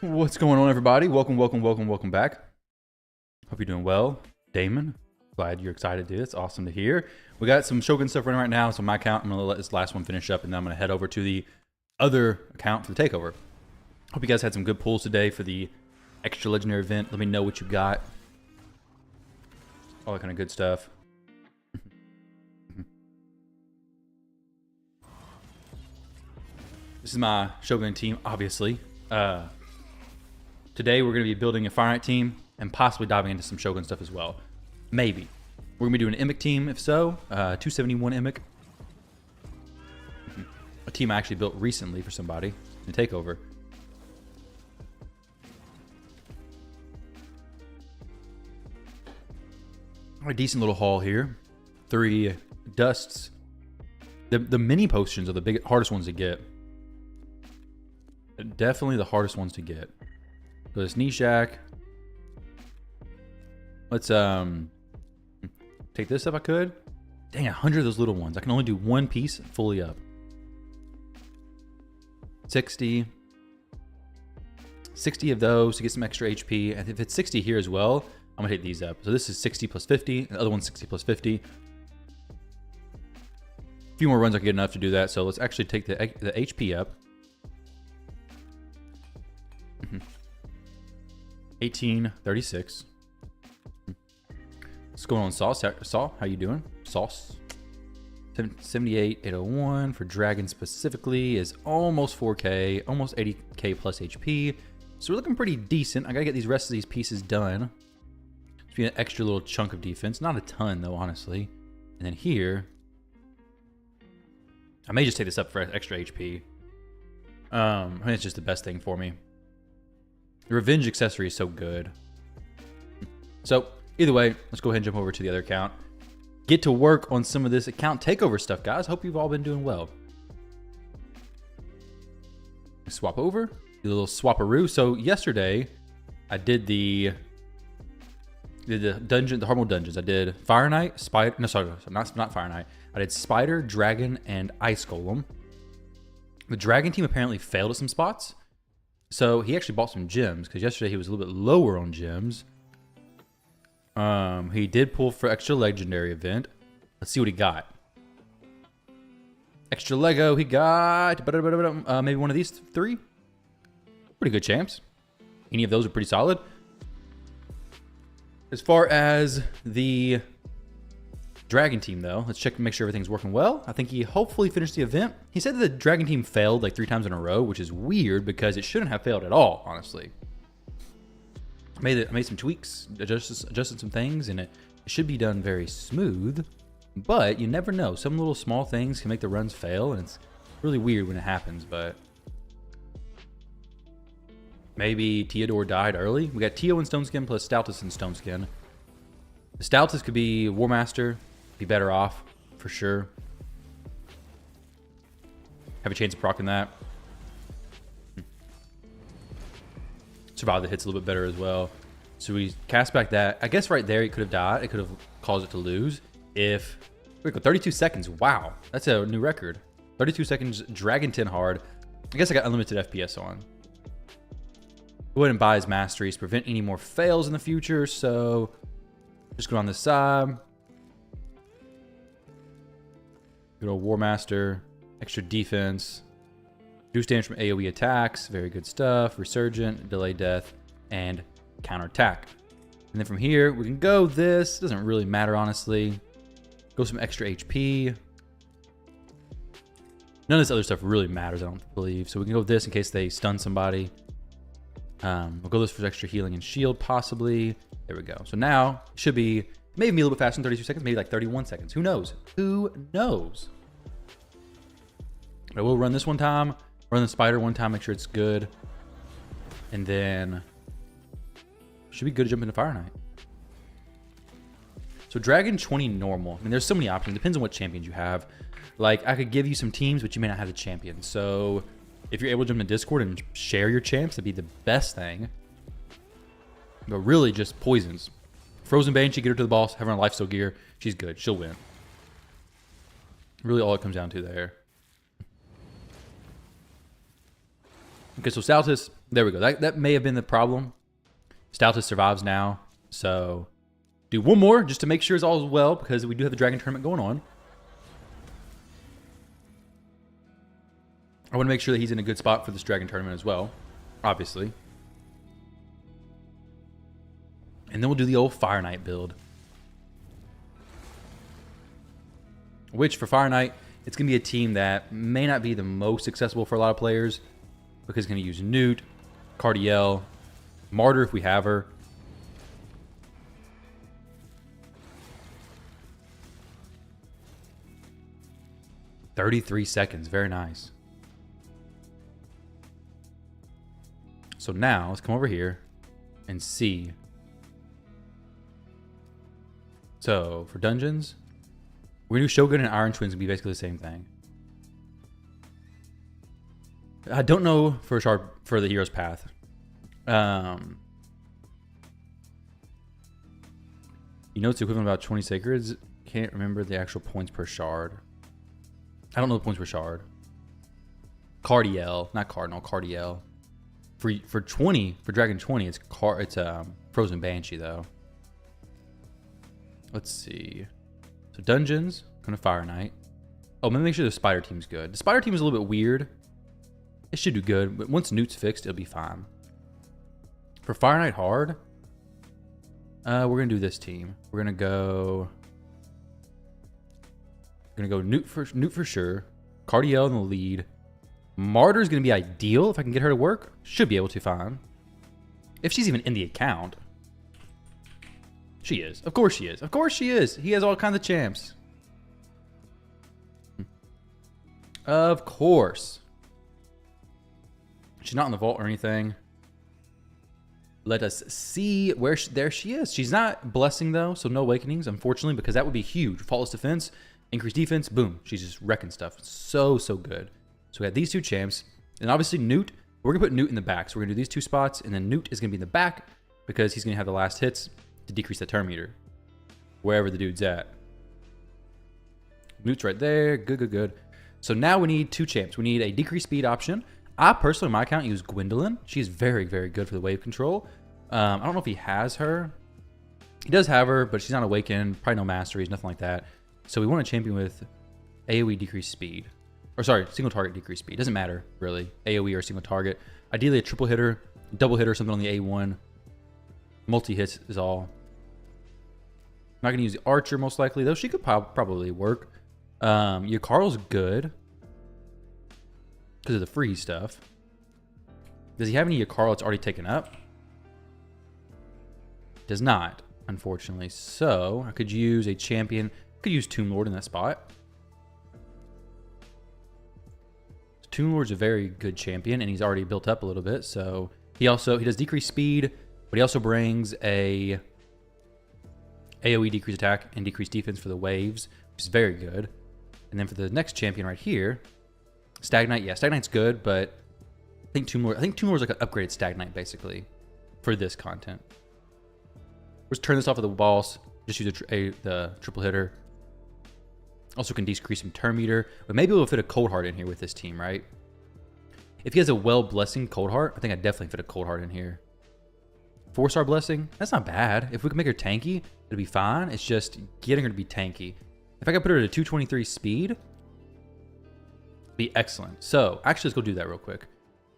What's going on, everybody? Welcome back. Hope you're doing well. Damon, glad you're excited, dude. It's awesome to hear. We got some Shogun stuff running right now, so my account, I'm going to let this last one finish up, and then I'm going to head over to the other account for the Takeover. Hope you guys had some good pulls today for the extra legendary event. Let me know what you got. All that kind of good stuff. This is my Shogun team, obviously. Today we're going to be building a Fireknight team and possibly diving into some Shogun stuff as well. Maybe. We're going to be doing an Immic team, if so. 271 Immic. A team I actually built recently for somebody in Takeover. A decent little haul here. 3 dusts. The mini potions are the hardest ones to get. Definitely the hardest ones to get. So this Nishak. Let's take this if I could. Dang, 100 of those little ones. I can only do one piece fully up. 60 of those to get some extra HP. And if it's 60 here as well, I'm gonna hit these up. So this is 60 plus 50. The other one's 60 plus 50. A few more runs I can get enough to do that. So let's actually take the HP up. 1836. What's going on, Sauce? How you doing? Sauce. 78,801 for Dragon specifically is almost 4K, almost 80K plus HP. So we're looking pretty decent. I gotta get these rest of these pieces done. Just be an extra little chunk of defense. Not a ton though, honestly. And then here, I may just take this up for extra HP. I think it's just the best thing for me. The Revenge accessory is so good. So, either way, let's go ahead and jump over to the other account. Get to work on some of this account takeover stuff, guys. Hope you've all been doing well. Swap over. Do a little swaparoo. So, yesterday, I did the dungeon, the hard mode dungeons. I did Fireknight, Spider. No, sorry, not Fireknight. I did Spider, Dragon, and Ice Golem. The Dragon team apparently failed at some spots. So he actually bought some gems because yesterday he was a little bit lower on gems. He did pull for extra legendary event. Let's see what he got. Extra Lego, he got maybe one of these 3. Pretty good champs. Any of those are pretty solid. As far as the Dragon team though, let's check to make sure everything's working well. I think he hopefully finished the event. He said that the Dragon team failed like 3 times in a row, which is weird because it shouldn't have failed at all, honestly. I made some tweaks, adjusted some things, and it should be done very smooth, but you never know. Some little small things can make the runs fail, and it's really weird when it happens, but maybe Theodore died early. We got Tio in Stone Skin plus Stoutus in Stone Skin. The Stoutus could be War Master. Be better off, for sure. Have a chance of proccing that. Survive the hits a little bit better as well. So we cast back that. I guess right there it could have died. It could have caused it to lose. If... 32 seconds. Wow. That's a new record. 32 seconds, Dragon 10 hard. I guess I got unlimited FPS on. Go ahead and buy his masteries. Prevent any more fails in the future. So just go on this side. Good old War Master, extra defense, reduce damage from AoE attacks, very good stuff. Resurgent, delay death, and counterattack. And then from here, we can go this. Doesn't really matter, honestly. Go some extra HP. None of this other stuff really matters, I don't believe. So we can go with this in case they stun somebody. We'll go this for extra healing and shield, possibly. There we go. So now, it should be maybe a little bit faster than 32 seconds, maybe like 31 seconds. Who knows? Who knows? I will run this one time, run the Spider one time, make sure it's good. And then should be good to jump into Fireknight. So Dragon 20 normal. I mean, there's so many options. Depends on what champions you have. Like, I could give you some teams, but you may not have the champion. So if you're able to jump in Discord and share your champs, that'd be the best thing. But really just poisons. Frozen Banshee, get her to the boss, have her on lifesteal gear. She's good. She'll win. Really all it comes down to there. Okay, so Staltus, there we go. That may have been the problem. Staltus survives now. So do one more just to make sure it's all well, because we do have the Dragon Tournament going on. I want to make sure that he's in a good spot for this Dragon Tournament as well, obviously. And then we'll do the old Fireknight build. Which, for Fireknight, it's going to be a team that may not be the most accessible for a lot of players, because it's going to use Newt, Cardiel, Martyr if we have her. $33, very nice. So now, let's come over here and see. So, for dungeons, we're going to do Shogun and Iron Twins, will be basically the same thing. I don't know for sure for the Hero's Path. You know it's equivalent to about 20 Sacreds. Can't remember the actual points per shard. I don't know the points per shard. Cardiel, not Cardinal, Cardiel. For 20, for Dragon 20, it's Frozen Banshee though. Let's see. So dungeons, going to Fireknight. Oh, let me make sure the Spider team's good. The Spider team is a little bit weird. It should do good, but once Newt's fixed, it'll be fine. For Fireknight hard, we're gonna do this team. We're gonna go Newt for sure. Cardiel in the lead. Martyr is gonna be ideal if I can get her to work. Should be able to fine. If she's even in the account. She is. Of course she is. Of course she is. He has all kinds of champs. Of course. She's not in the vault or anything. Let us see where there she is. She's not blessing though, so no awakenings, unfortunately, because that would be huge. Faultless defense, increased defense, boom. She's just wrecking stuff. So good. So we got these two champs. And obviously Newt, we're gonna put Newt in the back. So we're gonna do these two spots, and then Newt is gonna be in the back because he's gonna have the last hits to decrease the turn meter. Wherever the dude's at. Newt's right there. Good. So now we need two champs. We need a decreased speed option. I personally, on my account, use Gwendolyn. She's very good for the wave control. I don't know if he has her. He does have her, but she's not awakened. Probably no masteries, nothing like that. So we want a champion with AoE decreased speed. Or sorry, single target decreased speed. Doesn't matter, really. AoE or single target. Ideally a triple hitter, double hitter, something on the A1. Multi-hits is all. I'm not going to use the Archer most likely, though she could probably work. Your Carl's good. Because of the freeze stuff. Does he have any Yakarl that's already taken up? Does not, unfortunately. So I could use a champion. I could use Tomb Lord in that spot. Tomb Lord's a very good champion, and he's already built up a little bit. So he does decreased speed, but he also brings a AoE decreased attack and decreased defense for the waves, which is very good. And then for the next champion right here, Stag Knight, yeah, Stag Knight's good, but I think Tomb Lord's like an upgraded Stag Knight, basically, for this content. Let's turn this off of the boss. Just use the triple hitter. Also can decrease some turn meter, but maybe we'll fit a Cold Heart in here with this team, right? If he has a Well Blessing Cold Heart, I think I'd definitely fit a Cold Heart in here. 4-star Blessing, that's not bad. If we can make her tanky, it'll be fine. It's just getting her to be tanky. If I could put her at a 223 speed, be excellent. So actually, let's go do that real quick.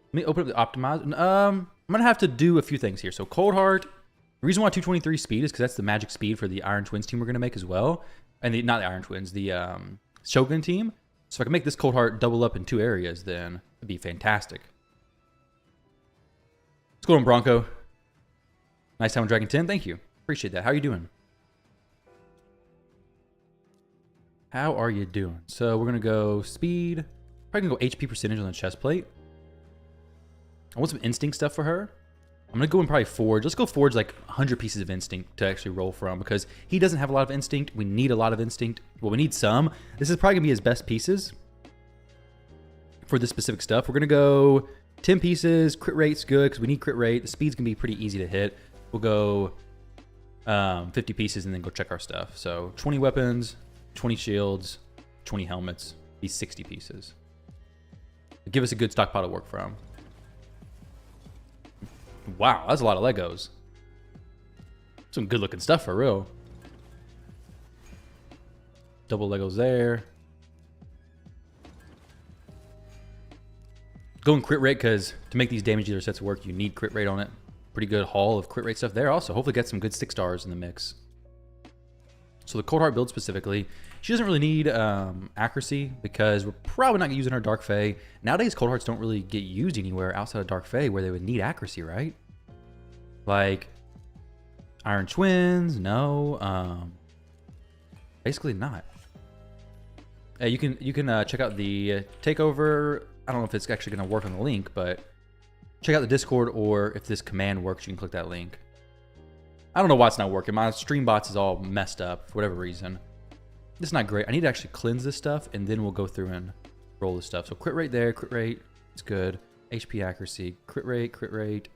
Let me open up the optimize. I'm gonna have to do a few things here. So Cold Heart. The reason why 223 speed is because that's the magic speed for the Iron Twins team we're gonna make as well, and not the Iron Twins, the Shogun team. So if I can make this Cold Heart double up in 2 areas, then it'd be fantastic. What's going on, Bronco? Nice time on Dragon 10. Thank you. Appreciate that. How are you doing? How are you doing? So we're gonna go speed. Probably gonna go HP percentage on the chest plate. I want some instinct stuff for her. I'm gonna go in probably Forge. Let's go Forge like 100 pieces of instinct to actually roll from, because he doesn't have a lot of instinct. We need a lot of instinct. Well, we need some. This is probably gonna be his best pieces for this specific stuff. We're gonna go 10 pieces. Crit rate's good because we need crit rate. The speed's gonna be pretty easy to hit. We'll go 50 pieces and then go check our stuff. So 20 weapons, 20 shields, 20 helmets. These 60 pieces. Give us a good stockpile to work from. Wow, that's a lot of Legos. Some good looking stuff for real. Double Legos there. Going crit rate, because to make these damage dealer sets work, you need crit rate on it. Pretty good haul of crit rate stuff there. Also, hopefully get some good 6 stars in the mix. So the Cold Heart build specifically, she doesn't really need accuracy because we're probably not going to use in our Dark Fae. Nowadays, Cold Hearts don't really get used anywhere outside of Dark Fae where they would need accuracy, right? Like Iron Twins, no. Basically not. You can check out the Takeover. I don't know if it's actually going to work on the link, but check out the Discord, or if this command works, you can click that link. I don't know why it's not working. My stream bots is all messed up for whatever reason. This is not great. I need to actually cleanse this stuff, and then we'll go through and roll this stuff. So crit rate there, crit rate, it's good. HP accuracy, crit rate, crit rate.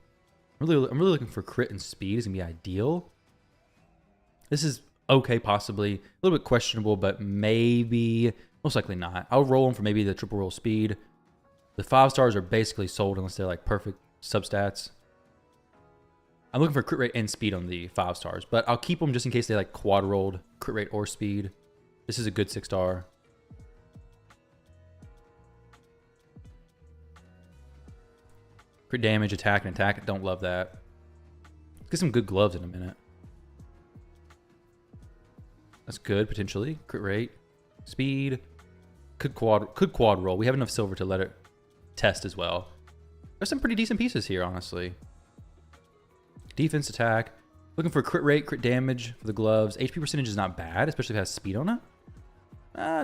I'm really looking for crit and speed is gonna be ideal. This is okay, possibly. A little bit questionable, but maybe, most likely not. I'll roll them for maybe the triple roll speed. The 5 stars are basically sold unless they're like perfect substats. I'm looking for crit rate and speed on the 5 stars, but I'll keep them just in case they like quad rolled crit rate or speed. This is a good 6 star. Crit damage, attack, and attack. Don't love that. Let's get some good gloves in a minute. That's good, potentially. Crit rate, speed. Could quad roll. We have enough silver to let it test as well. There's some pretty decent pieces here, honestly. Defense, attack. Looking for crit rate, crit damage for the gloves. HP percentage is not bad, especially if it has speed on it.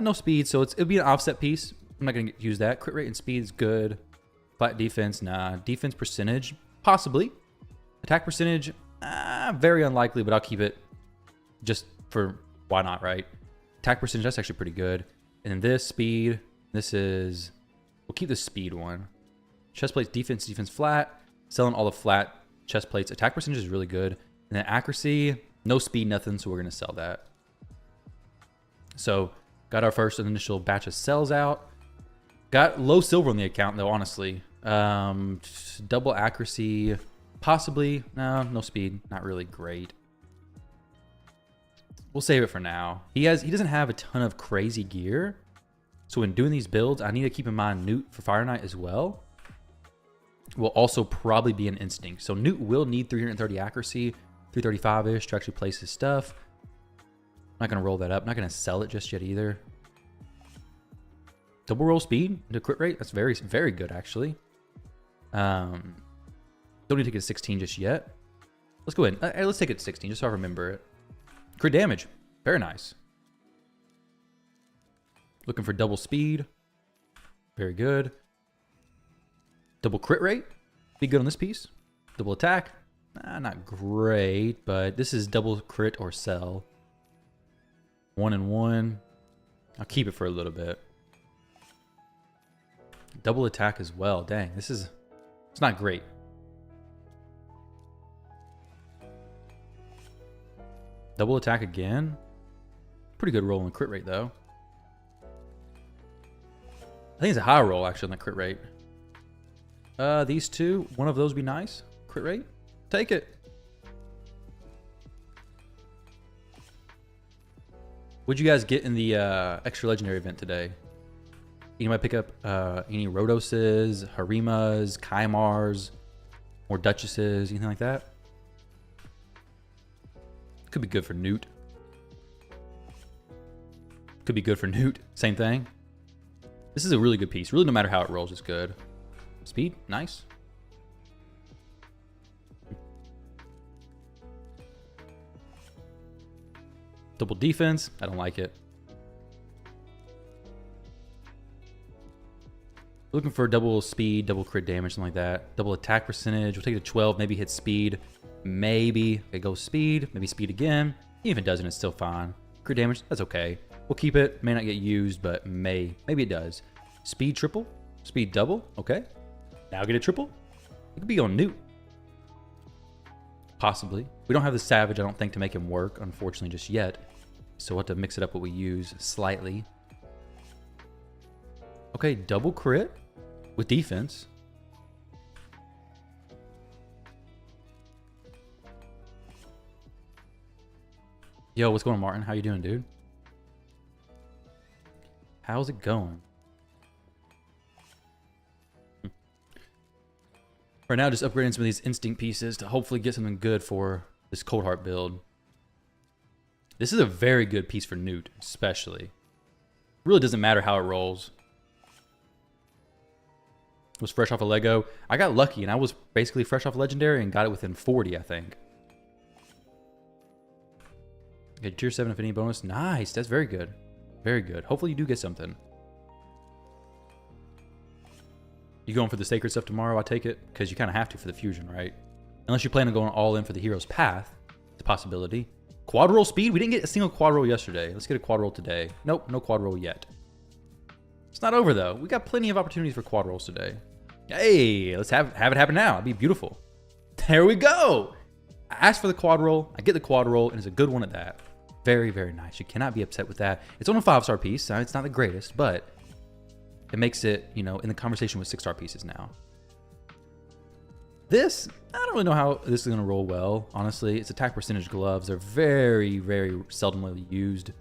No speed, so it'll be an offset piece. I'm not going to use that. Crit rate and speed is good. Flat defense, nah. Defense percentage, possibly. Attack percentage, very unlikely, but I'll keep it just for why not, right? Attack percentage, that's actually pretty good. And then this, speed, this is, we'll keep the speed one. Chest plates, defense, defense flat. Selling all the flat chest plates. Attack percentage is really good. And then accuracy, no speed, nothing, so we're going to sell that. So, got our first initial batch of sells out. Got low silver on the account, though, honestly. Double accuracy, possibly. No speed, not really great. We'll save it for now. He doesn't have a ton of crazy gear. So when doing these builds, I need to keep in mind Newt for Fireknight as well. Will also probably be an instinct. So Newt will need 330 accuracy, 335-ish to actually place his stuff. I'm not going to roll that up. I'm not going to sell it just yet either. Double roll speed into crit rate. That's very, very good, actually. Don't need to get a 16 just yet. Let's go ahead. Let's take it to 16 just so I remember it. Crit damage. Very nice. Looking for double speed. Very good. Double crit rate. Be good on this piece. Double attack. Not great, but this is double crit or sell. 1 and 1. I'll keep it for a little bit. Double attack as well. Dang, it's not great. Double attack again. Pretty good roll in crit rate, though. I think it's a high roll, actually, on the crit rate. These two, one of those would be nice. Crit rate. Take it. What'd you guys get in the extra legendary event today? Anybody pick up any Rhodoses, Harimas, Kaimars, or Duchesses, anything like that? Could be good for Newt. Could be good for Newt. Same thing. This is a really good piece. Really, no matter how it rolls, it's good. Speed, nice. Double defense, I don't like it. Looking for double speed, double crit damage, something like that. Double attack percentage, we'll take it to 12, maybe hit speed. Maybe it goes speed, maybe speed again. Even if it doesn't, it's still fine. Crit damage, that's okay. We'll keep it, may not get used, but maybe it does. Speed triple, speed double, okay. Now get a triple. It could be on Newt. Possibly. We don't have the Savage, I don't think, to make him work, unfortunately, just yet. So we'll have to mix it up what we use slightly. Okay, double crit with defense. Yo, what's going on, Martin? How you doing, dude? How's it going? Right now, just upgrading some of these instinct pieces to hopefully get something good for this Cold Heart build. This is a very good piece for Newt, especially. It really doesn't matter how it rolls. It was fresh off a Lego. I got lucky, and I was basically fresh off Legendary and got it within 40, I think. Okay, tier 7 affinity bonus. Nice. That's very good. Very good. Hopefully you do get something. You going for the sacred stuff tomorrow, I take it? Because you kind of have to for the fusion, right? Unless you plan on going all in for the hero's path. It's a possibility. Quad roll speed? We didn't get a single quad roll yesterday. Let's get a quad roll today. Nope, no quad roll yet. It's not over, though. We got plenty of opportunities for quad rolls today. Hey, let's have it happen now. It'd be beautiful. There we go. I asked for the quad roll. I get the quad roll, and it's a good one at that. Very, very nice. You cannot be upset with that. It's on a 5-star piece. So it's not the greatest, but it makes it, you know, in the conversation with 6-star pieces now. This, I don't really know how this is going to roll well, honestly. It's attack percentage gloves. They're very, very seldomly used.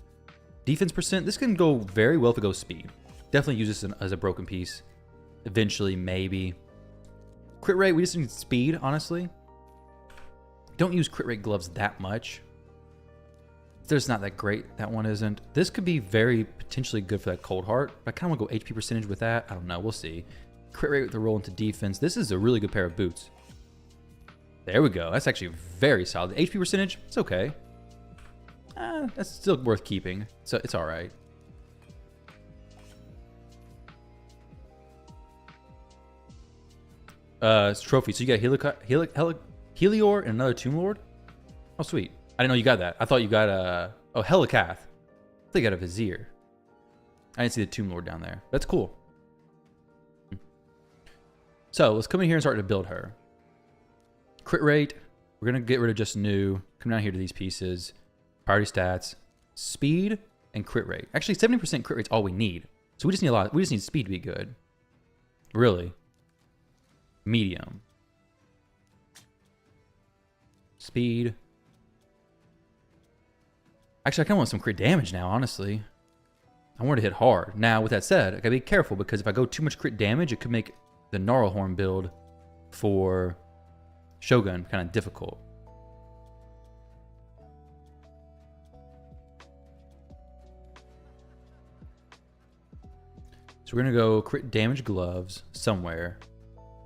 Defense percent, this can go very well if it goes speed. Definitely use this as a broken piece. Eventually, maybe. Crit rate, we just need speed, honestly. Don't use crit rate gloves that much. There's not that great. That one isn't. This could be very potentially good for that Cold Heart. But I kind of want to go HP percentage with that. I don't know. We'll see. Crit rate with the roll into defense. This is a really good pair of boots. There we go. That's actually very solid. The HP percentage, it's okay. That's still worth keeping. So it's all right. It's trophy. So you got Helior and another Tomb Lord. Oh, sweet. I didn't know you got that. I thought you got a Helicath. I think I got a Vizier. I didn't see the Tomb Lord down there. That's cool. So let's come in here and start to build her. Crit rate. We're going to get rid of just new. Come down here to these pieces. Priority stats. Speed and crit rate. Actually, 70% crit rate's all we need. So we just need a lot. We just need speed to be good. Really. Medium. Speed. Actually, I kind of want some crit damage now, honestly. I want to hit hard. Now, with that said, I gotta be careful because if I go too much crit damage, it could make the Gnarlhorn build for Shogun kind of difficult. So we're gonna go crit damage gloves somewhere.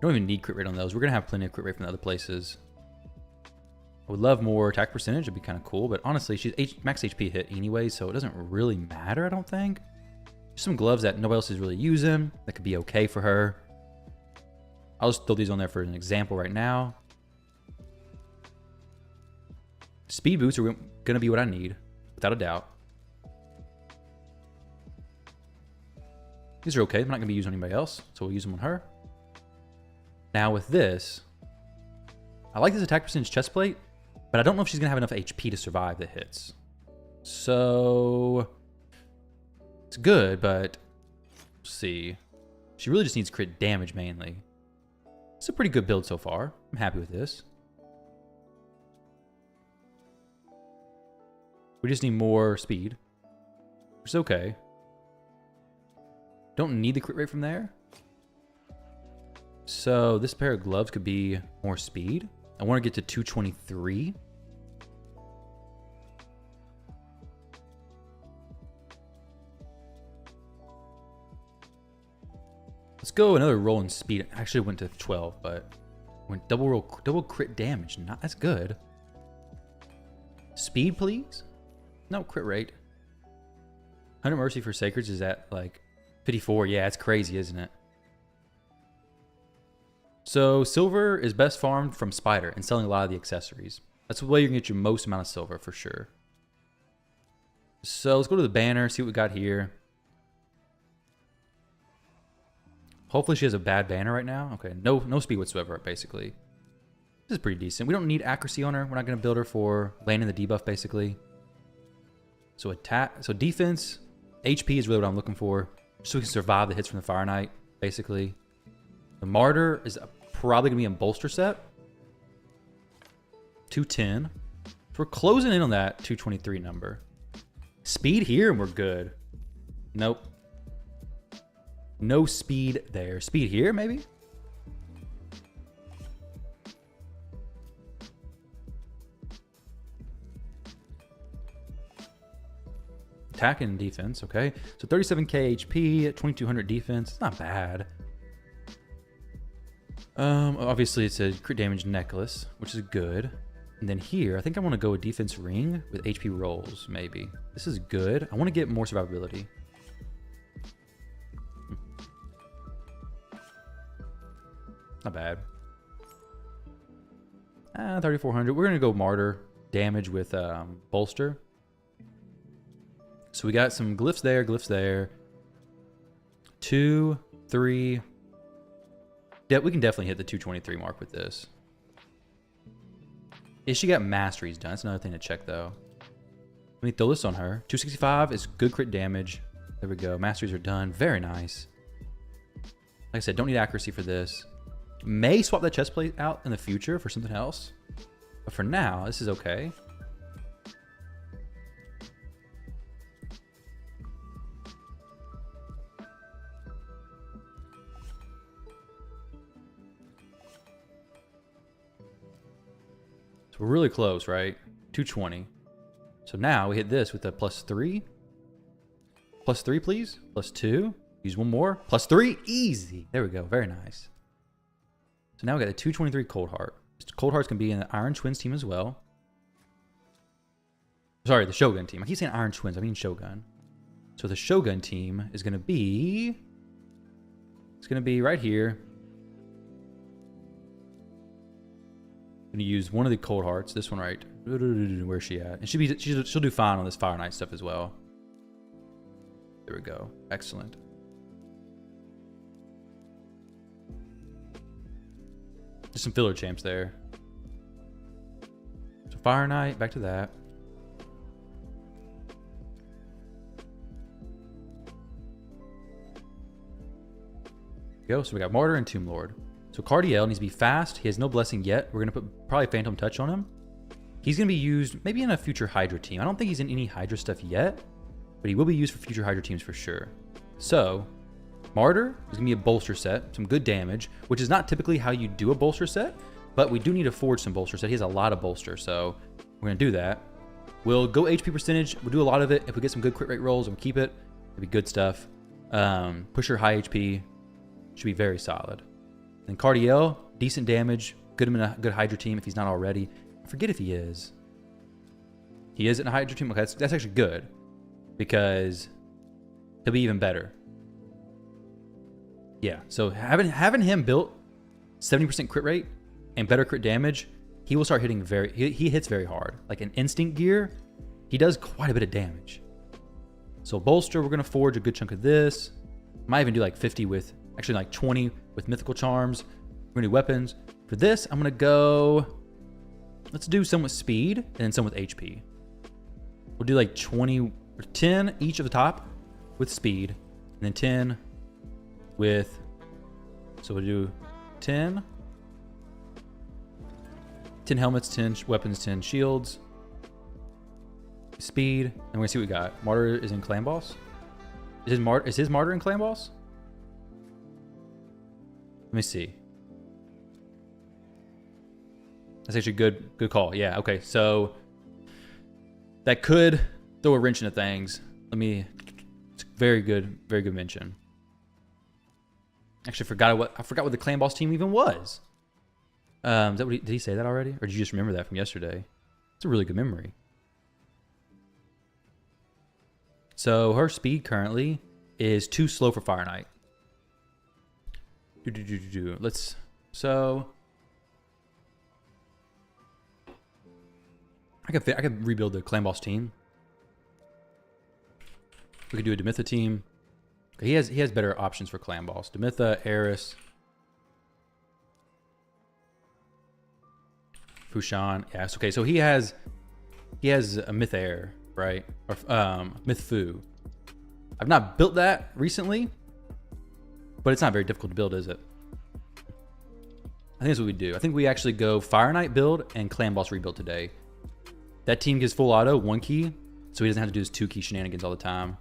Don't even need crit rate on those. We're gonna have plenty of crit rate from the other places. I would love more attack percentage. It'd be kind of cool, but honestly, she's max HP hit anyway, so it doesn't really matter, I don't think. Just some gloves that nobody else is really using that could be okay for her. I'll just throw these on there for an example right now. Speed boots are gonna be what I need, without a doubt. These are okay. I'm not gonna be using on anybody else, so we'll use them on her. Now with this, I like this attack percentage chest plate, but I don't know if she's gonna have enough HP to survive the hits. So it's good, but we'll see. She really just needs crit damage mainly. It's a pretty good build so far. I'm happy with this. We just need more speed, which is okay. Don't need the crit rate from there. So this pair of gloves could be more speed. I want to get to 223. Let's go another roll in speed. I actually went to 12, but went double crit damage. That's good. Speed, please. No crit rate. 100 mercy for sacreds is at like 54. Yeah, it's crazy, isn't it? So silver is best farmed from Spider and selling a lot of the accessories. That's the way you're gonna get your most amount of silver for sure. So let's go to the banner, see what we got here. Hopefully she has a bad banner right now. Okay, no speed whatsoever, basically. This is pretty decent. We don't need accuracy on her. We're not gonna build her for landing the debuff, basically. So attack, so defense, HP is really what I'm looking for. So we can survive the hits from the Fireknight, basically. The Martyr is probably going to be in bolster set. 210. So we're closing in on that 223 number. Speed here and we're good. Nope. No speed there. Speed here, maybe? Attack and defense, okay. So 37k HP, 2200 defense. It's not bad. Obviously it's a crit damage necklace, which is good. And then here, I think I want to go a defense ring with HP rolls, maybe. This is good. I want to get more survivability. Not bad. 3400. We're going to go martyr damage with bolster. So we got some glyphs there. 2, 3. Yeah, we can definitely hit the 223 mark with this. Is she got masteries done? That's another thing to check though. Let me throw this on her. 265 is good crit damage. There we go. Masteries are done. Very nice. Like I said, don't need accuracy for this. May swap that chest plate out in the future for something else. But for now, this is okay. So we're really close, right? 220. So now we hit this with a +3. +3, please. +2. Use one more. +3. Easy. There we go. Very nice. So now we got a 223 Cold Heart. Cold Hearts can be in the Iron Twins team as well. Sorry, the Shogun team. I keep saying Iron Twins. I mean Shogun. So the Shogun team is going to be... It's going to be right here. I'm going to use one of the Cold Hearts. This one right. Where's she at? And she'll do fine on this Fireknight stuff as well. There we go. Excellent. Just some filler champs there. So Fireknight, back to that. Go. So we got Martyr and Tomb Lord. So Cardiel needs to be fast. He has no blessing yet. We're going to put probably Phantom Touch on him. He's going to be used maybe in a future Hydra team. I don't think he's in any Hydra stuff yet, but he will be used for future Hydra teams for sure. So Martyr is going to be a bolster set, some good damage, which is not typically how you do a bolster set, but we do need to forge some bolster set. He has a lot of bolster, so we're going to do that. We'll go HP percentage. We'll do a lot of it. If we get some good crit rate rolls and keep it, it'll be good stuff. Pusher high HP should be very solid. Then Cardiel, decent damage. Put him in a good Hydra team if he's not already. I forget if he is. He is in a Hydra team? Okay, that's actually good. Because he'll be even better. Yeah, so having him built 70% crit rate and better crit damage, he will start hitting he hits very hard. Like an instinct gear, he does quite a bit of damage. So bolster, we're going to forge a good chunk of this. Might even do like 50 with, actually like 20 with mythical charms. We're going to do weapons. For this, I'm going to go, let's do some with speed and then some with HP. We'll do like 20 or 10 each of the top with speed and then 10 with, so we'll do 10 helmets, 10 weapons, 10 shields, speed, and we're gonna see what we got. Martyr is in Clan Boss. Is his Martyr in Clan Boss? Let me see. That's actually good call. Yeah, okay, so that could throw a wrench into things. It's very good mention. Actually, I forgot what the Clan Boss team even was. Is that did he say that already? Or did you just remember that from yesterday? It's a really good memory. So her speed currently is too slow for Fireknight. So I could rebuild the Clan Boss team. We could do a Demitha team. He has better options for Clan Boss. Demitha, Eris, Fushan. Yes, okay. So he has a Myth Air, right? Or Myth Fu. I've not built that recently, but it's not very difficult to build, is it? I think that's what we do. I think we actually go Fireknight build and Clan Boss rebuild today. That team gives full auto, 1 key, so he doesn't have to do his 2 key shenanigans all the time.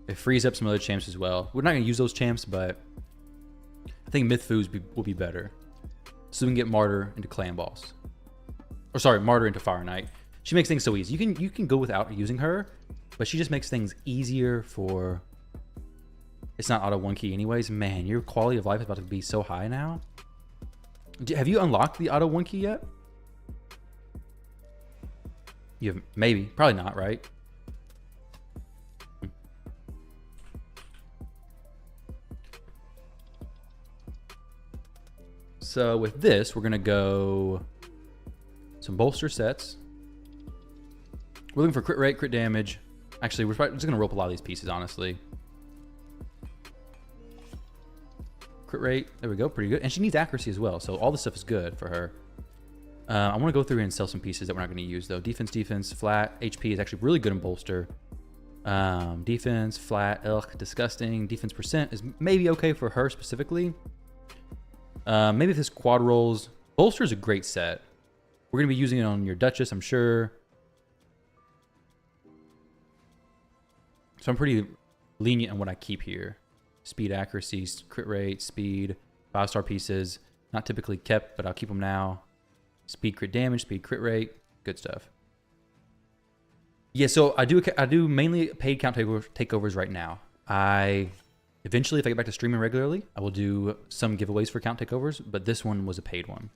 It frees up some other champs as well. We're not going to use those champs, but I think Myth Foos will be better. So we can get Martyr into Clan Boss. Or sorry, Martyr into Fireknight. She makes things so easy. You can go without using her, but she just makes things easier for... It's not auto 1 key anyways. Man, your quality of life is about to be so high now. Have you unlocked the auto 1 key yet? You have, maybe. Probably not, right? So with this, we're going to go some bolster sets. We're looking for crit rate, crit damage. Actually, we're just going to rope a lot of these pieces, honestly. Crit rate, there we go, pretty good. And she needs accuracy as well, so all this stuff is good for her. I want to go through and sell some pieces that we're not going to use, though. Defense, flat. HP is actually really good in bolster. Defense, flat, ugh, disgusting. Defense percent is maybe okay for her specifically. Maybe if this quad rolls. Bolster is a great set. We're going to be using it on your Duchess, I'm sure. So I'm pretty lenient on what I keep here. Speed, accuracy, crit rate, speed, 5-star pieces. Not typically kept, but I'll keep them now. Speed, crit damage, speed, crit rate. Good stuff. Yeah, so I do mainly paid count takeovers right now. Eventually, if I get back to streaming regularly, I will do some giveaways for count takeovers, but this one was a paid one.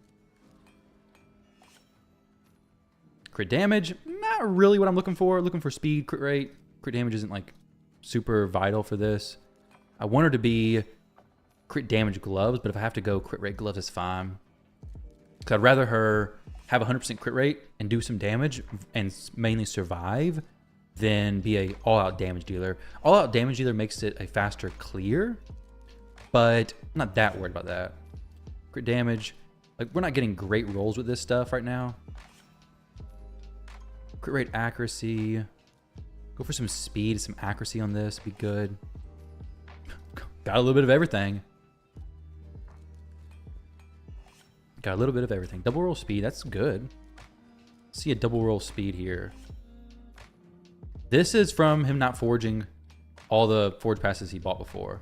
Crit damage, not really what I'm looking for. Looking for speed, crit rate. Crit damage isn't like super vital for this. I want her to be crit damage gloves, but if I have to go crit rate gloves, it's fine. Because I'd rather her have 100% crit rate and do some damage and mainly survive than be a all-out damage dealer. All-out damage dealer makes it a faster clear, but I'm not that worried about that. Crit damage, like we're not getting great rolls with this stuff right now. Crit rate, accuracy. Go for some speed, some accuracy on this, be good. Got a little bit of everything. Got a little bit of everything. Double roll speed, that's good. See a double roll speed here. This is from him not forging all the forge passes he bought before,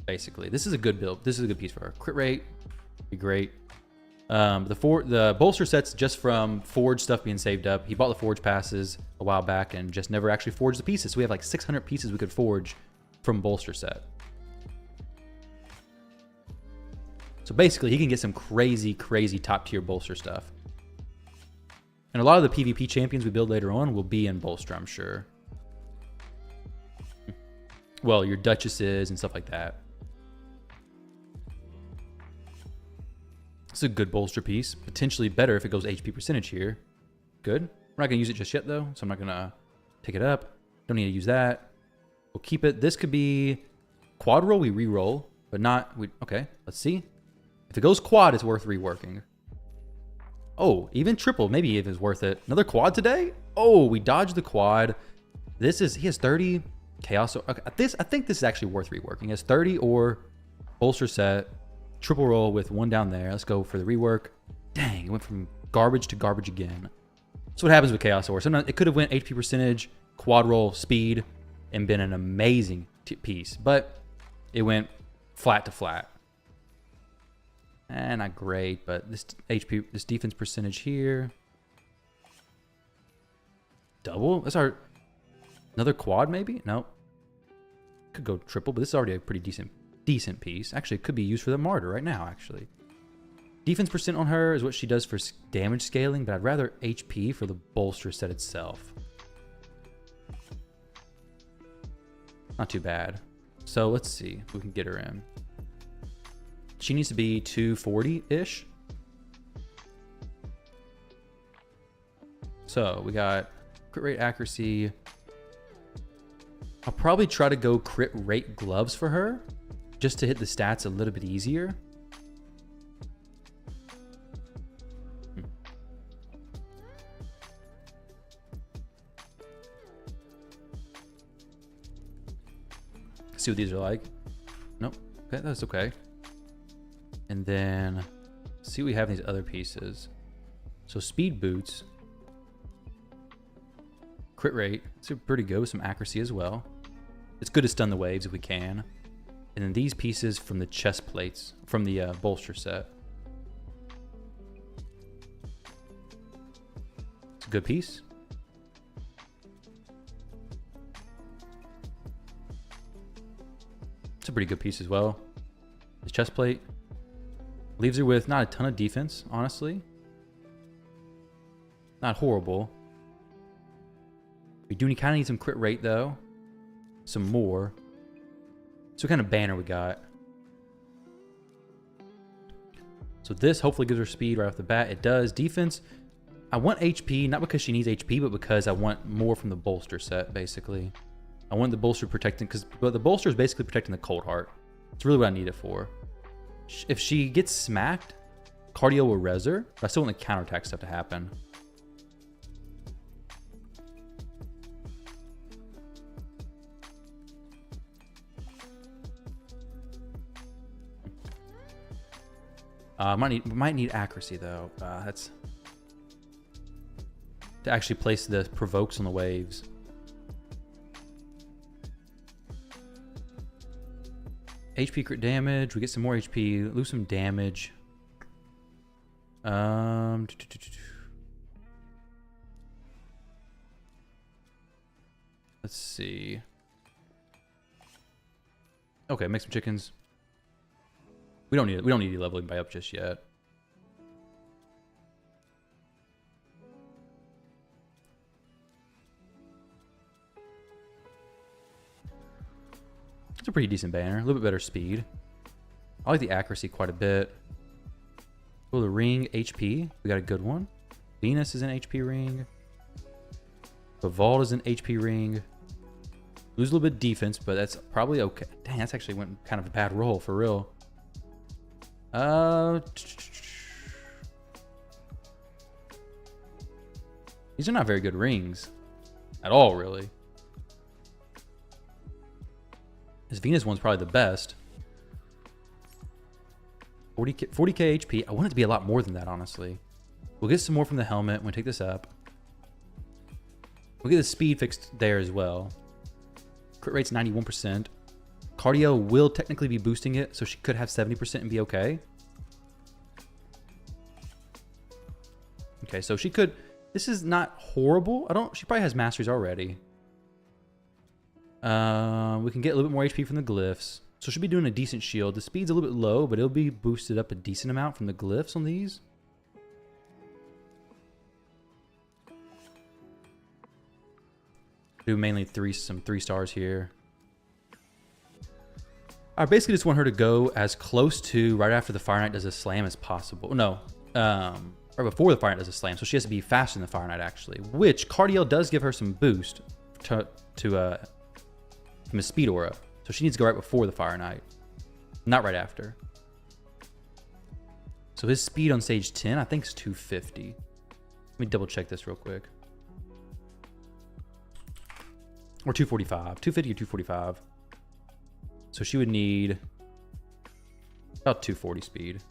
basically. This is a good build. This is a good piece for her. Crit rate, be great. The bolster set's just from forge stuff being saved up. He bought the forge passes a while back and just never actually forged the pieces. So we have like 600 pieces we could forge from bolster set. So basically, he can get some crazy, crazy top-tier bolster stuff. And a lot of the PvP champions we build later on will be in bolster, I'm sure. Well, your Duchesses and stuff like that. It's a good bolster piece. Potentially better if it goes HP percentage here. Good. We're not going to use it just yet, though, so I'm not going to pick it up. Don't need to use that. We'll keep it. This could be quad roll. We re-roll, but not... Okay, let's see. If it goes quad, it's worth reworking. Oh, even triple, maybe if it's worth it. Another quad today? Oh, we dodged the quad. He has 30 chaos. Okay, I think this is actually worth reworking. He has 30 or bolster set, triple roll with 1 down there. Let's go for the rework. Dang, it went from garbage to garbage again. That's what happens with Chaos Ore. Sometimes it could have went HP percentage, quad roll, speed, and been an amazing piece, but it went flat to flat. Not great, but this defense percentage here. Double? That's another quad maybe? Nope. Could go triple, but this is already a pretty decent piece. Actually, it could be used for the Martyr right now, actually. Defense percent on her is what she does for damage scaling, but I'd rather HP for the bolster set itself. Not too bad. So let's see if we can get her in. She needs to be 240-ish. So we got crit rate, accuracy. I'll probably try to go crit rate gloves for her, just to hit the stats a little bit easier. See what these are like. Nope. Okay, that's okay. And then see what we have in these other pieces. So speed boots. Crit rate, it's pretty good with some accuracy as well. It's good to stun the waves if we can. And then these pieces from the chest plates, from the bolster set. It's a good piece. It's a pretty good piece as well. This chest plate leaves her with not a ton of defense, honestly. Not horrible. We do kind of need some crit rate though. Some more. So what kind of banner we got? So this hopefully gives her speed right off the bat. It does. Defense, I want HP, not because she needs HP, but because I want more from the bolster set, basically. I want the bolster protecting, because the bolster is basically protecting the Cold Heart. It's really what I need it for. If she gets smacked, cardio will res her, but I still want the counterattack stuff to happen. Might need accuracy though. That's to actually place the provokes on the waves. HP crit damage. We get some more HP. Lose some damage. Let's see. Okay, make some chickens. We don't need leveling by up just yet. It's a pretty decent banner. A little bit better speed. I like the accuracy quite a bit. Oh, the ring HP. We got a good one. Venus is an HP ring. The Vault is an HP ring. Lose a little bit of defense, but that's probably okay. Dang, that's actually went kind of a bad roll for real. These are not very good rings at all, really. This Venus one's probably the best. 40k HP. I want it to be a lot more than that, honestly. We'll get some more from the helmet when we take this up. We'll get the speed fixed there as well. Crit rate's 91%. Cardio will technically be boosting it, so she could have 70% and be okay. Okay, so she could... This is not horrible. She probably has masteries already. We can get a little bit more HP from the glyphs. So she'll be doing a decent shield. The speed's a little bit low, but it'll be boosted up a decent amount from the glyphs on these. Do mainly some 3 stars here. I basically just want her to go as close to right after the Fireknight does a slam as possible. No, right before the Fireknight does a slam. So she has to be faster than the Fireknight actually, which Cardiel does give her some boost from his speed aura. So she needs to go right before the Fireknight, not right after. So his speed on stage 10, I think is 250. Let me double check this real quick. Or 245, 250 or 245. So she would need about 240 speed.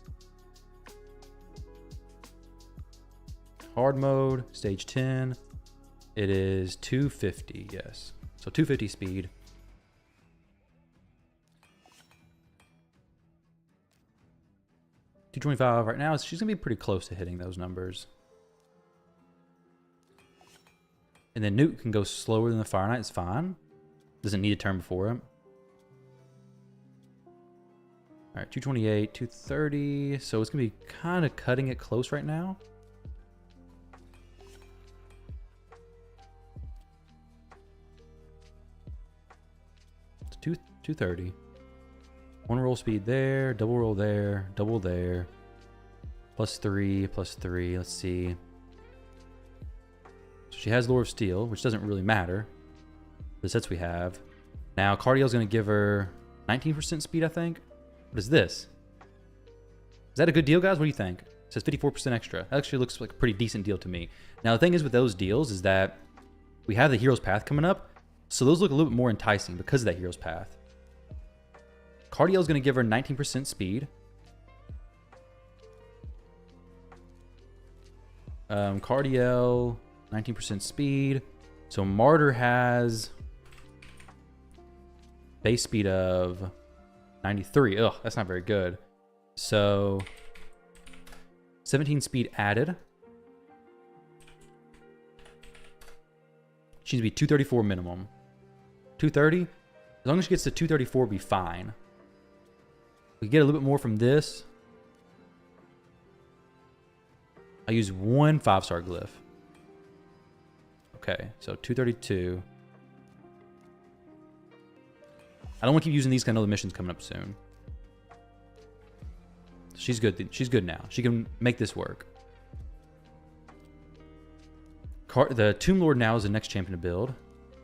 Hard mode, stage 10. It is 250, yes. So 250 speed. $225 right now. She's gonna be pretty close to hitting those numbers. And then Newt can go slower than the Fireknight. It's fine. Doesn't need a turn before him. All right, 228, 230. So it's gonna be kind of cutting it close right now. It's 230. One roll speed there, double roll there, double there. +3, +3. Let's see. So she has Lore of Steel, which doesn't really matter. The sets we have. Now, Cardiel's going to give her 19% speed, I think. What is this? Is that a good deal, guys? What do you think? It says 54% extra. That actually looks like a pretty decent deal to me. Now, the thing is with those deals is that we have the Hero's Path coming up, so those look a little bit more enticing because of that Hero's Path. Cardiel's going to give her 19% speed. Cardiel, 19% speed. So Martyr has base speed of 93. Ugh, that's not very good. So 17 speed added. She needs to be 234 minimum. 230? As long as she gets to 234, be fine. We get a little bit more from this. I use one 5-star glyph. Okay, so 232. I don't want to keep using these because I know the mission's coming up soon. She's good. She's good now. She can make this work. The Tomb Lord now is the next champion to build.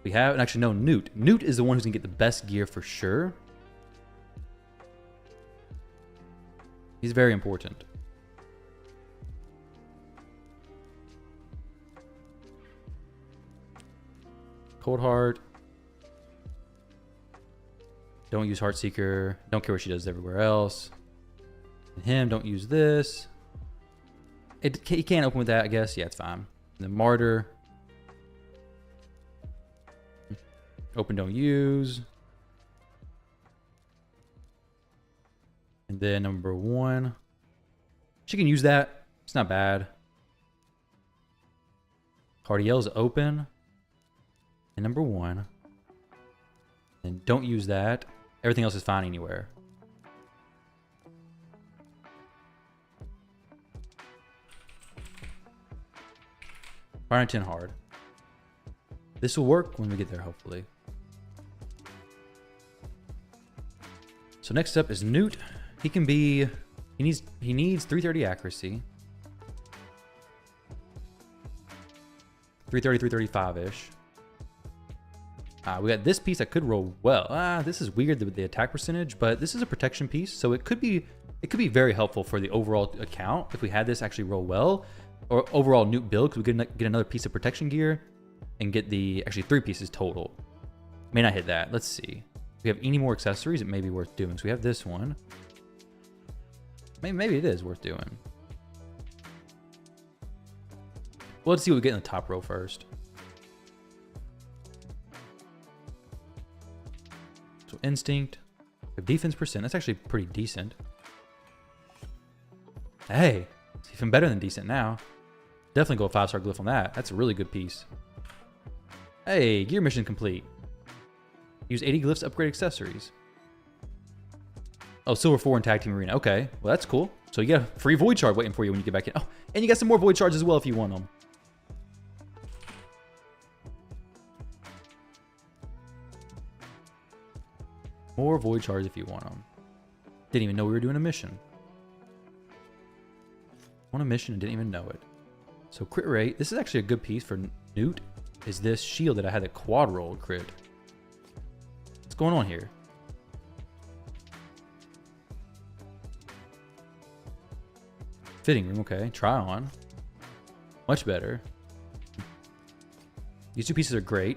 We have, and actually no, Newt. Newt is the one who's going to get the best gear for sure. He's very important. Cold Heart. Don't use Heartseeker. Don't care what she does everywhere else. And him, don't use this. You can't open with that, I guess. Yeah, it's fine. And then Martyr. Open, don't use. And then number 1. She can use that. It's not bad. Cardiel's open. And number 1. And don't use that. Everything else is fine anywhere. Fire 10 hard. This will work when we get there, hopefully. So next up is Newt. He can be... He needs 330 accuracy. 330, 335-ish. We got this piece that could roll well. This is weird with the attack percentage, but this is a protection piece, so it could be very helpful for the overall account if we had this actually roll well, or overall Newt build, because we could get another piece of protection gear and get actually 3 pieces total. May not hit that. Let's see. If we have any more accessories, it may be worth doing. So we have this one. Maybe it is worth doing. Well, let's see what we get in the top row first. So Instinct. We have defense percent. That's actually pretty decent. Hey, it's even better than decent now. Definitely go a 5-star glyph on that. That's a really good piece. Hey, gear mission complete. Use 80 glyphs to upgrade accessories. Oh, Silver 4 in Tag Team Arena. Okay, well that's cool. So you got a free Void Shard waiting for you when you get back in. Oh, and you got some more Void Shards as well if you want them. More Void Shards if you want them. Didn't even know we were doing a mission. On a mission and didn't even know it. So crit rate. This is actually a good piece for Newt. Is this shield that I had a quad roll crit. What's going on here? Fitting room, okay. Try on. Much better. These 2 pieces are great.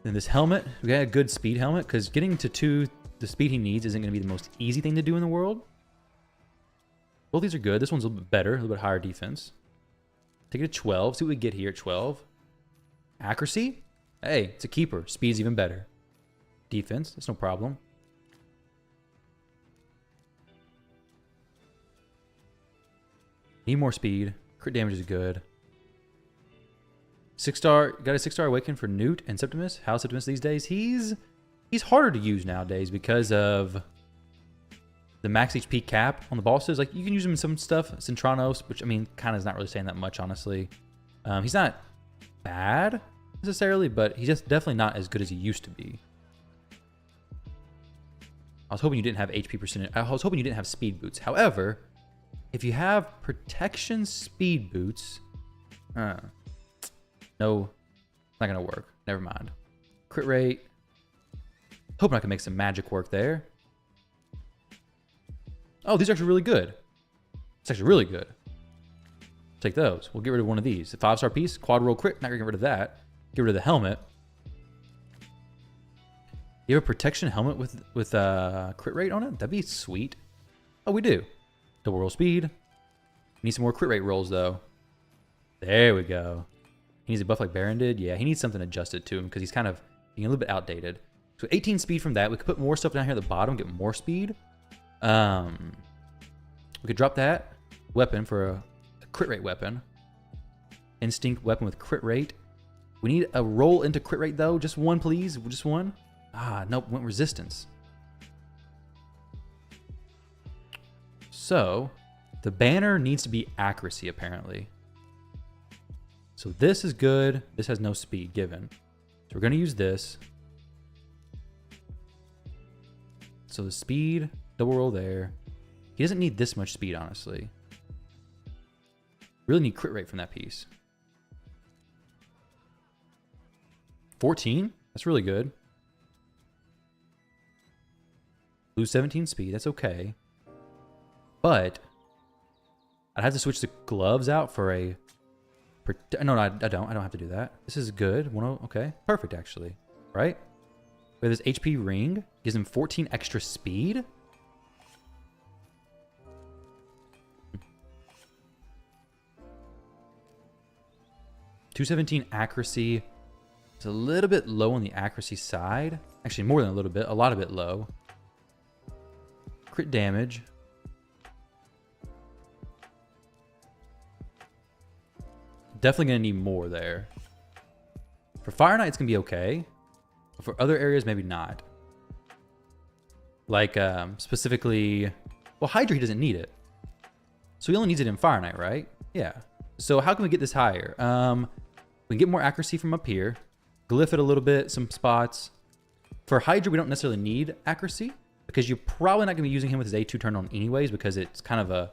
Then this helmet, we got a good speed helmet, because getting to 2, the speed he needs isn't going to be the most easy thing to do in the world. Both these are good. This one's a little bit better, a little bit higher defense. Take it to 12. See what we get here at 12. Accuracy? Hey, it's a keeper. Speed's even better. Defense, that's no problem. Need more speed. Crit damage is good. 6-star, got a 6-star awaken for Newt and Septimus. How's Septimus these days? He's harder to use nowadays because of the max HP cap on the bosses. Like, you can use him in some stuff. Centranos, which, I mean, kind of is not really saying that much, honestly. He's not bad, necessarily, but he's just definitely not as good as he used to be. I was hoping you didn't have HP percentage. I was hoping you didn't have speed boots. However, if you have protection speed boots, no, not gonna work. Never mind. Crit rate. Hoping I can make some magic work there. Oh, these are actually really good. It's actually really good. Take those. We'll get rid of one of these. A 5-star piece, quad roll crit. Not gonna get rid of that. Get rid of the helmet. You have a protection helmet with crit rate on it? That'd be sweet. Oh, we do. Double roll speed. Need some more crit rate rolls though. There we go. He needs a buff like Baron did. Yeah, he needs something adjusted to him because he's kind of being a little bit outdated. So 18 speed from that. We could put more stuff down here at the bottom, get more speed. We could drop that weapon for a crit rate weapon. Instinct weapon with crit rate. We need a roll into crit rate though. Just one, please. Just one. Ah, nope. Went resistance. So the banner needs to be accuracy apparently. So this is good. This has no speed given. So we're going to use this. So the speed, double roll there. He doesn't need this much speed, honestly. Really need crit rate from that piece. 14? That's really good. Lose 17 speed. That's okay. But I'd have to switch the gloves out for a... No, I don't. I don't have to do that. This is good. Okay. Perfect, actually. Right? We have this HP ring. Gives him 14 extra speed. .217 accuracy. It's a little bit low on the accuracy side. Actually, more than a little bit. A lot of it low. Crit damage. Definitely going to need more there. For Fireknight, it's going to be okay. But for other areas, maybe not. Like, specifically... Well, Hydra, he doesn't need it. So he only needs it in Fireknight, right? Yeah. So how can we get this higher? We can get more accuracy from up here. Glyph it a little bit, some spots. For Hydra, we don't necessarily need accuracy. Because you're probably not going to be using him with his A2 turned on anyways. Because it's kind of a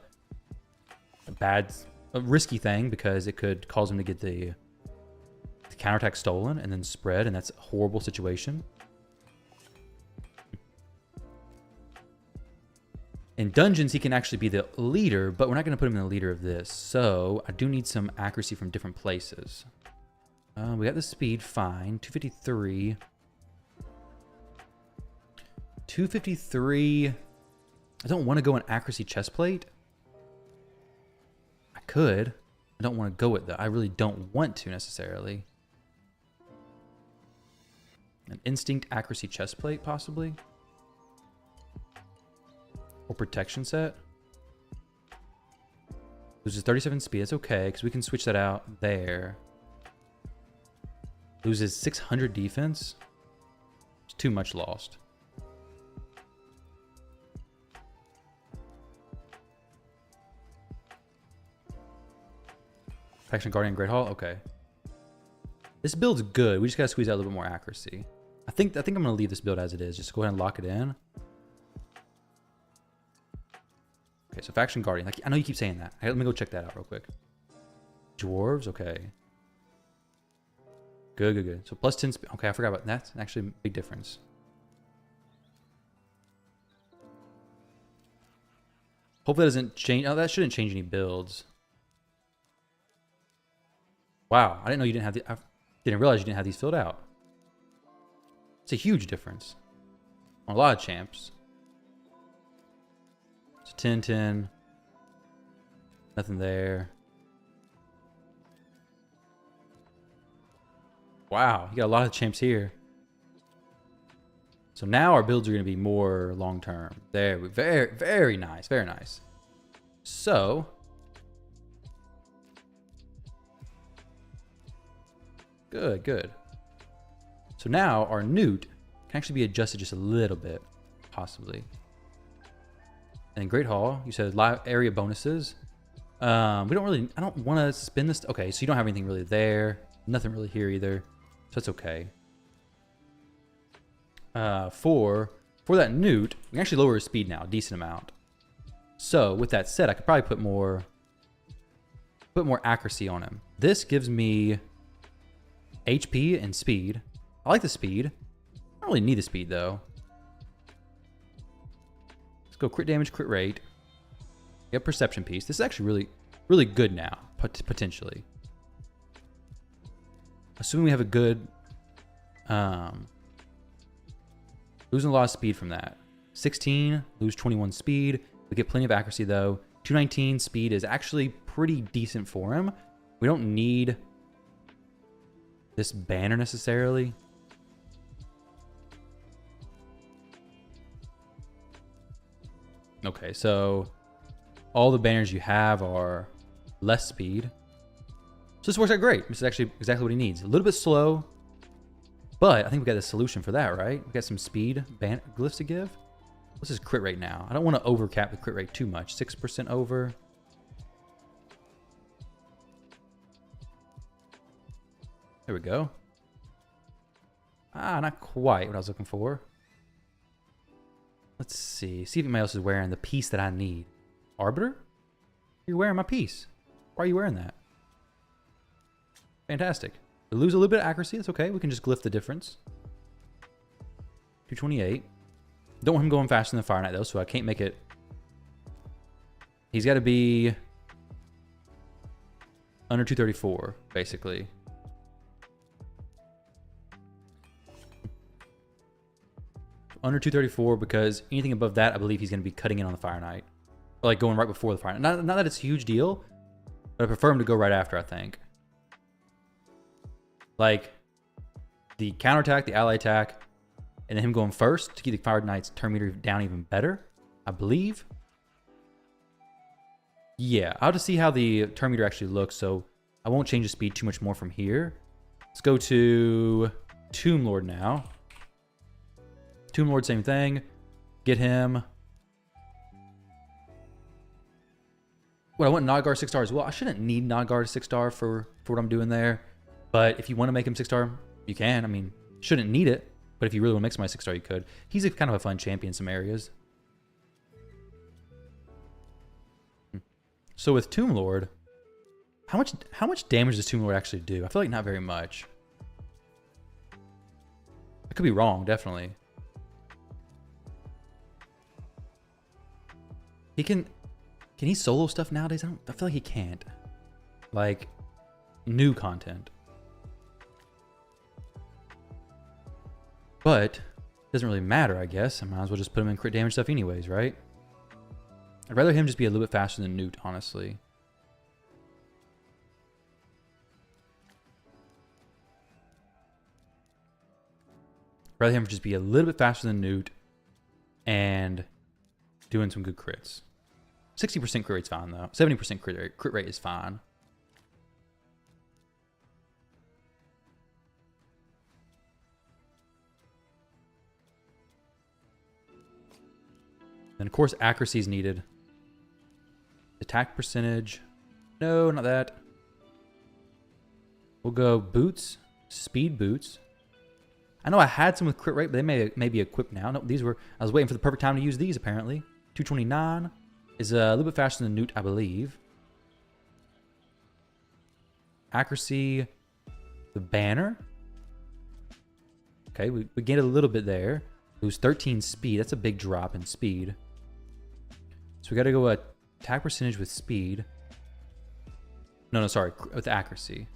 risky thing. Because it could cause him to get the counterattack stolen and then spread. And that's a horrible situation. In dungeons, he can actually be the leader, but we're not going to put him in the leader of this. So I do need some accuracy from different places. We got the speed, fine. 253. 253. I don't want to go an accuracy chestplate. I could. I don't want to go it though. I really don't want to necessarily. An instinct accuracy chestplate, possibly. Or protection set. Loses 37 speed. That's okay, because we can switch that out there. Loses 600 defense. It's too much lost. Faction Guardian Great Hall. Okay. This build's good. We just gotta squeeze out a little bit more accuracy. I think I'm gonna leave this build as it is. Just go ahead and lock it in. Okay, so Faction Guardian. Like, I know you keep saying that. Hey, let me go check that out real quick. Dwarves, okay. Good, good, good. So plus 10 speed. Okay, I forgot about that. That's actually a big difference. Hopefully that doesn't change. Oh, that shouldn't change any builds. Wow, I didn't know you didn't have the... I didn't realize you didn't have these filled out. It's a huge difference on a lot of champs. So 10, 10. Nothing there. Wow, you got a lot of champs here. So now our builds are going to be more long-term. There, very, very nice, very nice. So... Good, good. So now our newt can actually be adjusted just a little bit, possibly. And Great Hall, you said live area bonuses. We don't really, I don't want to spin this. Okay, so you don't have anything really there. Nothing really here either. So that's okay. For that newt, we can actually lower his speed now, a decent amount. So with that said, I could probably put more accuracy on him. This gives me HP and speed. I like the speed. I don't really need the speed though. Let's go crit damage, crit rate. Get perception piece. This is actually really, really good now, potentially. Assuming we have a good... losing a lot of speed from that. 16, lose 21 speed. We get plenty of accuracy though. 219 speed is actually pretty decent for him. We don't need this banner necessarily. Okay, so all the banners you have are less speed. So this works out great. This is actually exactly what he needs. A little bit slow, but I think we got the solution for that, right? We got some speed glyphs to give. What's his crit rate now? I don't want to overcap the crit rate too much. 6% over. There we go. Ah, not quite what I was looking for. Let's see. See if anybody else is wearing the piece that I need. Arbiter? You're wearing my piece. Why are you wearing that? Fantastic. We lose a little bit of accuracy. That's okay. We can just glyph the difference. 228. Don't want him going faster than Fireknight, though, so I can't make it. He's got to be under 234, basically. Under 234, because anything above that, I believe he's going to be cutting in on the Fireknight. Or like going right before the Fireknight. Not that it's a huge deal, but I prefer him to go right after, I think. Like, the counterattack, the ally attack, and then him going first to keep the Fireknight's turn meter down even better, I believe. Yeah, I'll just see how the turn meter actually looks, so I won't change the speed too much more from here. Let's go to Tomb Lord now. Tomb Lord, same thing. Get him. Well, I want Nodgar 6-star as well. I shouldn't need Nodgar 6-star for what I'm doing there. But if you want to make him 6-star, you can. I mean, shouldn't need it. But if you really want to make somebody 6-star, you could. He's kind of a fun champion in some areas. So with Tomb Lord, how much damage does Tomb Lord actually do? I feel like not very much. I could be wrong, definitely. Can he solo stuff nowadays? I feel like he can't. Like, new content. But, it doesn't really matter, I guess. I might as well just put him in crit damage stuff anyways, right? I'd rather him just be a little bit faster than Newt, honestly. I'd rather him just be a little bit faster than Newt and doing some good crits. 60% crit rate's fine, though. 70% crit rate is fine. And of course, accuracy is needed. Attack percentage. No, not that. We'll go boots. Speed boots. I know I had some with crit rate, but they may be equipped now. No, these were... I was waiting for the perfect time to use these, apparently. 229 is a little bit faster than Newt, I believe. Accuracy. The banner. Okay, we gained a little bit there. Lose 13 speed. That's a big drop in speed. So we got to go attack percentage with speed. No, sorry. With accuracy.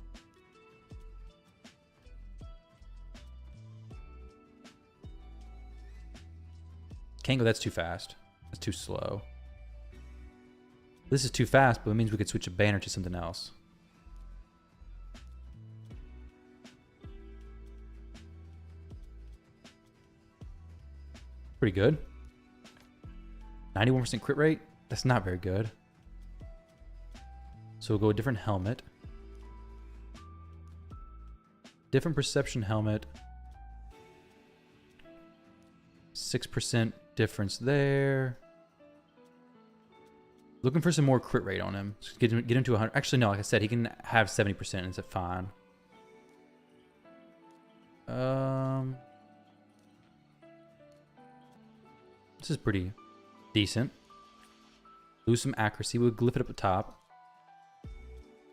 Can't go. That's too fast. That's too slow. This is too fast, but it means we could switch a banner to something else. Pretty good. 91% crit rate? That's not very good. So we'll go a different helmet. Different perception helmet. 6% difference there. Looking for some more crit rate on him. Just get him to 100. Actually, no, like I said, he can have 70% and it's fine. This is pretty decent. Lose some accuracy. We'll glyph it up the top.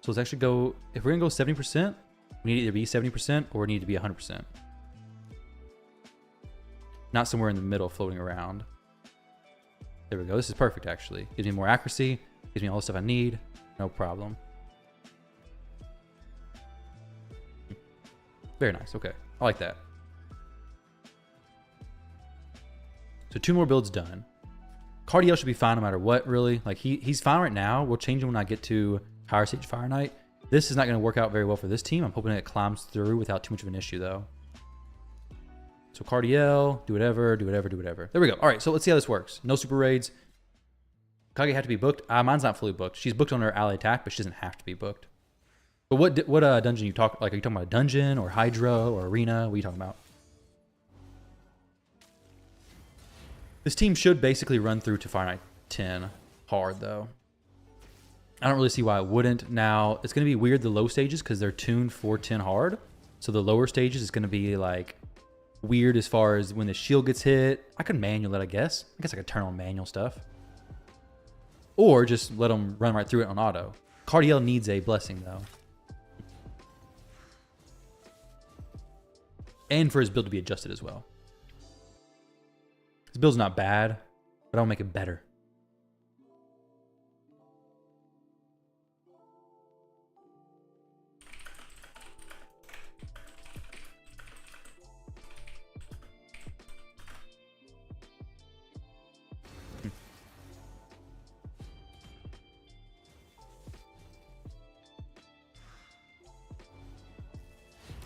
So let's actually go... If we're going to go 70%, we need to either be 70% or we need to be 100%. Not somewhere in the middle floating around. There we go. This is perfect, actually. Gives me more accuracy. Gives me all the stuff I need. No problem. Very nice. Okay. I like that. So 2 more builds done. Cardio should be fine no matter what, really. Like, he's fine right now. We'll change him when I get to higher stage Fireknight. This is not going to work out very well for this team. I'm hoping it climbs through without too much of an issue, though. So Cardiel, do whatever, do whatever, do whatever. There we go. All right, so let's see how this works. No super raids. Kage had to be booked. Mine's not fully booked. She's booked on her ally attack, but she doesn't have to be booked. But what dungeon you talk like? Are you talking about a dungeon or Hydra or arena? What are you talking about? This team should basically run through to Fireknight 10 hard, though. I don't really see why it wouldn't. Now, it's going to be weird, the low stages, because they're tuned for 10 hard. So the lower stages is going to be, like, weird as far as when the shield gets hit. I could manual it, I guess. I could turn on manual stuff. Or just let them run right through it on auto. Cardiel needs a blessing, though. And for his build to be adjusted as well. His build's not bad, but I'll make it better.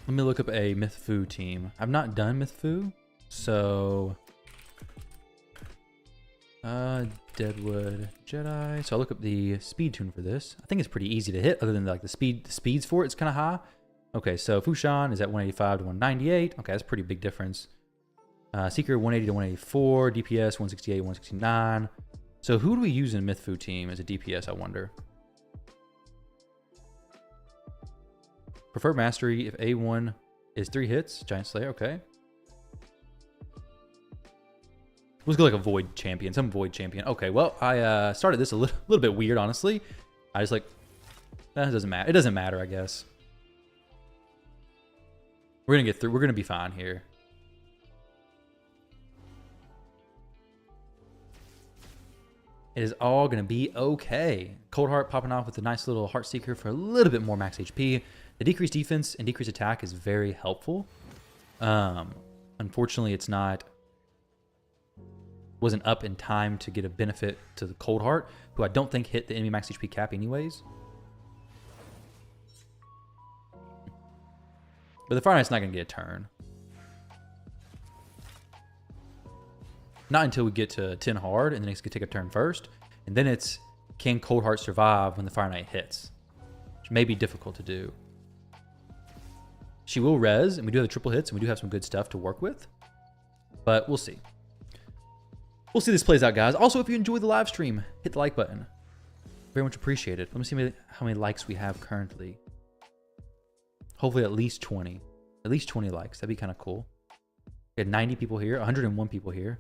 Let me look up a Myth-Fu team. I've not done Myth-Fu, so Deadwood Jedi. So I'll look up the speed tune for this. I think it's pretty easy to hit, other than like the speeds for it's kind of high. Okay, so Fushan is at 185 to 198. Okay, that's a pretty big difference. Seeker 180 to 184, DPS 168, 169. So who do we use in Myth-Fu team as a DPS, I wonder? Preferred Mastery if A1 is 3 hits. Giant Slayer, okay. Let's go like a Void Champion, some Void Champion. Okay, well, I started this a little bit weird, honestly. I just like, that doesn't matter. It doesn't matter, I guess. We're going to get through. We're going to be fine here. It is all going to be okay. Cold Heart popping off with a nice little Heart Seeker for a little bit more max HP. The decreased defense and decreased attack is very helpful. Unfortunately, it's not... wasn't up in time to get a benefit to the Cold Heart, who I don't think hit the enemy max HP cap anyways. But the Fireknight's not going to get a turn. Not until we get to 10 hard, and then it's going to take a turn first. And then it's, can Cold Heart survive when the Fireknight hits? Which may be difficult to do. She will res, and we do have the triple hits, and we do have some good stuff to work with. But we'll see. We'll see this plays out, guys. Also, if you enjoyed the live stream, hit the like button. Very much appreciated. Let me see how many likes we have currently. Hopefully at least 20. At least 20 likes. That'd be kind of cool. We had 90 people here, 101 people here.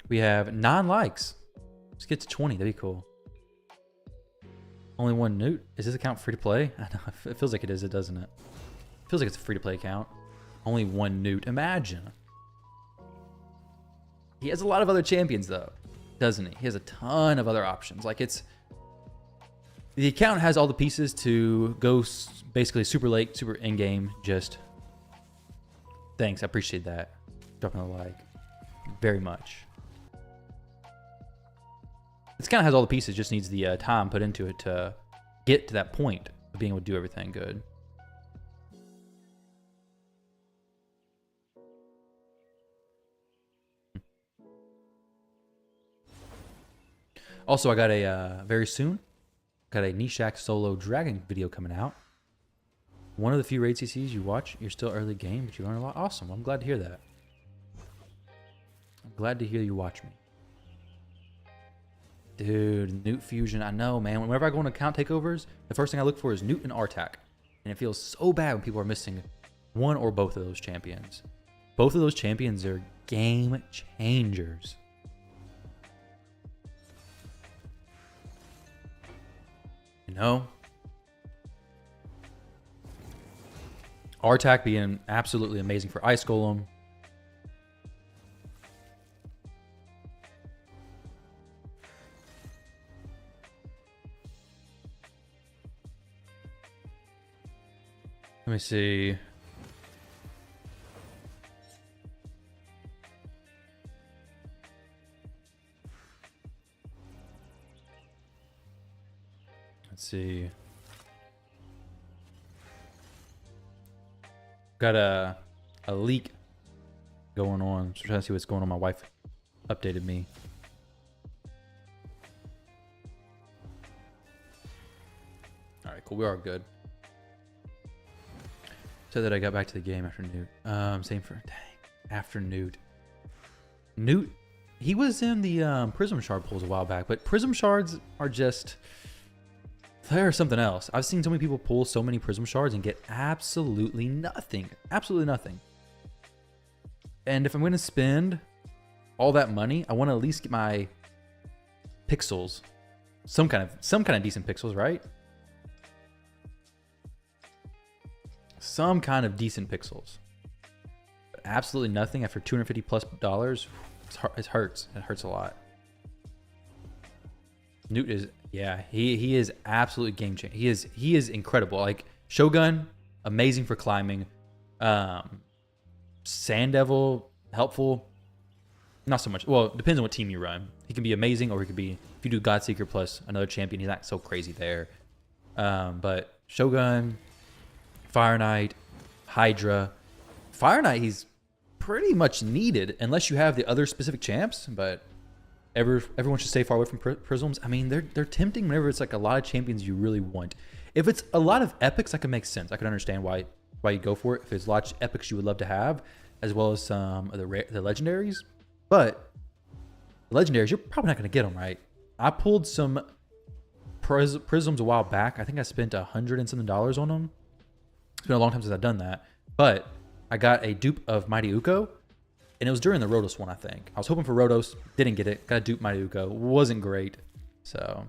We have 9 likes. Let's get to 20. That'd be cool. Only 1 newt. Is this account free to play? I know. It feels like it is, doesn't it? It feels like it's a free to play account. Only 1 newt. Imagine. He has a lot of other champions, though, doesn't he? He has a ton of other options. Like, it's... the account has all the pieces to go basically super late, super in-game. Just... thanks. I appreciate that. Dropping a like. Very much. This kind of has all the pieces, just needs the time put into it to get to that point of being able to do everything good. Also, I got a, very soon, got a Nishak solo dragon video coming out. One of the few raid CCs you watch, you're still early game, but you learn a lot. Awesome. I'm glad to hear that. I'm glad to hear you watch me. Dude, Newt Fusion, I know, man. Whenever I go on account takeovers, the first thing I look for is Newt and Artak. And it feels so bad when people are missing one or both of those champions. Both of those champions are game changers. You know? Artak being absolutely amazing for Ice Golem. Let me see. Let's see. Got a leak going on. So I'm trying to see what's going on. My wife updated me. All right, cool. We are good. So that I got back to the game after Newt. Same for after Newt. Newt, he was in the Prism Shard pools a while back, but Prism Shards are just, they're something else. I've seen so many people pull so many Prism Shards and get absolutely nothing. Absolutely nothing. And if I'm going to spend all that money, I want to at least get my pixels, some kind of decent pixels, right? Some kind of decent pixels. But absolutely nothing after $250 plus. It hurts. It hurts a lot. Newt is, yeah, he is absolutely game changer. He is incredible. Like Shogun, amazing for climbing. Sand Devil, helpful. Not so much. Well, it depends on what team you run. He can be amazing, or he could be, if you do Godseeker plus another champion, he's not so crazy there. But Shogun, Fireknight, Hydra. Fireknight, he's pretty much needed unless you have the other specific champs, but everyone should stay far away from prisms. I mean, they're tempting whenever it's like a lot of champions you really want. If it's a lot of epics, that could make sense. I could understand why you go for it. If it's a lot of epics you would love to have, as well as some of the legendaries. But the legendaries, you're probably not going to get them, right? I pulled some prisms a while back. I think I spent $100 and something on them. It's been a long time since I've done that. But I got a dupe of Mighty Uko, and it was during the Rotos one, I think. I was hoping for Rotos, didn't get it. Got a dupe Mighty Uko. Wasn't great. So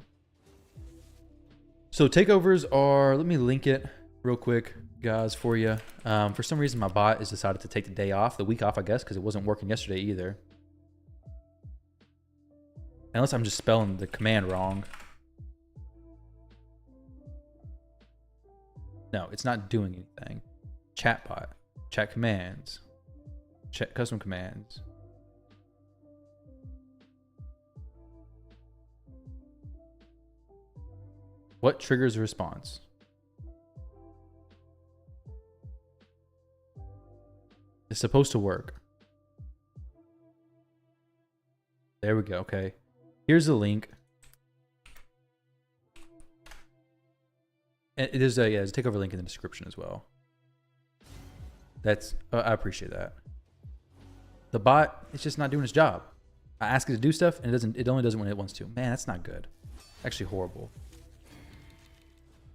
takeovers are, let me link it real quick, guys, for you. For some reason, my bot has decided to take the day off, the week off, I guess, because it wasn't working yesterday either. Unless I'm just spelling the command wrong. No, it's not doing anything. Chatbot. Chat commands. Chat custom commands. What triggers a response? It's supposed to work. There we go. Okay. Here's the link. And there's a takeover link in the description as well. That's I appreciate that. The bot is just not doing its job. I ask it to do stuff and it only does it when it wants to. Man, that's not good. Actually horrible.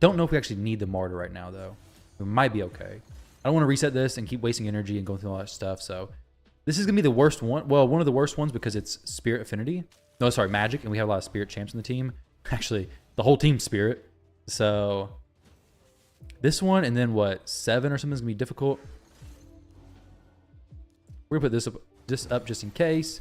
Don't know if we actually need the martyr right now though. We might be okay. I don't want to reset this and keep wasting energy and going through all that stuff. So this is gonna be the worst one. Well, one of the worst ones because it's Spirit Affinity. No, sorry, Magic, and we have a lot of Spirit champs in the team. Actually, the whole team's Spirit. So this one and then what, 7 or something is gonna be difficult. We're gonna put this up just in case.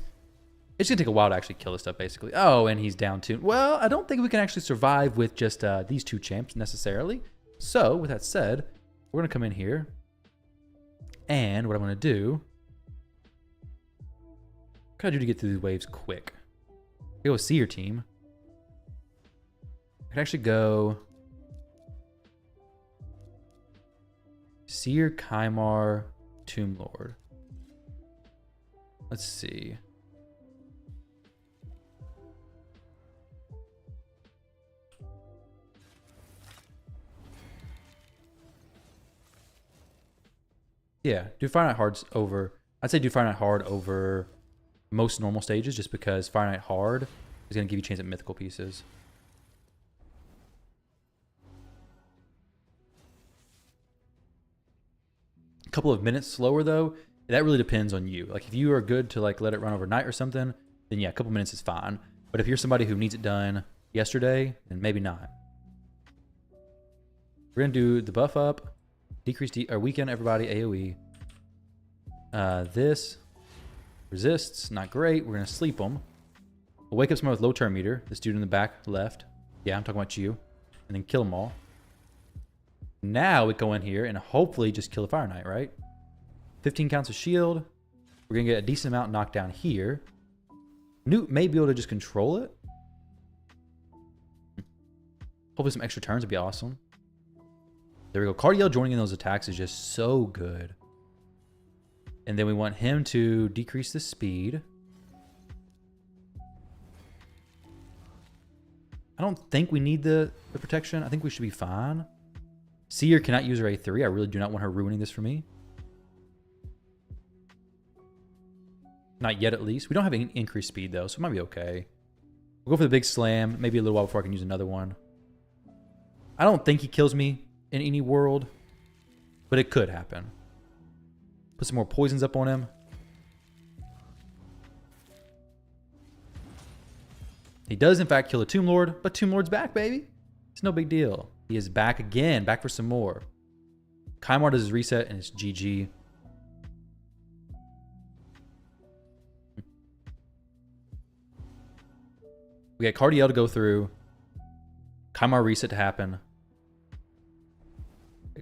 It's gonna take a while to actually kill this stuff, basically. Oh, and he's down too. Well, I don't think we can actually survive with just these 2 champs necessarily. So, with that said, we're gonna come in here, and what I'm gonna do, what can I do to get through these waves quick? Go with Seer team. I could actually go Seer, Kymar, Tomb Lord. Let's see. Yeah, do Fireknight Hard's over. I'd say do Fireknight Hard over most normal stages just because Fireknight Hard is going to give you a chance at mythical pieces. A couple of minutes slower though, that really depends on you. Like if you are good to like let it run overnight or something, then yeah, a couple minutes is fine. But if you're somebody who needs it done yesterday, then maybe not. We're going to do the buff up, decrease or weaken everybody AoE. This resists, not great. We're going to sleep them. We'll wake up someone with low turn meter. This dude in the back left. Yeah, I'm talking about you. And then kill them all. Now we go in here and hopefully just kill the Fire Knight, right? 15 counts of shield. We're going to get a decent amount knocked down here. Newt may be able to just control it. Hopefully some extra turns would be awesome. There we go. Cardiel joining in those attacks is just so good. And then we want him to decrease the speed. I don't think we need the protection. I think we should be fine. Seer cannot use her A3. I really do not want her ruining this for me. Not yet, at least. We don't have any increased speed, though, so it might be okay. We'll go for the big slam. Maybe a little while before I can use another one. I don't think he kills me in any world, but it could happen. Put some more poisons up on him. He does, in fact, kill a Tomb Lord, but Tomb Lord's back, baby. It's no big deal. He is back again, back for some more. Kymar does his reset, and it's GG. We got Cardiel to go through. Kymar reset to happen.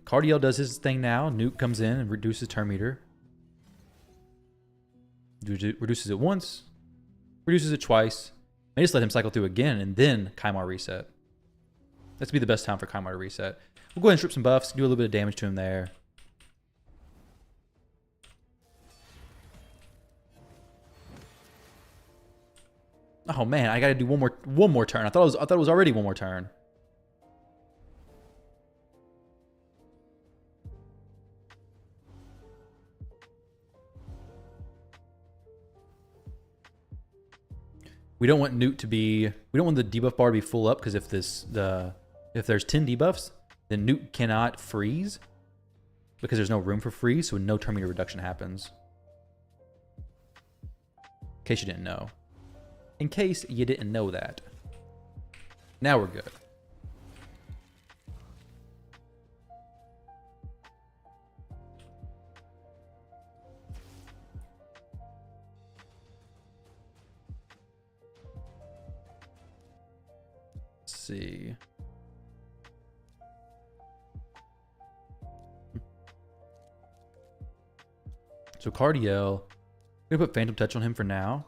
Cardiel does his thing now. Nuke comes in and reduces turn meter. Reduces it once. Reduces it twice. I just let him cycle through again, and then Kymar reset. That's be the best time for Kymar to reset. We'll go ahead and strip some buffs, do a little bit of damage to him there. Oh man, I gotta do one more turn. I thought it was already one more turn. We don't want Newt to be. We don't want the debuff bar to be full up because if there's 10 debuffs, then Newt cannot freeze because there's no room for freeze, so no turn meter reduction happens. In case you didn't know. In case you didn't know that. Now we're good. Let's see. So Cardiel, I'm gonna put Phantom Touch on him for now.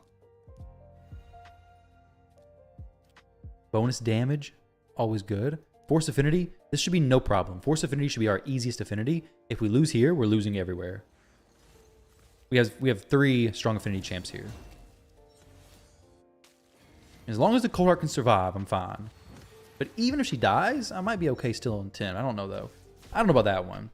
Bonus damage, always good. Force Affinity, this should be no problem. Force Affinity should be our easiest affinity. If we lose here, we're losing everywhere. We have 3 strong affinity champs here. As long as the Cold Heart can survive, I'm fine. But even if she dies, I might be okay still on 10. I don't know though. I don't know about that one.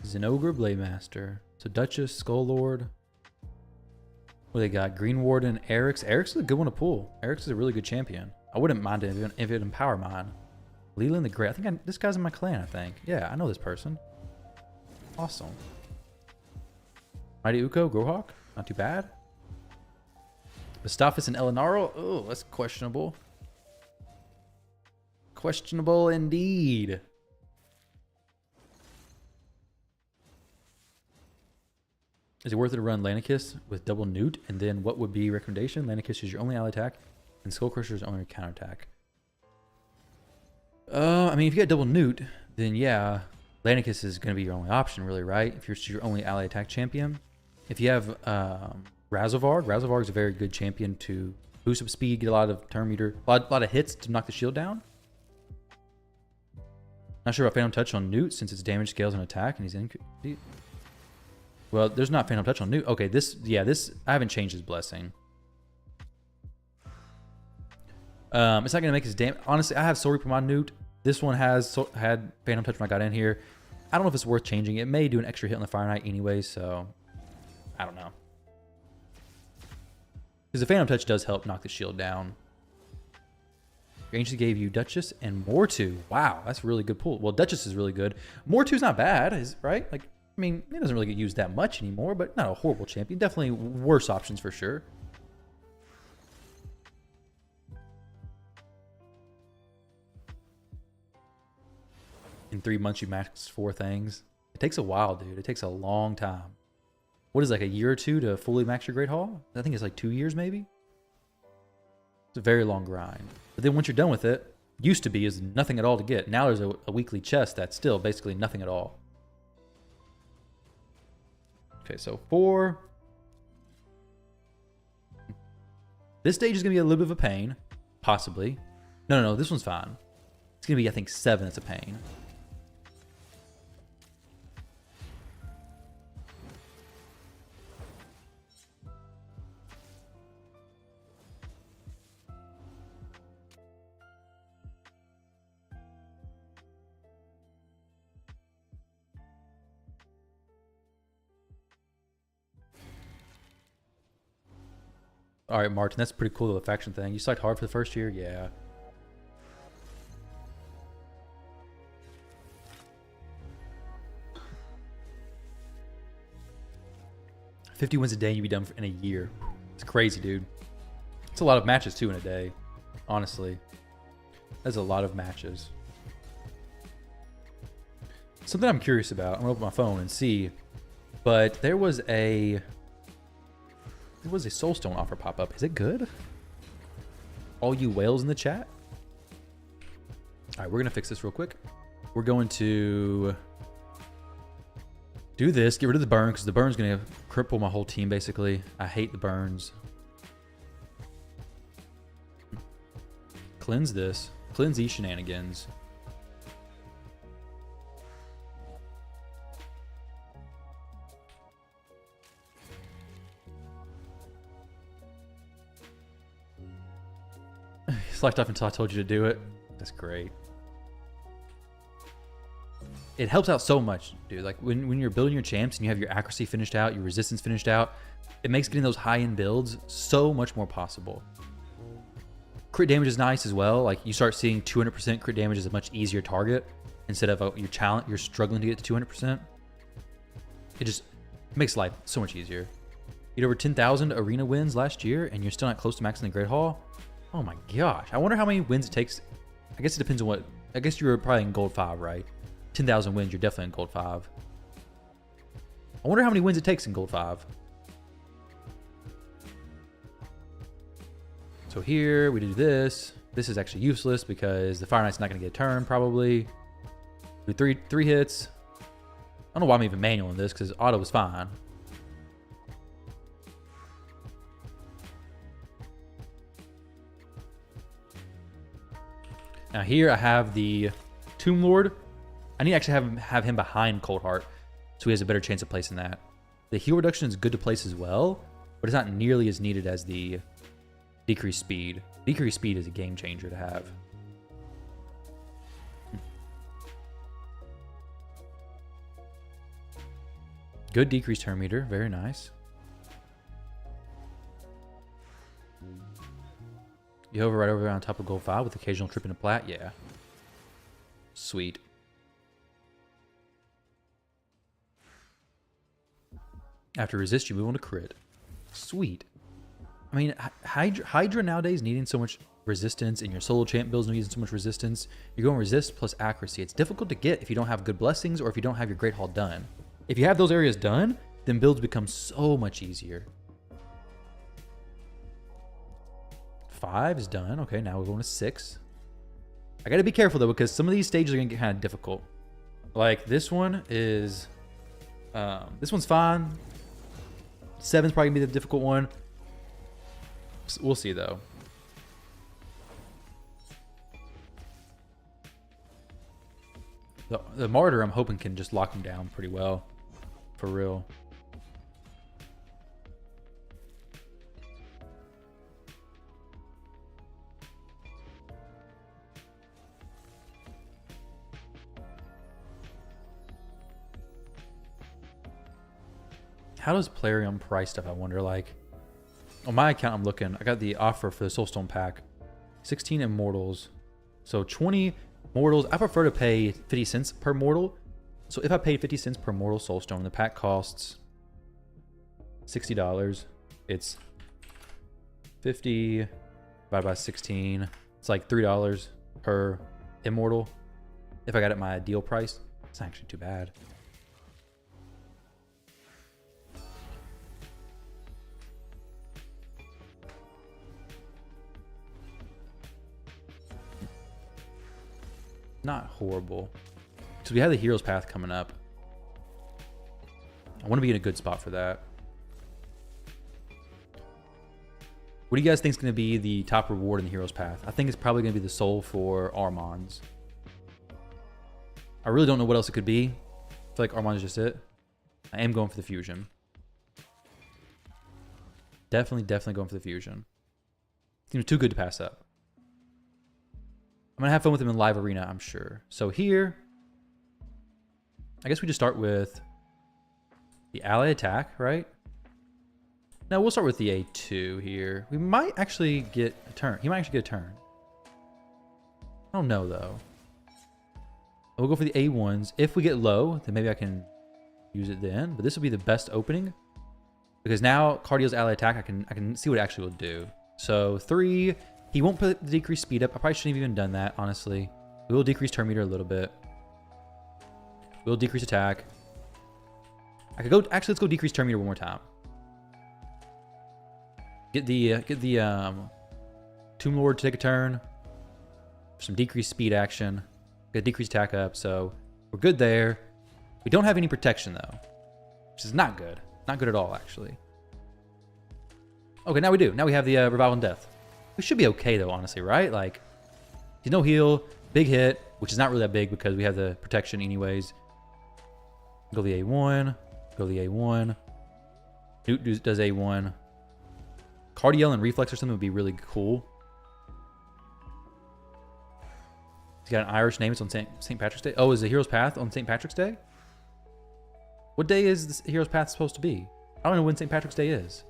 Zenogre, Blade Master. So Duchess, Skull Lord. What they got? Green Warden, Eric's. Eric's is a good one to pull. Eric's is a really good champion. I wouldn't mind it if it empower mine. Leland the Great. I think this guy's in my clan, I think. Yeah, I know this person. Awesome. Mighty Uko, Grohawk. Not too bad. Bastafis and Elinaro. Oh, that's questionable. Questionable indeed. Is it worth it to run Lanicus with double Newt? And then what would be recommendation? Lanicus is your only ally attack, and Skullcrusher is only your counterattack. I mean, if you got double Newt, then yeah, Lanicus is going to be your only option, really, right? If you're your only ally attack champion. If you have Razovarg, Razovarg is a very good champion to boost up speed, get a lot of turn meter, a lot of hits to knock the shield down. Not sure about Phantom Touch on Newt since its damage scales on attack, and he's in. Well, there's not Phantom Touch on Newt. Okay, this I haven't changed his blessing. It's not gonna make his damage. Honestly, I have Soul Reaper on Newt. This one had Phantom Touch when I got in here. I don't know if it's worth changing. It may do an extra hit on the Fireknight anyway, so I don't know. Because the Phantom Touch does help knock the shield down. Your Ancient gave you Duchess and Mortu. Wow, that's a really good pull. Well, Duchess is really good. Mortu's not bad, right? Like, I mean, it doesn't really get used that much anymore, but not a horrible champion. Definitely worse options for sure. In 3 months, you max 4 things. It takes a while, dude. It takes a long time. What is it, like a year or 2 to fully max your Great Hall? I think it's like 2 years, maybe. It's a very long grind. But then once you're done with it, used to be is nothing at all to get. Now there's a weekly chest that's still basically nothing at all. Okay, so 4. This stage is going to be a little bit of a pain. Possibly. No, this one's fine. It's going to be, I think, 7 that's a pain. All right, Martin, that's pretty cool, the faction thing. You psyched hard for the first year? Yeah. $50 wins a day and you'd be done in a year. It's crazy, dude. It's a lot of matches, too, in a day. Honestly. That's a lot of matches. Something I'm curious about. I'm going to open my phone and see. But there was a Soulstone offer pop up. Is it good? All you whales in the chat? All right, we're going to fix this real quick. We're going to do this. Get rid of the burn because the burn's going to cripple my whole team, basically. I hate the burns. Cleanse this. Cleanse these shenanigans. Slacked off until I told you to do it. That's great. It helps out so much, dude. Like when you're building your champs and you have your accuracy finished out, your resistance finished out, it makes getting those high-end builds so much more possible. Crit damage is nice as well. Like you start seeing 200% crit damage is a much easier target instead of you're struggling to get to 200%. It just makes life so much easier. You had over 10,000 arena wins last year and you're still not close to maxing the Great Hall. Oh my gosh. I wonder how many wins it takes. I guess it depends on what. I guess you were probably in gold 5, right? 10,000 wins, you're definitely in gold 5. I wonder how many wins it takes in gold 5. So here we do this. This is actually useless because the Fireknight's not going to get a turn probably. Do three hits. I don't know why I'm even manual in this because auto was fine. Now here I have the Tomb Lord. I need to actually have him behind Coldheart so he has a better chance of placing that. The heal reduction is good to place as well, but it's not nearly as needed as the decreased speed. Decreased speed is a game changer to have. Good decreased turn meter, very nice. You hover right over on top of gold 5 with occasional trip into plat, yeah. Sweet. After resist, you move on to crit. Sweet. I mean, Hydra nowadays needing so much resistance, and your solo champ builds needing so much resistance. You're going resist plus accuracy. It's difficult to get if you don't have good blessings or if you don't have your Great Hall done. If you have those areas done, then builds become so much easier. 5 is done. Okay, now we're going to 6. I got to be careful, though, because some of these stages are going to get kind of difficult. Like, this one is... this one's fine. 7's probably going to be the difficult one. We'll see, though. The Martyr, I'm hoping, can just lock him down pretty well. For real. How does Plarium price stuff, I wonder? Like, on my account, I'm looking. I got the offer for the Soulstone pack. 16 Immortals. So 20 Mortals. I prefer to pay 50 cents per mortal. So if I paid 50 cents per mortal Soulstone, the pack costs $60. It's 50 divided by 16. It's like $3 per Immortal. If I got it at my ideal price, it's not actually too bad. Not horrible. So we have the Hero's Path coming up. I want to be in a good spot for that. What do you guys think is going to be the top reward in the Hero's Path? I think it's probably going to be the soul for Armand's. I really don't know what else it could be. I feel like Armand's just it. I am going for the fusion. Definitely going for the fusion. Seems too good to pass up. I'm going to have fun with him in live arena, I'm sure. So here, I guess we just start with the ally attack, right? No, we'll start with the A2 here. We might actually get a turn. He might actually get a turn. I don't know, though. We'll go for the A1s. If we get low, then maybe I can use it then. But this will be the best opening. Because now Cardio's ally attack, I can see what it actually will do. So 3, he won't put the decreased speed up. I probably shouldn't have even done that, honestly. We will decrease turn meter a little bit. We'll decrease attack. I could go, actually, let's go decrease turn meter one more time. Get the Tomb Lord to take a turn. Some decreased speed action. Get decreased attack up, so we're good there. We don't have any protection though, which is not good. Not good at all, actually. Okay, now we do. Now we have the Revival and Death. We should be okay though, honestly, right? Like, he's no heal, big hit, which is not really that big because we have the protection anyways. Go the A1. Go the A1. Newt does A1. Cardiel and Reflex or something would be really cool. He's got an Irish name. It's on St. Patrick's Day. Oh, is the Hero's Path on St. Patrick's Day? What day is this Hero's Path supposed to be? I don't know when St. Patrick's Day is.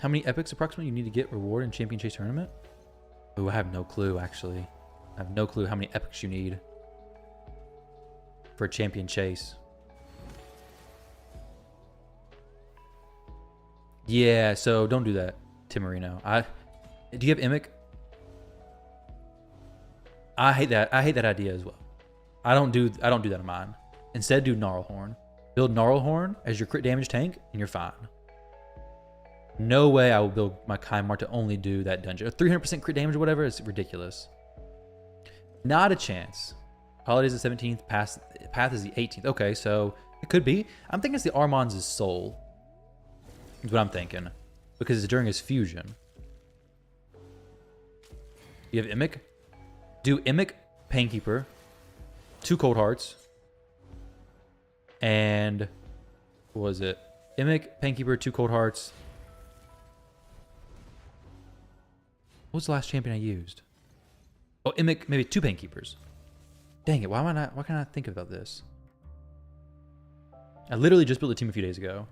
How many epics approximately you need to get reward in Champion Chase Tournament? Oh, I have no clue, actually. I have no clue how many epics you need for a Champion Chase. Yeah, so don't do that, Timorino. Do you have Imic? I hate that. I hate that idea as well. I don't do that on mine. Instead, do Gnarlhorn. Build Gnarlhorn as your crit damage tank, and you're fine. No way I will build my Kymar to only do that dungeon. 300% crit damage or whatever is ridiculous. Not a chance. Holidays the 17th. Path is the 18th. Okay, so it could be. I'm thinking it's the Armand's soul. Is what I'm thinking. Because it's during his fusion. You have Imic? Do Imic, Painkeeper, 2 Cold Hearts, and what was it? Imic, Painkeeper, 2 Cold Hearts. What was the last champion I used? Oh, Imic, maybe 2 Painkeepers. Dang it, why can't I not think about this? I literally just built a team a few days ago.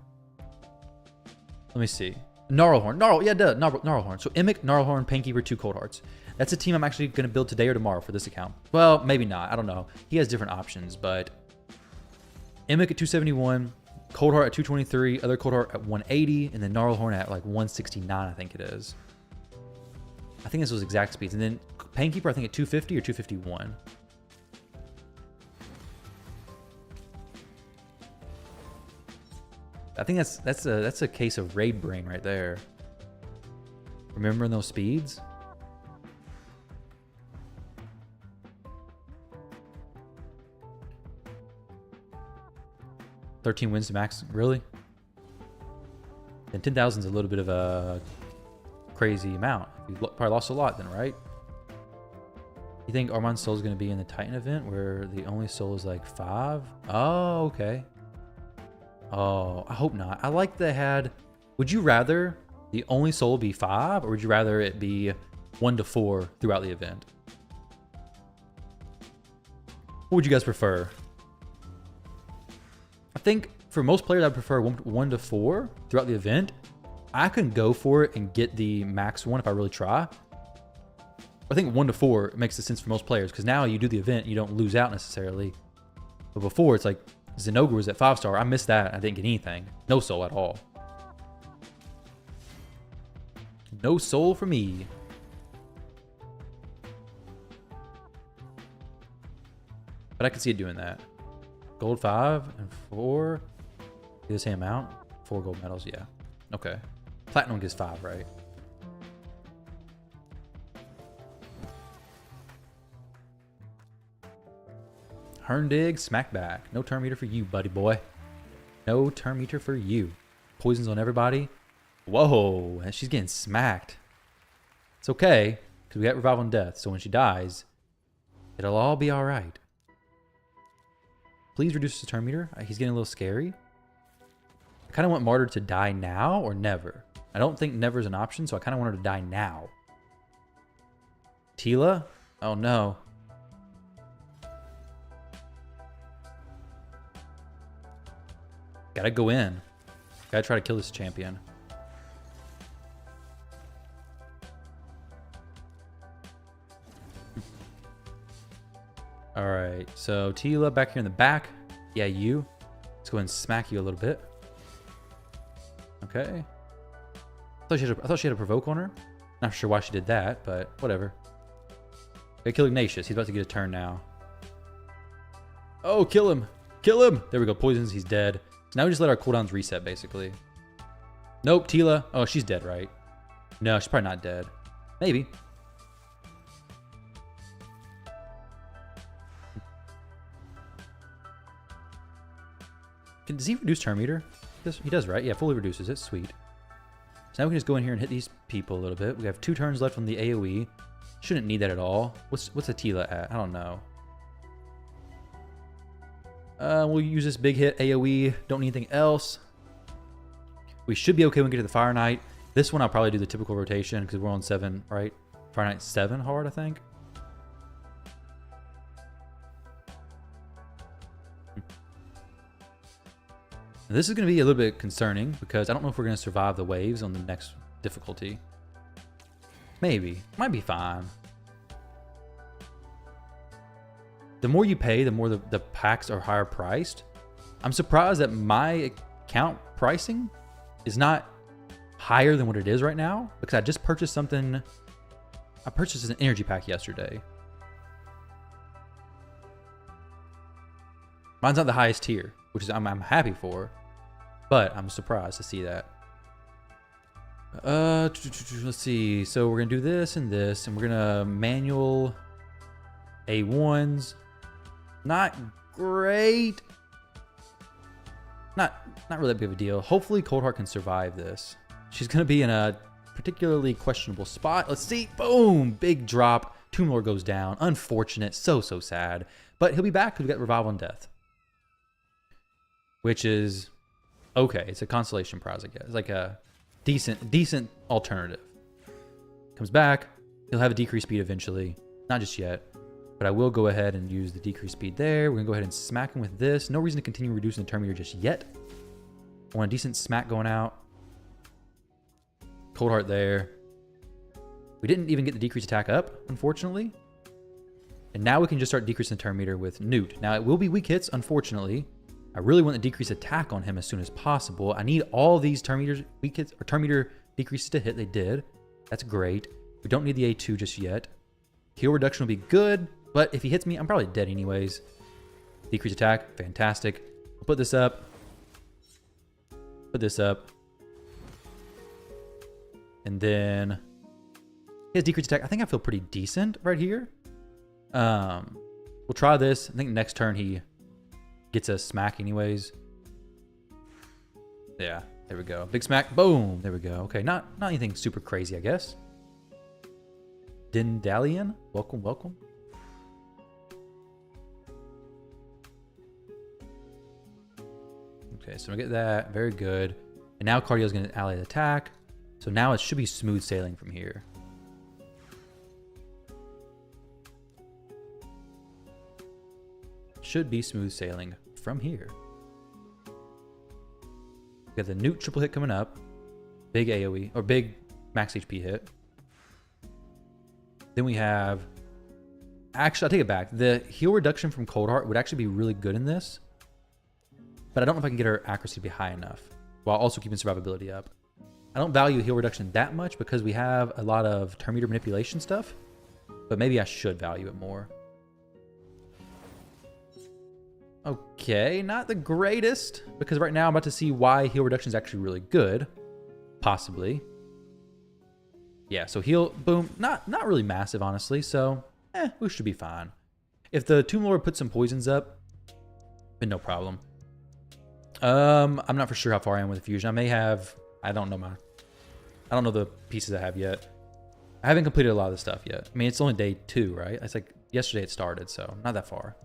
Let me see. Gnarlhorn. Gnarlhorn. So Imic, Gnarlhorn, Painkeeper, 2 Cold Hearts. That's a team I'm actually going to build today or tomorrow for this account. Well, maybe not. I don't know. He has different options, but Imic at 271, Cold Heart at 223, other Cold Heart at 180, and then Gnarlhorn at like 169, I think it is. I think this was exact speeds. And then Painkeeper, I think at 250 or 251. I think that's a case of raid brain right there. Remembering those speeds? $13 wins to max, really? Then 10,000 is a little bit of a crazy amount. You probably lost a lot then, right? You think Armand's soul is going to be in the Titan event where the only soul is like 5? Oh, okay. Oh, I hope not. I like they had... Would you rather the only soul be 5, or would you rather it be 1 to 4 throughout the event? What would you guys prefer? I think for most players, I'd prefer 1 to 4 throughout the event. I can go for it and get the max one if I really try. I think 1 to 4 makes the sense for most players because now you do the event, you don't lose out necessarily. But before, it's like Zinogre was at 5-star. I missed that. I didn't get anything. No soul at all. No soul for me. But I can see it doing that. Gold 5 and 4. Do the same amount? 4 gold medals, yeah. Okay. Platinum gives 5, right? Herndig, smack back. No turn meter for you, buddy boy. No turn meter for you. Poisons on everybody. Whoa, she's getting smacked. It's okay, because we got Revival and Death, so when she dies, it'll all be alright. Please reduce the turn meter. He's getting a little scary. I kind of want Martyr to die now or never. I don't think never is an option, so I kind of want her to die now. Tila? Oh no. Gotta go in. Gotta try to kill this champion. Alright, so Tila back here in the back. Yeah, you. Let's go ahead and smack you a little bit. Okay. I thought she had a provoke on her. Not sure why she did that, but whatever. Okay, kill Ignatius. He's about to get a turn now. Oh, kill him. Kill him. There we go. Poisons. He's dead. So now we just let our cooldowns reset, basically. Nope, Tila. Oh, she's dead, right? No, she's probably not dead. Maybe. Does he reduce turn meter? He does, right? Yeah, fully reduces it. Sweet. So now we can just go in here and hit these people a little bit. We have 2 turns left on the AoE. Shouldn't need that at all. What's a Tila at? I don't know. We'll use this big hit AoE. Don't need anything else. We should be okay when we get to the Fireknight. This one I'll probably do the typical rotation because we're on 7, right? Fireknight 7 hard, I think. This is going to be a little bit concerning because I don't know if we're going to survive the waves on the next difficulty. Maybe. Might be fine. The more you pay, the more the packs are higher priced. I'm surprised that my account pricing is not higher than what it is right now because I just purchased something. I purchased an energy pack yesterday. Mine's not the highest tier, which is I'm happy for. But I'm surprised to see that. Let's see. So we're gonna do this and this, and we're gonna manual A1s. Not great. Not really that big of a deal. Hopefully Coldheart can survive this. She's gonna be in a particularly questionable spot. Let's see. Boom! Big drop. Tomb Lord goes down. Unfortunate. So sad. But he'll be back because we got Revival and Death, which is okay. It's a consolation prize, I guess. It's like a decent alternative. Comes back. He'll have a decreased speed eventually. Not just yet. But I will go ahead and use the decreased speed there. We're going to go ahead and smack him with this. No reason to continue reducing the turn meter just yet. I want a decent smack going out. Coldheart there. We didn't even get the decreased attack up, unfortunately. And now we can just start decreasing the turn meter with Newt. Now, it will be weak hits, unfortunately. I really want the decreased attack on him as soon as possible. I need all these turn meters, weak hits, or turn meter decreases to hit. They did. That's great. We don't need the A2 just yet. Heal reduction will be good, but if he hits me, I'm probably dead anyways. Decreased attack, fantastic. We'll put this up. Put this up. And then his decreased attack. I think I feel pretty decent right here. We'll try this. I think next turn he gets a smack anyways. Yeah, there we go. Big smack. Boom. There we go. Okay, not anything super crazy, I guess. Dindalian, welcome. Okay, so we get that. Very good. And now Cardio's going to ally the attack. So now it should be smooth sailing from here. Should be smooth sailing from here. We got the Newt triple hit coming up. Big AoE, or big max HP hit. Then we have... Actually, I'll take it back. The heal reduction from Coldheart would actually be really good in this. But I don't know if I can get her accuracy to be high enough while also keeping survivability up. I don't value heal reduction that much because we have a lot of turn meter manipulation stuff. But maybe I should value it more. Okay, not the greatest. Because right now I'm about to see why heal reduction is actually really good. Possibly. Yeah, so heal, boom. Not really massive, honestly. So, we should be fine. If the Tomb Lord puts some poisons up, then no problem. I'm not for sure how far I am with the fusion. I may have, I don't know the pieces I have yet. I haven't completed a lot of the stuff yet. I mean, it's only day 2, right? It's like yesterday it started, so not that far.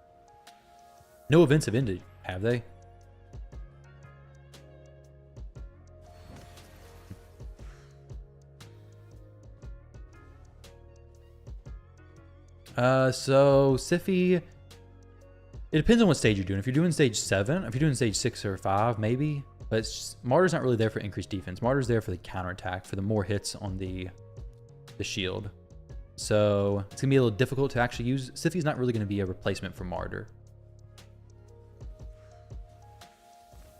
No events have ended, have they? So Siphi, it depends on what stage you're doing. If you're doing stage 7, if you're doing stage 6 or 5, maybe. But Martyr's not really there for increased defense. Martyr's there for the counterattack, for the more hits on the shield. So it's gonna be a little difficult to actually use. Siphi's not really gonna be a replacement for Martyr.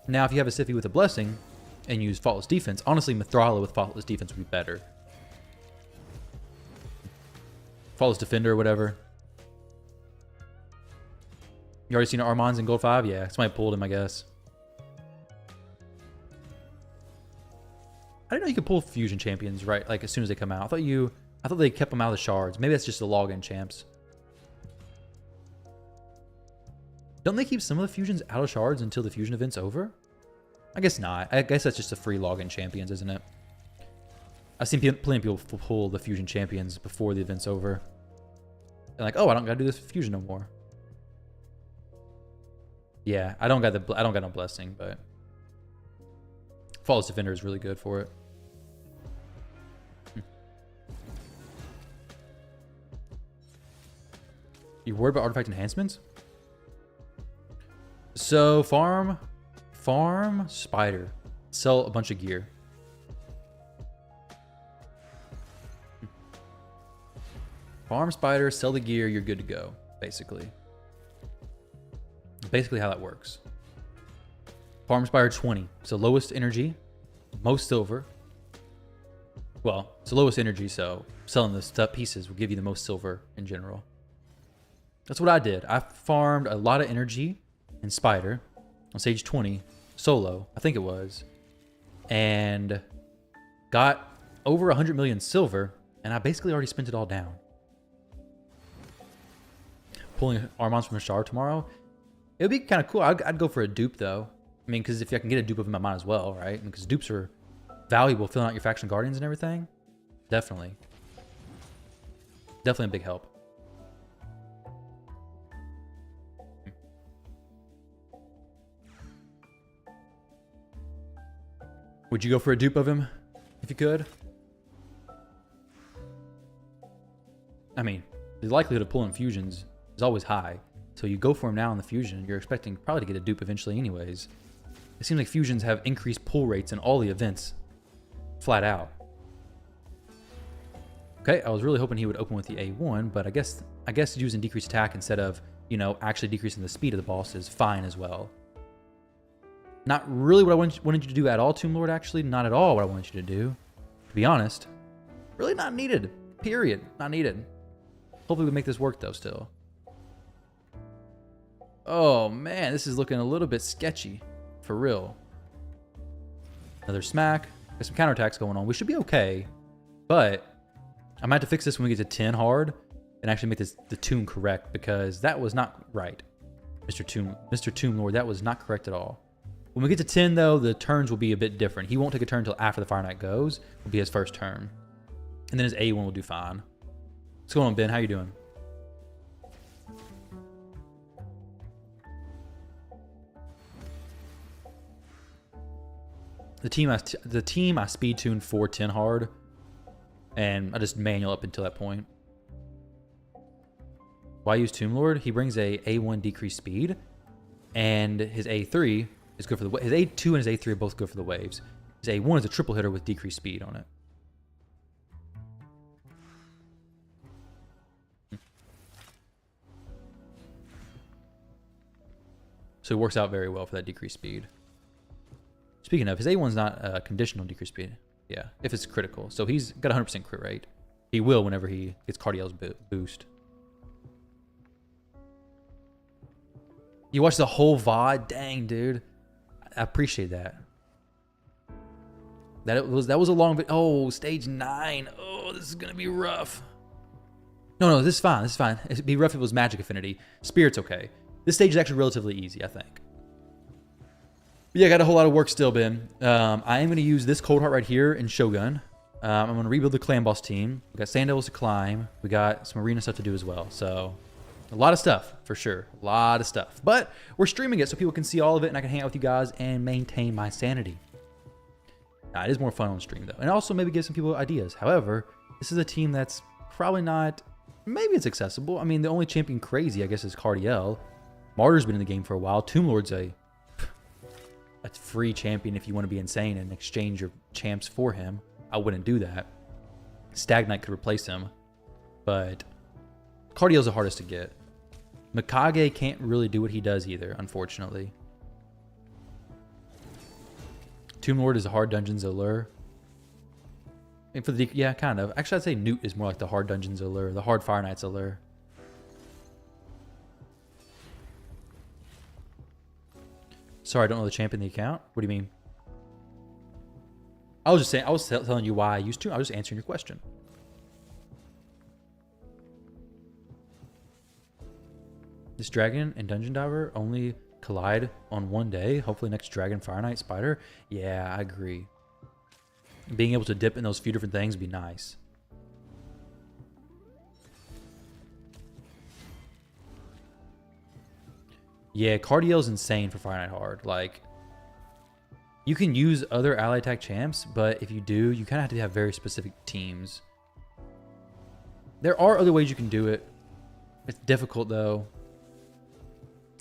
Now, if you have a Siphi with a blessing and use faultless defense, honestly, Mithrala with faultless defense would be better. Faultless defender or whatever. You already seen Armand's in gold 5? Yeah, somebody pulled him, I guess. I didn't know you could pull fusion champions right like as soon as they come out. I thought they kept them out of the shards. Maybe that's just the login champs. Don't they keep some of the fusions out of shards until the fusion event's over? I guess not. I guess that's just the free login champions, isn't it? I've seen plenty of people pull the fusion champions before the event's over. And like, oh, I don't gotta do this fusion no more. Yeah, I don't got no blessing, but Flawless Defender is really good for it. You worried about artifact enhancements? So farm spider, sell a bunch of gear. Farm spider, sell the gear, you're good to go, basically. Basically how that works. Farm spider 20, so lowest energy, most silver. Well, it's the lowest energy, so selling the stuff pieces will give you the most silver in general. That's what I did. I farmed a lot of energy in spider on stage 20, solo, I think it was, and got over 100 million silver, and I basically already spent it all down. Pulling Armans from the shard tomorrow, it would be kind of cool. I'd go for a dupe though. I mean, because if I can get a dupe of him, I might as well, right? Because dupes are valuable, filling out your faction guardians and everything. Definitely a big help. Would you go for a dupe of him if you could? I mean, the likelihood of pulling fusions is always high. So you go for him now in the fusion, you're expecting probably to get a dupe eventually anyways. It seems like fusions have increased pull rates in all the events, flat out. Okay, I was really hoping he would open with the A1, but I guess using decreased attack instead of, you know, actually decreasing the speed of the boss is fine as well. Not really what I wanted you to do at all, Tomb Lord, actually. Not at all what I wanted you to do, to be honest. Really not needed, period. Not needed. Hopefully we make this work though still. Oh man, this is looking a little bit sketchy, for real. Another smack. Got some counterattacks going on. We should be okay, but I might have to fix this when we get to 10 hard and actually make the tomb correct, because that was not right. Mr. Tomb Lord, that was not correct at all. When we get to 10 though, the turns will be a bit different. He won't take a turn until after the Fireknight goes. Will be his first turn. And then his A1 will do fine. What's going on, Ben? How you doing? The team I speed tuned for 10 hard, and I just manual up until that point. Why use Tomb Lord? He brings a A1 decreased speed, and his A3 is good for the his A2 and his A3 are both good for the waves. His A1 is a triple hitter with decreased speed on it. So it works out very well for that decreased speed. Speaking of, his A1's not a conditional decreased speed. Yeah, if it's critical. So he's got 100% crit rate. He will whenever he gets Cardiel's boost. You watched the whole VOD? Dang, dude. I appreciate that. That was a long video. Oh, stage 9. Oh, this is going to be rough. No, this is fine. This is fine. It'd be rough if it was magic affinity. Spirit's okay. This stage is actually relatively easy, I think. But yeah, I got a whole lot of work still, Ben. I am going to use this Cold Heart right here in Shogun. I'm going to rebuild the Clan Boss team. We got Sand Devils to climb. We got some arena stuff to do as well. So a lot of stuff, for sure. A lot of stuff. But we're streaming it so people can see all of it and I can hang out with you guys and maintain my sanity. Now, it is more fun on stream, though. And also maybe give some people ideas. However, this is a team that's probably not... Maybe it's accessible. I mean, the only champion crazy, I guess, is Cardiel. Martyr's been in the game for a while. Tomb Lord's a free champion if you want to be insane and exchange your champs for him. I wouldn't do that. Stag Knight could replace him. But Cardiel's the hardest to get. Mikage can't really do what he does either, unfortunately. Tomb Lord is a hard dungeon Zolur. And for the yeah, kind of. Actually, I'd say Newt is more like the hard dungeon Zolur, the hard Fireknight Zolur. Sorry, I don't know the champion in the account. What do you mean? I was just saying. I was telling you why I used to. I was just answering your question. This dragon and dungeon diver only collide on one day. Hopefully next dragon, Fire Knight, Spider. Yeah, I agree. Being able to dip in those few different things would be nice. Yeah, Cardiel's insane for Fire Knight hard. Like, you can use other ally attack champs, but if you do, you kind of have to have very specific teams. There are other ways you can do it. It's difficult though.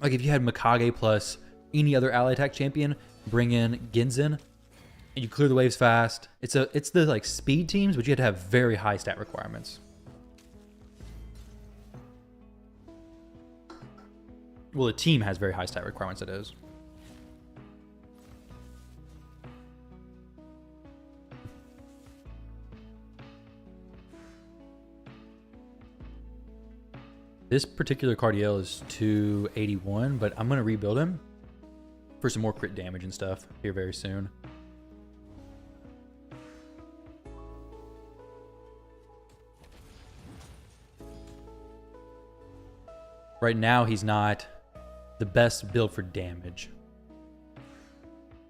Like if you had Mikage plus any other ally attack champion, bring in Genzen, and you clear the waves fast. It's the like speed teams, but you have to have very high stat requirements. Well, the team has very high stat requirements, it is. This particular Cardiel is 281, but I'm going to rebuild him for some more crit damage and stuff here very soon. Right now, he's not the best build for damage.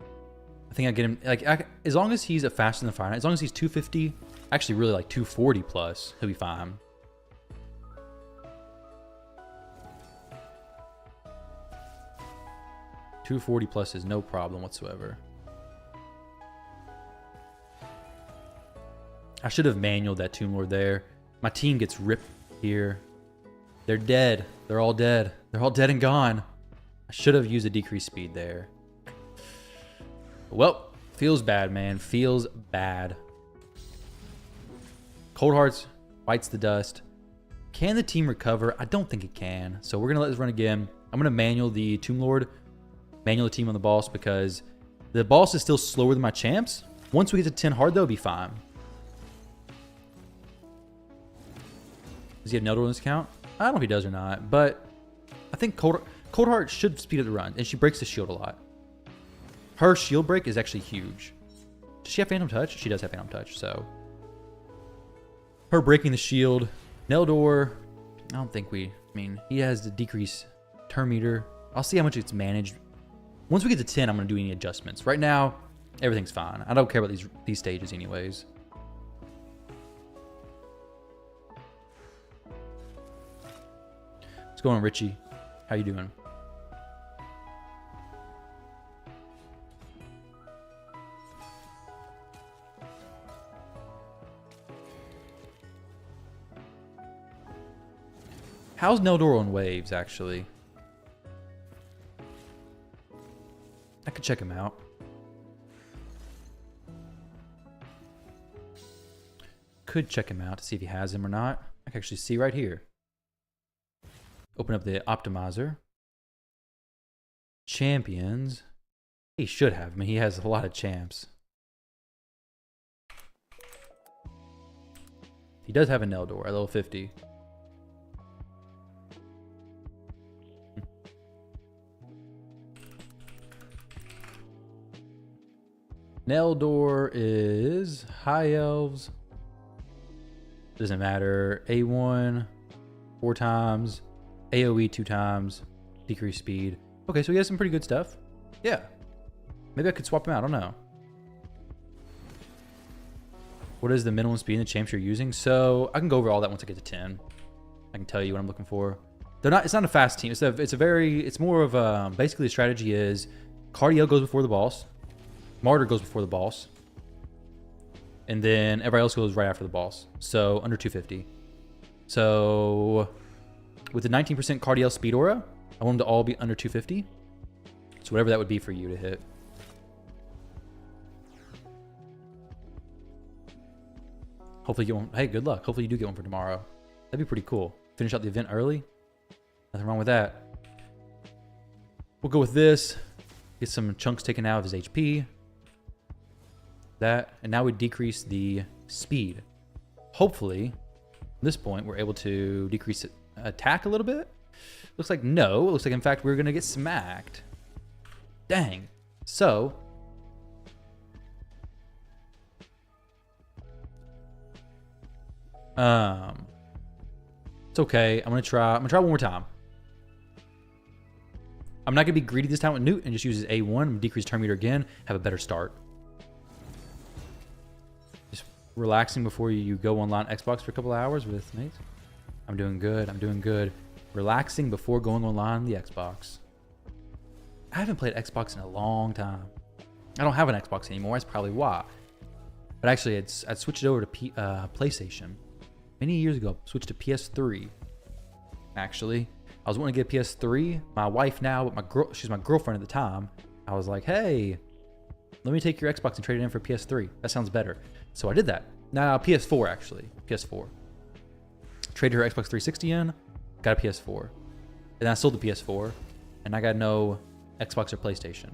I think I get him, like, as long as he's a faster than Fireknight, as long as he's 250, actually really like 240 plus, he'll be fine. $240 plus is no problem whatsoever. I should have manualed that Tomb Lord there. My team gets ripped here. They're dead. They're all dead. They're all dead and gone. I should have used a decreased speed there. Well, feels bad, man. Feels bad. Cold Hearts bites the dust. Can the team recover? I don't think it can. So we're going to let this run again. I'm going to manual the Tomb Lord. Manual the team on the boss because the boss is still slower than my champs. Once we get to 10 hard, though, it'll be fine. Does he have Neldor on this account? I don't know if he does or not, but I think Cold Heart should speed up the run, and she breaks the shield a lot. Her shield break is actually huge. Does she have Phantom Touch? She does have Phantom Touch, so. Her breaking the shield. Neldor, I don't think I mean, he has the decrease turn meter. I'll see how much it's managed. Once we get to 10, I'm going to do any adjustments. Right now, everything's fine. I don't care about these stages anyways. What's going on, Richie? How you doing? How's Neldor on waves, actually? I could check him out. Could check him out to see if he has him or not. I can actually see right here. Open up the optimizer. Champions. He should have. I mean, he has a lot of champs. He does have a Neldor at level 50. Neldor is High Elves. Doesn't matter. A1. 4 times, AoE 2 times, decrease speed. Okay, so he has some pretty good stuff. Yeah. Maybe I could swap him out. I don't know. What is the minimum speed in the champs you're using? So I can go over all that once I get to 10. I can tell you what I'm looking for. They're not. It's not a fast team. It's more of a, basically the strategy is Cardio goes before the boss, Martyr goes before the boss, and then everybody else goes right after the boss. So under 250. So with the 19% Cardio speed aura, I want them to all be under 250. So whatever that would be for you to hit. Hopefully you get one. Hey, good luck. Hopefully you do get one for tomorrow. That'd be pretty cool. Finish out the event early. Nothing wrong with that. We'll go with this. Get some chunks taken out of his HP. That. And now we decrease the speed. Hopefully, at this point, we're able to decrease attack a little bit. Looks like no. It looks like, in fact, we're going to get smacked. Dang. So... it's okay. I'm gonna try one more time. I'm not gonna be greedy this time with Newt and just use his A1, decrease turn meter again, have a better start. Just relaxing before you go online Xbox for a couple of hours with mates. I'm doing good. I'm doing good. Relaxing before going online the Xbox. I haven't played Xbox in a long time. I don't have an Xbox anymore. That's probably why. But actually, I'd switched it over to PlayStation. Many years ago, switched to PS3. Actually, I was wanting to get a PS3. My wife now, but she's my girlfriend at the time. I was like, hey, let me take your Xbox and trade it in for PS3. That sounds better. So I did that. Now PS4 actually, PS4. Traded her Xbox 360 in, got a PS4, and I sold the PS4, and I got no Xbox or PlayStation.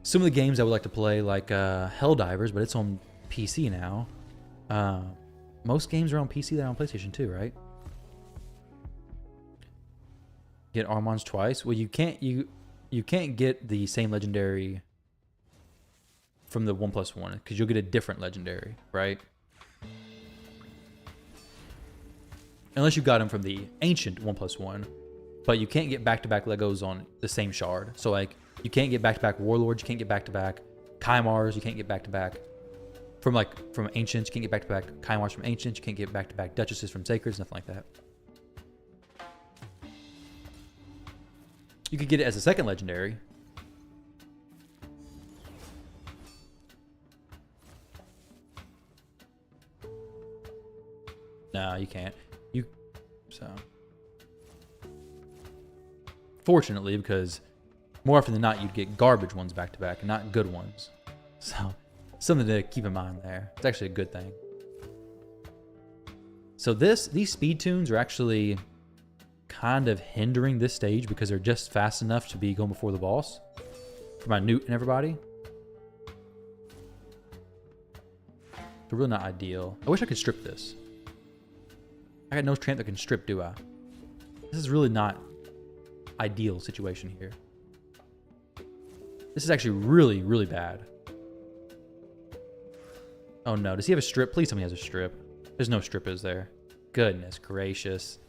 Some of the games I would like to play, like Helldivers, but it's on PC now. Most games are on PC that are on PlayStation too, right? Get Armons twice. Well, you can't get the same legendary from the 1+1 because you'll get a different legendary, right? Unless you got them from the ancient 1+1, but you can't get back-to-back Legos on the same shard. So like, you can't get back-to-back Warlords. You can't get back-to-back Kymars. You can't get back-to-back from Ancients. You can't get back-to-back Kymars from Ancients. You can't get back-to-back Duchesses from Sacreds. Nothing like that. You could get it as a second legendary. No, you can't. Fortunately, because more often than not, you'd get garbage ones back to back and not good ones. So, something to keep in mind there. It's actually a good thing. So these speed tunes are actually kind of hindering this stage because they're just fast enough to be going before the boss for my Newt and everybody. They're really not ideal. I wish I could strip this. I got no tramp that can strip, do I? This is really not ideal situation here. This is actually really, really bad. Oh no, does he have a strip? Please tell me he has a strip. There's no strip, is there? Goodness gracious.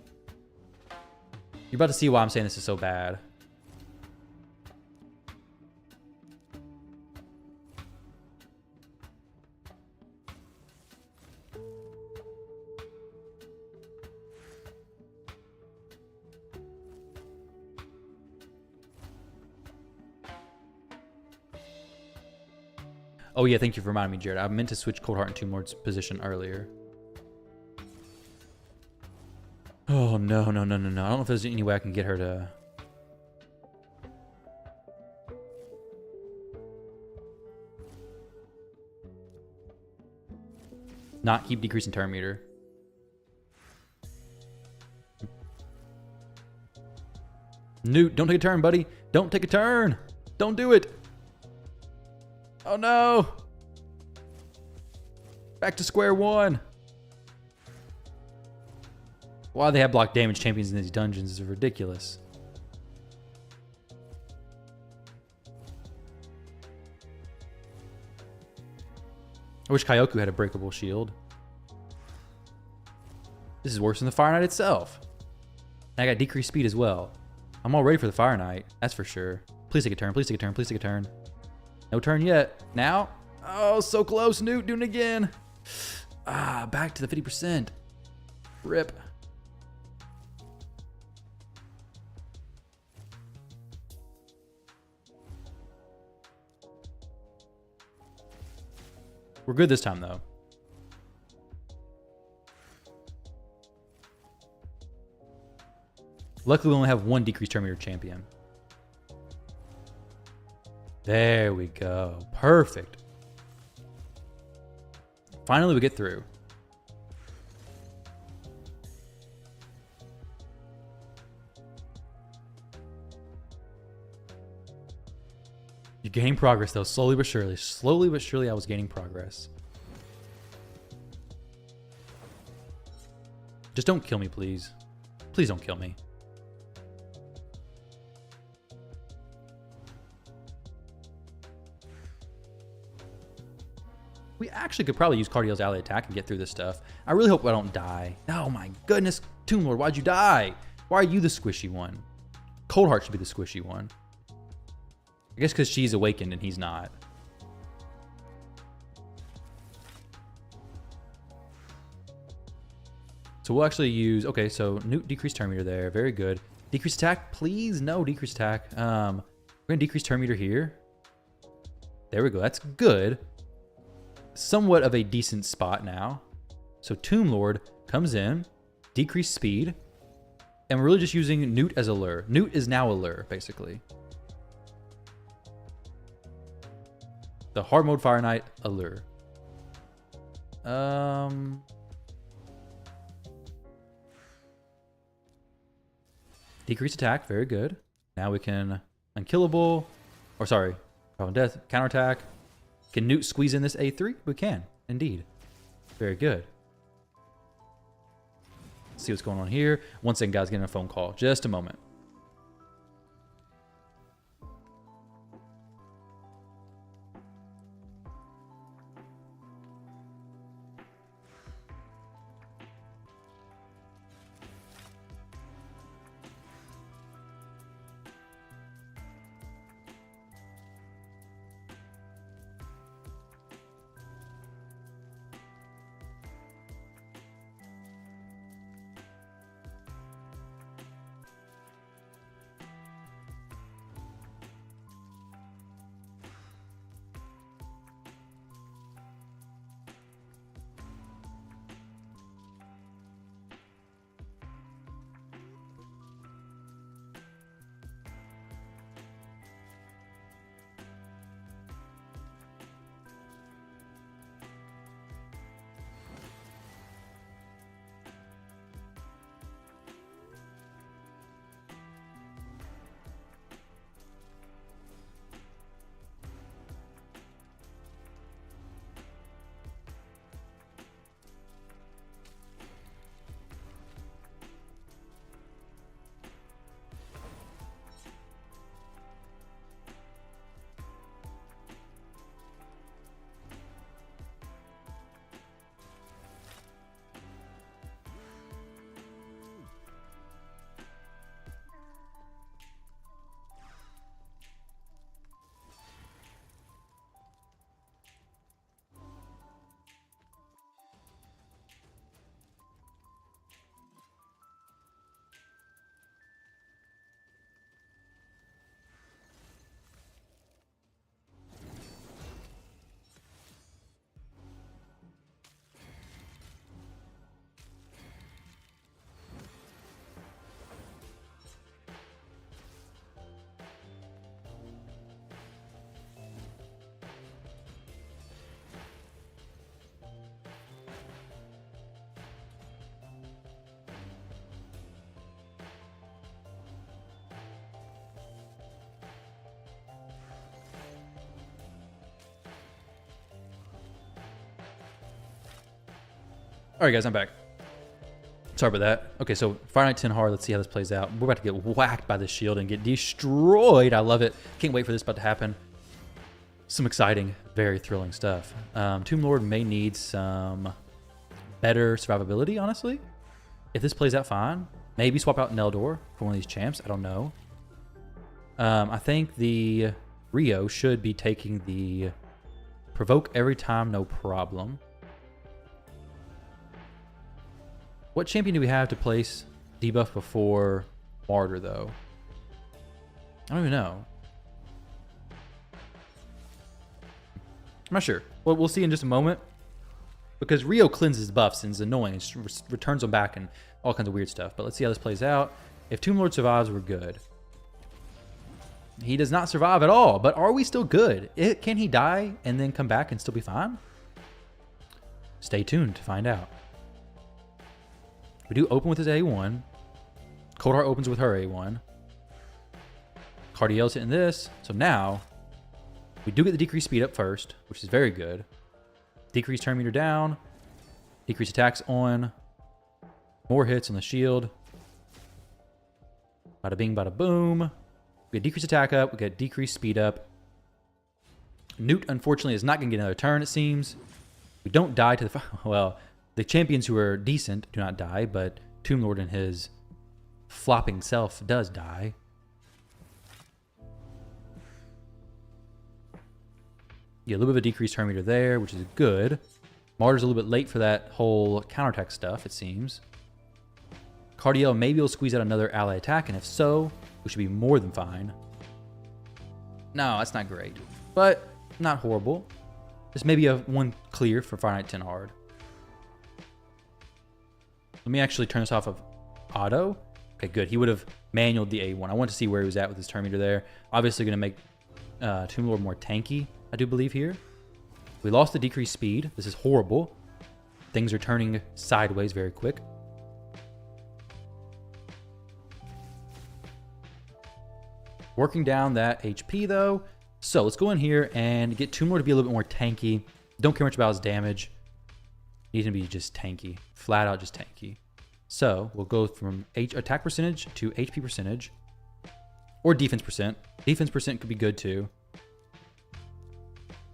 You're about to see why I'm saying this is so bad. Oh yeah, thank you for reminding me, Jared. I meant to switch Cold Heart and Tomb Lord's position earlier. Oh no, no, no, no, no. I don't know if there's any way I can get her to... not keep decreasing turn meter. Newt, don't take a turn, buddy. Don't take a turn. Don't do it. Oh no! Back to square one. Why they have block damage champions in these dungeons is ridiculous. I wish Kyoku had a breakable shield. This is worse than the Fireknight itself. And I got decreased speed as well. I'm all ready for the Fireknight, that's for sure. Please take a turn, please take a turn, please take a turn. No turn yet. Now? Oh, so close, Newt, doing it again. Ah, back to the 50%. Rip. We're good this time, though. Luckily, we only have one decreased turn meter champion. There we go. Perfect. Finally, we get through. You're gaining progress, though, slowly but surely. Slowly but surely, I was gaining progress. Just don't kill me, please. Please don't kill me. We actually could probably use Cardiel's ally attack and get through this stuff. I really hope I don't die. Oh my goodness, Tomb Lord, why'd you die? Why are you the squishy one? Coldheart should be the squishy one. I guess because she's awakened and he's not. So we'll actually use, okay, so Newt decreased turn meter there. Very good. Decrease attack, please? No, decrease attack. We're gonna decrease turn meter here. There we go, that's good. Somewhat of a decent spot now. So Tomb Lord comes in, decrease speed, and we're really just using Newt as a lure. Newt is now a lure, basically. The hard mode Fireknight allure. Decrease attack, very good. Now we can unkillable, or sorry, problem death, counterattack. Can Newt squeeze in this A3? We can, indeed. Very good. Let's see what's going on here. One second, guys, getting a phone call. Just a moment. All right, guys, I'm back. Sorry about that. Okay, so Fireknight 10 hard. Let's see how this plays out. We're about to get whacked by this shield and get destroyed. I love it. Can't wait for this about to happen. Some exciting, very thrilling stuff. Tomb Lord may need some better survivability, honestly. If this plays out fine, maybe swap out Neldor for one of these champs. I don't know. I think the Rio should be taking the provoke every time, no problem. What champion do we have to place debuff before Martyr, though? I don't even know. I'm not sure. Well, we'll see in just a moment. Because Rio cleanses buffs and is annoying. It returns them back and all kinds of weird stuff. But let's see how this plays out. If Tomb Lord survives, we're good. He does not survive at all. But are we still good? Can he die and then come back and still be fine? Stay tuned to find out. We do open with his A1. Coldheart opens with her A1. Cardiel's hitting this. So now, we do get the decreased speed up first, which is very good. Decrease turn meter down. Decrease attacks on. More hits on the shield. Bada bing, bada boom. We get decreased attack up. We get decreased speed up. Newt, unfortunately, is not going to get another turn, it seems. We don't die to the... Well, the champions who are decent do not die, but Tomb Lord and his flopping self does die. Yeah, a little bit of a decreased turn meter there, which is good. Martyr's a little bit late for that whole counterattack stuff, it seems. Cardiel maybe will squeeze out another ally attack, and if so, we should be more than fine. No, that's not great, but not horrible. This may be a one clear for Fireknight 10 hard. Let me actually turn this off of auto. Okay, good. He would have manualed the A1. I want to see where he was at with his turn meter there. Obviously going to make Tomb Lord more tanky, I do believe here. We lost the decreased speed. This is horrible. Things are turning sideways very quick. Working down that HP though. So let's go in here and get Tomb Lord to be a little bit more tanky. Don't care much about his damage. Need him to be just tanky. Flat out just tanky. So we'll go from attack percentage to HP percentage. Or defense percent. Defense percent could be good too.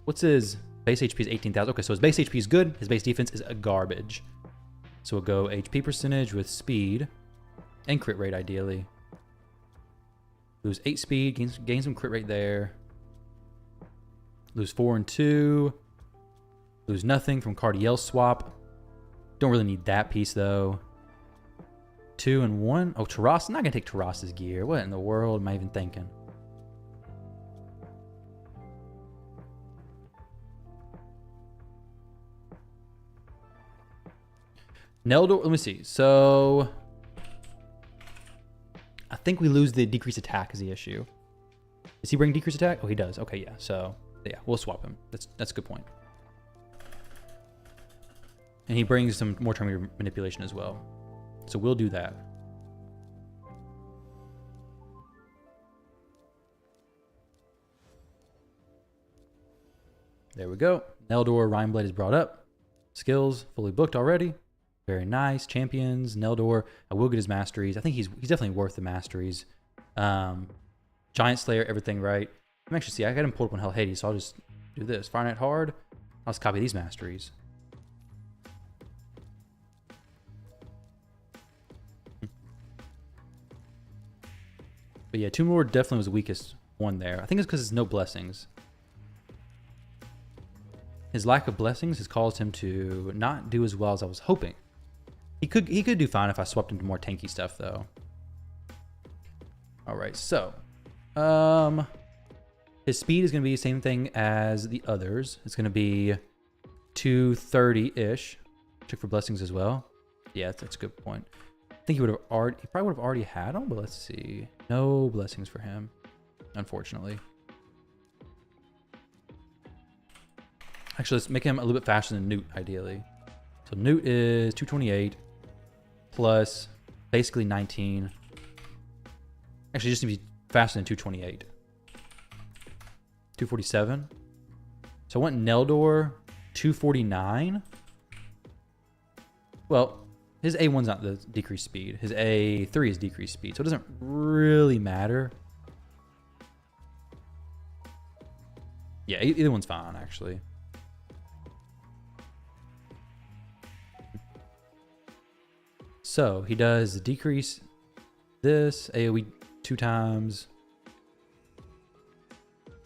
What's his base HP is 18,000. Okay, so his base HP is good. His base defense is a garbage. So we'll go HP percentage with speed. And crit rate ideally. Lose 8 speed. Gain some crit rate there. Lose 4 and 2. Lose nothing from Cardiel swap. Don't really need that piece though. 2 and 1. Oh, Taras. I'm not going to take Taras's gear. What in the world am I even thinking? Neldor, let me see. So, I think we lose the decreased attack is the issue. Does he bring decreased attack? Oh, he does. Okay, yeah. So, yeah, we'll swap him. That's a good point. And he brings some more turn meter manipulation as well. So we'll do that. There we go. Neldor, Rhineblade is brought up. Skills fully booked already. Very nice. Champions, Neldor. I will get his masteries. I think he's definitely worth the masteries. Giant Slayer, everything right. Let me actually see. I got him pulled up on Hell Hades, so I'll just do this. Fireknight hard. I'll just copy these masteries. But yeah, Tomb Lord definitely was the weakest one there. I think it's because it's no blessings. His lack of blessings has caused him to not do as well as I was hoping. He could do fine if I swapped him to more tanky stuff though. All right, so his speed is going to be the same thing as the others. It's going to be 230-ish. Check for blessings as well. Yeah, that's a good point. I think he probably would have already had them, but let's see. No blessings for him, unfortunately. Actually, let's make him a little bit faster than Newt, ideally. So Newt is 228 plus basically 19. Actually, just need to be faster than 228. 247. So I went Neldor 249. Well, his A1's not the decreased speed. His A3 is decreased speed, so it doesn't really matter. Yeah, either one's fine, actually. So he does decrease this AoE 2 times.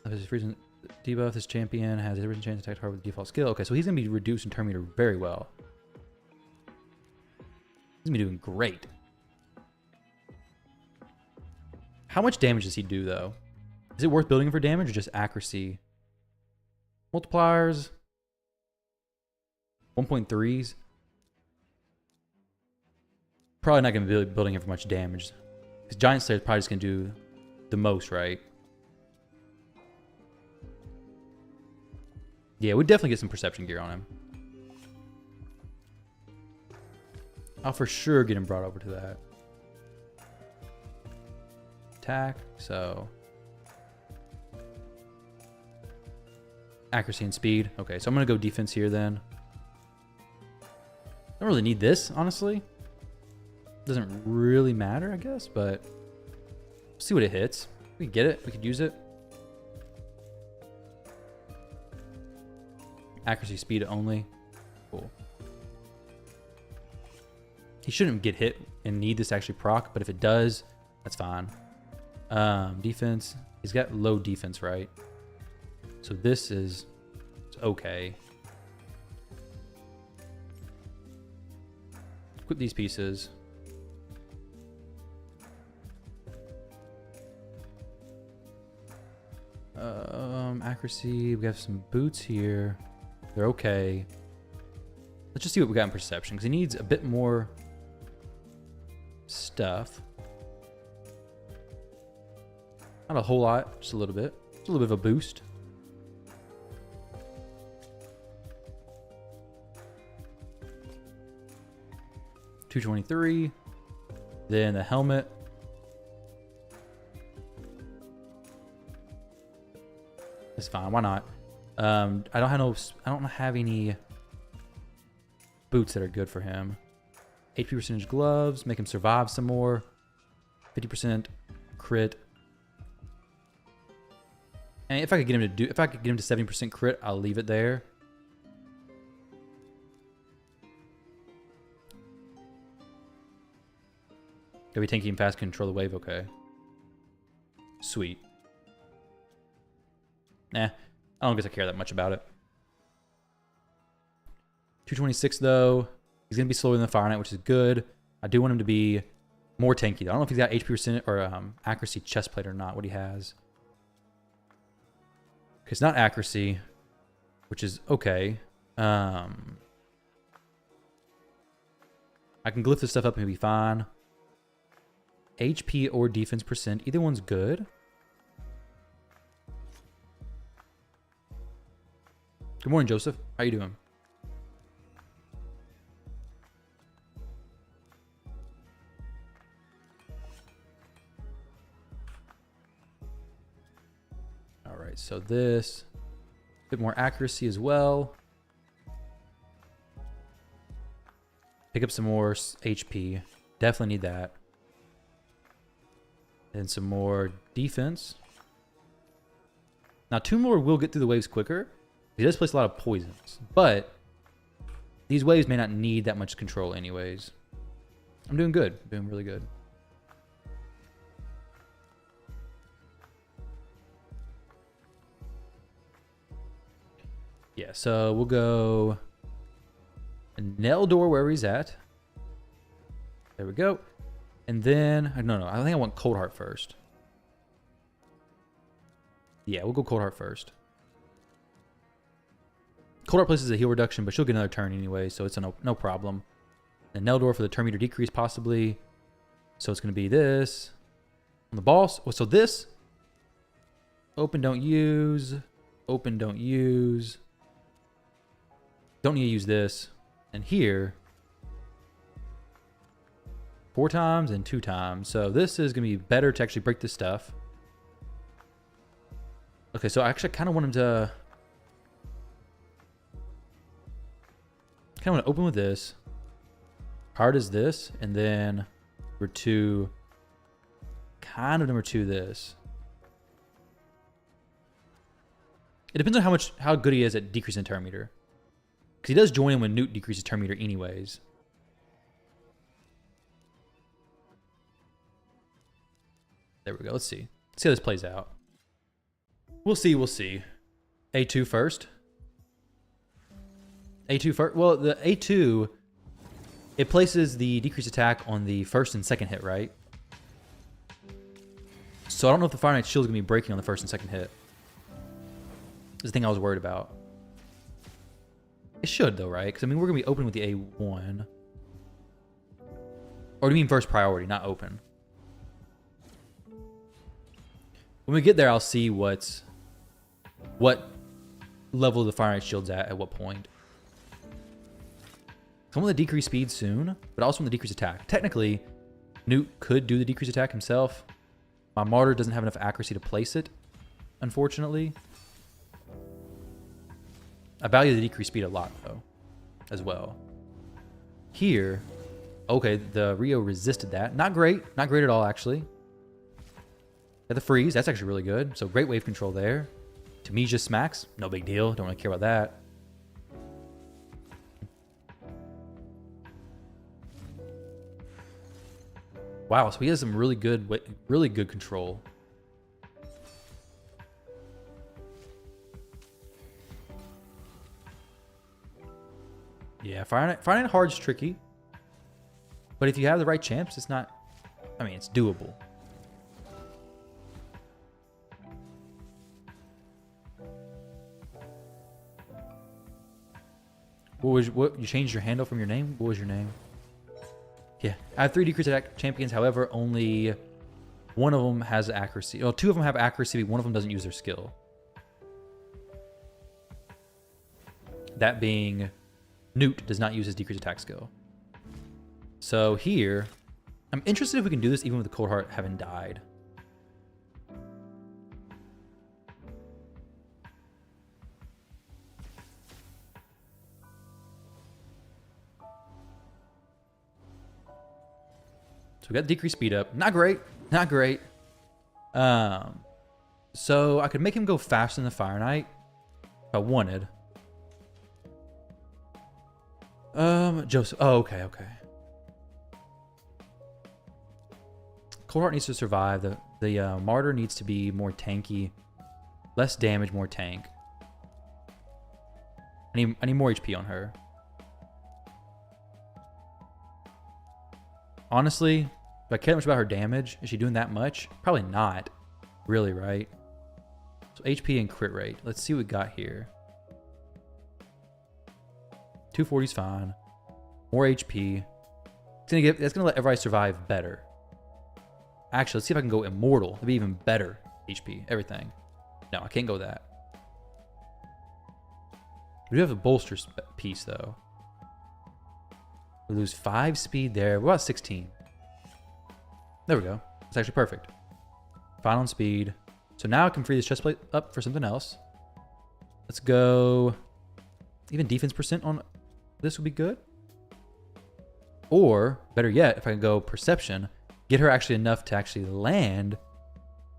If his freezing debuff, this champion has a chance to attack target with default skill. Okay, so he's gonna be reducing turn meter very well. He's gonna be doing great. How much damage does he do though? Is it worth building him for damage or just accuracy? Multipliers. 1.3s. Probably not gonna be building him for much damage. Because Giant Slayer is probably just gonna do the most, right? Yeah, we'd definitely get some perception gear on him. I'll for sure get him brought over to that. Attack, so. Accuracy and speed. Okay, so I'm gonna go defense here then. Don't really need this, honestly. Doesn't really matter, I guess, but see what it hits. We could get it, we could use it. Accuracy, speed only. Cool. He shouldn't get hit and need this to actually proc, but if it does, that's fine. Defense. He's got low defense, right? So this is okay. Equip these pieces. Accuracy. We have some boots here. They're okay. Let's just see what we got in perception, because he needs a bit more stuff. Not a whole lot, just a little bit. Just a little bit of a boost. $223. Then the helmet. It's fine. Why not? I don't have any boots that are good for him. HP percentage gloves, make him survive some more. 50% crit. And if I could get him to 70% crit, I'll leave it there. Gotta be tanky and fast, control the wave, okay. Sweet. Nah, I don't guess I care that much about it. 226 though. He's gonna be slower than the Fireknight, which is good. I do want him to be more tanky. I don't know if he's got HP percent or accuracy chest plate or not. What he has. Okay, it's not accuracy, which is okay. I can glyph this stuff up and he'll be fine. HP or defense percent, either one's good. Good morning, Joseph. How you doing? All right, so this, a bit more accuracy as well. Pick up some more HP. Definitely need that. And some more defense. Now, 2 more will get through the waves quicker. He does place a lot of poisons, but these waves may not need that much control anyways. I'm doing good. I'm doing really good. Yeah, so we'll go Neldor wherever he's at. There we go. And then, no, I think I want Cold Heart first. Yeah, we'll go Cold Heart first. Cold Heart places a heal reduction, but she'll get another turn anyway, so it's no problem. And Neldor for the turn meter decrease possibly. So it's going to be this. On the boss. Oh, so this. Open, don't use. Open, don't use. Don't need to use this. And here. 4 times and 2 times. So this is going to be better to actually break this stuff. Okay, so I actually kind of want him to... kind of want to open with this. Hard as this. And then number 2. Kind of number 2 this. It depends on how good he is at decreasing turn meter. Because he does join in when Newt decreases turn meter anyways. There we go. Let's see. Let's see how this plays out. We'll see. We'll see. A2 first. A2 first. Well, the A2, it places the decreased attack on the first and second hit, right? So I don't know if the Fireknight shield is going to be breaking on the first and second hit. This is the thing I was worried about. It should, though, right? Because, I mean, we're going to be open with the A1. Or do you mean first priority, not open? When we get there, I'll see what level the Fireknight shield's at what point. I want the decreased speed soon, but I also want the decreased attack. Technically, Newt could do the decreased attack himself. My Martyr doesn't have enough accuracy to place it, unfortunately. I value the decreased speed a lot, though, as well. Here, okay, the Rio resisted that. Not great. Not great at all, actually. Got the freeze. That's actually really good. So great wave control there. Tamisia smacks. No big deal. Don't really care about that. Wow, so he has some really good control. Yeah, Fireknight hard's tricky. But if you have the right champs, it's not... I mean, it's doable. What you changed your handle from your name? What was your name? Yeah, I have 3 decreased attack champions. However, only one of them has accuracy. Well, 2 of them have accuracy, but one of them doesn't use their skill. That being, Newt does not use his decreased attack skill. So here, I'm interested if we can do this even with the Cold Heart having died. So we got decreased speed up. Not great. Not great. So I could make him go faster than the Fireknight if I wanted. Joseph. Oh, okay, okay. Cold Heart needs to survive. The Martyr needs to be more tanky. Less damage, more tank. I need more HP on her. Honestly, do I care much about her damage? Is she doing that much? Probably not. Really, right? So HP and crit rate. Let's see what we got here. 240 is fine. More HP. That's gonna let everybody survive better. Actually, let's see if I can go immortal. It'd be even better HP. Everything. No, I can't go that. We do have a bolster piece though. We lose 5 speed there. We're about 16. There we go. It's actually perfect. 5 on speed. So now I can free this chest plate up for something else. Let's go. Even defense percent on this would be good. Or, better yet, if I can go perception, get her actually enough to actually land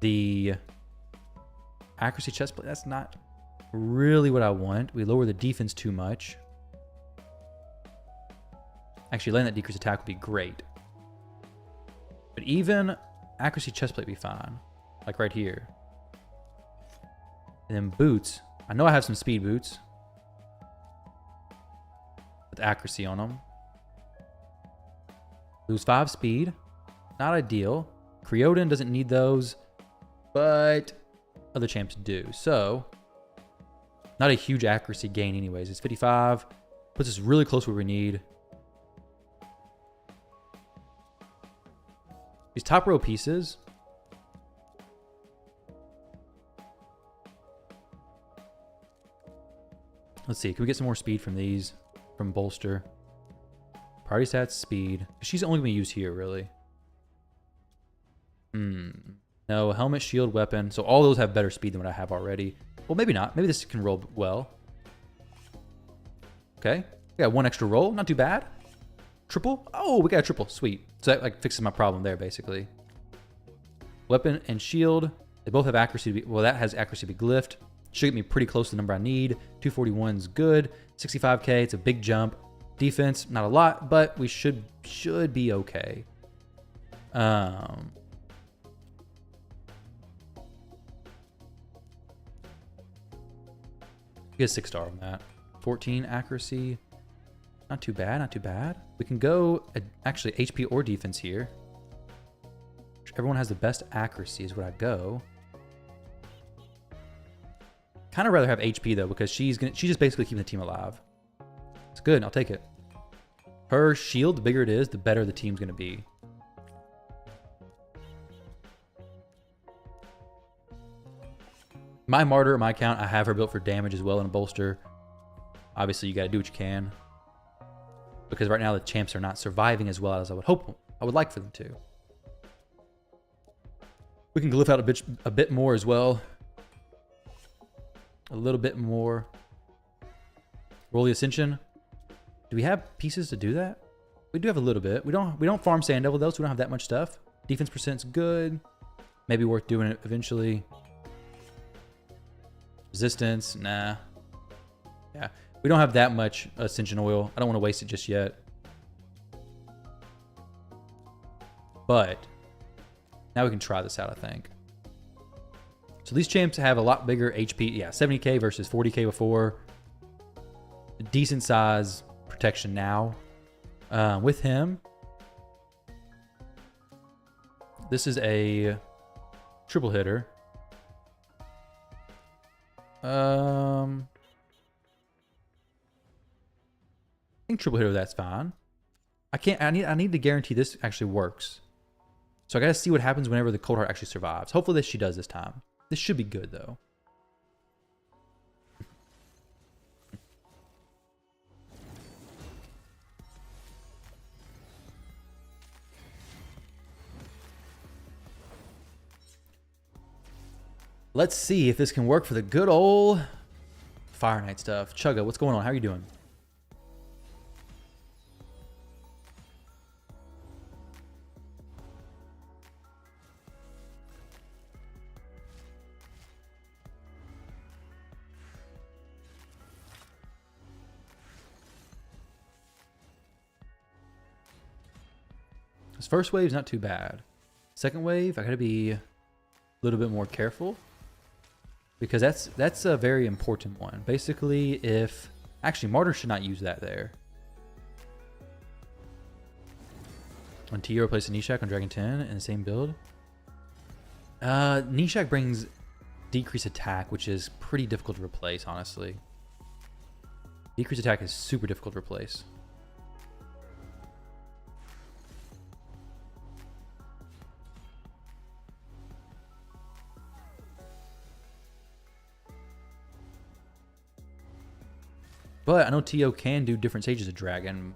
the accuracy chest plate. That's not really what I want. We lower the defense too much. Actually, letting that decreased attack would be great. But even accuracy chestplate would be fine. Like right here. And then boots. I know I have some speed boots. With accuracy on them. Lose 5 speed. Not ideal. Creodin doesn't need those. But other champs do. So, not a huge accuracy gain anyways. It's 55. Puts us really close where we need. These top row pieces. Let's see. Can we get some more speed from these? From bolster. Party stats, speed. She's only going to be used here, really. No, helmet, shield, weapon. So all those have better speed than what I have already. Well, maybe not. Maybe this can roll well. Okay. We got 1 extra roll. Not too bad. Triple? Oh, we got a triple. Sweet. So that like fixes my problem there, basically. Weapon and shield. They both have accuracy to be... Well, that has accuracy to be glyphed. Should get me pretty close to the number I need. 241 is good. 65k. It's a big jump. Defense, not a lot, but we should be okay. Get a 6-star on that. 14 accuracy. Not too bad, not too bad. We can go, actually, HP or defense here. Everyone has the best accuracy is what I go. Kind of rather have HP, though, because she's just basically keeping the team alive. It's good, I'll take it. Her shield, the bigger it is, the better the team's going to be. My Martyr, my account, I have her built for damage as well in a bolster. Obviously, you got to do what you can. Because right now, the champs are not surviving as well as I would like for them to. We can glyph out a bit more as well. A little bit more. Roll the Ascension. Do we have pieces to do that? We do have a little bit. We don't farm Sand Devil though, so we don't have that much stuff. Defense percent's good. Maybe worth doing it eventually. Resistance, nah. Yeah, we don't have that much Ascension oil. I don't want to waste it just yet. But now we can try this out, I think. So these champs have a lot bigger HP. Yeah, 70k versus 40k before. A decent size protection now. With him, this is a triple hitter. I think triple hitter, that's fine. I need to guarantee this actually works. So I gotta see what happens whenever the Cold Heart actually survives. Hopefully she does this time. This should be good though. Let's see if this can work for the good old Fireknight stuff. Chugga, what's going on? How are you doing? This first wave's not too bad. Second wave, I gotta be a little bit more careful. Because that's a very important one. Basically, if... Actually, Martyr should not use that there. When Tio replaces Nishak on Dragon 10 in the same build. Nishak brings decreased attack, which is pretty difficult to replace, honestly. Decreased attack is super difficult to replace. But I know Tio can do different stages of Dragon.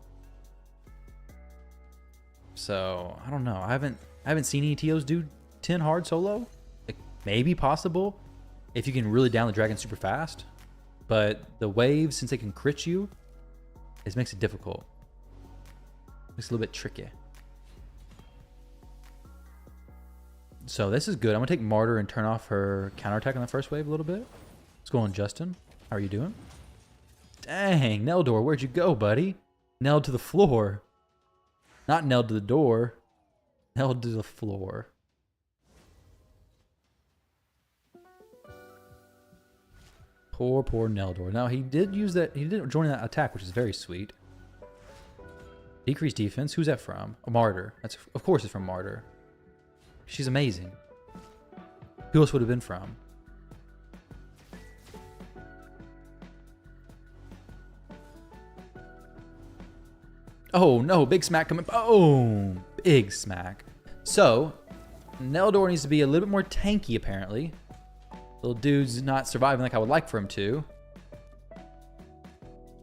So, I don't know. I haven't seen any Tios do 10 hard solo. It may be possible if you can really down the Dragon super fast. But the waves, since they can crit you, it makes it difficult. Makes it a little bit tricky. So this is good. I'm going to take Martyr and turn off her counterattack on the first wave a little bit. What's going on, Justin? How are you doing? Dang, Neldor, where'd you go, buddy? Nailed to the floor. Not nailed to the door. Nailed to the floor. Poor Neldor. Now, he did use that. He did join that attack, which is very sweet. Decreased defense. Who's that from? A Martyr. That's, of course it's from Martyr. She's amazing. Who else would have been from? Oh no, big smack coming. Boom! Big smack. So, Neldor needs to be a little bit more tanky, apparently. Little dude's not surviving like I would like for him to.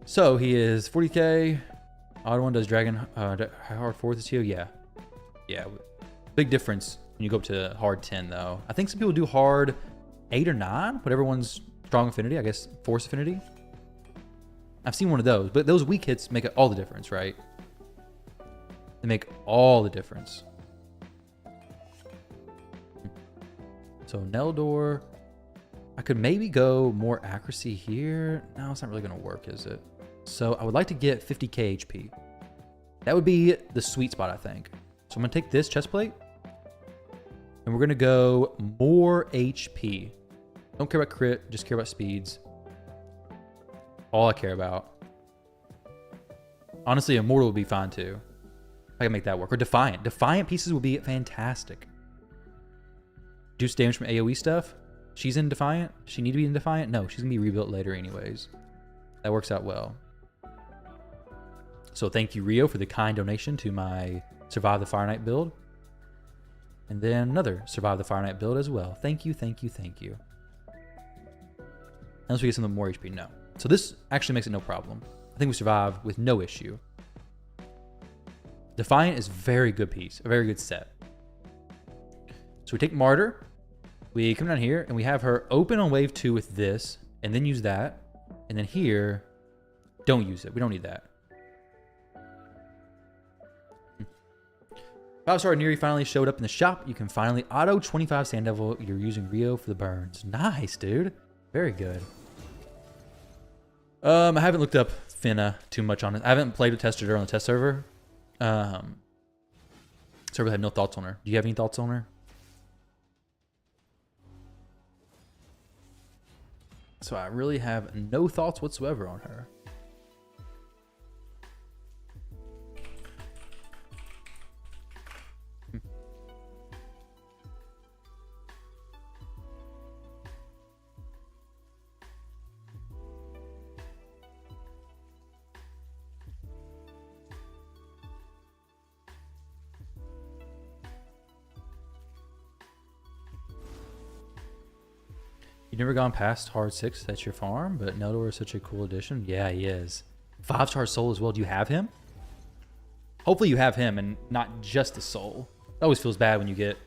So, he is 40k. Odd one does Dragon hard 4th is here. Yeah. Yeah. Big difference when you go up to hard 10, though. I think some people do hard 8 or 9, whatever one's strong affinity. I guess force affinity. I've seen one of those, but those weak hits make all the difference, right? They make all the difference. So Neldor, I could maybe go more accuracy here. No, it's not really going to work, is it? So I would like to get 50k HP. That would be the sweet spot, I think. So I'm going to take this chest plate, and we're going to go more HP. Don't care about crit, just care about speeds. all I care about. Honestly, Immortal would be fine too. I can make that work. Or Defiant. Defiant pieces would be fantastic. Reduce damage from AoE stuff. She's in Defiant. Does she need to be in Defiant? No, she's going to be rebuilt later anyways. That works out well. So thank you, Rio, for the kind donation to my Survive the Fireknight build. And then another Survive the Fireknight build as well. Thank you, thank you, thank you. Unless we get something more HP, no. So this actually makes it no problem. I think we survive with no issue. Defiant is a very good piece, a very good set. So we take Martyr, we come down here, and we have her open on wave 2 with this, and then use that. And then here, don't use it. We don't need that. 5-star Neri finally showed up in the shop. You can finally auto 25 Sand Devil. You're using Rio for the burns. Nice, dude. Very good. I haven't looked up Finna too much on it. I haven't played with Tested her on the test server. So I really have no thoughts on her. Do you have any thoughts on her? So I really have no thoughts whatsoever on her. You've never gone past hard 6, that's your farm, but Neldor is such a cool addition. Yeah, he is. 5-star soul as well. Do you have him? Hopefully you have him and not just the soul. It always feels bad when you get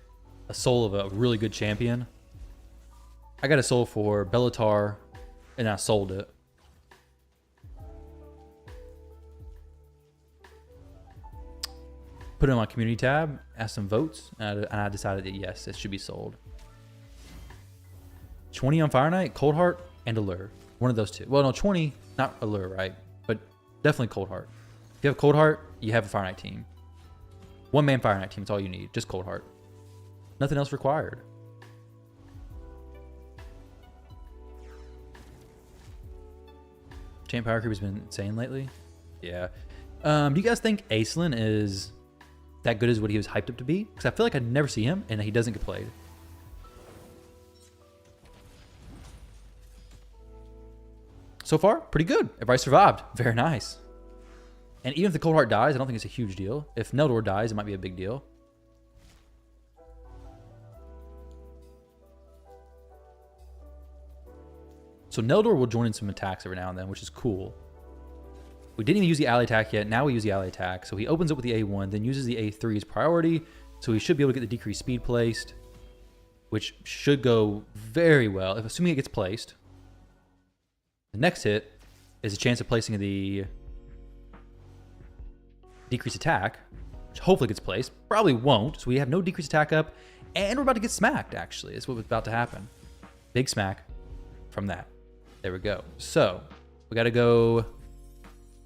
a soul of a really good champion. I got a soul for Bellatar and I sold it. Put it on my community tab, asked some votes, and I decided that yes, it should be sold. 20 on Fireknight, Cold Heart, and Allure. One of those two. Well, no, 20, not Allure, right? But definitely Cold Heart. If you have Cold Heart, you have a Fireknight team. One-man Fireknight team, that's all you need. Just Cold Heart. Nothing else required. Champ Power Creep has been insane lately. Yeah. Do you guys think Aislinn is that good as what he was hyped up to be? Because I feel like I never see him, and he doesn't get played. So far, pretty good. Everybody survived. Very nice. And even if the Cold Heart dies, I don't think it's a huge deal. If Neldor dies, it might be a big deal. So Neldor will join in some attacks every now and then, which is cool. We didn't even use the ally attack yet. Now we use the ally attack. So he opens up with the A1, then uses the A3 as priority. So he should be able to get the decreased speed placed, which should go very well, if assuming it gets placed. The next hit is a chance of placing the decreased attack, which hopefully gets placed. Probably won't, so we have no decreased attack up, and we're about to get smacked, actually. That's what's about to happen. Big smack from that. There we go. So, we gotta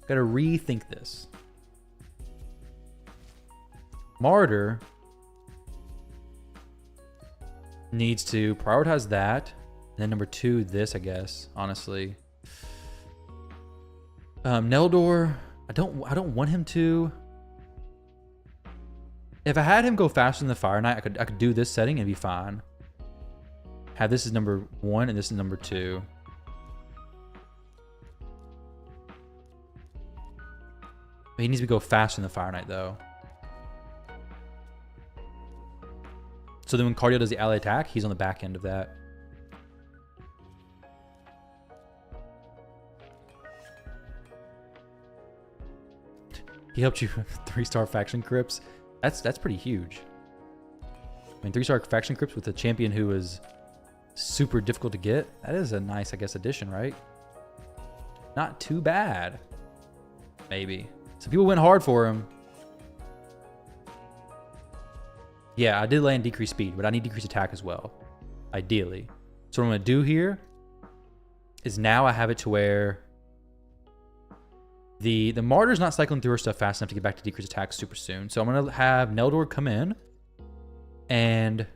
rethink this. Martyr needs to prioritize that, and then number 2, this, I guess, honestly. Neldor, I don't want him to. If I had him go faster than the Fireknight, I could do this setting and be fine. Have this as number 1 and this is number 2. But he needs to go faster than the Fireknight though. So then when Cardio does the ally attack, he's on the back end of that. He helped you with 3-star faction crypts. That's pretty huge. I mean, 3-star faction crypts with a champion who is super difficult to get. That is a nice, I guess, addition, right? Not too bad. Maybe. Some people went hard for him. Yeah, I did land decreased speed, but I need decreased attack as well. Ideally. So what I'm going to do here is now I have it to where the Martyr's not cycling through her stuff fast enough to get back to decreased attack super soon. So I'm going to have Neldor come in. And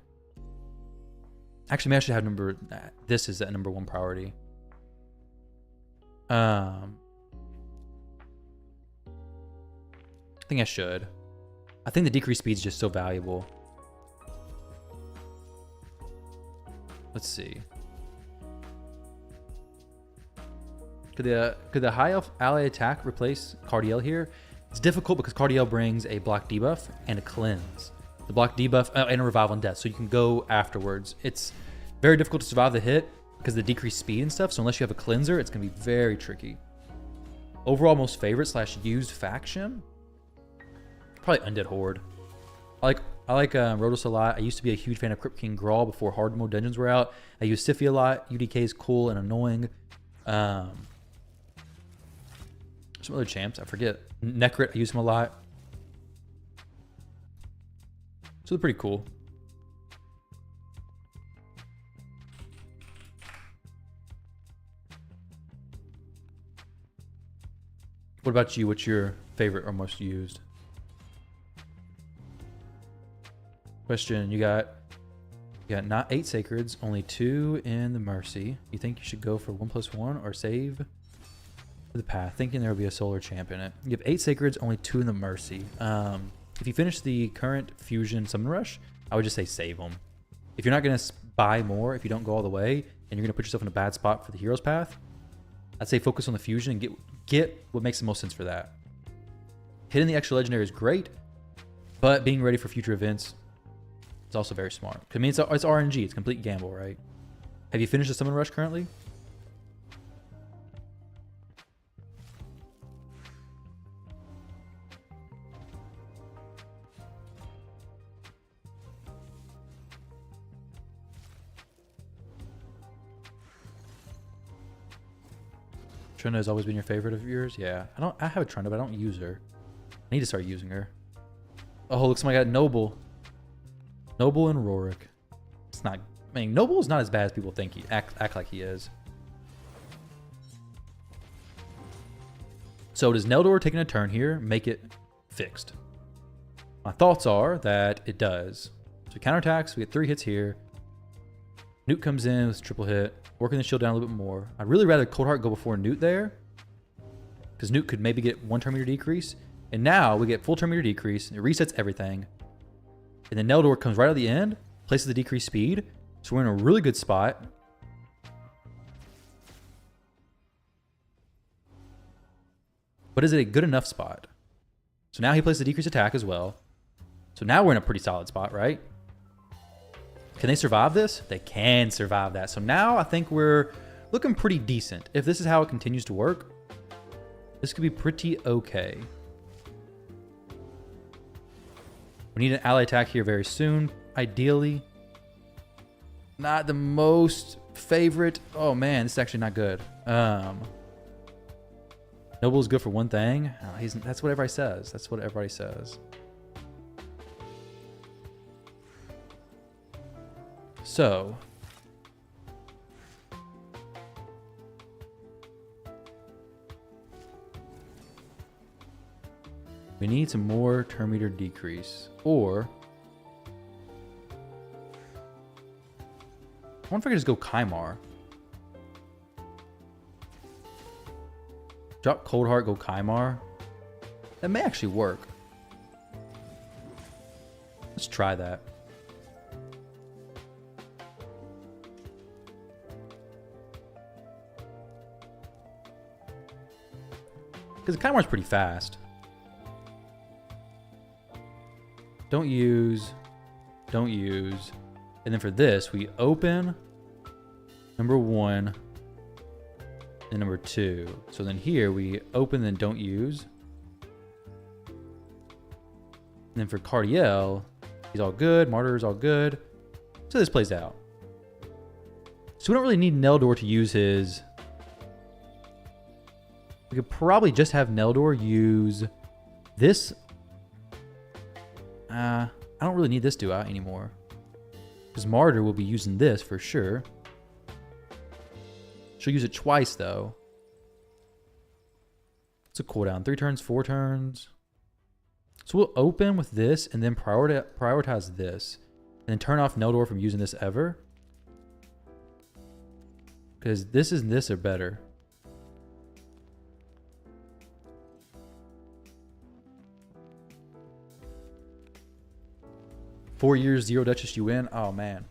actually, maybe I should have this is at number 1 priority. I think I should. I think the decreased speed is just so valuable. Let's see. Could the high elf ally attack replace Cardiel here? It's difficult because Cardiel brings a block debuff and a cleanse. The block debuff and a revival and death, so you can go afterwards. It's very difficult to survive the hit because of the decreased speed and stuff. So unless you have a cleanser, it's gonna be very tricky. Overall, most favorite / used faction, probably Undead Horde. I like Rhodos a lot. I used to be a huge fan of Crypt King Grawl before hard mode dungeons were out. I use Siphi a lot. UDK is cool and annoying. Some other champs, I forget. Necrit, I use him a lot. So they're pretty cool. What about you? What's your favorite or most used? Question, you got not 8 sacreds, only 2 in the mercy. You think you should go for 1+1 or save the path? Thinking there will be a solar champ in it. You have 8 sacreds, only 2 in the mercy. If you finish the current fusion summon rush, I would just say save them. If you're not going to buy more, if you don't go all the way, and you're going to put yourself in a bad spot for the hero's path, I'd say focus on the fusion and get what makes the most sense for that. Hitting the extra legendary is great, but being ready for future events is also very smart. I mean, it's RNG, it's complete gamble, right? Have you finished the summon rush currently? Trina has always been your favorite of yours? Yeah. I have a Trina, but I don't use her. I need to start using her. Oh, looks like I got Noble. Noble and Rorik. It's not, I mean, Noble is not as bad as people think he act like he is. So does Neldor taking a turn here make it fixed? My thoughts are that it does. So counterattacks, we get 3 hits here. Newt comes in with triple hit, working the shield down a little bit more. I'd really rather Coldheart go before Newt there, because Newt could maybe get 1 turn meter decrease. And now we get full turn meter decrease. It resets everything. And then Neldor comes right at the end, places the decreased speed. So we're in a really good spot. But is it a good enough spot? So now he plays the decreased attack as well. So now we're in a pretty solid spot, right? Can they survive this? They can survive that. So now I think we're looking pretty decent. If this is how it continues to work, this could be pretty okay. We need an ally attack here very soon, ideally. Not the most favorite. Oh man, this is actually not good. Noble is good for one thing. That's what everybody says. That's what everybody says. So, we need some more turn meter decrease, or I wonder if I could just go Kymar. Drop Coldheart, go Kymar. That may actually work. Let's try that. Because Kymar's pretty fast. Don't use. And then for this, we open number 1 and number 2. So then here we open, then don't use. And then for Cardiel, he's all good. Martyr is all good. So this plays out. So we don't really need Neldor to use his. We could probably just have Neldor use this. I don't really need this, do I, anymore? Because Martyr will be using this for sure. She'll use it twice, though. It's a cooldown. 3 turns, 4 turns. So we'll open with this and then prioritize this. And then turn off Neldor from using this ever. Because this and this are better. 4 years, 0 Duchess, you win. Oh, man.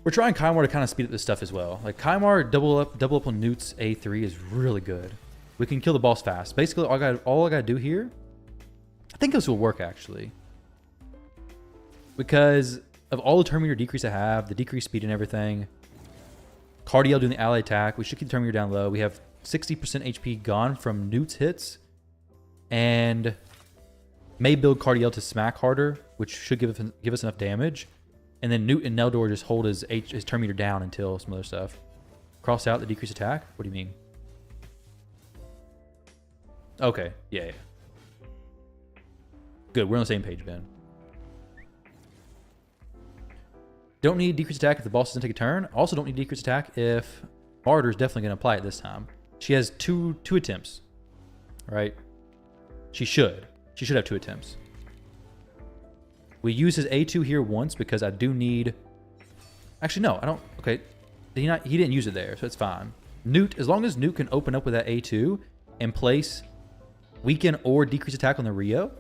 We're trying Kymar to kind of speed up this stuff as well. Like, Kymar double up on Newt's A3 is really good. We can kill the boss fast. Basically, all I gotta do here, I think this will work, actually. Because of all the turn meter decrease I have, the decreased speed and everything, Cardiel doing the ally attack, we should keep the turn meter down low. We have 60% HP gone from Newt's hits, and may build Cardiel to smack harder, which should give us enough damage. And then Newt and Neldor just hold his turn meter down until some other stuff. Cross out the decreased attack? What do you mean? Okay, yeah. Good, we're on the same page, Ben. Don't need decreased attack if the boss doesn't take a turn. Also don't need decreased attack if Martyr is definitely going to apply it this time. She has two attempts, right? She should have 2 attempts. We use his A2 here once because I do need... Actually, no, I don't... Okay, he didn't use it there, so it's fine. Newt, as long as Newt can open up with that A2 and place weaken or decrease attack on the Rio.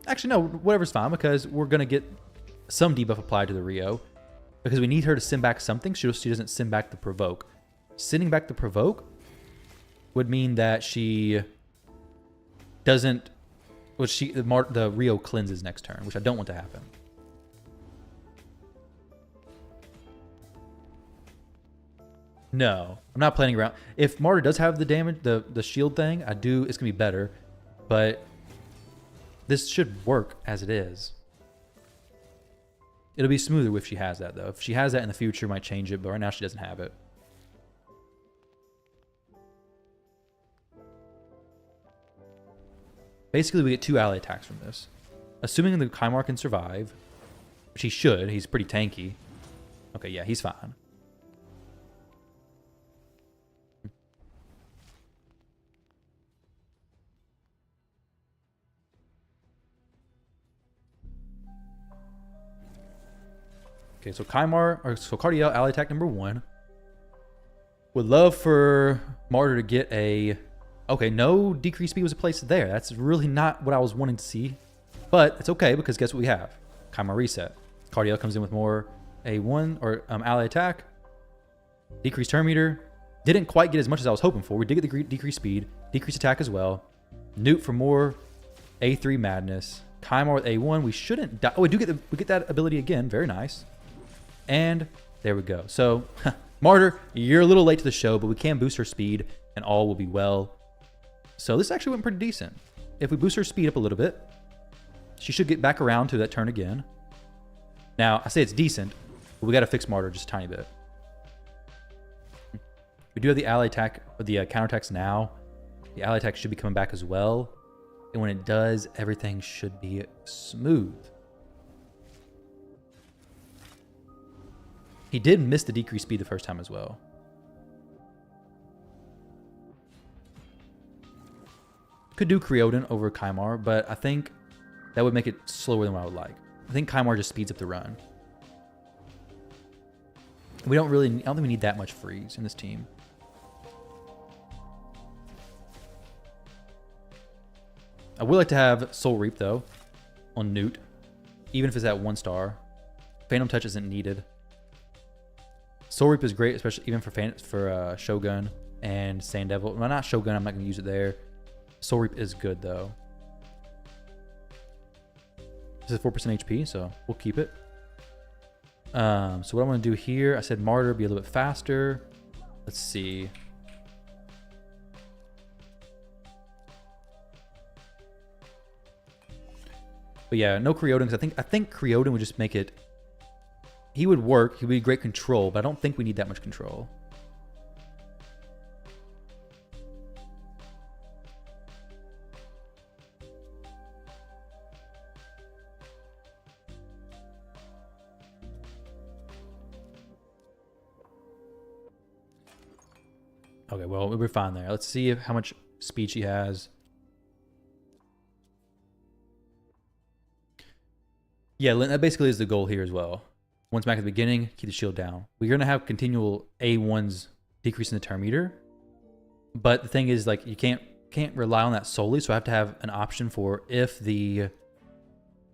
Actually, no, whatever's fine because we're going to get some debuff applied to the Rio because we need her to send back something so she doesn't send back the provoke. Sending back the provoke would mean that she doesn't... Which the Rio cleanses next turn, which I don't want to happen. No, I'm not planning around. If Martyr does have the damage, the shield thing, it's gonna be better. But this should work as it is. It'll be smoother if she has that though. If she has that in the future, might change it, but right now she doesn't have it. Basically, we get 2 ally attacks from this. Assuming the Kymar can survive, which he should. He's pretty tanky. Okay, yeah, he's fine. Okay, so Cardiel, ally attack number 1. Would love for Martyr to get a... Okay, no decreased speed was placed there. That's really not what I was wanting to see. But it's okay because guess what we have? Kymar reset. Cardiel comes in with more A1 or ally attack. Decreased turn meter. Didn't quite get as much as I was hoping for. We did get the decreased speed. Decreased attack as well. Newt for more A3 madness. Kymar with A1. We shouldn't die. Oh, we get that ability again. Very nice. And there we go. So, Martyr, you're a little late to the show, but we can boost her speed and all will be well. So this actually went pretty decent. If we boost her speed up a little bit, she should get back around to that turn again. Now, I say it's decent, but we got to fix Martyr just a tiny bit. We do have the ally attack, or the counterattacks now. The ally attack should be coming back as well. And when it does, everything should be smooth. He did miss the decreased speed the first time as well. Could do Creodin over Kymar, but I think that would make it slower than what I would like. I think Kymar just speeds up the run. I don't think we need that much freeze in this team. I would like to have Soul Reap though on Newt, even if it's at 1 star. Phantom Touch isn't needed. Soul Reap is great, especially even for Shogun and Sand Devil. Well, not Shogun, I'm not going to use it there. Soul Reap is good though. This is 4% HP, so we'll keep it. So what I want to do here, I said Martyr be a little bit faster. Let's see. But yeah, no Creodin, because I think Creodin would just make it... He would work, he would be great control, but I don't think we need that much control. Okay, well, we're fine there. Let's see how much speed she has. Yeah, that basically is the goal here as well. Once back at the beginning, keep the shield down. We're going to have continual A1s decreasing the turn meter. But the thing is, like, you can't rely on that solely, so I have to have an option for if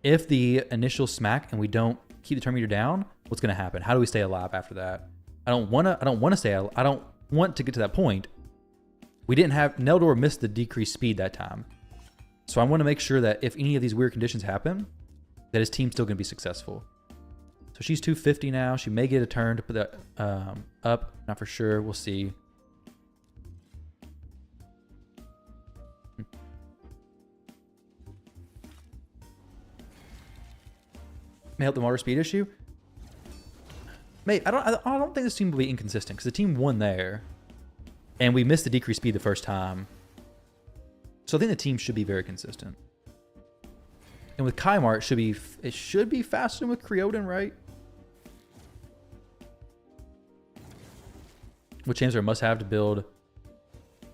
if the initial smack and we don't keep the turn meter down, what's going to happen? How do we stay alive after that? I don't want to get to that point. We didn't have, Neldor missed the decreased speed that time. So I want to make sure that if any of these weird conditions happen, that his team's still going to be successful. So she's 250 now. She may get a turn to put that up. Not for sure. We'll see. May help the water speed issue. Mate, I don't think this team will be inconsistent because the team won there, and we missed the decreased speed the first time. So I think the team should be very consistent. And with Kymar, it should be faster than with Creoden, right? What champs are a must-have to build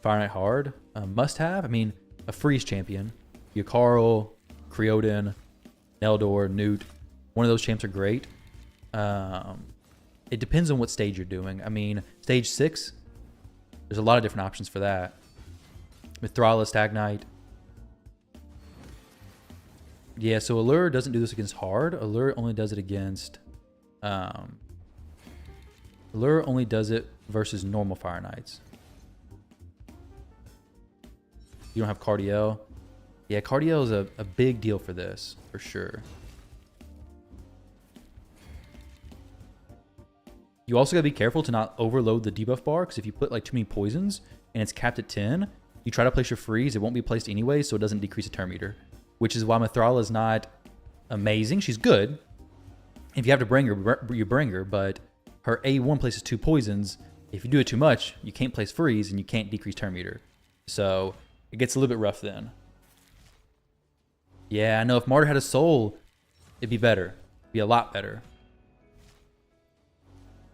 Fireknight hard? Must-have? I mean, a freeze champion. Yakarl, Creoden, Neldor, Newt. One of those champs are great. It depends on what stage you're doing. I mean, stage 6, there's a lot of different options for that. Mithrala, Stagnite. Yeah, so Allure doesn't do this against hard. Allure only does it against... Allure only does it versus normal Fire Knights. You don't have Cardiel. Yeah, Cardiel is a big deal for this, for sure. You also gotta be careful to not overload the debuff bar, because if you put like too many poisons and it's capped at 10, you try to place your freeze, it won't be placed anyway, so it doesn't decrease the turn meter. Which is why Mithrala is not amazing. She's good. If you have to bring her, you bring her, but her A1 places 2 poisons. If you do it too much, you can't place freeze and you can't decrease turn meter. So it gets a little bit rough then. Yeah, I know if Martyr had a soul, it'd be better. It'd be a lot better.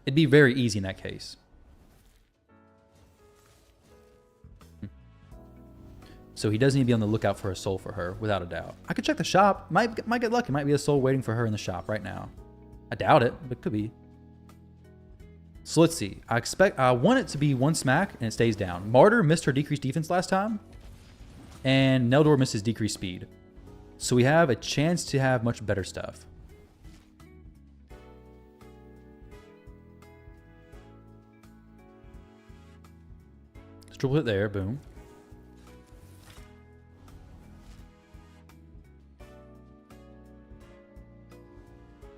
It'd be very easy in that case. So he does need to be on the lookout for a soul for her, without a doubt. I could check the shop. Might get lucky. Might be a soul waiting for her in the shop right now. I doubt it, but could be. So let's see. I want it to be 1 smack and it stays down. Martyr missed her decreased defense last time, and Neldor missed his decreased speed. So we have a chance to have much better stuff. Let's triple it there. Boom.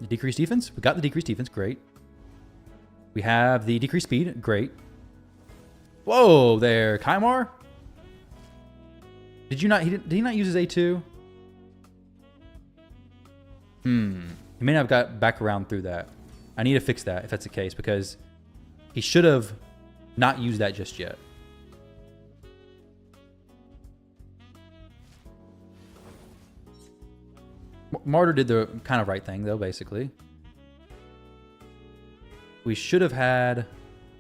The decreased defense. We got the decreased defense. Great. We have the decreased speed. Great. Whoa there, Kymar. Did he not use his A2? He may not have got back around through that. I need to fix that if that's the case, because he should have not used that just yet. Martyr did the kind of right thing, though, basically. We should have had...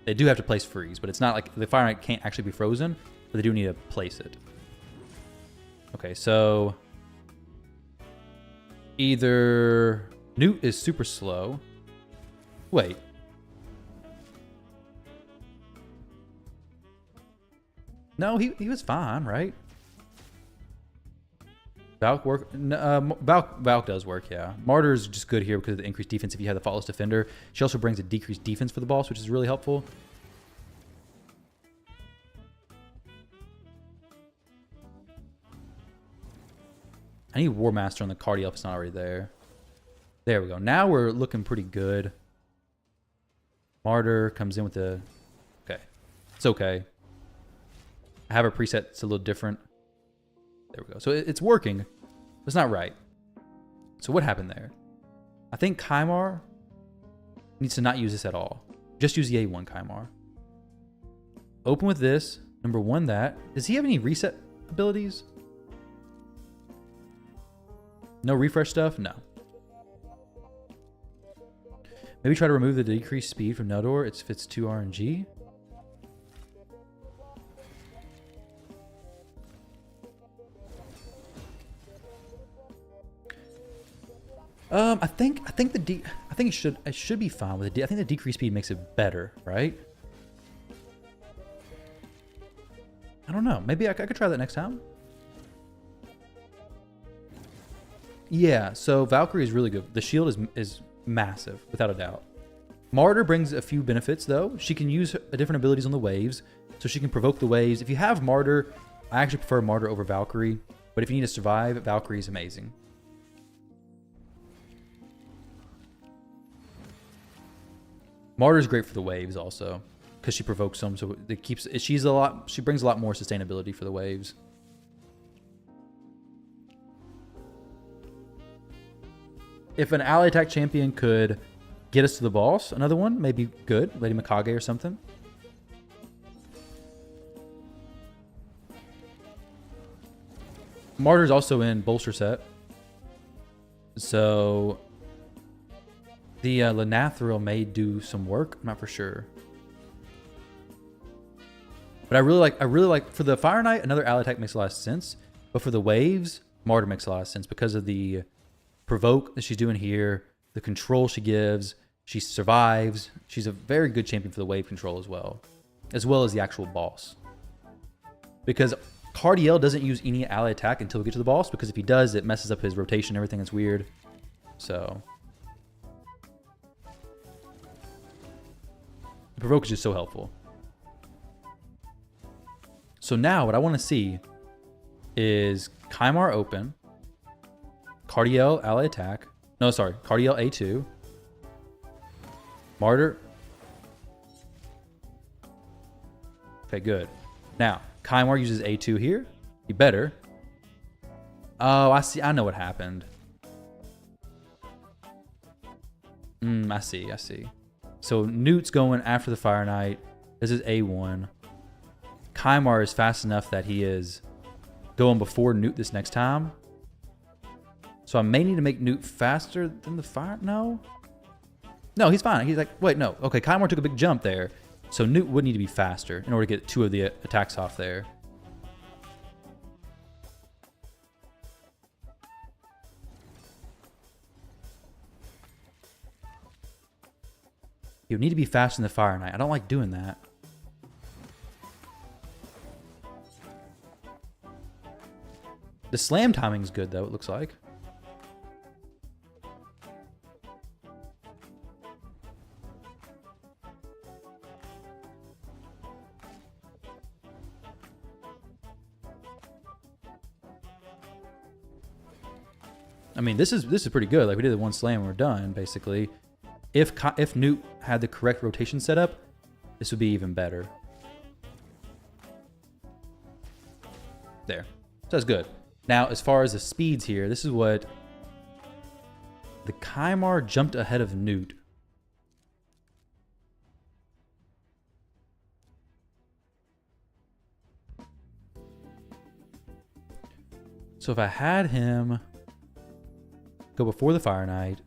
They do have to place freeze, but it's not like... The Fire Knight can't actually be frozen, but they do need to place it. Okay, so... Either... Newt is super slow. Wait. No, he was fine, right? Valk work. Valk does work, yeah. Martyr's just good here because of the increased defense if you have the Faultless Defender. She also brings a decreased defense for the boss, which is really helpful. I need War Master on the Cardiel if it's not already there. There we go. Now we're looking pretty good. Martyr comes in with the... Okay. It's okay. I have a preset that's a little different. There we go. So it's working, but it's not right. So what happened there? I think Kymar needs to not use this at all. Just use the A1 Kymar. Open with this. Number 1, that. Does he have any reset abilities? No refresh stuff? No. Maybe try to remove the decreased speed from Neldor. It fits 2 RNG. I think it should be fine with the D. I think the decreased speed makes it better, right? I don't know. Maybe I could try that next time. Yeah, so Valkyrie is really good. The shield is massive, without a doubt. Martyr brings a few benefits, though. She can use different abilities on the waves, so she can provoke the waves. If you have Martyr, I actually prefer Martyr over Valkyrie, but if you need to survive, Valkyrie is amazing. Martyr is great for the waves also, because she provokes them, so it keeps. She brings a lot more sustainability for the waves. If an ally attack champion could get us to the boss, another one, maybe good. Lady Mikage or something. Martyr's also in bolster set. So the Lanathril may do some work. I'm not for sure. But I really like for the Fireknight, another ally attack makes a lot of sense. But for the waves, Martyr makes a lot of sense because of the provoke that she's doing here, the control she gives, she survives. She's a very good champion for the wave control as well as the actual boss. Because Cardiel doesn't use any ally attack until we get to the boss, because if he does, it messes up his rotation and everything. It's weird. So the provoke is just so helpful. So now what I want to see is Kymar open, Cardiel ally attack. No, sorry, Cardiel A2. Martyr. Okay, good. Now, Kymar uses A2 here. He better. Oh, I see. I know what happened. I see. So Newt's going after the Fireknight. This is A1. Kymar is fast enough that he is going before Newt this next time. So I may need to make Newt faster than the fire. No, he's fine. He's like, wait, no. Okay, Kymar took a big jump there. So Newt would need to be faster in order to get 2 of the attacks off there. You need to be faster than the Fireknight. I don't like doing that. The slam timing is good, though, it looks like. I mean, this is pretty good. Like, we did the one slam and we're done, basically. If Newt had the correct rotation setup, this would be even better. There. So that's good. Now, as far as the speeds here, this is what... The Kymar jumped ahead of Newt. So if I had him go before the Fireknight,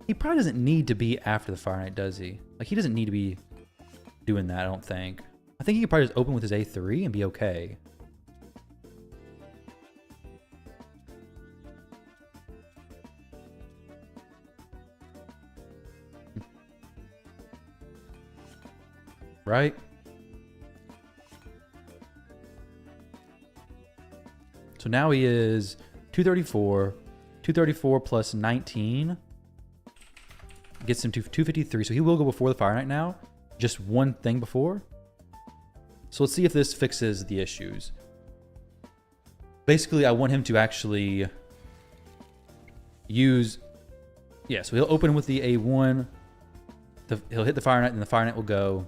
he probably doesn't need to be after the Fireknight, does he? Like, he doesn't need to be doing that, I don't think. I think he could probably just open with his A3 and be okay. Right? So now he is 234. 234 plus 19 gets him to 253. So he will go before the Fireknight now. Just one thing before. So let's see if this fixes the issues. Basically, I want him to actually use... Yeah, so he'll open with the A1. He'll hit the Fireknight, and the Fireknight will go.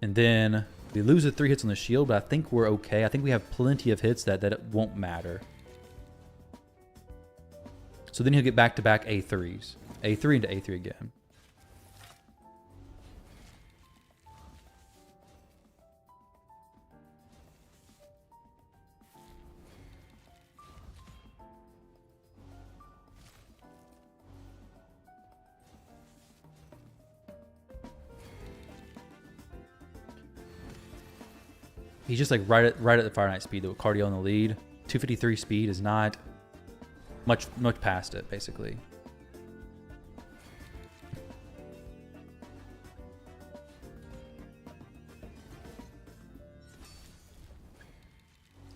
And then we lose the 3 hits on the shield, but I think we're okay. I think we have plenty of hits that it won't matter. So then he'll get back-to-back A3s. A3 into A3 again. He's just like right at the Fireknight speed, though. Cardio in the lead. 253 speed is not much past it, basically.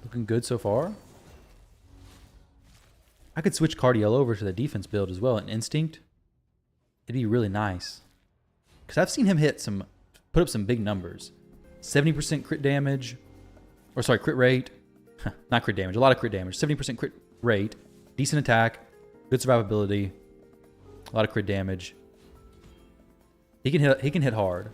Looking good so far. I could switch Cardiel over to the defense build as well, an Instinct. It'd be really nice. Because I've seen him put up some big numbers. 70% crit damage. Or sorry, crit rate. Not crit damage, a lot of crit damage. 70% crit rate. Decent attack. Good survivability. A lot of crit damage. He can hit hard.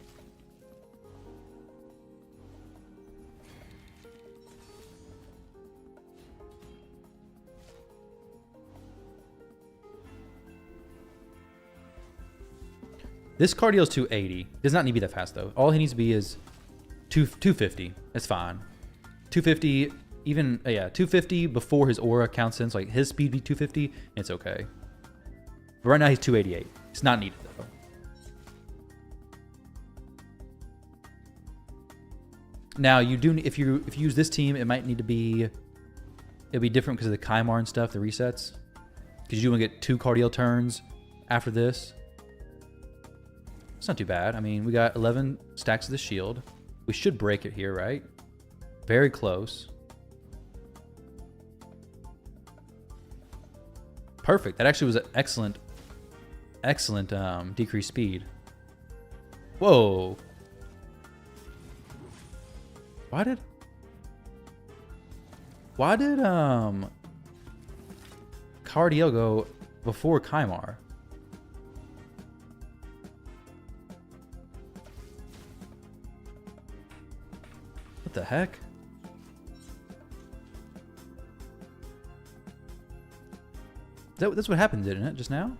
This Cardiel is 280. Does not need to be that fast though. All he needs to be is 250. That's fine. 250, even, yeah, 250 before his aura counts in. So like his speed be 250, and it's okay. But right now he's 288. It's not needed though. Now you do, if you use this team, it might need to be, it'll be different because of the Kymar and stuff, the resets. Because you want to get 2 Cardiel turns after this. It's not too bad. I mean, we got 11 stacks of the shield. We should break it here, right? Very close. Perfect. That actually was an excellent decreased speed. Whoa. Why did Cardiel go before Kymar? What the heck? That's what happened, didn't it, just now?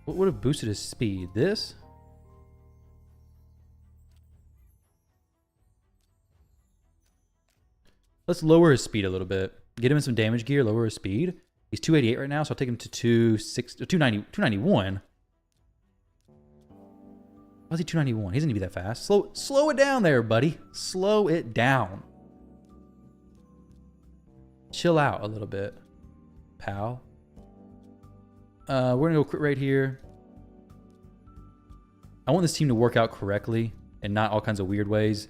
What would have boosted his speed? This? Let's lower his speed a little bit. Get him in some damage gear, lower his speed. He's 288 right now, so I'll take him to 291. Why is he 291? He doesn't need to be that fast. Slow it down there, buddy. Slow it down. Chill out a little bit, pal. We're gonna go crit rate here. I want this team to work out correctly and not all kinds of weird ways.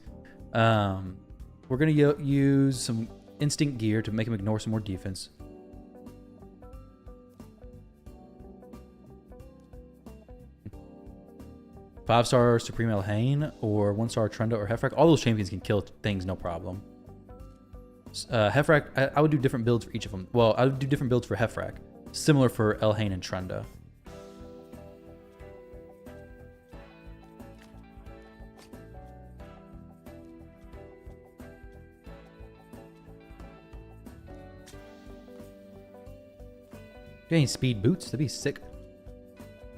We're gonna use some instinct gear to make him ignore some more defense. Five-star Supreme Elhain or 1-star Trunda or Heffrak. All those champions can kill things, no problem. Heffrak, I would do different builds for each of them. Well, I would do different builds for Heffrak. Similar for Elhain and Trunda. Getting speed boots, that'd be sick.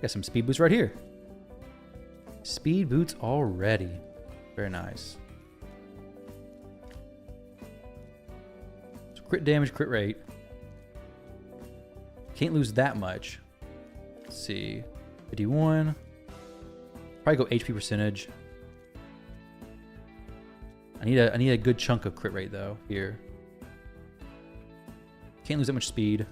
Got some speed boots right here. Speed boots already. Very nice. So crit damage, crit rate. Can't lose that much. Let's see. 51. Probably go HP percentage. I need a good chunk of crit rate though here. Can't lose that much speed.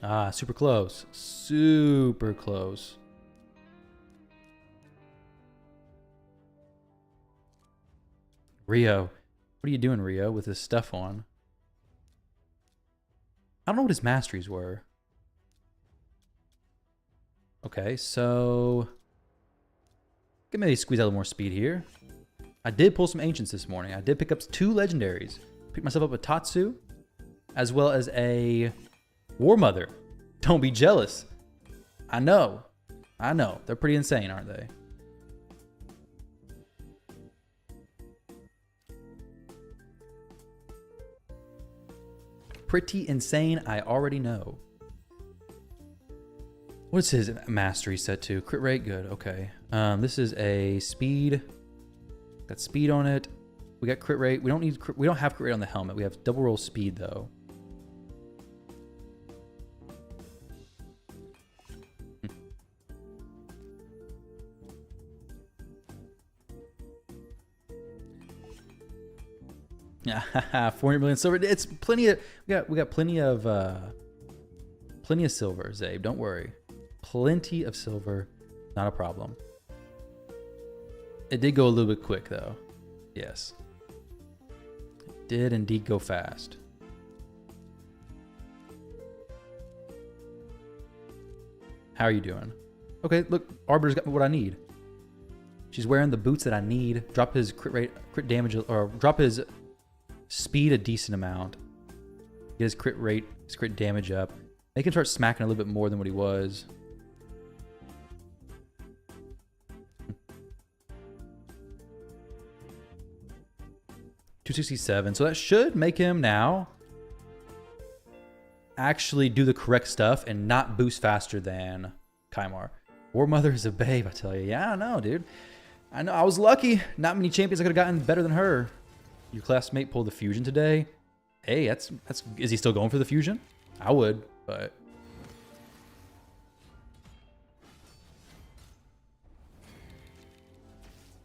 Ah, super close. Super close. Rio. What are you doing, Rio, with this stuff on? I don't know what his masteries were. Okay, so... Can maybe squeeze out a little more speed here. I did pull some ancients this morning. I did pick up 2 legendaries. Picked myself up a Tatsu, as well as a... War Mother. Don't be jealous. I know. I know. They're pretty insane, aren't they? Pretty insane, I already know. What's his mastery set to? Crit rate, good. Okay. This is a speed. Got speed on it. We got crit rate. We don't have crit rate on the helmet. We have double roll speed though. 400 million silver. It's plenty of. We got plenty of silver, Zabe. Don't worry. Plenty of silver. Not a problem. It did go a little bit quick though. Yes. It did indeed go fast. How are you doing? Okay, look, Arbiter's got what I need. She's wearing the boots that I need. Drop his crit damage, or drop his speed a decent amount. Get his crit rate, his crit damage up. Make him start smacking a little bit more than what he was. $267. So that should make him now actually do the correct stuff and not boost faster than Kymar. War Mother is a babe, I tell you. Yeah, I know, dude. I know. I was lucky. Not many champions I could have gotten better than her. Your classmate pulled the fusion today. Hey, that's. Is he still going for the fusion? I would, but.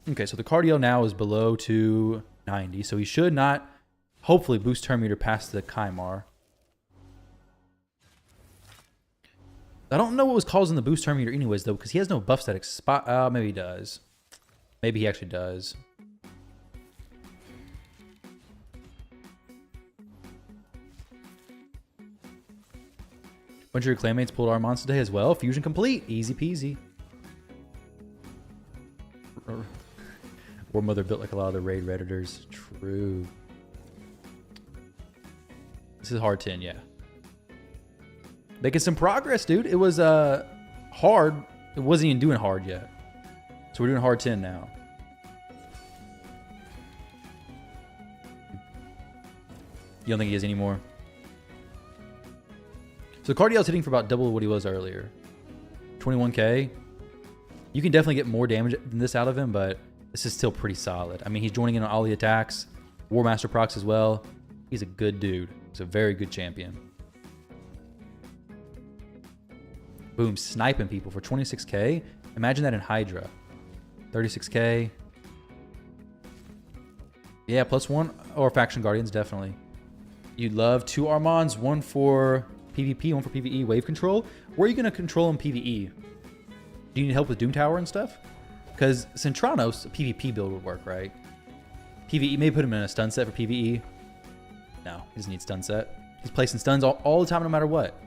Okay, so the cardio now is below 290, so he should not, hopefully, boost turn meter past the Kymar. I don't know what was causing the boost turn meter anyways, though, because he has no buff static spot. Maybe he does. Maybe he actually does. Bunch of your clanmates pulled Armans today as well. Fusion complete. Easy peasy. War Mother built like a lot of the raid redditors. True. This is hard 10, yeah. Making some progress, dude. It was hard. It wasn't even doing hard yet. So we're doing hard 10 now. You don't think he has any more? So Cardiel's hitting for about double what he was earlier. 21k. You can definitely get more damage than this out of him, but this is still pretty solid. I mean, he's joining in on all the attacks. War Master procs as well. He's a good dude. He's a very good champion. Boom, sniping people for 26k. Imagine that in Hydra. 36k. Yeah, +1 or Faction Guardians, definitely. You'd love 2 Armans, 1 for PvP, 1 for PvE wave control. Where are you going to control him PvE? Do you need help with Doom Tower and stuff? Because Centranos, a PvP build would work, right? PvE, maybe put him in a stun set for PvE. No, he doesn't need stun set. He's placing stuns all the time, no matter what.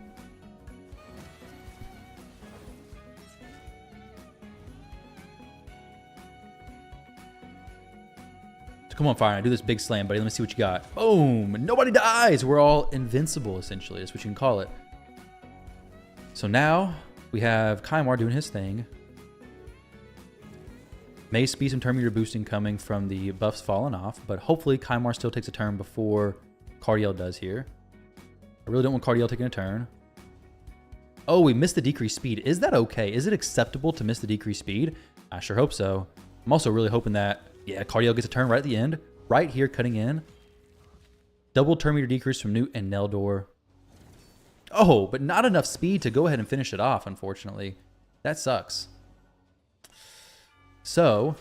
So come on, Fireknight, do this big slam, buddy. Let me see what you got. Boom! Nobody dies! We're all invincible, essentially. That's what you can call it. So now we have Kymar doing his thing. May be some turn meter boosting coming from the buffs falling off, but hopefully Kymar still takes a turn before Cardiel does here. I really don't want Cardiel taking a turn. Oh, we missed the decreased speed. Is that okay? Is it acceptable to miss the decreased speed? I sure hope so. I'm also really hoping that, yeah, Cardiel gets a turn right at the end. Right here, cutting in. Double turn meter decrease from Newt and Neldor. Oh, but not enough speed to go ahead and finish it off, unfortunately. That sucks. So,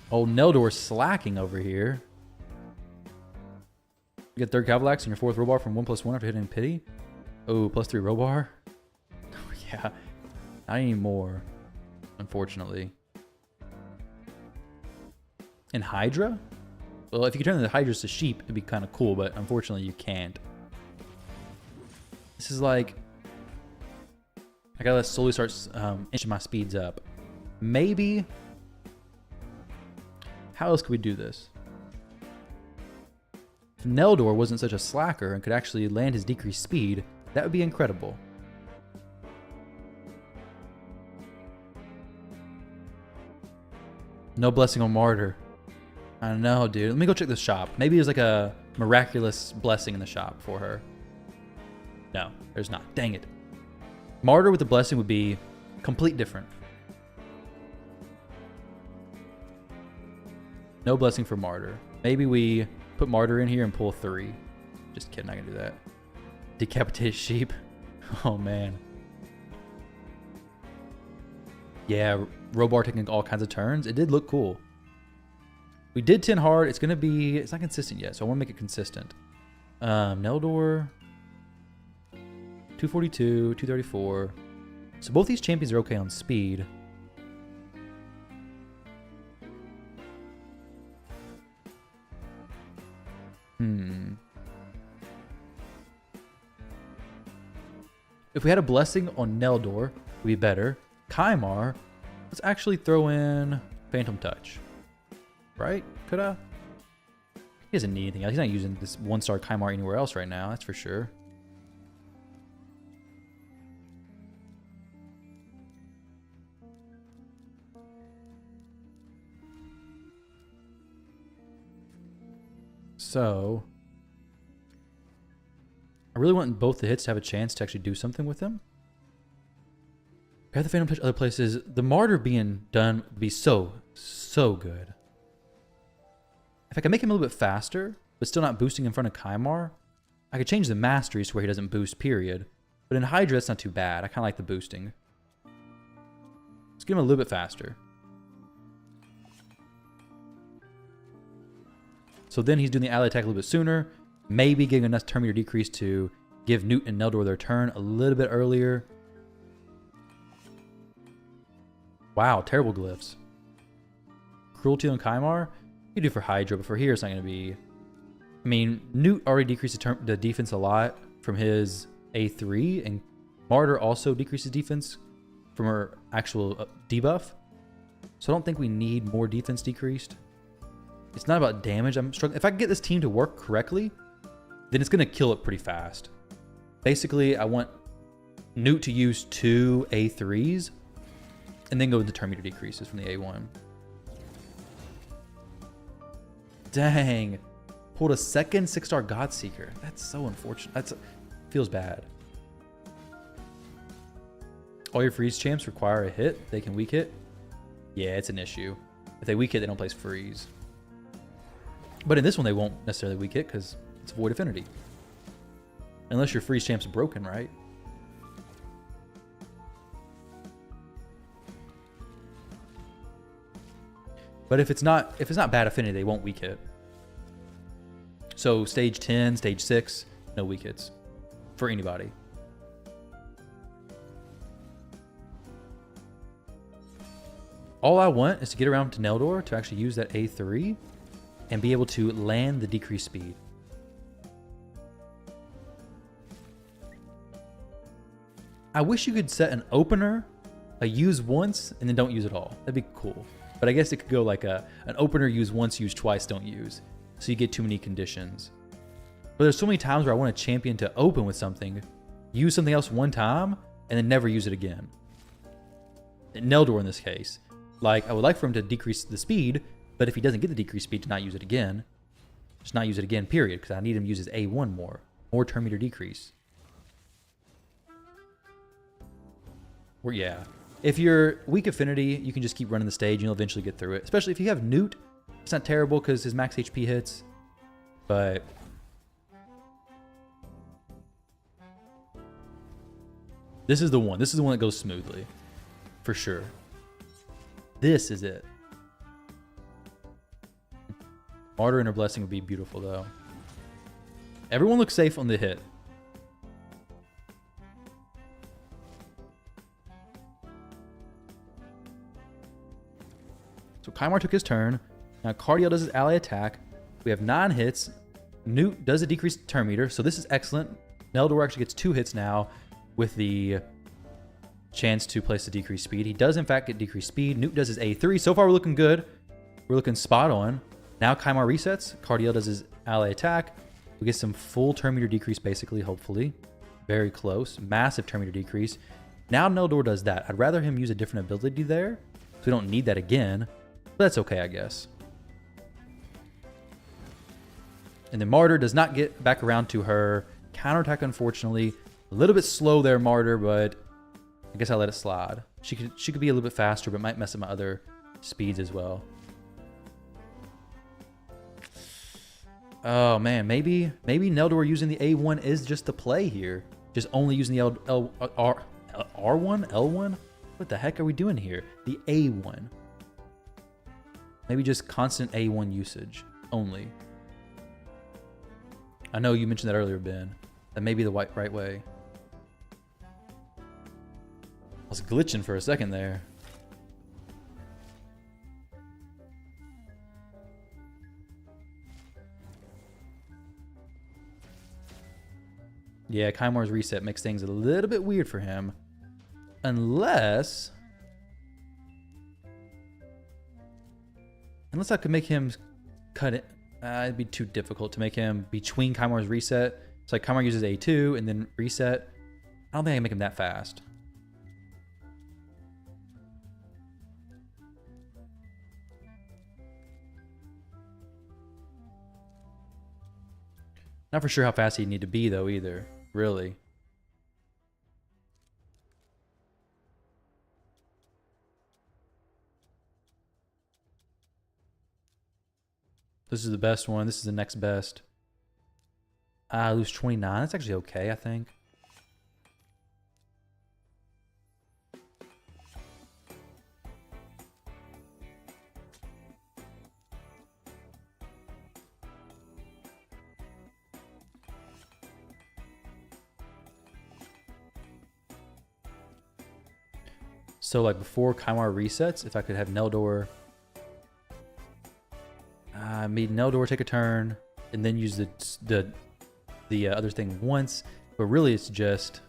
old Neldor slacking over here. You get 3rd Cavalax and your 4th Robar from 1+1 after hitting Pity. Oh, +3 Robar. Oh, yeah. Not anymore, unfortunately. And Hydra? Well, if you could turn the Hydras to sheep, it'd be kind of cool, but unfortunately you can't. This is like, I gotta slowly start inching my speeds up. Maybe, how else could we do this? If Neldor wasn't such a slacker and could actually land his decreased speed, that would be incredible. No blessing on Martyr. I don't know, dude. Let me go check the shop. Maybe there's like a miraculous blessing in the shop for her. No, there's not. Dang it. Martyr with the blessing would be complete different. No blessing for Martyr. Maybe we put Martyr in here and pull 3. Just kidding, I can do that. Decapitate sheep. Oh, man. Yeah, Robar taking all kinds of turns. It did look cool. We did 10 hard. It's not consistent yet, so I want to make it consistent. Neldor, 242, 234. So both these champions are okay on speed. If we had a blessing on Neldor, it would be better. Kymar, let's actually throw in Phantom Touch. Right? Could I? He doesn't need anything else. He's not using this 1-star Kymar anywhere else right now, that's for sure. So, I really want both the hits to have a chance to actually do something with them. We have the Phantom Touch other places. The Martyr being done would be so good. If I can make him a little bit faster, but still not boosting in front of Kymar, I could change the masteries to where he doesn't boost, period. But in Hydra, that's not too bad. I kind of like the boosting. Let's get him a little bit faster. So then he's doing the ally attack a little bit sooner. Maybe getting enough turn meter decrease to give Newt and Neldor their turn a little bit earlier. Wow, terrible glyphs. Cruelty on Kymar? You do for Hydra, but for here it's not going to be... I mean, Newt already decreased the defense a lot from his A3, and Martyr also decreases defense from her actual debuff. So I don't think we need more defense decreased. It's not about damage. I'm struggling. If I can get this team to work correctly, then it's going to kill it pretty fast. Basically, I want Newt to use 2 A3s and then go with the turn meter decreases from the A1. Dang. Pulled a second 6-star Godseeker. That's so unfortunate. Feels bad. All your freeze champs require a hit. They can weak hit. Yeah, it's an issue. If they weak hit, they don't place freeze. But in this one, they won't necessarily weak hit because it's Void Affinity. Unless your freeze champ's broken, right? But if it's not bad affinity, they won't weak hit. So stage 10, stage 6, no weak hits for anybody. All I want is to get around to Neldor to actually use that A3 and be able to land the decreased speed. I wish you could set an opener, a use once, and then don't use it all. That'd be cool. But I guess it could go like an opener, use once, use twice, don't use. So you get too many conditions. But there's so many times where I want a champion to open with something, use something else one time, and then never use it again. Neldor in this case. Like, I would like for him to decrease the speed, but if he doesn't get the decreased speed, to not use it again. Just not use it again, period, because I need him to use his A1 more. More turn meter decrease. Or yeah. If you're weak affinity, you can just keep running the stage and you'll eventually get through it. Especially if you have Newt. It's not terrible because his max HP hits. But... this is the one. This is the one that goes smoothly. For sure. This is it. Martyr and her blessing would be beautiful, though. Everyone looks safe on the hit. So Kymar took his turn. Now Cardiel does his ally attack. We have 9 hits. Newt does a decreased turn meter, so this is excellent. Neldor actually gets 2 hits now with the chance to place the decreased speed. He does, in fact, get decreased speed. Newt does his A3. So far, we're looking good. We're looking spot on. Now Kymar resets. Cardiel does his ally attack. We get some full turn meter decrease, basically, hopefully. Very close. Massive turn meter decrease. Now Neldor does that. I'd rather him use a different ability there, so we don't need that again. But that's okay, I guess. And then Martyr does not get back around to her counterattack, unfortunately. A little bit slow there, Martyr, but I guess I'll let it slide. She could be a little bit faster, but might mess up my other speeds as well. Oh man, maybe Neldor using the A1 is just the play here. Just only using the R1, L1. What the heck are we doing here? The A1. Maybe just constant A1 usage only. I know you mentioned that earlier, Ben. That may be the right way. I was glitching for a second there. Yeah, Kaimar's reset makes things a little bit weird for him. Unless I could make him cut it. It'd be too difficult to make him between Kaimar's reset. So like Kaimar uses A2 and then reset. I don't think I can make him that fast. Not for sure how fast he'd need to be though either, really. This is the best one. This is the next best. I lose 29. That's actually okay, I think. So like before Kaimar resets, if I could have Neldor, made Neldor take a turn and then use the other thing once, but really it's just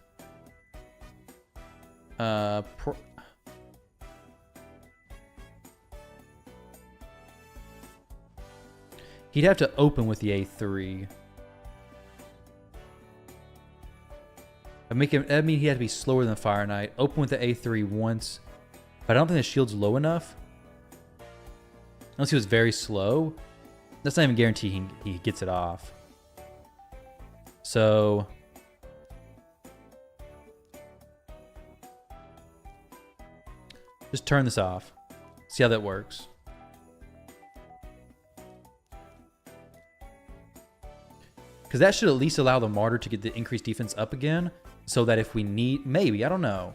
he'd have to open with the A3. I mean, he had to be slower than the Fireknight. Open with the A3 once, but I don't think the shield's low enough. Unless he was very slow. That's not even guaranteed he gets it off. So just turn this off. See how that works. Because that should at least allow the Martyr to get the increased defense up again. So that if we need, maybe, I don't know.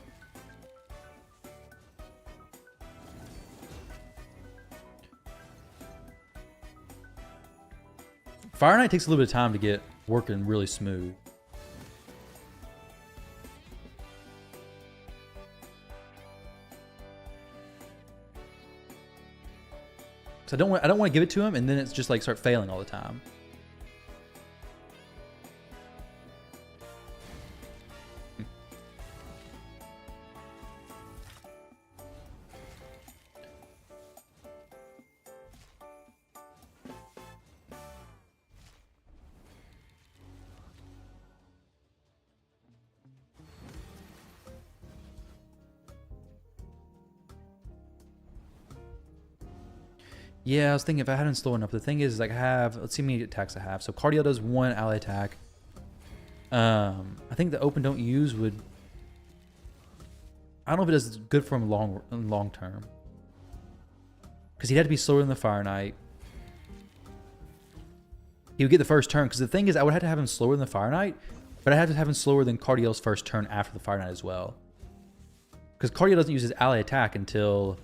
Fireknight takes a little bit of time to get working really smooth. So I don't want to give it to him and then it's just like start failing all the time. Yeah, I was thinking if I had him slow enough. The thing is, like, I have, let's see how many attacks I have. So Cardiel does 1 ally attack. I think the open don't use would, I don't know if it does good for him long term. Because he'd have to be slower than the Fireknight. He would get the first turn. Because the thing is, I would have to have him slower than the Fireknight, but I have to have him slower than Cardiel's first turn after the Fireknight as well. Because Cardiel doesn't use his ally attack until...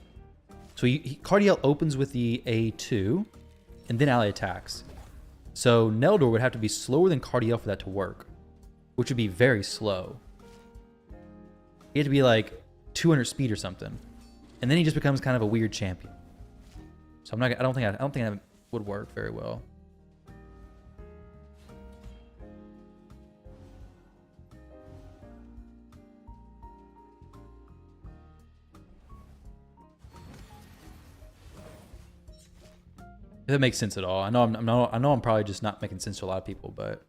So Cardiel opens with the A2, and then ally attacks. So Neldor would have to be slower than Cardiel for that to work, which would be very slow. He had to be like 200 speed or something, and then he just becomes kind of a weird champion. So I don't think that would work very well. If that makes sense at all. I know I'm probably just not making sense to a lot of people, but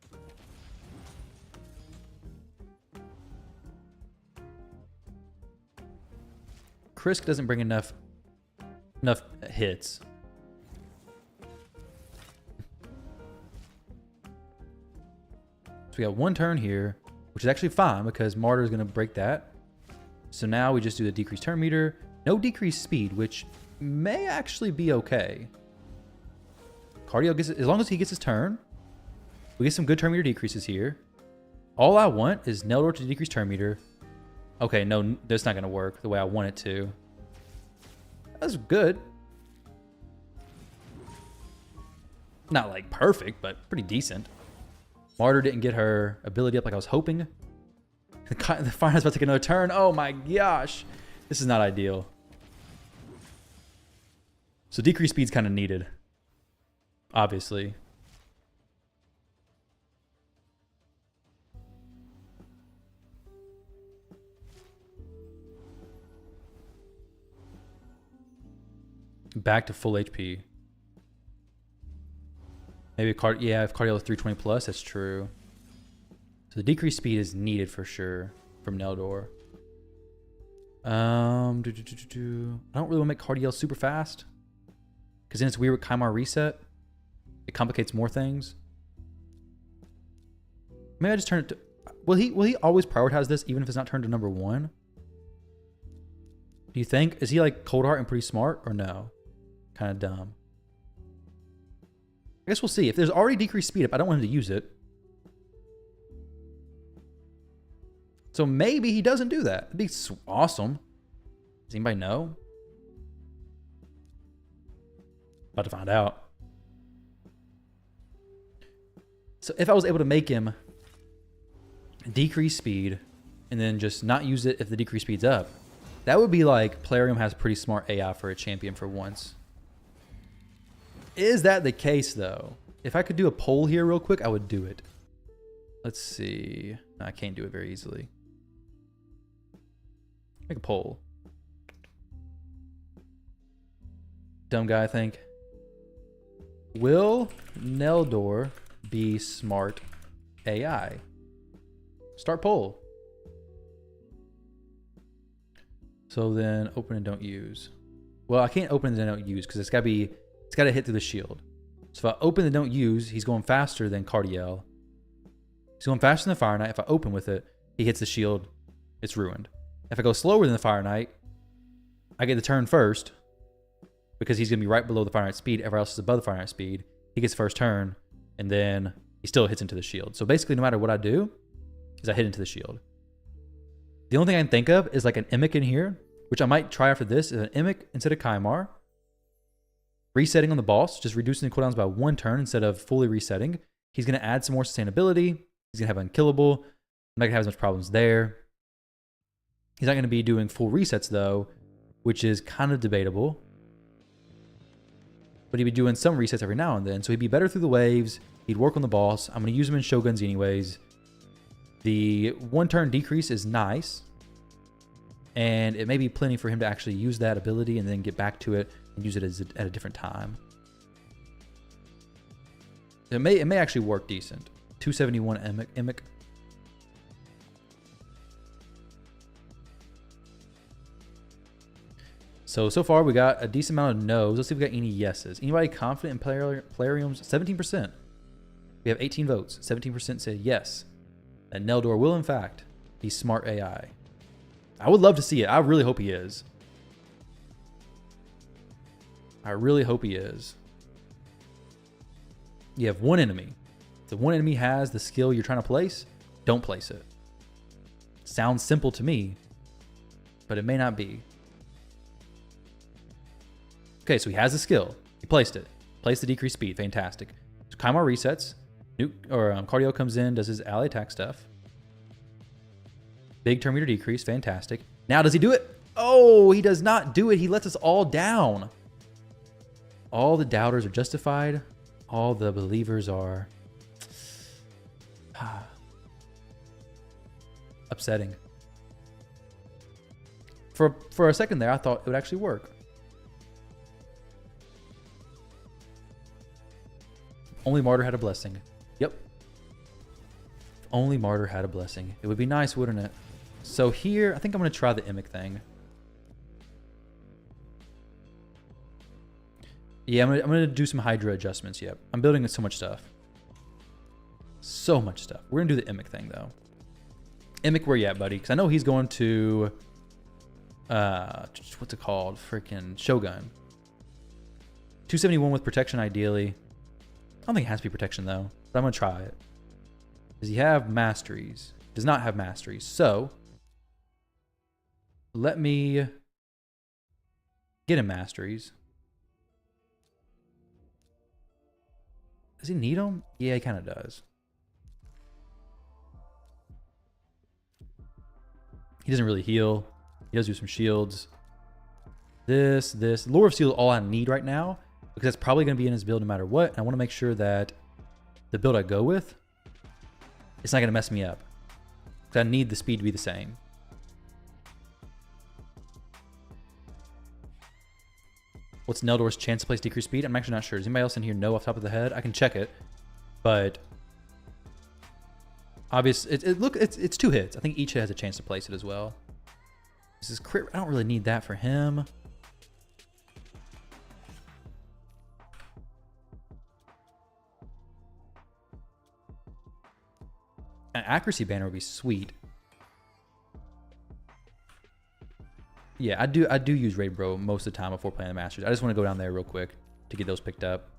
Krisk doesn't bring enough hits. So we got 1 turn here, which is actually fine because Martyr is going to break that. So now we just do the decreased turn meter, no decreased speed, which may actually be okay. Cardiel gets it, as long as he gets his turn, we get some good turn meter decreases here. All I want is Neldor to decrease turn meter, Okay, no, that's not going to work the way I want it to. That's good. Not like perfect, but pretty decent. Martyr didn't get her ability up like I was hoping. The Fireknight's about to take another turn. Oh my gosh. This is not ideal. So decreased speed's kind of needed. Obviously. Back to full HP. Maybe yeah, if Cardiel is 320 plus, that's true. So the decreased speed is needed for sure from Neldor. I don't really want to make Cardiel super fast, because then it's weird with Kymar reset. It complicates more things. Maybe I just turn it to... Will he always prioritize this even if it's not turned to number 1? Do you think? Is he like Cold Heart and pretty smart, or no? Kind of dumb. I guess we'll see. If there's already decreased speed up, I don't want him to use it. So maybe he doesn't do that. That'd be awesome. Does anybody know? About to find out. So if I was able to make him decrease speed and then just not use it if the decrease speed's up, that would be like Plarium has pretty smart AI for a champion for once. Is that the case, though? If I could do a poll here real quick, I would do it. Let's see. No, I can't do it very easily. Make a poll. Dumb guy, I think. Will Neldor be smart AI? Start poll. So then open and don't use. Well, I can't open and don't use because it's got to hit through the shield. So if I open and don't use, he's going faster than Cardiel. He's going faster than the Fireknight. If I open with it, he hits the shield. It's ruined. If I go slower than the Fireknight, I get the turn first because he's going to be right below the Fireknight speed. Everyone else is above the Fireknight speed. He gets first turn, and then he still hits into the shield. So basically, no matter what I do, is I hit into the shield. The only thing I can think of is like an Emic in here, which I might try after this, is an Emic instead of Kymar. Resetting on the boss, just reducing the cooldowns by 1 turn instead of fully resetting. He's going to add some more sustainability. He's going to have unkillable. I'm not going to have as much problems there. He's not going to be doing full resets, though, which is kind of debatable. But he'd be doing some resets every now and then. So he'd be better through the waves. He'd work on the boss. I'm going to use him in Shoguns anyways. The 1-turn decrease is nice. And it may be plenty for him to actually use that ability and then get back to it and use it at a different time. It may actually work decent. 271 Emic. So far we got a decent amount of no's. Let's see if we got any yeses. Anybody confident in Plarium's? 17%. We have 18 votes. 17% said yes. That Neldor will, in fact, be smart AI. I would love to see it. I really hope he is. I really hope he is. You have one enemy. If the one enemy has the skill you're trying to place, don't place it. Sounds simple to me, but it may not be. Okay, so he has the skill. He placed it. Placed the decreased speed. Fantastic. So Kymar resets. Cardio comes in, does his ally attack stuff. Big turn meter decrease. Fantastic. Now does he do it? Oh, he does not do it. He lets us all down. All the doubters are justified. All the believers are upsetting. For a second there, I thought it would actually work. Only Martyr had a blessing. Yep. If only Martyr had a blessing. It would be nice, wouldn't it? So here, I think I'm going to try the Emic thing. Yeah, I'm going to do some Hydra adjustments. Yep. I'm building so much stuff. So much stuff. We're going to do the Emic thing, though. Emic, where you at, buddy? Because I know he's going to... what's it called? Freaking Shogun. 271 with protection, ideally. I don't think it has to be protection, though. But I'm going to try it. Does he have masteries? Does not have masteries. So, Let me get him masteries. Does he need them? Yeah, he kind of does. He doesn't really heal. He does do some shields. This. Lure of Steel is all I need right now because that's probably going to be in his build no matter what. And I want to make sure that the build I go with, it's not going to mess me up. Because I need the speed to be the same. What's Neldor's chance to place decreased speed? I'm actually not sure. Does anybody else in here know off the top of the head? I can check it. But obviously, it's 2 hits. I think each hit has a chance to place it as well. This is crit. I don't really need that for him. An accuracy banner would be sweet. Yeah, I do use Raid Bro most of the time before playing the Masters. I just want to go down there real quick to get those picked up.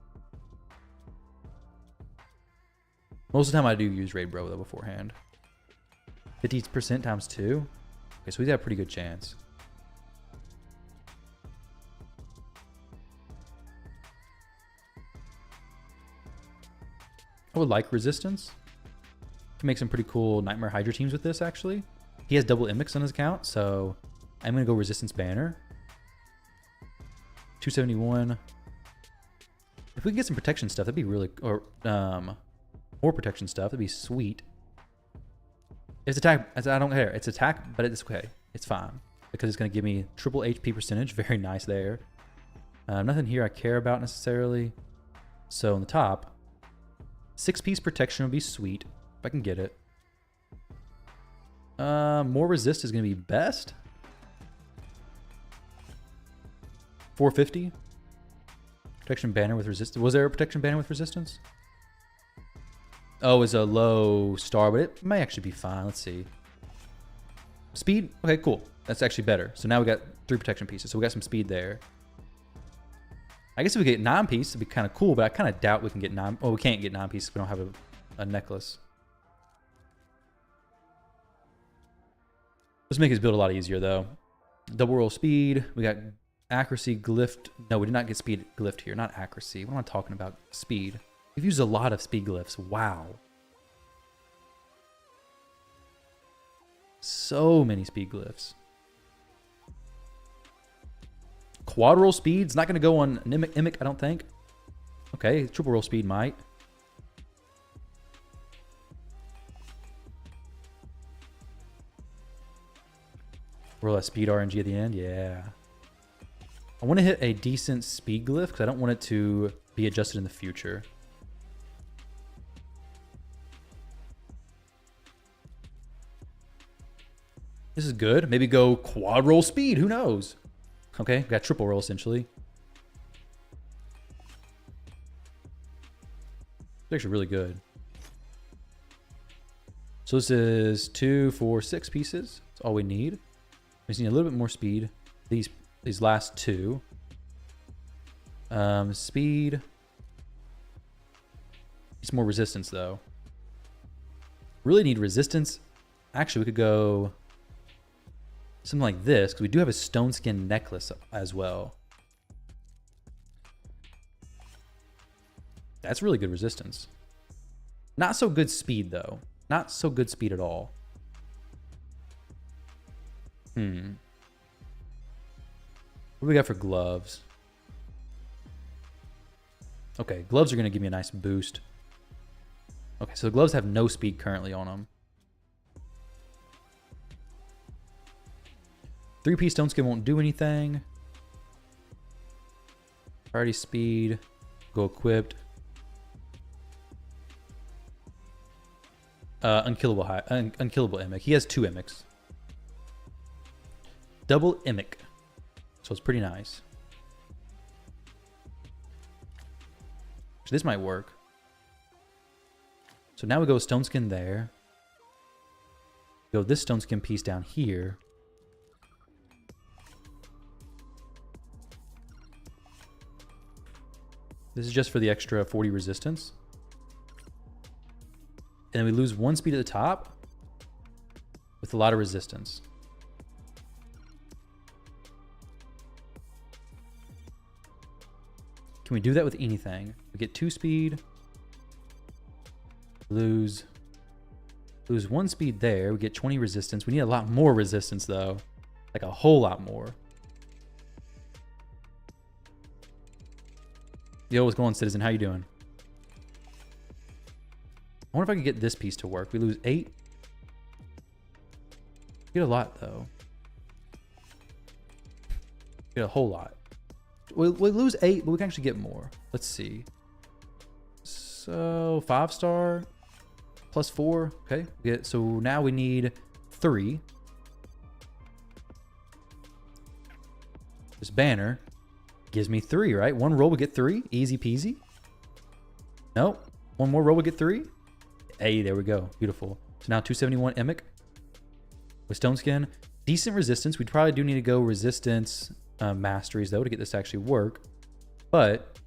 Most of the time I do use Raid Bro though beforehand. 50% times 2. Okay, so he's got a pretty good chance. I would like resistance. Can make some pretty cool Nightmare Hydra teams with this actually. He has double Mimics on his account, so I'm gonna go Resistance Banner. 271. If we can get some protection stuff, that'd be really, or more protection stuff, that'd be sweet. It's attack, I don't care. It's attack, but it's okay. It's fine because it's gonna give me triple HP percentage. Very nice there. Nothing here I care about necessarily. So on the top, 6-piece protection would be sweet if I can get it. More resist is gonna be best. 450. Protection banner with resistance. Was there a protection banner with resistance? Oh, it's a low star, but it may actually be fine. Let's see. Speed? Okay, cool. That's actually better. So now we got 3 protection pieces. So we got some speed there. I guess if we get 9 pieces, it'd be kind of cool, but I kind of doubt we can get 9. Oh, we can't get 9 pieces. We don't have a necklace. Let's make his build a lot easier, though. Double roll speed. We got accuracy glyphed. No, we did not get speed glyphed here. Not accuracy. What am I talking about? Speed. We've used a lot of speed glyphs. Wow. So many speed glyphs. Quad roll speed's not going to go on Mimic, I don't think. Okay, triple roll speed might. Roll that speed RNG at the end. Yeah. I want to hit a decent speed glyph because I don't want it to be adjusted in the future. This is good. Maybe go quad roll speed. Who knows? Okay, got triple roll essentially. It's actually really good. So this is 2, 4, 6 pieces. That's all we need. We just need a little bit more speed. These last 2. Speed. It's more resistance though. Really need resistance. Actually, we could go something like this because we do have a stone skin necklace as well. That's really good resistance. Not so good speed though. Not so good speed at all. What do we got for gloves? Okay, gloves are going to give me a nice boost. Okay, so the gloves have no speed currently on them. 3-piece stone skin won't do anything. Priority speed. Go equipped. Unkillable Emic. He has 2 Emics. Double Emic. So it's pretty nice. So this might work. So now we go stone skin there. Go this stone skin piece down here. This is just for the extra 40 resistance. And then we lose 1 speed at the top with a lot of resistance. Can we do that with anything? We get 2 speed. Lose 1 speed there. We get 20 resistance. We need a lot more resistance though. Like a whole lot more. Yo, what's going on, Citizen? How you doing? I wonder if I can get this piece to work. We lose 8. Get a lot though. Get a whole lot. We lose 8, but we can actually get more. Let's see. So 5-star plus 4. Okay. So now we need 3. This banner gives me 3, right? 1 roll we get 3. Easy peasy. Nope. 1 more roll we get 3. Hey, there we go. Beautiful. So now 271 Emic with Stone Skin. Decent resistance. We probably do need to go resistance masteries though to get this to actually work. But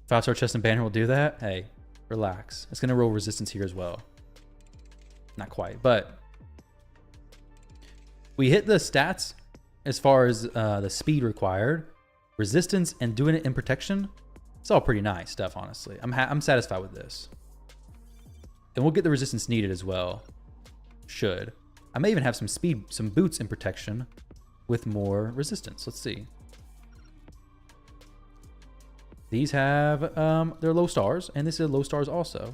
5-star chest and banner will do that. Hey, relax. It's going to roll resistance here as well. Not quite, but we hit the stats as far as the speed required, resistance, and doing it in protection. It's all pretty nice stuff, honestly. I'm satisfied with this. And we'll get the resistance needed as well. Should. I may even have some speed, some boots in protection with more resistance. Let's see. These have they're low stars, and this is low stars also.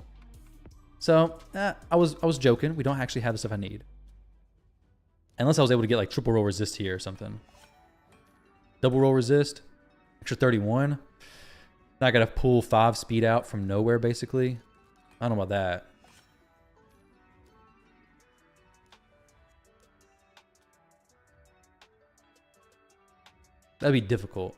So I was joking. We don't actually have the stuff I need. Unless I was able to get like triple roll resist here or something. Double roll resist, extra 31. Now I gotta pull 5 speed out from nowhere basically. I don't know about that. That'd be difficult.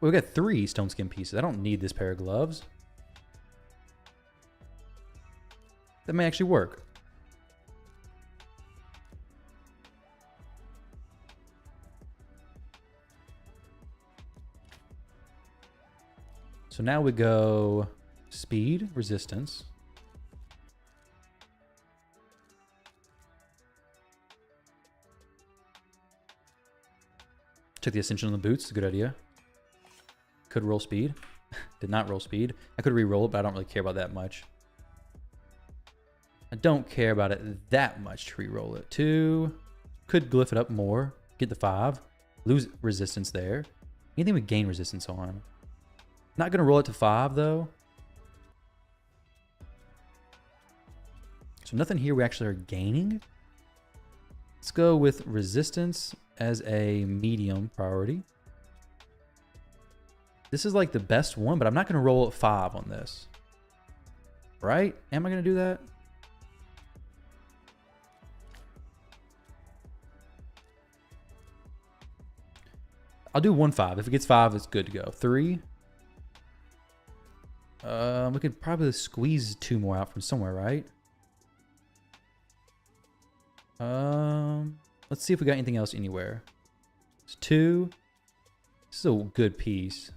Well, we got 3 stone skin pieces. I don't need this pair of gloves. That may actually work. So now we go speed, resistance. Check the ascension on the boots. It's a good idea. Could roll speed. Did not roll speed. I could re-roll it, but I don't really care about that much. I don't care about it that much to re-roll it. 2. Could glyph it up more. Get the 5. Lose resistance there. Anything we gain resistance on. Not going to roll it to 5, though. So nothing here we actually are gaining. Let's go with resistance as a medium priority. This is like the best one, but I'm not going to roll at 5 on this. Right? Am I going to do that? I'll do 1-5. If it gets 5, it's good to go. 3. We could probably squeeze 2 more out from somewhere, right? Let's see if we got anything else anywhere. It's 2. This is a good piece.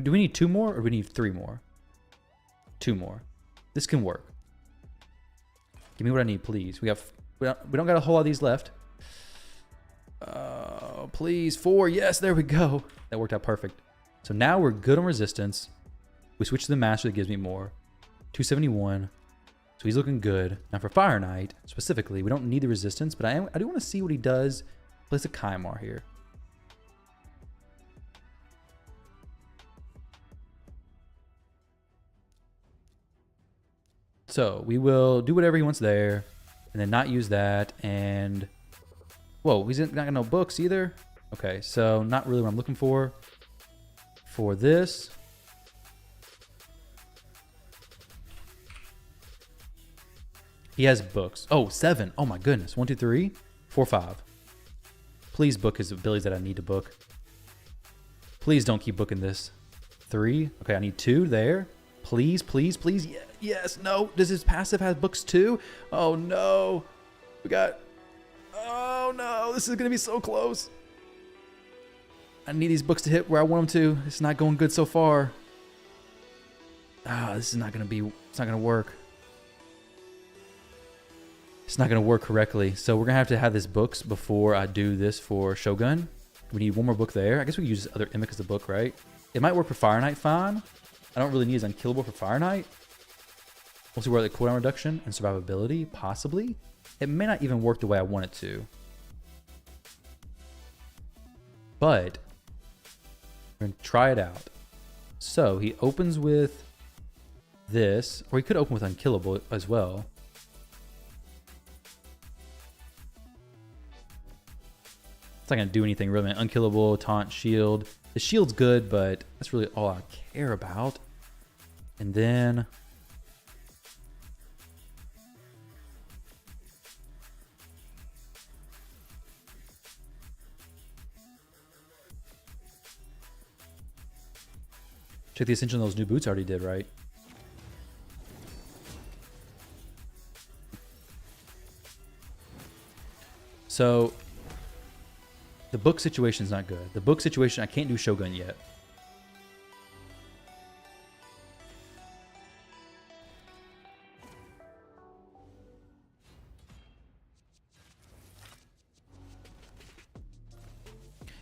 Do we need 2 more or do we need 3 more? 2 more. This can work. Give me what I need, please. We don't got a whole lot of these left. Please, 4. Yes, there we go. That worked out perfect. So now we're good on resistance. We switch to the master that gives me more. 271. So he's looking good. Now for Fireknight, specifically, we don't need the resistance, but I do want to see what he does. Place a Kymar here. So we will do whatever he wants there, and then not use that. And whoa, he's not got no books either. Okay, so not really what I'm looking for. For this, he has books. Oh, 7. Oh my goodness. 1, 2, 3, 4, 5. Please book his abilities that I need to book. Please don't keep booking this. 3. Okay, I need 2 there. Please, please, please. Yes, no. Does his passive have books too? Oh no. We got... Oh no, this is going to be so close. I need these books to hit where I want them to. It's not going good so far. This is not gonna be. It's not gonna work. It's not gonna work correctly. So we're gonna have this books before I do this for Shogun. We need one more book there. I guess we can use this other Emic as a book, right? It might work for Fireknight fine. I don't really need his unkillable for Fireknight. We'll see where the cooldown reduction and survivability, possibly. It may not even work the way I want it to. But we're gonna try it out. So he opens with this, or he could open with unkillable as well. It's not gonna do anything really. Unkillable, taunt, shield. The shield's good, but that's really all I care about. And then check the ascension those new boots already did, right? So the book situation is not good. The book situation, I can't do Shogun yet.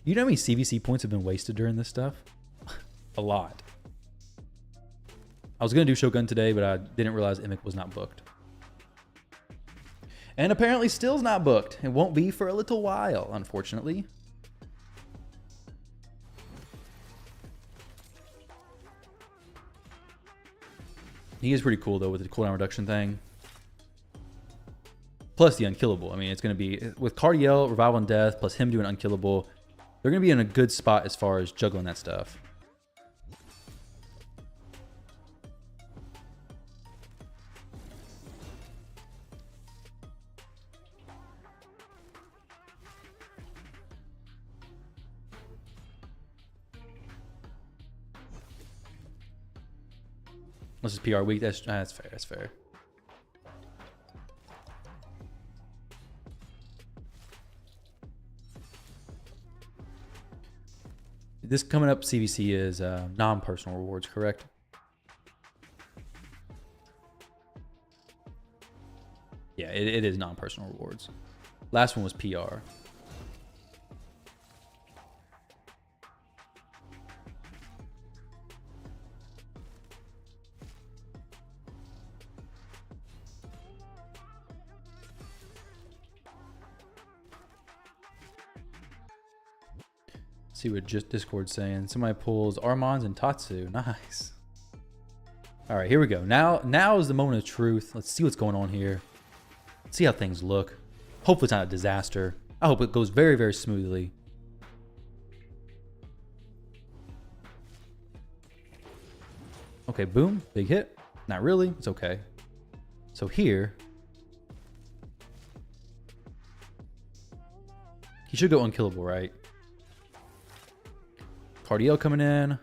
You know how many CVC points have been wasted during this stuff? A lot. I was going to do Shogun today, but I didn't realize Emic was not booked. And apparently still's not booked. It won't be for a little while, unfortunately. He is pretty cool, though, with the cooldown reduction thing. Plus the unkillable. I mean, it's going to be... With Cardiel, Revival and Death, plus him doing unkillable, they're going to be in a good spot as far as juggling that stuff. This is PR week. That's fair. That's fair. This coming up CVC is non-personal rewards, correct? Yeah, it is non-personal rewards. Last one was PR. See what just Discord's saying. Somebody pulls Armand's and Tatsu. Nice. All right, here we go. Now is the moment of truth. Let's see what's going on here. Let's see how things look. Hopefully it's not a disaster. I hope it goes very, very smoothly. Okay, boom. Big hit. Not really. It's okay. So here, he should go unkillable, right? Cardiel coming in.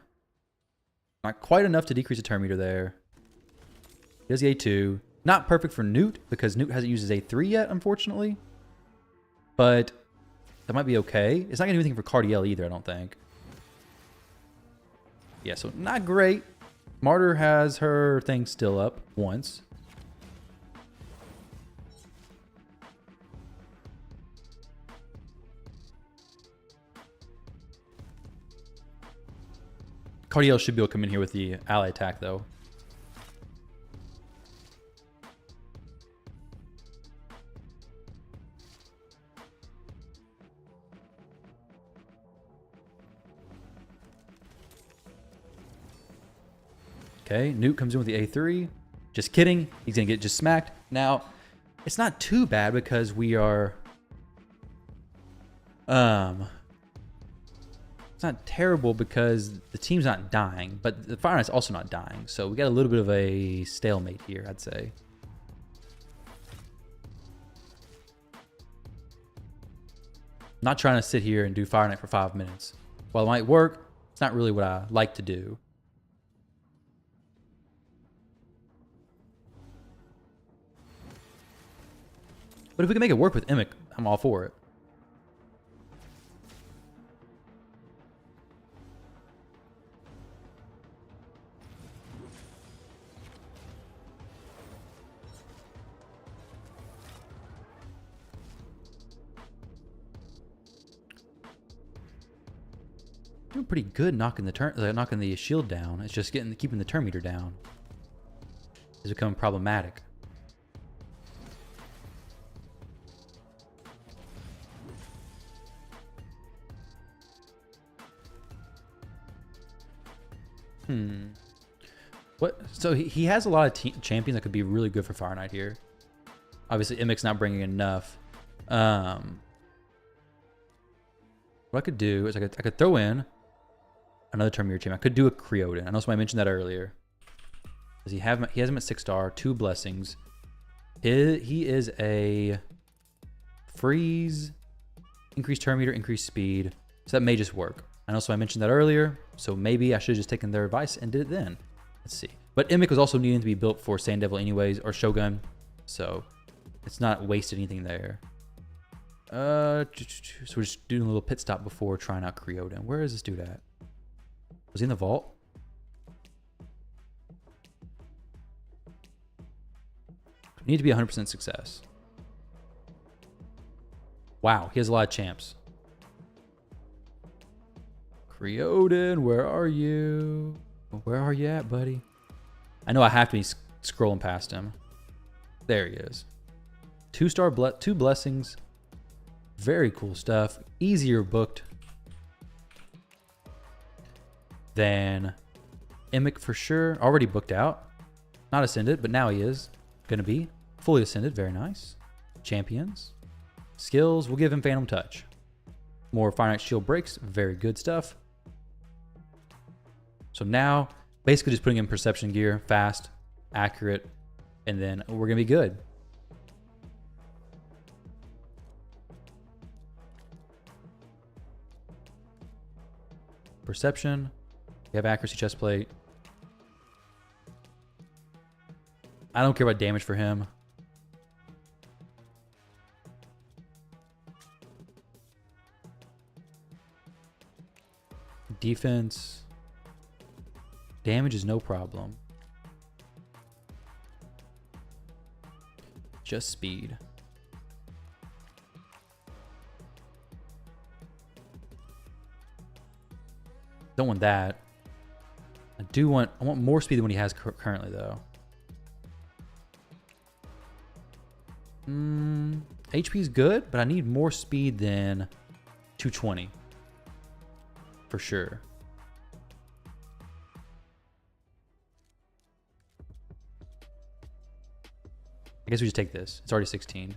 Not quite enough to decrease the turn meter there. He has the A2. Not perfect for Newt, because Newt hasn't used his A3 yet, unfortunately. But that might be okay. It's not going to do anything for Cardiel either, I don't think. Yeah, so not great. Martyr has her thing still up once. Cardiel should be able to come in here with the ally attack, though. Okay, Newt comes in with the A3. Just kidding. He's going to get just smacked. Now, it's not too bad because we are... It's not terrible because the team's not dying, but the Fireknight's also not dying. So we got a little bit of a stalemate here, I'd say. Not trying to sit here and do Fireknight for 5 minutes. While it might work, it's not really what I like to do. But if we can make it work with Emic, I'm all for it. Doing pretty good knocking knocking the shield down. It's just keeping the turn meter down. It's becoming problematic. What? So he has a lot of champions that could be really good for Fireknight here. Obviously, Imic's not bringing enough. What I could do is I could throw in another Terminator champion. I could do a Creoden. I know somebody mentioned that earlier. Does he has him at 6-star, 2 blessings. He is a freeze, increased turn meter, increased speed. So that may just work. I know somebody mentioned that earlier. So maybe I should have just taken their advice and did it then. Let's see. But Imic was also needing to be built for Sand Devil anyways, or Shogun. So it's not wasted anything there. So we're just doing a little pit stop before trying out Creoden. Where is this dude at? Was he in the vault? Need to be 100% success. Wow, he has a lot of champs. Creoden, where are you? Where are you at, buddy? I know I have to be scrolling past him. There he is. 2-star, 2 blessings. Very cool stuff. Easier booked than Imic for sure. Already booked out. Not ascended, but now he is going to be fully ascended. Very nice. Champions. Skills. We'll give him Phantom Touch. More Fireknight Shield breaks. Very good stuff. So now, basically just putting in Perception gear. Fast, accurate, and then we're going to be good. Perception. We have accuracy chest plate. I don't care about damage for him. Defense. Damage is no problem. Just speed. Don't want that. I want more speed than what he has currently though. HP is good, but I need more speed than 220. For sure. I guess we just take this. It's already 16.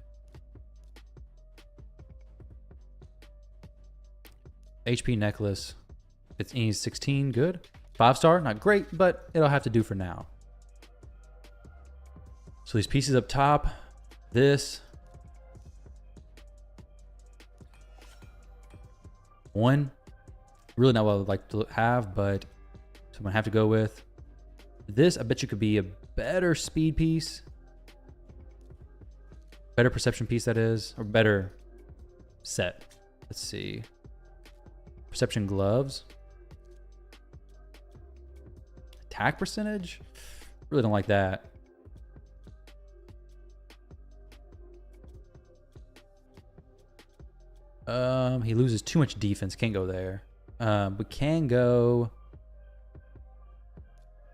HP necklace. It's 16, good. 5-star, not great, but it'll have to do for now. So these pieces up top, this. One, really not what I would like to have, but so I'm gonna have to go with this. I bet you could be a better speed piece. Better perception piece, that is, or better set. Let's see. Perception gloves. Attack percentage? Really don't like that. He loses too much defense. Can't go there. We can go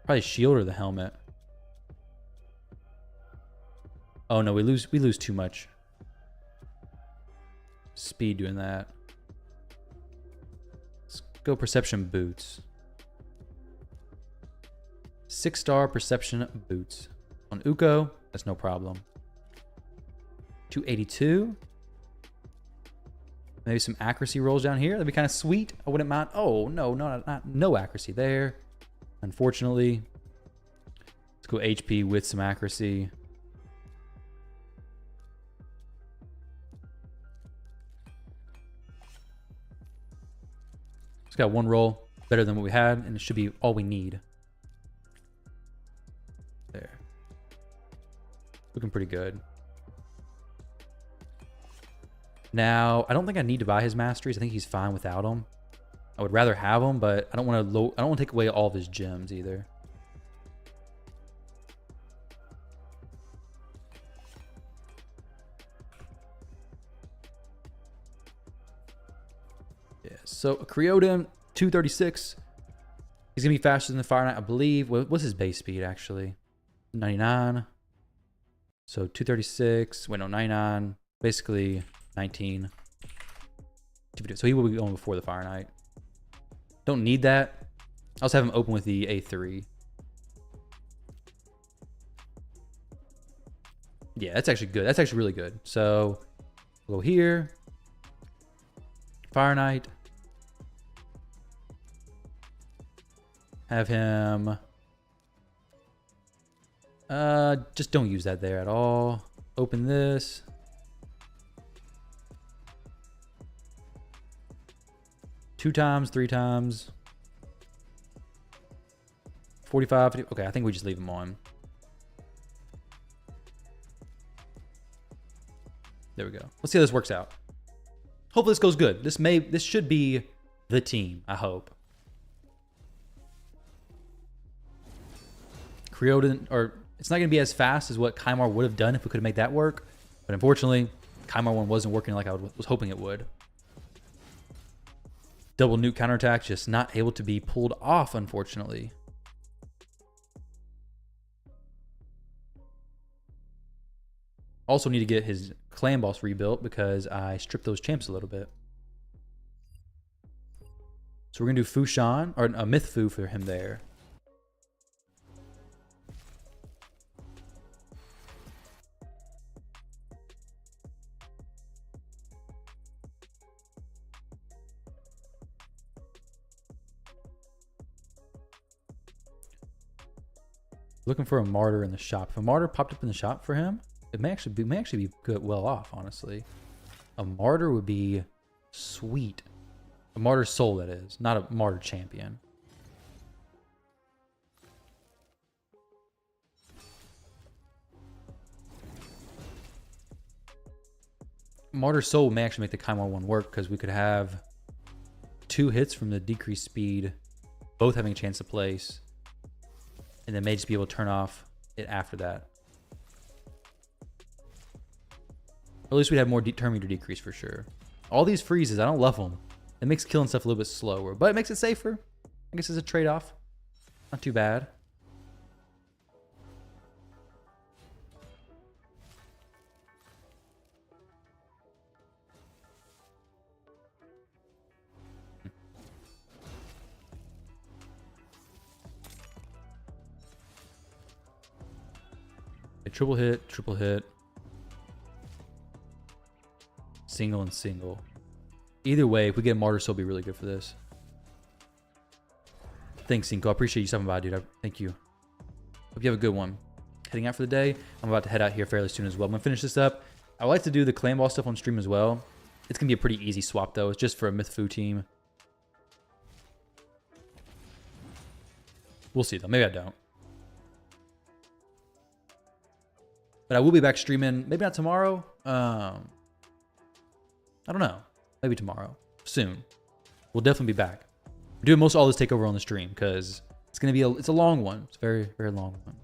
probably shield or the helmet. Oh no, we lose too much speed doing that. Let's go perception boots. 6-star perception boots. On Uko, that's no problem. 282. Maybe some accuracy rolls down here. That'd be kind of sweet. I wouldn't mind. Oh, no, no accuracy there. Unfortunately. Let's go HP with some accuracy. It's got one roll. Better than what we had, and it should be all we need. There. Looking pretty good. Now, I don't think I need to buy his masteries. I think he's fine without them. I would rather have them, but I don't want to take away all of his gems either. Yeah, so Creoden, 236. He's going to be faster than the Fireknight, I believe. What's his base speed, actually? 99. So 236. Wait, no, 99. Basically 19. So he will be going before the Fireknight. Don't need that. I also have him open with the A3. Yeah, that's actually good. That's actually really good. So we'll go here. Fireknight. Have him. Just don't use that there at all. Open this. Two times, three times. 45, 50. Okay, I think we just leave him on. There we go. Let's see how this works out. Hopefully this goes good. This should be the team, I hope. Creoden, or it's not going to be as fast as what Kymar would have done if we could have made that work. But unfortunately, Kymar one wasn't working like I was hoping it would. Double nuke counterattack, just not able to be pulled off, unfortunately. Also need to get his clan boss rebuilt because I stripped those champs a little bit. So we're going to do Fushan, or a Myth Fu for him there. Looking for a martyr in the shop. If a martyr popped up in the shop for him, it may actually be good, well off, honestly. A martyr would be sweet. A martyr soul, that is, not a martyr champion. Martyr soul may actually make the Kymar one work because we could have 2 hits from the decreased speed, both having a chance to place, and then may just be able to turn off it after that. Or at least we'd have more turn meter decrease for sure. All these freezes, I don't love them. It makes killing stuff a little bit slower, but it makes it safer. I guess it's a trade-off. Not too bad. A triple hit, triple hit. Single and single. Either way, if we get a martyr, so it'll be really good for this. Thanks, Cinco. I appreciate you stopping by, dude. Thank you. Hope you have a good one. Heading out for the day. I'm about to head out here fairly soon as well. I'm going to finish this up. I would like to do the clan ball stuff on stream as well. It's going to be a pretty easy swap, though. It's just for a Myth Fu team. We'll see, though. Maybe I don't. But I will be back streaming. Maybe not tomorrow. I don't know. Maybe tomorrow. Soon. We'll definitely be back. We're doing most all this takeover on the stream because it's going to be it's a long one. It's a very, very long one.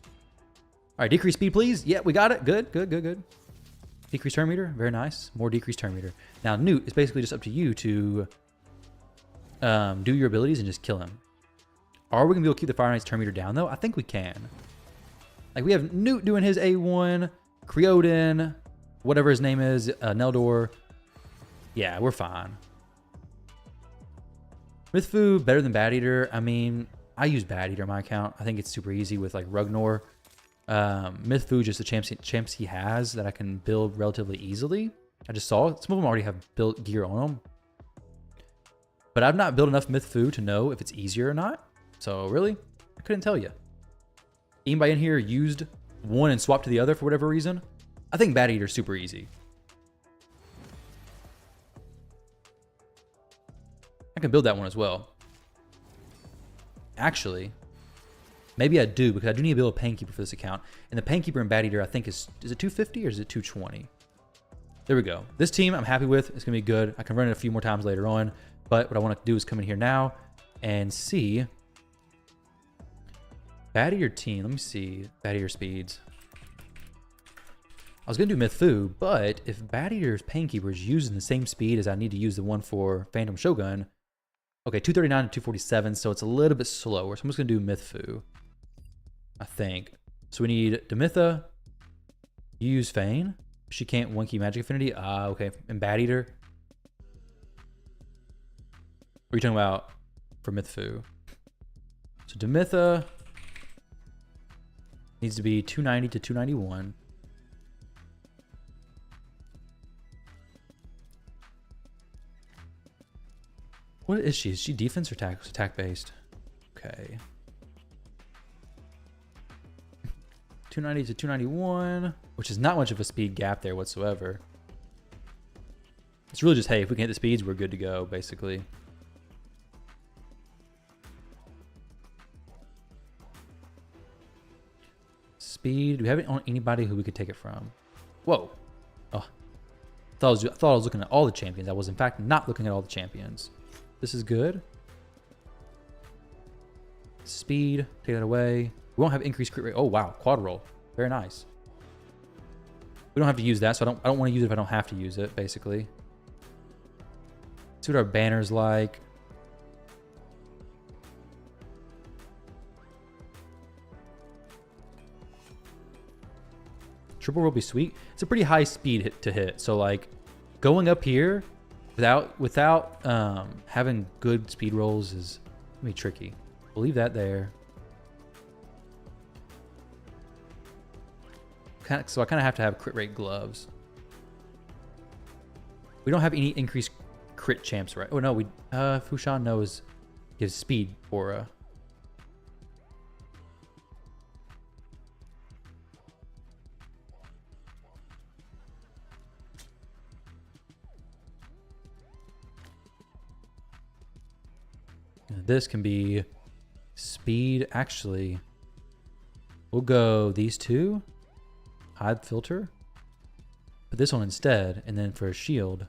All right, decrease speed, please. Yeah, we got it. Good, good, good, good. Decrease turn meter. Very nice. More decreased turn meter. Now, Newt, it's basically just up to you to do your abilities and just kill him. Are we going to be able to keep the Fireknight's turn meter down, though? I think we can. Like, we have Newt doing his A1, Creoden, whatever his name is, Neldor. Yeah, we're fine. Myth Fu, better than Bat Eater. I mean, I use Bat Eater on my account. I think it's super easy with, like, Rugnor. Myth Fu, just the champs he has that I can build relatively easily. I just saw some of them already have built gear on them. But I've not built enough Myth Fu to know if it's easier or not. So, really, I couldn't tell you. Anybody in here used one and swapped to the other for whatever reason? I think Bat Eater's super easy. I can build that one as well. Actually, maybe I do because I do need to build a Painkeeper for this account. And the Painkeeper and Bat Eater, I think is it 250 or is it 220? There we go. This team I'm happy with. It's going to be good. I can run it a few more times later on. But what I want to do is come in here now and see Bat Eater team. Let me see Bat Eater speeds. I was going to do Myth Fu, but if Bat Eater's Painkeeper is using the same speed as I need to use the one for Phantom Shogun, Okay, 239 to 247, so it's a little bit slower. So I'm just going to do Mythfu, I think. So we need Demitha. You use Fane. She can't one-key magic affinity. Okay. And Bat Eater. What are you talking about for Mythfu? So Demitha needs to be 290 to 291. What is she? Is she defense or attack? Attack based. Okay. 290 to 291, which is not much of a speed gap there whatsoever. It's really just, hey, if we can hit the speeds, we're good to go, basically. Speed. Do we have anybody who we could take it from? Whoa. Oh. I thought I was looking at all the champions. I was, in fact, not looking at all the champions. This is good. Speed. Take that away. We won't have increased crit rate. Oh, wow. Quad roll. Very nice. We don't have to use that, so I don't want to use it if I don't have to use it, basically. Let's see what our banner's like. Triple roll will be sweet. It's a pretty high speed to hit. So like going up here without having good speed rolls is gonna be tricky. We'll leave that there. So I kind of have to have crit rate gloves. We don't have any increased crit champs, right? Oh no, we Fushan knows gives speed aura. This can be speed. Actually, we'll go these two. Hide filter. Put this one instead. And then for a shield,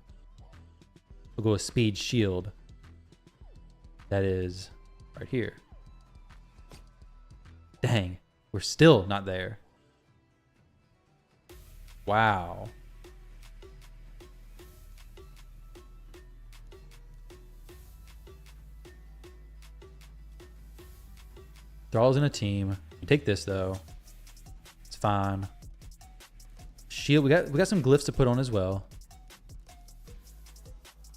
we'll go with speed shield. That is right here. Dang. We're still not there. Wow. They're all in a team. You take this though. It's fine. Shield. We got some glyphs to put on as well.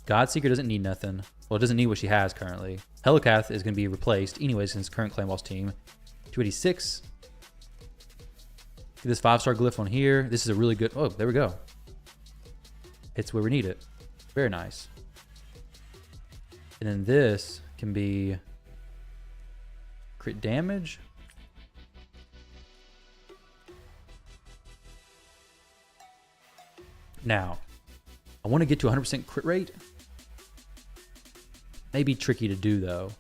Godseeker doesn't need nothing. Well, it doesn't need what she has currently. Helicath is going to be replaced anyways since current Clan Boss team. 286. Get this 5-star glyph on here. This is a really good. Oh, there we go. It's where we need it. Very nice. And then this can be crit damage. Now, I want to get to 100% crit rate. May be tricky to do though.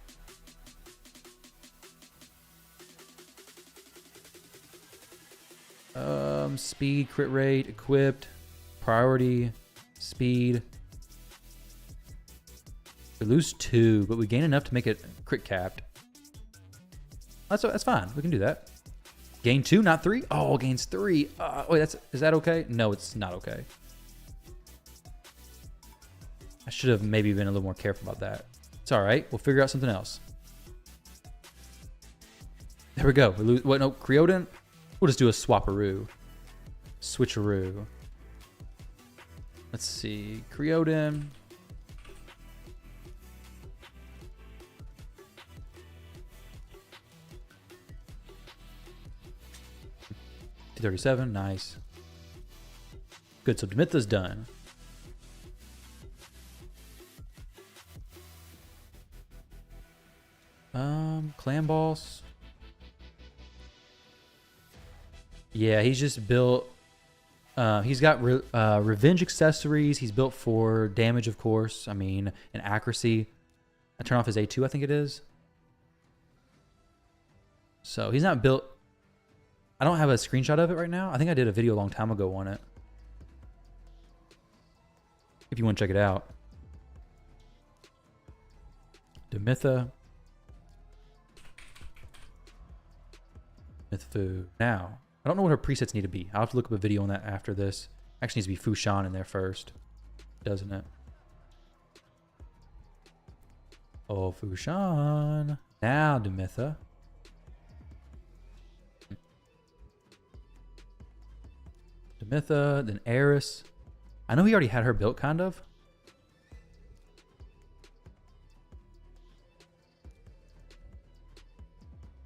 Speed, crit rate, equipped, priority, speed. We lose 2, but we gain enough to make it crit capped. That's fine. We can do that. Gain 2, not 3. Oh, gains 3. Wait, is that okay? No, it's not okay. I should have maybe been a little more careful about that. It's all right. We'll figure out something else. There we go. We lose. What? No, Creodin. We'll just do a swapperoo. Switcheroo. Let's see. Creodin. $237. Nice. Good. So Demitha's done. Clan Boss. Yeah, he's just built. He's got revenge accessories. He's built for damage, of course. I mean, and accuracy. I turn off his A2, I think it is. So he's not built. I don't have a screenshot of it right now. I think I did a video a long time ago on it. If you want to check it out. Demitha. Mythfu. Now, I don't know what her presets need to be. I'll have to look up a video on that after this. Actually needs to be Fushan in there first, doesn't it? Oh, Fushan. Now Demitha. Demitha, then Eris. I know he already had her built, kind of.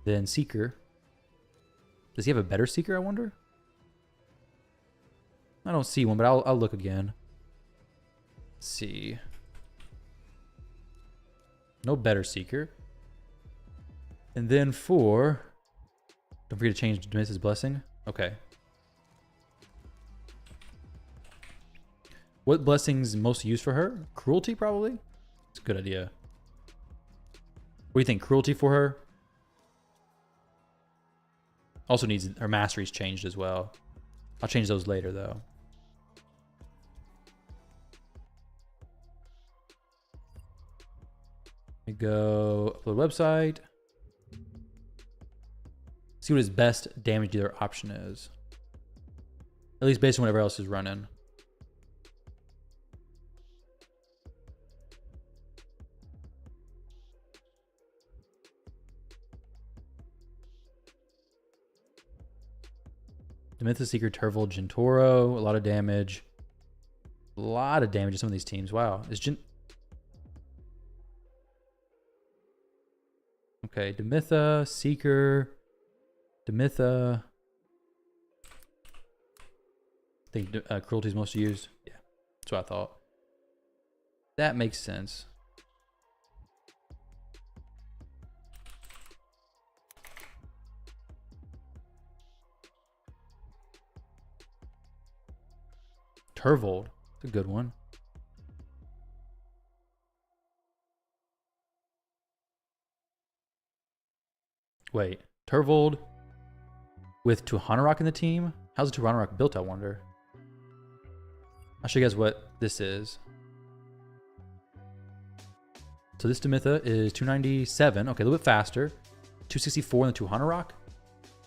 Then Seeker. Does he have a better Seeker, I wonder? I don't see one, but I'll look again. Let's see. No better Seeker. And then for... Don't forget to change Demitha's Blessing. Okay. What blessings most used for her? Cruelty, probably? It's a good idea. What do you think? Cruelty for her? Also needs her masteries changed as well. I'll change those later, though. We go upload website. See what his best damage dealer option is. At least based on whatever else is running. Demitha, Seeker, Turvold, Gentoro. A lot of damage. A lot of damage to some of these teams. Wow. Okay, Demitha, Seeker, Demitha. I think Cruelty is most used. Yeah, that's what I thought. That makes sense. Turvold, it's a good one. Wait, Turvold with Tuhanarok in the team? How's the Tuhanarok built, I wonder? I'll show you guys what this is. So this Demitha is 297. Okay, a little bit faster. 264 in the Tuhanarok.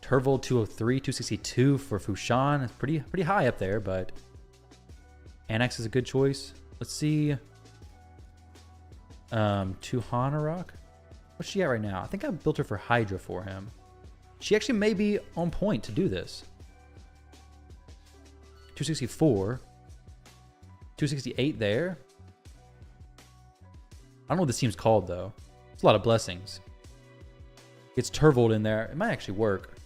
Turvold 203, 262 for Fushan. It's pretty high up there, but Annex is a good choice. Let's see. Tuhanarok. What's she at right now? I think I built her for Hydra for him. She actually may be on point to do this. 264. 268 there. I don't know what this team's called, though. It's a lot of blessings. Gets Turvold in there. It might actually work.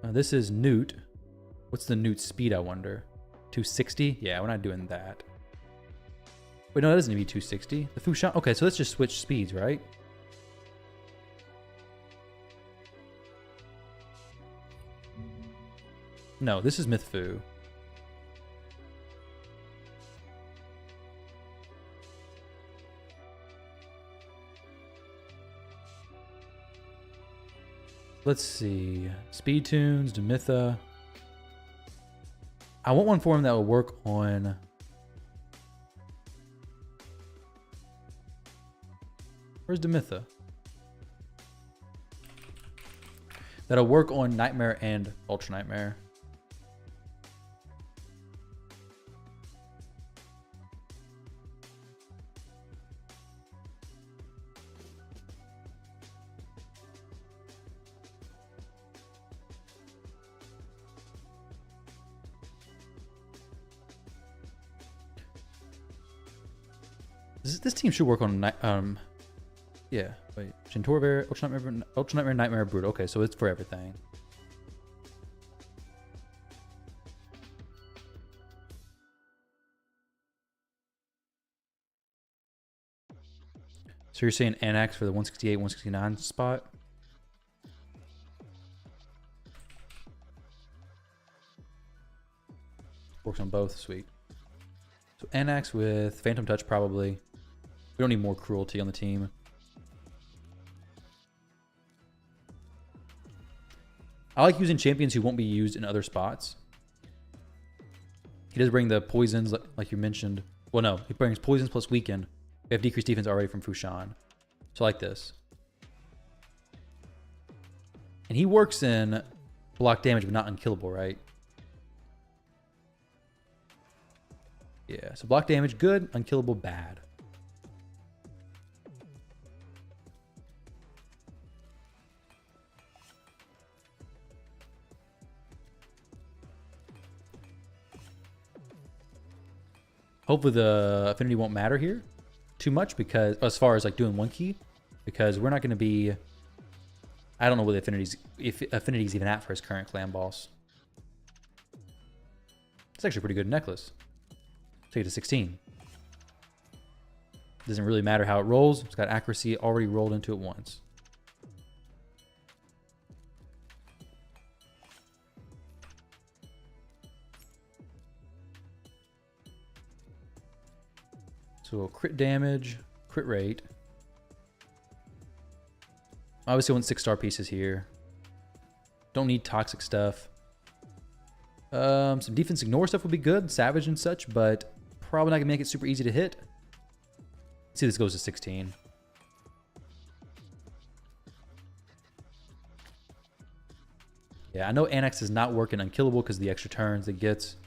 This is Newt. What's the Newt speed, I wonder? 260? Yeah, we're not doing that. Wait, no, that doesn't need to be 260. The Fushan. Okay, so let's just switch speeds, right? No, this is Mythfu. Let's see. Speed tunes, Demitha. I want one for him that will work on... Where's Demitha? That'll work on Nightmare and Ultra Nightmare. This team should work on yeah. Wait, Gentoro, Ultra Nightmare, Nightmare, Brood. Okay, so it's for everything. So you're saying Annex for the 168, 169 spot? Works on both, sweet. So Annex with Phantom Touch probably. We don't need more Cruelty on the team. I like using champions who won't be used in other spots. He does bring the poisons, like you mentioned. Well, no, he brings poisons plus weaken. We have decreased defense already from Fushan. So I like this. And he works in block damage, but not unkillable, right? Yeah, so block damage, good. Unkillable, bad. Hopefully the affinity won't matter here too much, because as far as like doing one key, because we're not going to be, I don't know what the affinities, if affinity's even at for his current clan boss. It's actually a pretty good necklace. Take it to 16. Doesn't really matter how it rolls. It's got accuracy already rolled into it once. So crit damage, crit rate. Obviously I want 6-star pieces here. Don't need toxic stuff. Some defense ignore stuff would be good, savage and such, but probably not gonna make it super easy to hit. Let's see, this goes to 16. Yeah, I know Annex is not working unkillable because of the extra turns it gets.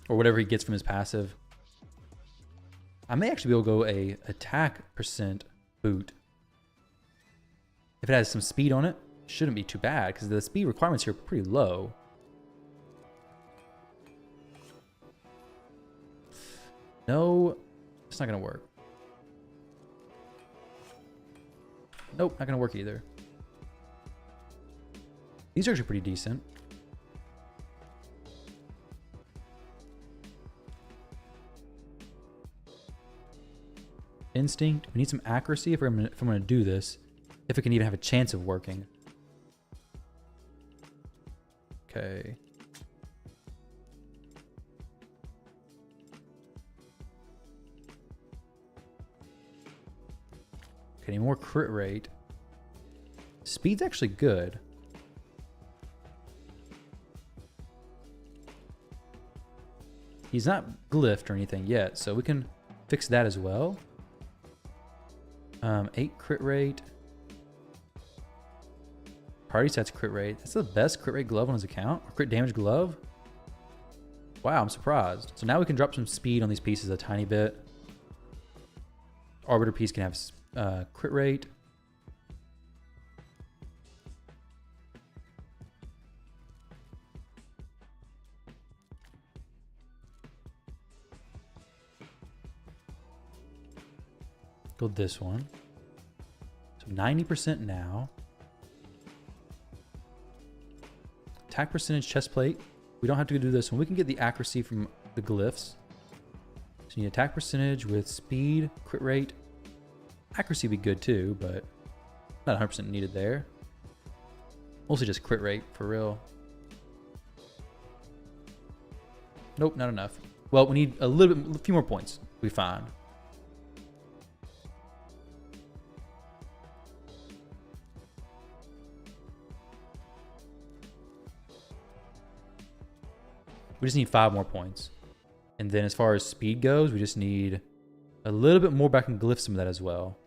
Or whatever he gets from his passive. I may actually be able to go a attack percent boot. If it has some speed on it, shouldn't be too bad because the speed requirements here are pretty low. No, it's not gonna work. Nope, not gonna work either. These are actually pretty decent. Instinct. We need some accuracy if I'm gonna do this. If it can even have a chance of working. Okay. Okay, more crit rate. Speed's actually good. He's not glyphed or anything yet, so we can fix that as well. 8 crit rate. Party stats crit rate. That's the best crit rate glove on his account. Or crit damage glove. Wow, I'm surprised. So now we can drop some speed on these pieces a tiny bit. Arbiter piece can have crit rate. Go this one. So 90% now. Attack percentage chest plate. We don't have to do this one. We can get the accuracy from the glyphs. So you need attack percentage with speed, crit rate. Accuracy would be good too, but not 100% needed there. Mostly just crit rate for real. Nope, not enough. Well, we need a few more points. We'll be fine. We just need 5 more points. And then as far as speed goes, we just need a little bit more, but I can glyph some of that as well.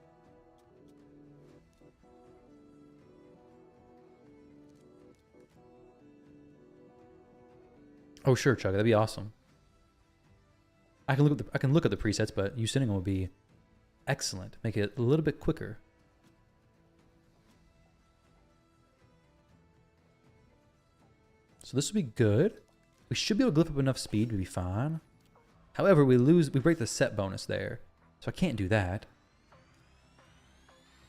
Oh sure, Chug, that'd be awesome. I can look at the presets, but you sending them would be excellent. Make it a little bit quicker. So this would be good. We should be able to glyph up enough speed to be fine. However, we break the set bonus there. So I can't do that.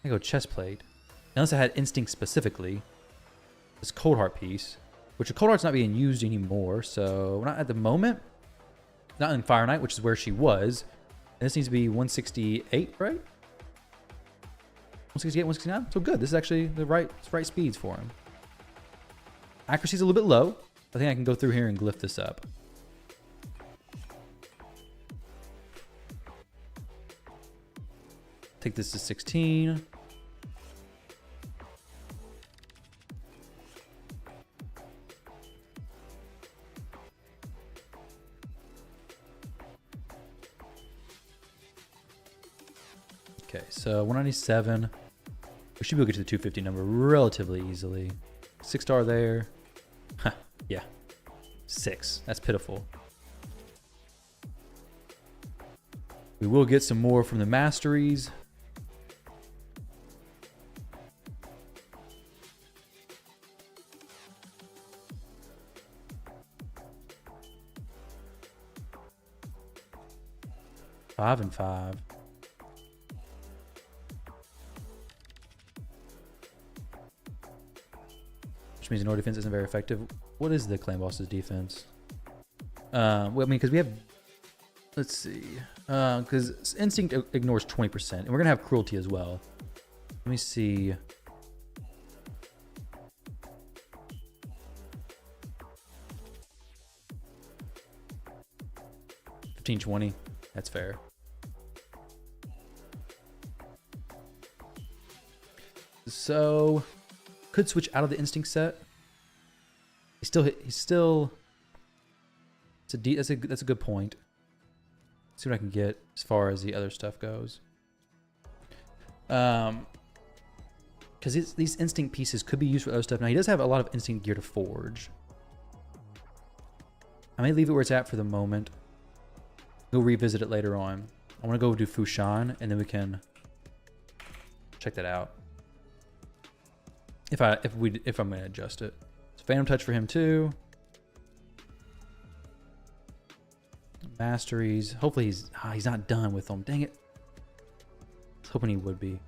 I go chest plate. Unless I had instinct specifically. This cold heart piece. Which the cold heart's not being used anymore. So not at the moment. Not in Fireknight, which is where she was. And this needs to be 168, right? 168, 169? So good. This is actually the right speeds for him. Accuracy's a little bit low. I think I can go through here and glyph this up. Take this to 16. Okay, so 197. We should be able to get to the 250 number relatively easily. 6-star there. Huh, yeah. 6. That's pitiful. We will get some more from the masteries. Five and 5. Which means no defense isn't very effective. What is the clan boss's defense? Well, I mean, because we have... Let's see. Because instinct ignores 20%. And we're going to have cruelty as well. Let me see. $15.20. That's fair. So could switch out of the instinct set. He's still. That's a good point. Let's see what I can get as far as the other stuff goes. Because these instinct pieces could be used for other stuff. Now he does have a lot of instinct gear to forge. I may leave it where it's at for the moment. Go revisit it later on. I want to go do Fushan, and then we can check that out. If I'm going to adjust it. So Phantom Touch for him too. Masteries. Hopefully he's not done with them. Dang it. I was hoping he would be.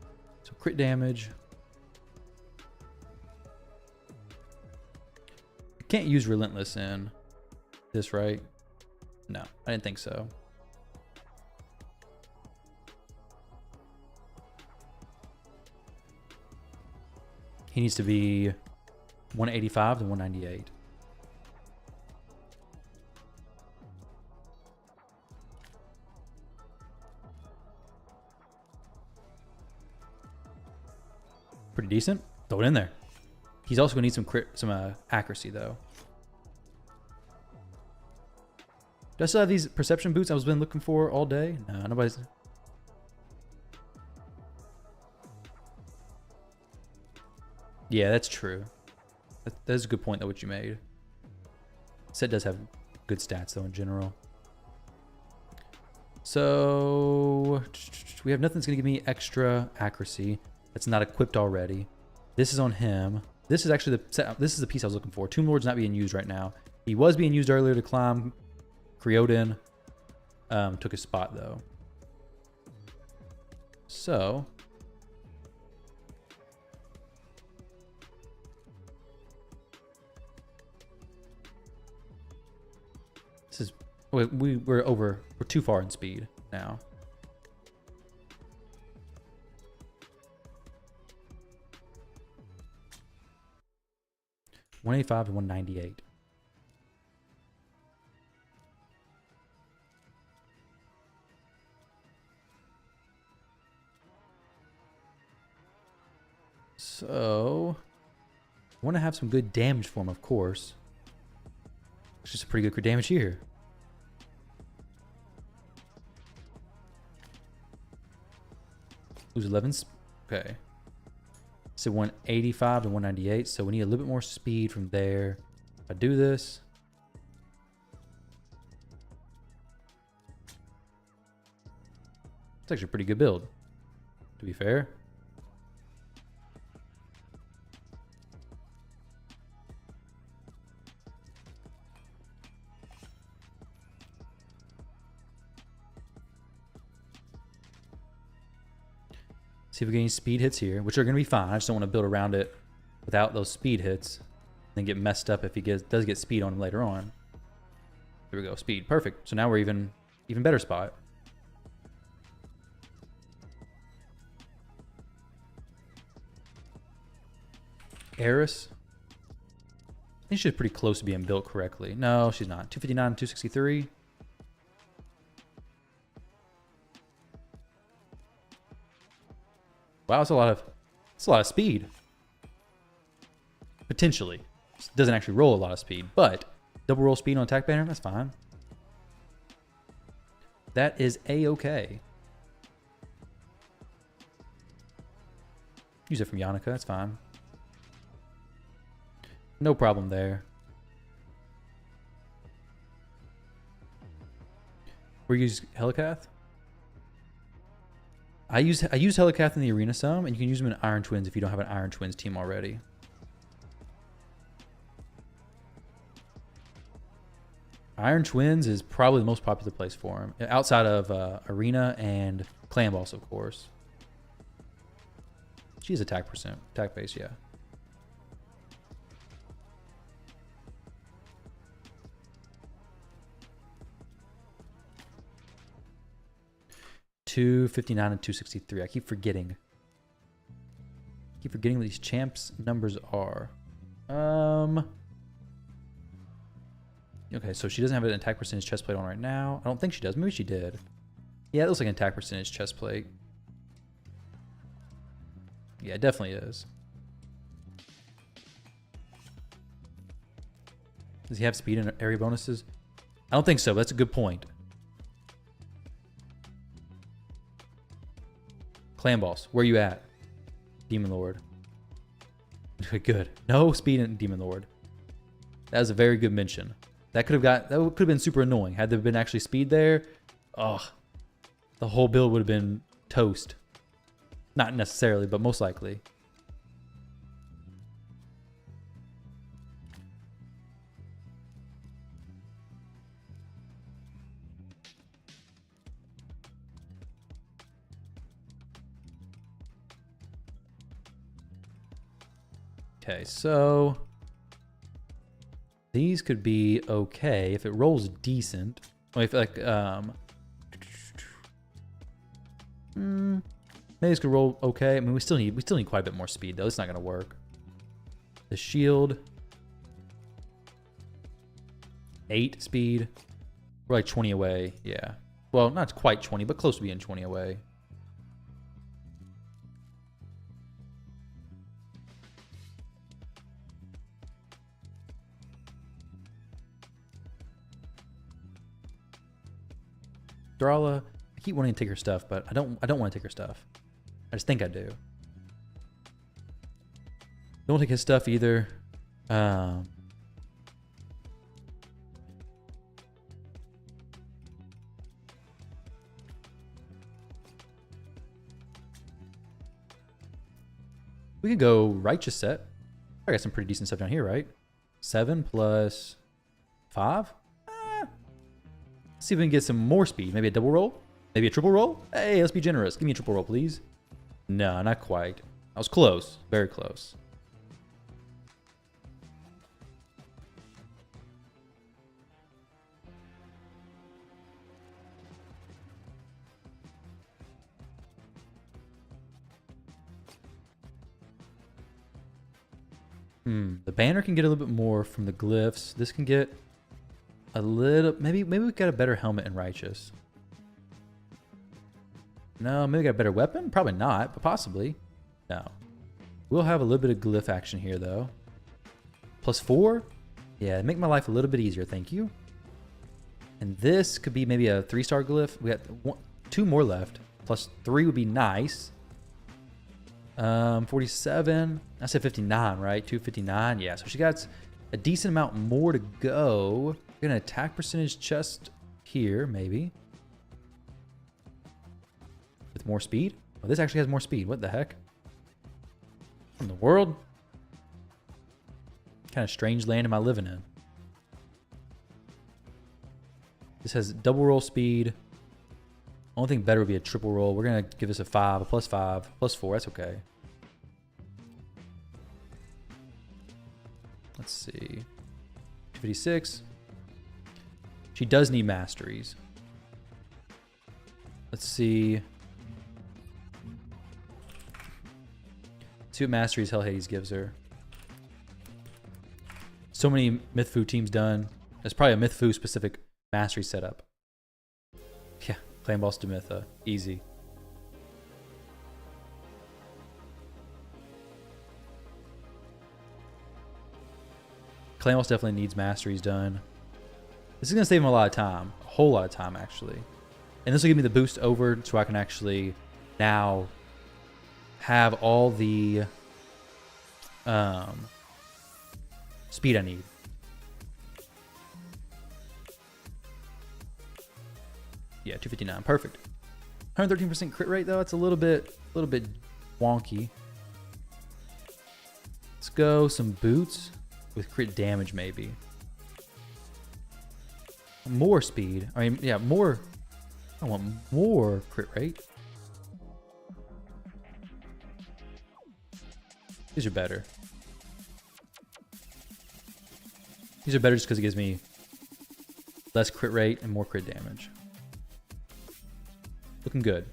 So crit damage. I can't use Relentless in this, right? No, I didn't think so. He needs to be 185 to 198. Pretty decent. Throw it in there. He's also gonna need some accuracy though. Do I still have these perception boots I was been looking for all day? No, nobody's. Yeah, that's true. That's a good point though, what you made. Set does have good stats though in general. So we have nothing that's gonna give me extra accuracy that's not equipped already. This is on him. This is actually this is the piece I was looking for. Tomb Lord's not being used right now. He was being used earlier to climb. Creodin took his spot though. So this is we're too far in speed now. $185 to $198. So, I want to have some good damage for him, of course. It's just a pretty good crit damage here. Lose 11. Okay. So 185 to 198. So we need a little bit more speed from there. If I do this. It's actually a pretty good build, to be fair. See if we get any speed hits here, which are going to be fine. I just don't want to build around it without those speed hits. Then get messed up if he does get speed on him later on. Here we go, speed, perfect. So now we're even better spot. Eris. I think she's pretty close to being built correctly. No, she's not. 259, 263. Wow, it's a lot of speed. Potentially. It doesn't actually roll a lot of speed, but double roll speed on attack banner, that's fine. That is A-okay. Use it from Yannicka, that's fine. No problem there. We use Helicath. I use Helicath in the arena some, and you can use them in Iron Twins if you don't have an Iron Twins team already. Iron Twins is probably the most popular place for him, outside of Arena and Clan Boss, of course. She's attack base, yeah. $259 and $263. I keep forgetting. What these champs numbers are. Okay, so she doesn't have an attack percentage chest plate on right now. I don't think she does. Maybe she did. Yeah, it looks like an attack percentage chest plate. Yeah, it definitely is. Does he have speed and area bonuses? I don't think so, but that's a good point. Clan Boss, where you at? Demon Lord. Good. No speed in Demon Lord. That was a very good mention. That could have been super annoying. Had there been actually speed there, oh, the whole build would have been toast. Not necessarily, but most likely. Okay, so these could be okay if it rolls decent. If like maybe this could roll okay. I mean, we still need quite a bit more speed though. It's not gonna work. The shield, 8 speed. We're like 20 away. Yeah. Well, not quite 20, but close to being 20 away. Drala, I keep wanting to take her stuff, but I don't want to take her stuff. I just think I do. Don't take his stuff either. We could go righteous set. I got some pretty decent stuff down here, right? 7 plus 5. See if we can get some more speed. Maybe a double roll? Maybe a triple roll? Hey, let's be generous. Give me a triple roll, please. No, not quite. I was close. Very close. The banner can get a little bit more from the glyphs. This can get a little, maybe we got a better helmet in Righteous. No, maybe we got a better weapon? Probably not, but possibly. No. We'll have a little bit of glyph action here, though. +4? Yeah, make my life a little bit easier, thank you. And this could be maybe a 3-star glyph. We got 2 more left. +3 would be nice. 47. I said 59, right? 259. Yeah, so she got a decent amount more to go. We're gonna attack percentage chest here, maybe. With more speed? Oh, this actually has more speed. What the heck? In the world? What kind of strange land am I living in? This has double roll speed. Only thing better would be a triple roll. We're gonna give this a 5, a +5, +4. That's okay. Let's see. 256. She does need masteries. Let's see. See what masteries Hell Hades gives her. So many Mythfu teams done. There's probably a Mythfu specific mastery setup. Yeah, Clan Boss Demitha. Easy. Clan Boss definitely needs masteries done. This is going to save him a lot of time. A whole lot of time, actually. And this will give me the boost over so I can actually now have all the Speed I need. Yeah, 259. Perfect. 113% crit rate though. It's a little bit wonky. Let's go some boots with crit damage maybe. More speed. I mean, yeah, more. I want more crit rate. These are better. These are better just because it gives me less crit rate and more crit damage. Looking good.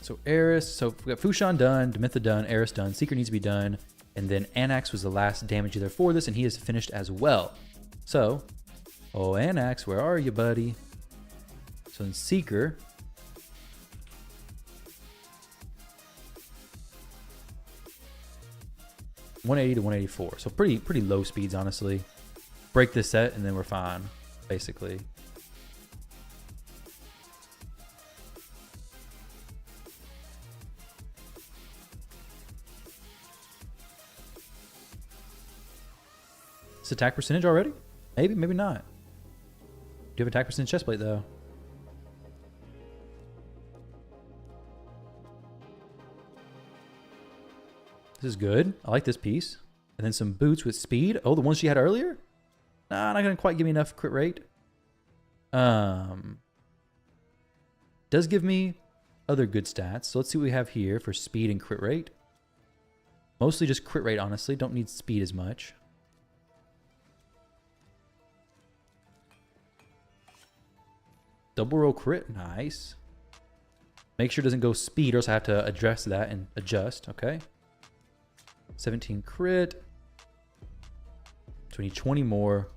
So Eris, so we got Fushan done, Demitha done, Eris done, Seeker needs to be done, and then Anax was the last damage dealer for this, and he is finished as well. So, oh Anax, where are you, buddy? So in Seeker, (180 to 184). So pretty low speeds, honestly. Break this set, and then we're fine, basically. It's attack percentage already? Maybe, maybe not. Do you have attack percentage chestplate though? This is good. I like this piece. And then some boots with speed. Oh, the ones she had earlier? Nah, not gonna quite give me enough crit rate. Does give me other good stats. So let's see what we have here for speed and crit rate. Mostly just crit rate, honestly. Don't need speed as much. Double roll crit, nice. Make sure it doesn't go speed, or else I have to address that and adjust, okay? 17 crit. So we need 20 more.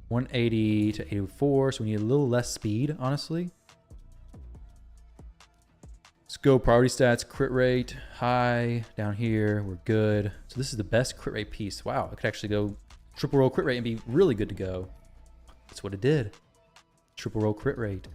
180 to 84, so we need a little less speed, honestly. Let's go priority stats, crit rate, high, down here, we're good. So this is the best crit rate piece. Wow, I could actually go triple roll crit rate and be really good to go. That's what it did. Triple roll crit rate.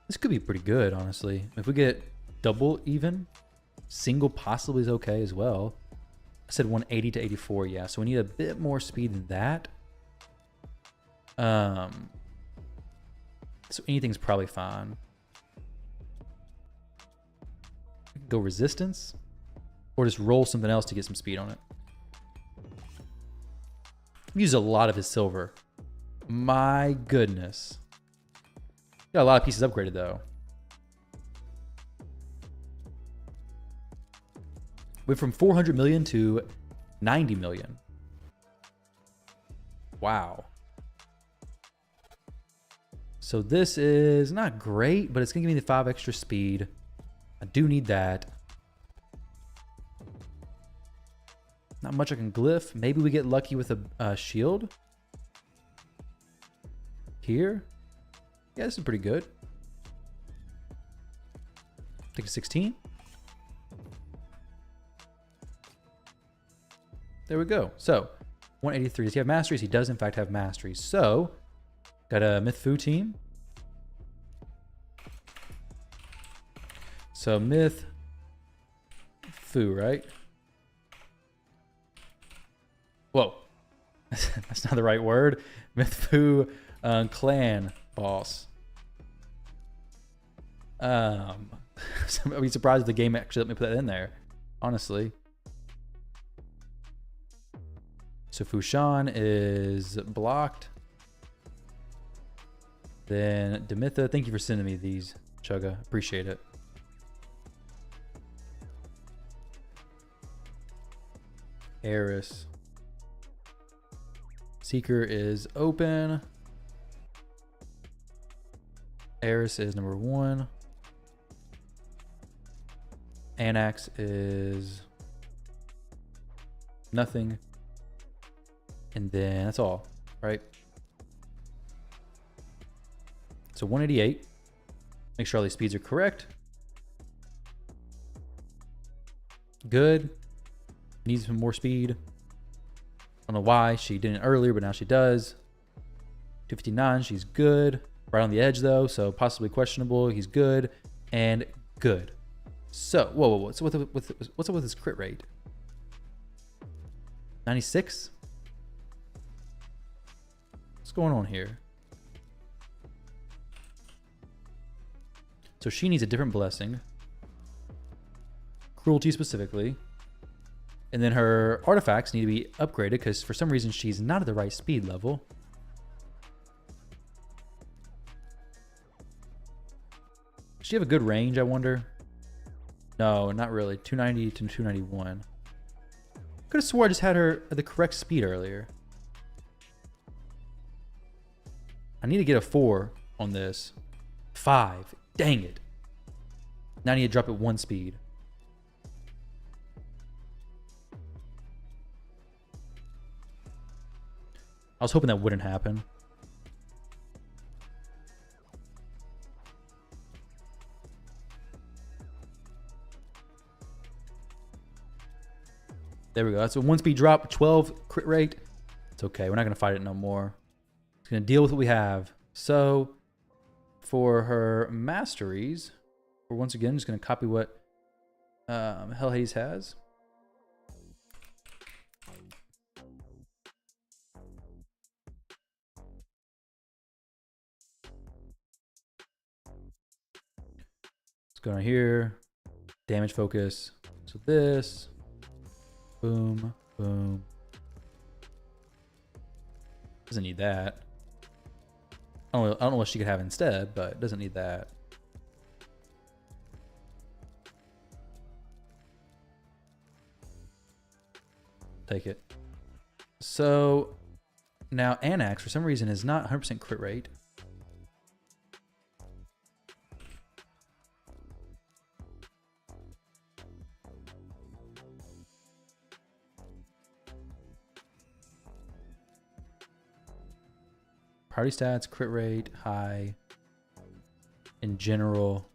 This could be pretty good, honestly. If we get double even, single possibly is okay as well. I said 180 to 84, yeah. So we need a bit more speed than that. So anything's probably fine. Go resistance, or just roll something else to get some speed on it. Use a lot of his silver. My goodness. Got a lot of pieces upgraded though. Went from 400 million to 90 million. Wow. So this is not great, but it's gonna give me the 5 extra speed. I do need that. Not much I can glyph. Maybe we get lucky with a shield. Here. Yeah, this is pretty good. Take a 16. There we go. So, 183. Does he have masteries? He does, in fact, have masteries. So, got a Myth Fu team. So, Myth Fu, right? Whoa. That's not the right word. Myth Fu clan boss. I'd be surprised if the game actually let me put that in there, honestly. So Fushan is blocked. Then Demitha, thank you for sending me these, Chugga. Appreciate it. Eris. Seeker is open. Eris is number 1. Anax is nothing. And then that's all, right? So 188. Make sure all these speeds are correct. Good. Needs some more speed. I don't know why she didn't earlier, but now she does. 259, she's good. Right on the edge though, so possibly questionable. He's good and good. So, whoa. What's up with his crit rate? 96? What's going on here? So she needs a different blessing. Cruelty specifically. And then her artifacts need to be upgraded because for some reason she's not at the right speed level. Does she have a good range, I wonder? No, not really. 290 to 291. Could have swore I just had her at the correct speed earlier. I need to get a 4 on this. 5. Dang it. Now I need to drop it 1 speed. I was hoping that wouldn't happen. There we go. That's a 1 speed drop, 12 crit rate. It's okay. We're not going to fight it no more. It's going to deal with what we have. So for her masteries, we're once again just going to copy what Hell Hades has. Let's go down here. Damage focus. So this. Boom, boom. Doesn't need that. I don't know what she could have instead, but it doesn't need that. Take it. So now Anax, for some reason, is not 100% crit rate. Party stats, crit rate, high. In general,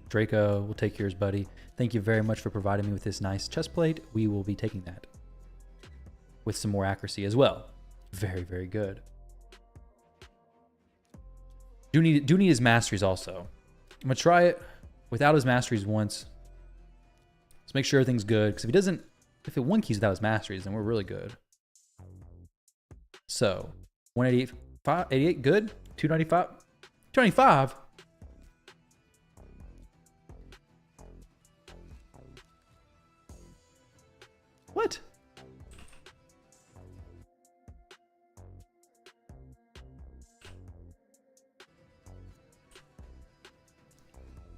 Draco, we'll take yours, buddy. Thank you very much for providing me with this nice chest plate. We will be taking that. With some more accuracy as well. Very, very good. Do need his masteries also. I'm gonna try it without his masteries once. Let's make sure everything's good. Because if it 1 keys without his masteries, then we're really good. So, 188, good. 295. 295? What?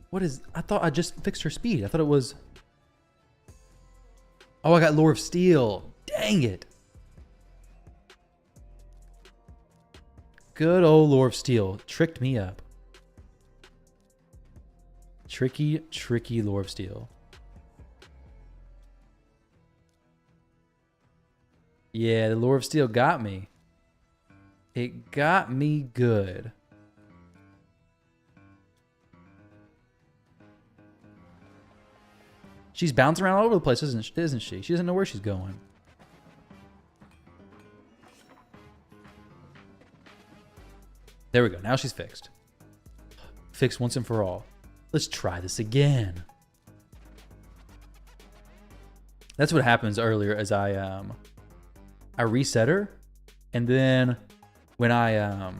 What is... I thought I just fixed her speed. I thought it was... Oh, I got Lore of Steel. Dang it. Good old Lore of Steel. Tricked me up. Tricky, tricky Lore of Steel. Yeah, the Lore of Steel got me. It got me good. She's bouncing around all over the place, isn't she? She doesn't know where she's going. There we go. Now she's fixed. Fixed once and for all. Let's try this again. That's what happens earlier as I reset her. And then when I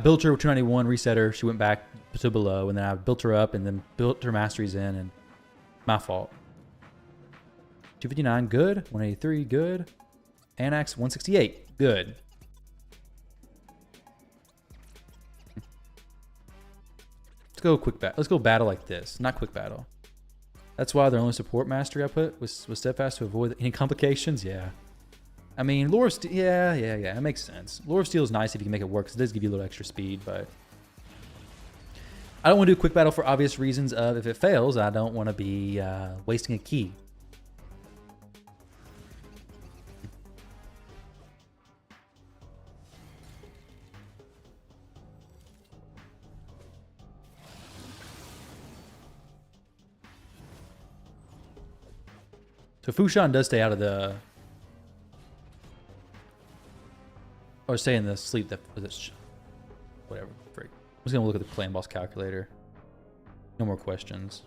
built her with 291, reset her, she went back to below, and then I built her up and then built her masteries in, and my fault. 259, good. 183, good. Anax, 168, good. Let's go quick battle. Let's go battle like this, not quick battle. That's why the only support mastery I put was steadfast to avoid any complications. Yeah. I mean, Lore of Steel, yeah, it makes sense. Lore of Steel is nice if you can make it work, because it does give you a little extra speed, but I don't want to do a quick battle for obvious reasons of if it fails, I don't want to be wasting a key. So Fushan does stay out of the... Or stay in the sleep that... Whatever. Freak. I'm just going to look at the clan boss calculator. No more questions.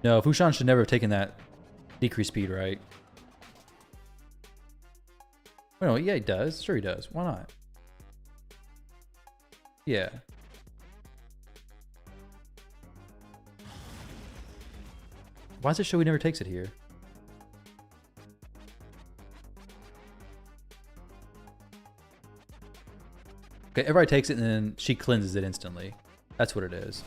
No, Fushan should never have taken that decreased speed, right? Well, yeah, he does. Sure he does. Why not? Yeah. Why does it show he never takes it here? Okay, everybody takes it and then she cleanses it instantly. That's what it is.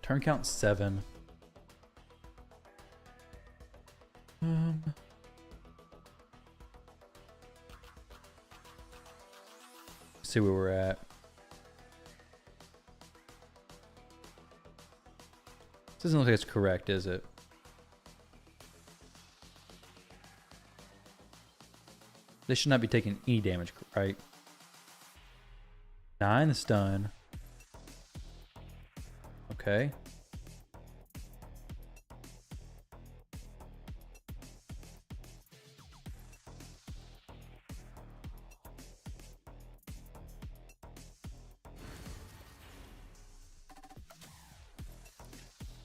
Turn count 7. See where we're at. This doesn't look like it's correct, is it? They should not be taking any damage, right? 9 the stun. Okay.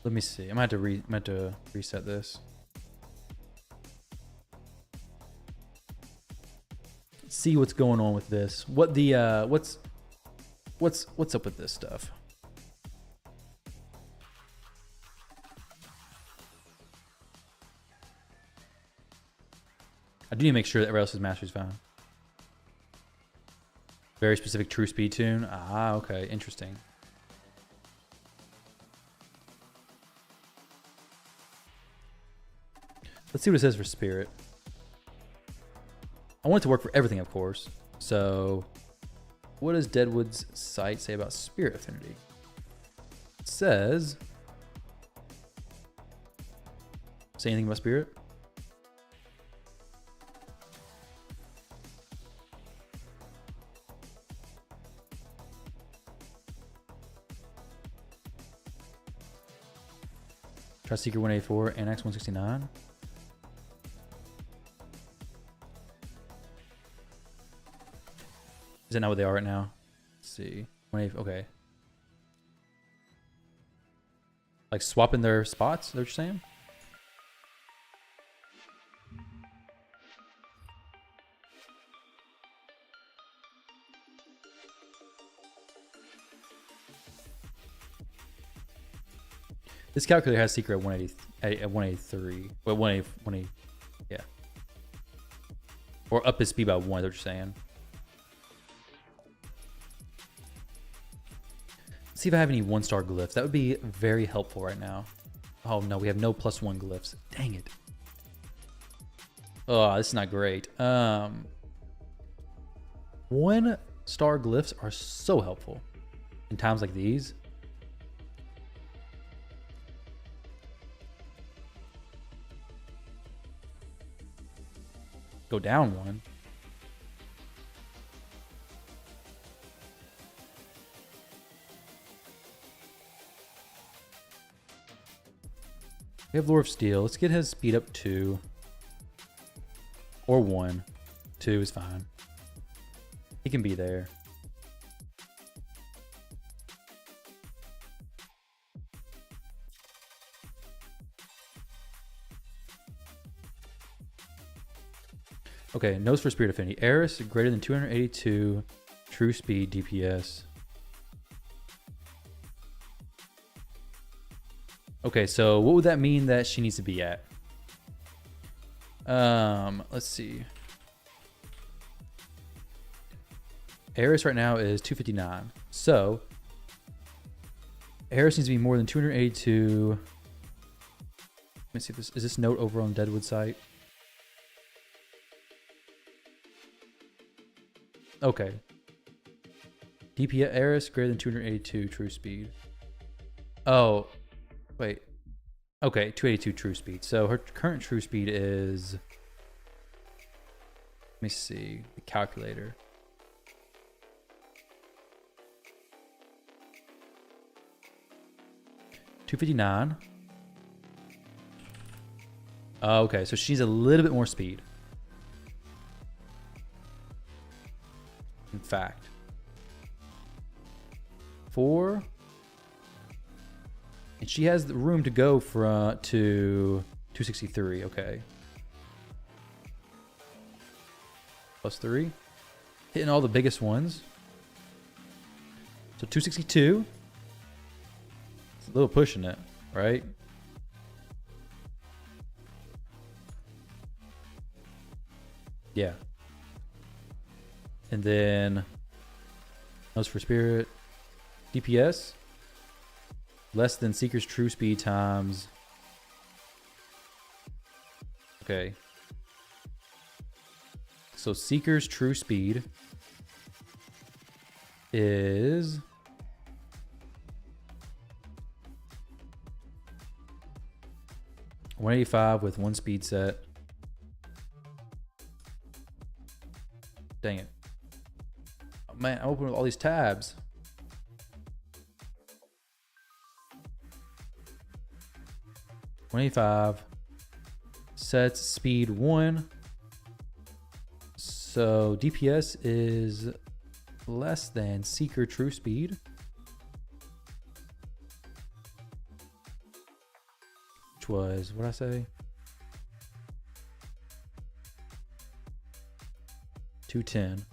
Let me see. I'm gonna have to reset this. See what's going on with this. What the what's up with this stuff? I do need to make sure that everybody else's mastery's fine. Very specific true speed tune. Ah, okay, interesting. Let's see what it says for spirit. I want it to work for everything, of course. So, what does Deadwood's site say about spirit affinity? It says... Say anything about spirit? Try Seeker 184, Annex 169. Is that not what they are right now? Let's see. Okay. Like swapping their spots? Is that what you're saying? This calculator has secret at 183. Well, 180, yeah. Or up his speed by 1, is what you're saying. See if I have any 1-star glyphs. That would be very helpful right now. Oh no, we have no +1 glyphs. Dang it. Oh, this is not great. 1-star glyphs are so helpful in times like these. Go down 1. We have Lore of Steel. Let's get his speed up 2. Or 1. 2 is fine. He can be there. Okay, nose for Spirit Affinity. Eris greater than 282 true speed DPS. Okay, so what would that mean that she needs to be at? Let's see. Eris right now is 259. So Eris needs to be more than 282. Let me see if this is this note over on Deadwood site. Okay. DPS Eris greater than 282 true speed. Oh, wait. Okay, 282 true speed. So her current true speed is. Let me see the calculator. $259. Okay, so she's a little bit more speed. In fact, 4, and she has the room to go to 263. Okay, +3, hitting all the biggest ones. So 262. It's a little pushing it, right? Yeah. And then Nose for Spirit. DPS. Less than Seeker's true speed times. Okay. So Seeker's true speed is 185 with 1 speed set. Dang it. Oh, man, I'm opening all these tabs. $185 sets speed 1. So DPS is less than Seeker true speed. Which was, what did I say? 210.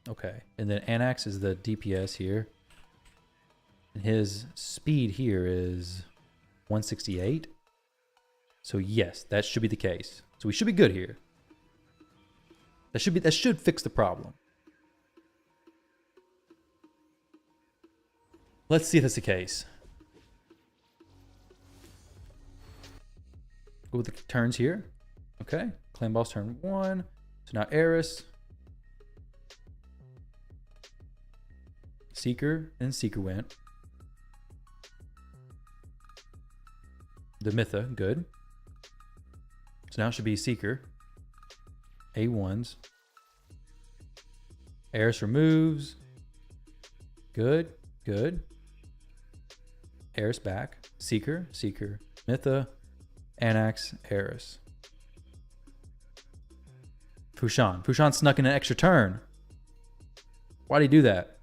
Okay, and then Anax is the DPS here. And his speed here is 168. So yes, that should be the case. So we should be good here. That should fix the problem. Let's see if that's the case. Go with the turns here. Okay, Clan Boss turn 1. So now Eris. Seeker and Seeker went. The Mytha, good. So now it should be Seeker. A1s. Eris removes. Good, good. Eris back. Seeker, Seeker. Mytha, Anax, Eris. Fushan. Fushan snuck in an extra turn. Why did he do that?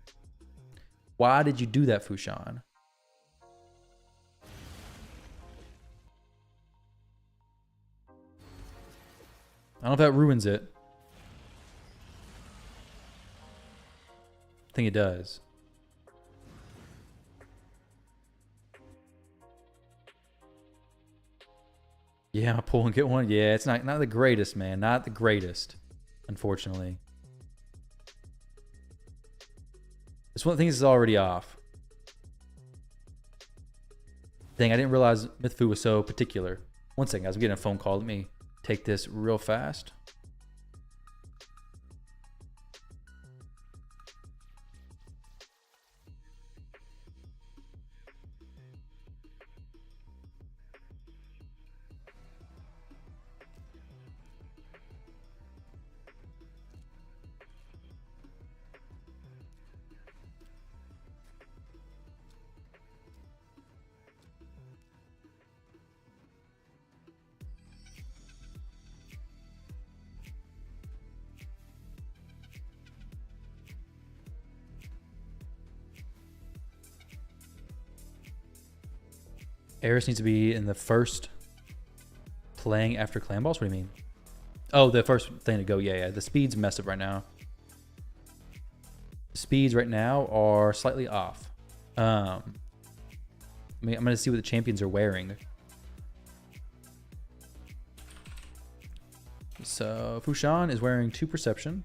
Why did you do that, Fushan? I don't know if that ruins it. I think it does. Yeah, pull and get one. Yeah, it's not the greatest, man. Not the greatest, unfortunately. This one thing is already off. Dang, I didn't realize Mythfu was so particular. One second, guys. I'm getting a phone call. Let me take this real fast. Eris needs to be in the first playing after Clan Boss? What do you mean? Oh, the first thing to go. Yeah. The speed's messed up right now. The speeds right now are slightly off. I'm going to see what the champions are wearing. So Fushan is wearing 2 Perception.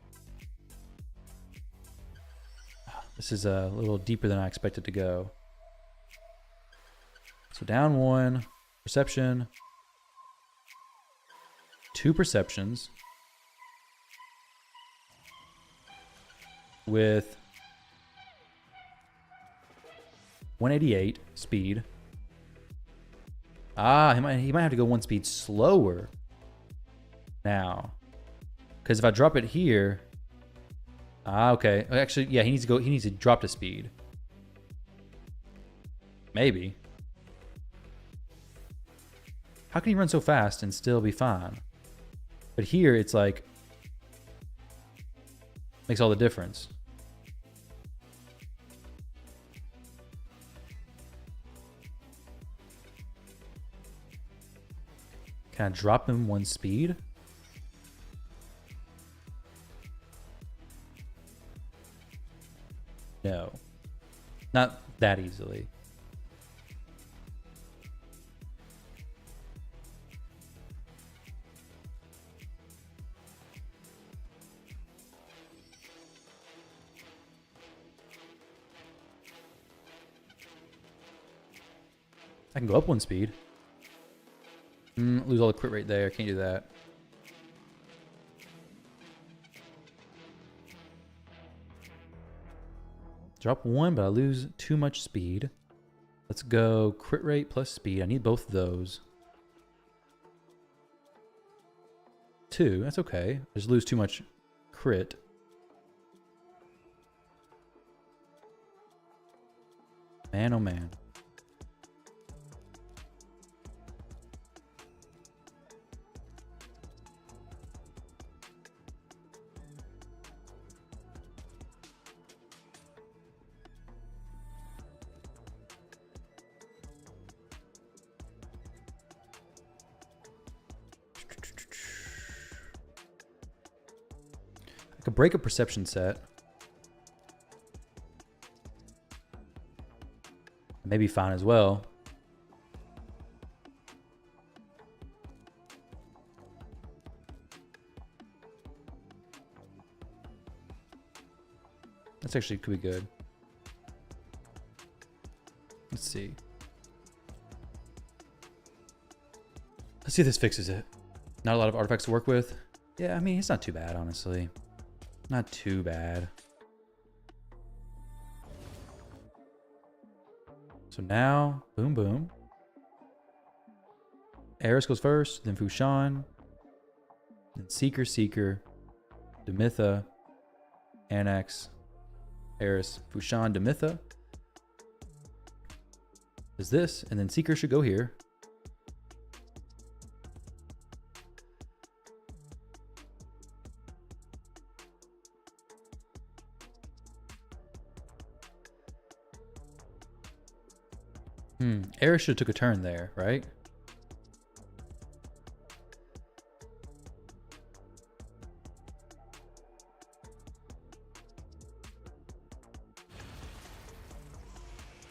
This is a little deeper than I expected to go. So down 1. Perception. 2 perceptions. With 188 speed. Ah, he might have to go 1 speed slower now. Because if I drop it here, okay. Actually, yeah, he needs to drop to speed. Maybe. How can he run so fast and still be fine? But here it's like makes all the difference. Can I drop him 1 speed? No. Not that easily. I can go up 1 speed. Lose all the crit rate there. Can't do that. Drop 1, but I lose too much speed. Let's go crit rate plus speed. I need both of those. 2. That's okay. I just lose too much crit. Man, oh man. I could break a perception set. Maybe fine as well. That's actually could be good. Let's see. Let's see if this fixes it. Not a lot of artifacts to work with. Yeah, I mean, it's not too bad, honestly. Not too bad. So now, boom, boom. Eris goes first, then Fushan, then Seeker, Demitha, Annex, Eris, Fushan, Demitha. Is this, and then Seeker should go here. Eris should have took a turn there, right?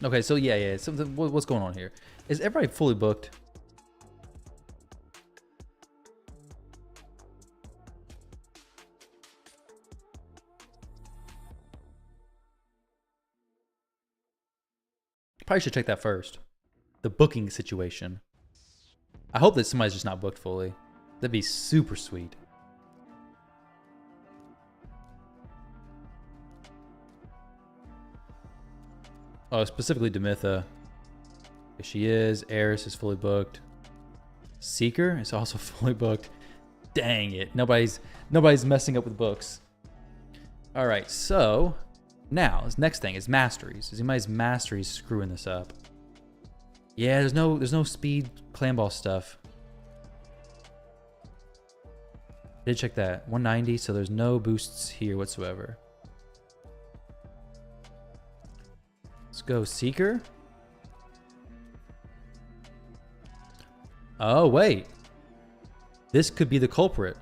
Okay, so yeah. Something. What's going on here? Is everybody fully booked? Probably should check that first. The booking situation. I hope that somebody's just not booked fully. That'd be super sweet. Oh, specifically Demitha. If she is. Eris is fully booked. Seeker is also fully booked. Dang it. Nobody's messing up with books. All right, so now this next thing is masteries. Is anybody's masteries screwing this up? Yeah, there's no speed clan ball stuff. I did check that. 190, so there's no boosts here whatsoever. Let's go Seeker. Oh, wait. This could be the culprit.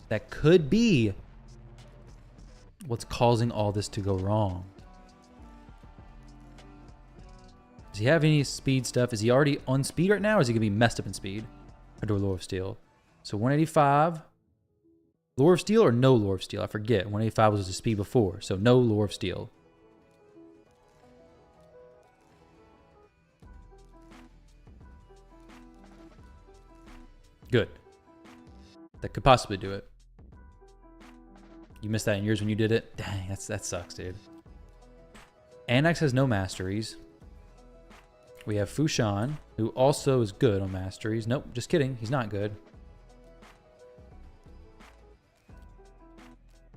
That could be what's causing all this to go wrong. Does he have any speed stuff? Is he already on speed right now, or is he going to be messed up in speed? Adore Lord of Steel. So 185. Lore of Steel or no Lore of Steel? I forget. 185 was the speed before, so no Lore of Steel. Good. That could possibly do it. You missed that in yours when you did it? Dang, that sucks, dude. Anax has no masteries. We have Fushan, who also is good on masteries. Nope, just kidding. He's not good.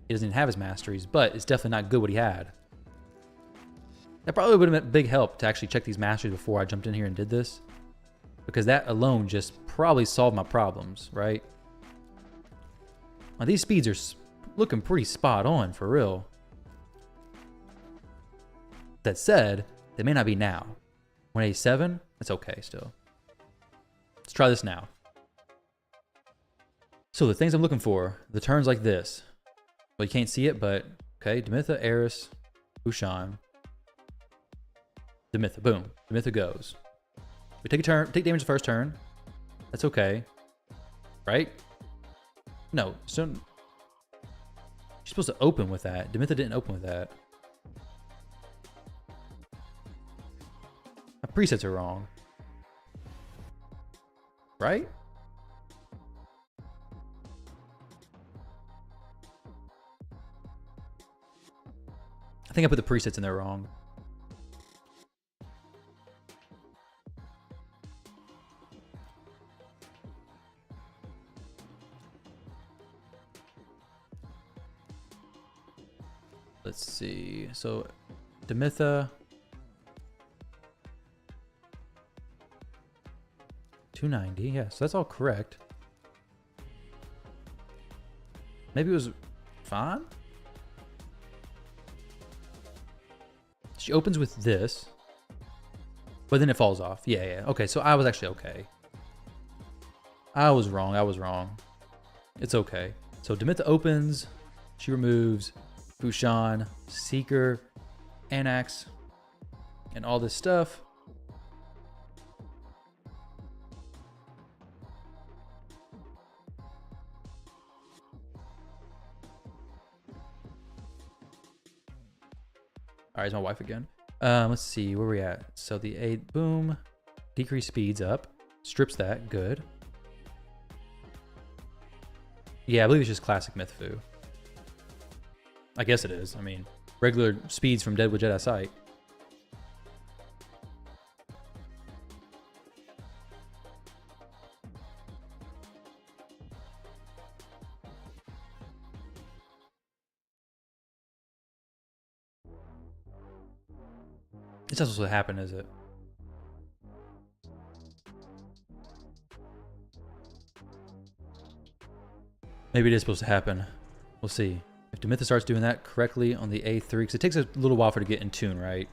He doesn't even have his masteries, but it's definitely not good what he had. That probably would have been a big help to actually check these masteries before I jumped in here and did this. Because that alone just probably solved my problems, right? Now, these speeds are looking pretty spot on, for real. That said, they may not be now. 187, that's okay still. Let's try this now. So the things I'm looking for, the turns like this. Well, you can't see it, but okay, Demitha, Eris, Fushan. Demitha, boom. Demitha goes. We take a turn, take damage the first turn. That's okay. Right? No, so you're supposed to open with that. Demitha didn't open with that. My presets are wrong. Right? I think I put the presets in there wrong. Let's see. So, Demitha. 290. Yeah, so that's all correct. Maybe it was fine. She opens with this, but then it falls off. Yeah. Okay, so I was actually okay. I was wrong. It's okay. So Demitha opens. She removes Fushan, Seeker, Anax, and all this stuff. All right, it's my wife again. Let's see, where we at? So the 8, boom, decrease speeds up, strips that, good. Yeah, I believe it's just classic Mythfu. I guess it is. I mean, regular speeds from Deadwood Jedi Sight. It's not supposed to happen, is it? Maybe it is supposed to happen. We'll see. If Demitha starts doing that correctly on the A3, because it takes a little while for it to get in tune, right?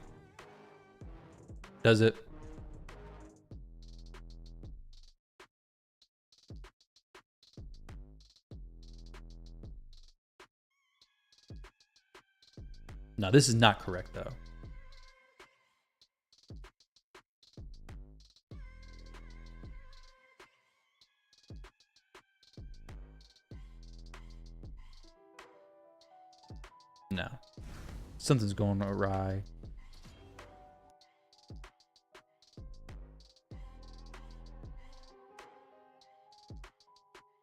Does it? No, this is not correct, though. No. Something's going awry.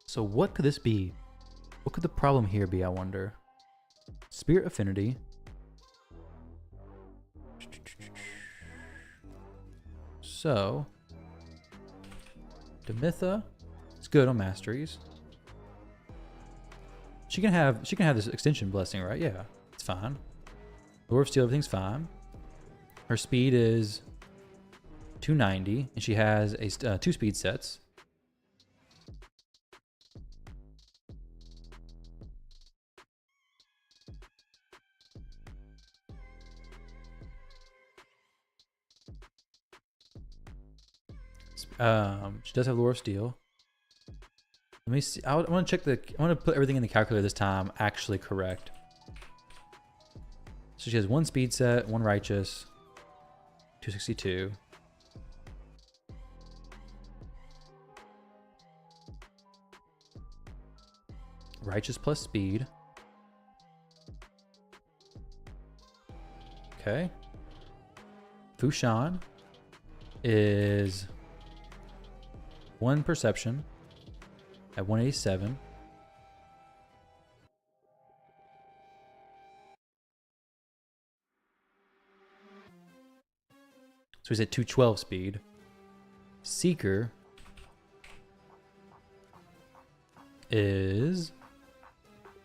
So what could this be? What could the problem here be, I wonder? Spirit Affinity. So Demitha is good on masteries. She can have this extension blessing, right? Yeah, it's fine. Lore of Steel, everything's fine. Her speed is 290, and she has a 2 speed sets. She does have Lore of Steel. Let me see. I want to check I want to put everything in the calculator this time actually correct. So she has 1 speed set, 1 righteous, 262. Righteous plus speed. Okay. Fushan is 1 perception at 187. So he's at 212 speed. Seeker is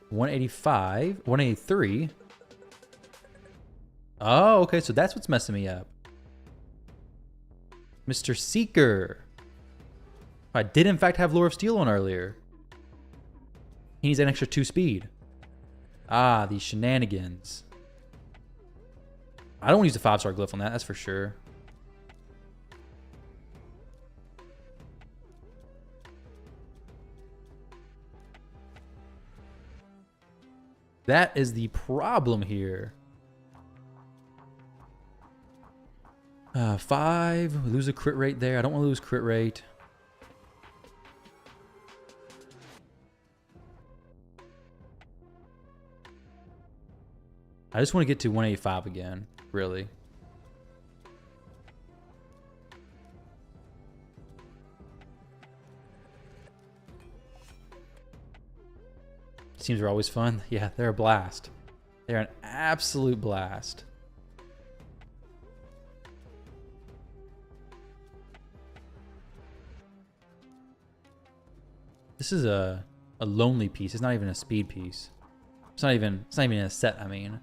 185, 183. Oh, okay, so that's what's messing me up. Mr. Seeker. I did in fact have Lure of Steel on earlier. He needs an extra 2 speed. Ah, these shenanigans. I don't want to use the 5-star glyph on that, that's for sure. That is the problem here. 5, we lose a crit rate there. I don't want to lose crit rate. I just want to get to 185 again, really. Teams are always fun. Yeah, they're a blast. They're an absolute blast. This is a lonely piece. It's not even a speed piece. It's not even a set, I mean.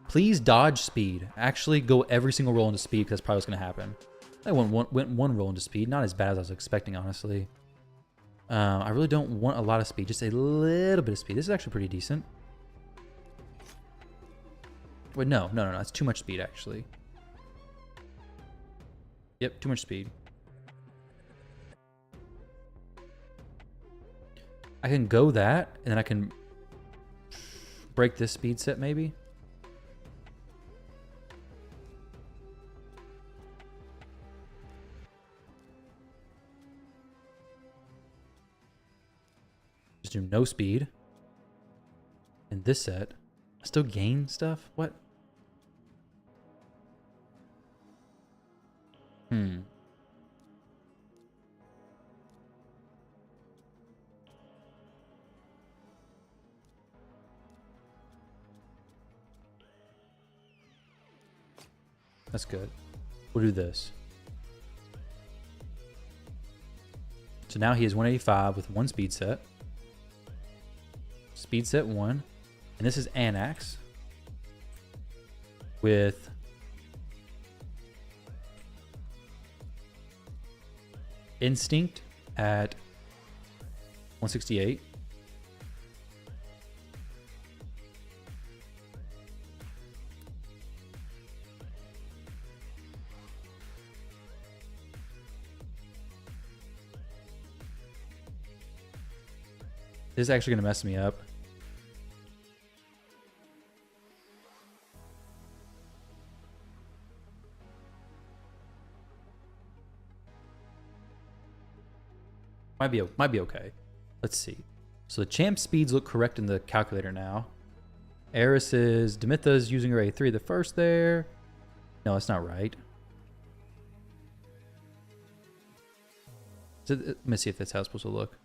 Please dodge speed. Actually go every single roll into speed, because that's probably what's going to happen. I went one roll into speed. Not as bad as I was expecting, honestly. I really don't want a lot of speed. Just a little bit of speed. This is actually pretty decent. Wait, no. It's too much speed, actually. Yep, too much speed. I can go that, and then I can break this speed set, maybe. Just do no speed. In this set, I still gain stuff? What? That's good. We'll do this. So now he has 185 with 1 speed set. Speed set 1. And this is Anax with Instinct at 168. This is actually going to mess me up. Might be okay. Let's see. So the champ speeds look correct in the calculator now. Eris's Demitha's using her A3 the first there. No, that's not right. Let me see if that's how it's supposed to look.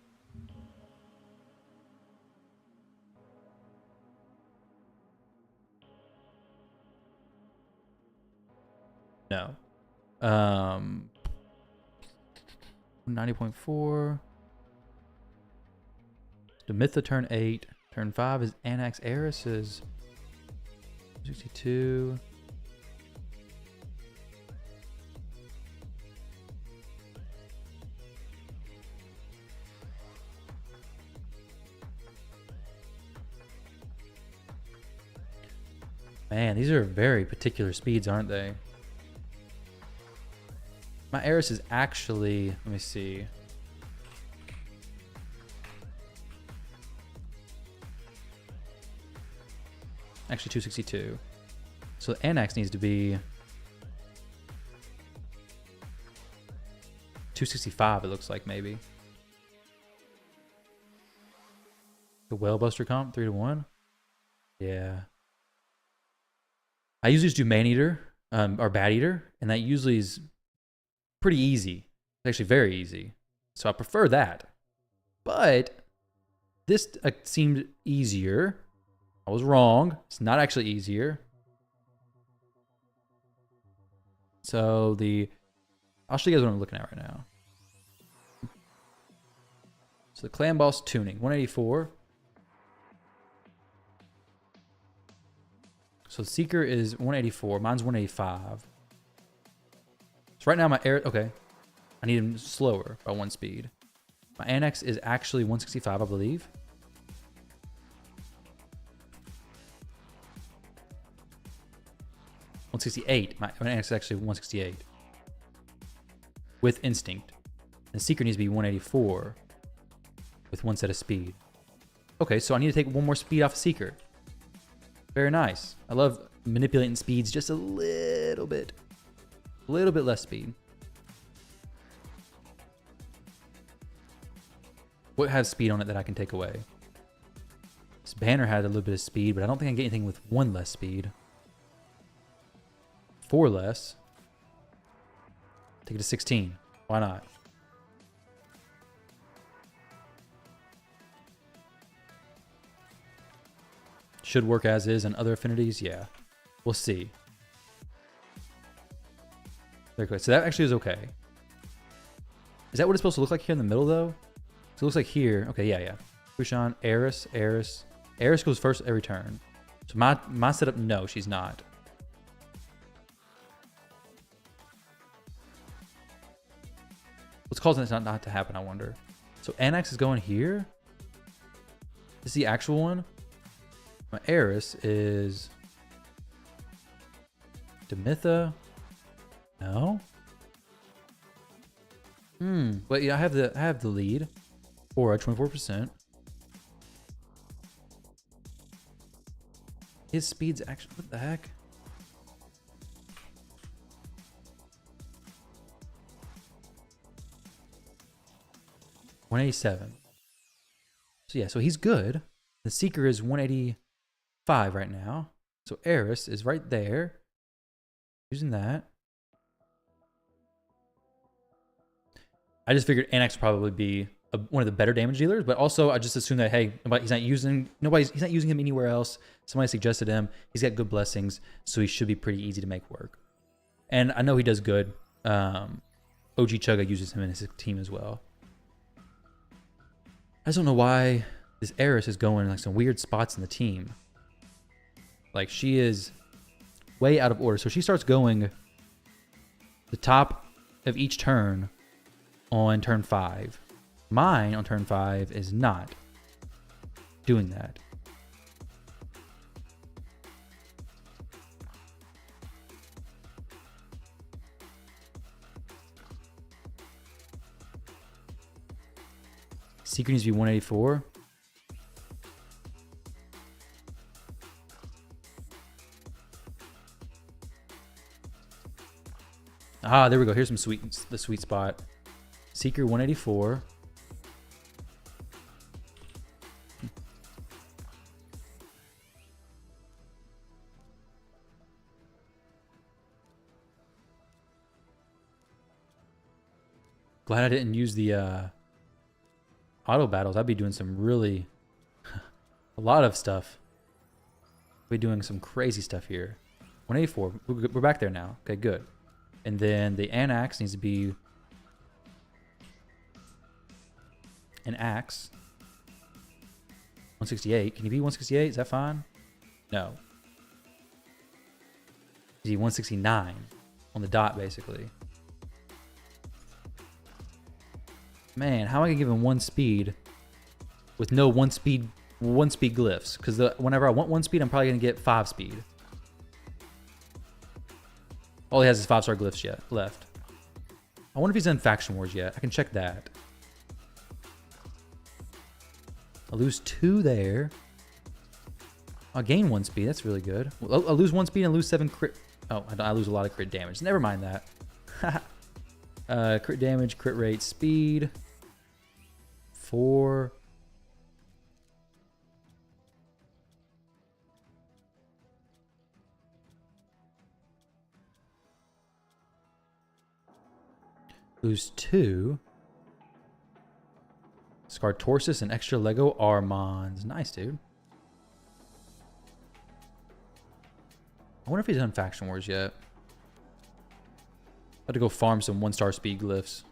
No. 90.4. Demitha turn 8. Turn 5 is Anax Eris's 62. Man, these are very particular speeds, aren't they? My Eris is actually, let me see. Actually 262. So Anax needs to be 265, it looks like, maybe. The Whale Buster comp, 3-1. Yeah. I usually just do Man Eater or Bat Eater, and that usually is pretty easy. It's actually very easy. So I prefer that. But this seemed easier. I was wrong. It's not actually easier. So I'll show you guys what I'm looking at right now. So the Clan Boss tuning, 184. So Seeker is 184. Mine's 185. So right now my air, okay. I need him slower by 1 speed. My Annex is actually 165, I believe. $168. My Annex is actually 168. With Instinct. And the Seeker needs to be 184. With 1 set of speed. Okay, so I need to take 1 more speed off of Seeker. Very nice. I love manipulating speeds just a little bit. A little bit less speed. What has speed on it that I can take away? This banner had a little bit of speed, but I don't think I can get anything with 1 less speed. 4 less. Take it to 16. Why not? Should work as is and other affinities. Yeah. We'll see. Very good. So that actually is okay. Is that what it's supposed to look like here in the middle, though? So it looks like here. Okay, yeah. Kushan, Eris. Eris goes first every turn. So my setup, no, she's not. What's causing this not to happen, I wonder? So Annex is going here. This is the actual one. My Eris is Demitha. No. But yeah, I have the lead. Aura 24%. His speed's actually, what the heck? $187. So yeah, so he's good. The Seeker is 185 right now. So Eris is right there. Using that. I just figured Annex would probably be one of the better damage dealers, but also I just assumed that, hey, he's not using him anywhere else. Somebody suggested him. He's got good blessings, so he should be pretty easy to make work. And I know he does good. OG Chugga uses him in his team as well. I just don't know why this Eris is going in like some weird spots in the team. Like, she is way out of order. So she starts going the top of each turn on turn 5. Mine on turn 5 is not doing that. Secret needs to be 184. Ah, there we go. Here's the sweet spot. Seeker 184. Glad I didn't use the auto battles. I'd be doing some really a lot of stuff. We're doing some crazy stuff here. 184. We're back there now. Okay, good. And then the Anax needs to be an axe. 168. Can you be 168? Is that fine? No. Is he 169 on the dot, basically? Man, how am I gonna give him 1 speed with no 1 speed glyphs? Because whenever I want 1 speed, I'm probably gonna get 5 speed. All he has is 5-star glyphs left. I wonder if he's done Faction Wars yet. I can check that. I'll lose 2 there. I'll gain 1 speed. That's really good. I'll lose 1 speed and lose 7 crit. Oh, I lose a lot of crit damage. Never mind that. Crit damage, crit rate, speed. 4. Lose 2. Scarred Torsus and extra Lego Armands. Nice, dude. I wonder if he's done Faction Wars yet. Had to go farm some 1-star speed glyphs.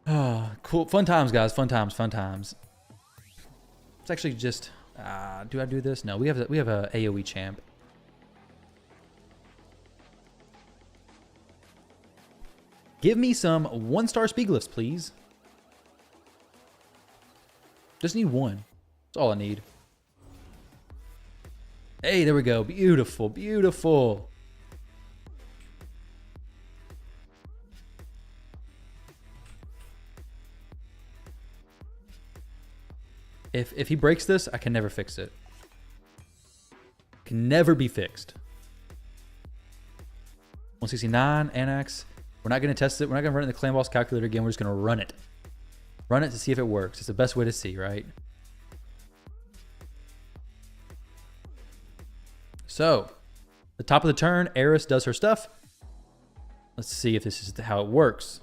Ah, cool. Fun times, guys. Fun times. Fun times. It's actually just... do I do this? No, we have a AoE champ. Give me some 1-star speed glyphs, please. Just need 1. That's all I need. Hey, there we go. Beautiful, beautiful. If he breaks this, I can never fix it. Can never be fixed. 169, Annex. We're not going to test it. We're not going to run it in the clan boss calculator again. We're just going to run it. Run it to see if it works. It's the best way to see, right? So, the top of the turn, Eris does her stuff. Let's see if this is how it works.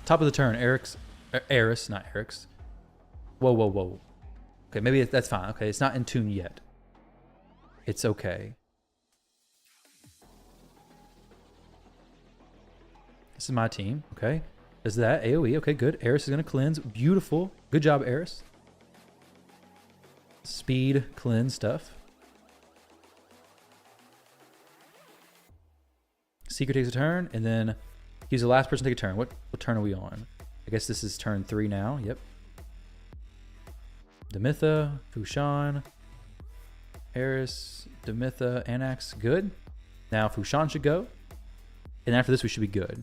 Top of the turn, Eris, not Eric's. Whoa, whoa, whoa. Okay, maybe that's fine. Okay, it's not in tune yet. It's okay. This is my team. Okay. Does that AoE? Okay, good. Eris is going to cleanse. Beautiful. Good job, Eris. Speed cleanse stuff. Seeker takes a turn, and then he's the last person to take a turn. What turn are we on? I guess this is turn 3 now. Yep. Demitha, Fushan, Eris, Demitha, Anax. Good. Now Fushan should go. And after this, we should be good.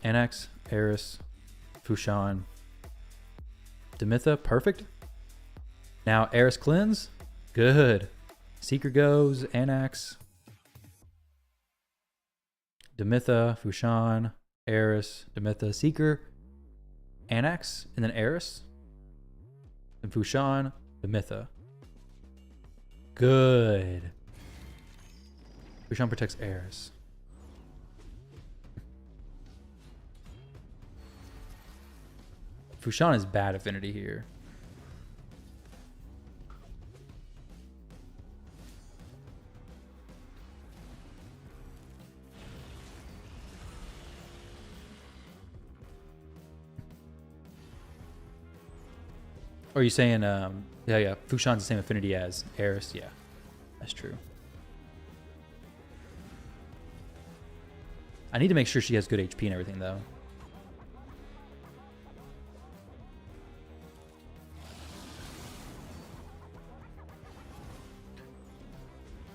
Anax, Eris, Fushan, Demitha. Perfect. Now Eris cleanse. Good. Seeker goes. Anax, Demitha, Fushan, Eris, Demitha, Seeker, Anax, and then Eris, and Fushan, Demitha. Good. Fushan protects Eris. Fushan is bad affinity here. Or are you saying, yeah, Fushan's the same affinity as Eris? Yeah, that's true. I need to make sure she has good HP and everything, though.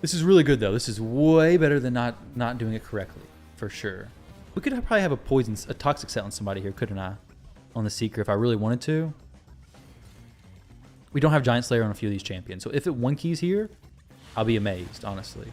This is really good, though. This is way better than not doing it correctly, for sure. We could probably have a toxic set on somebody here, couldn't I? On the Seeker, if I really wanted to. We don't have Giant Slayer on a few of these champions, so if it one keys here, I'll be amazed, honestly.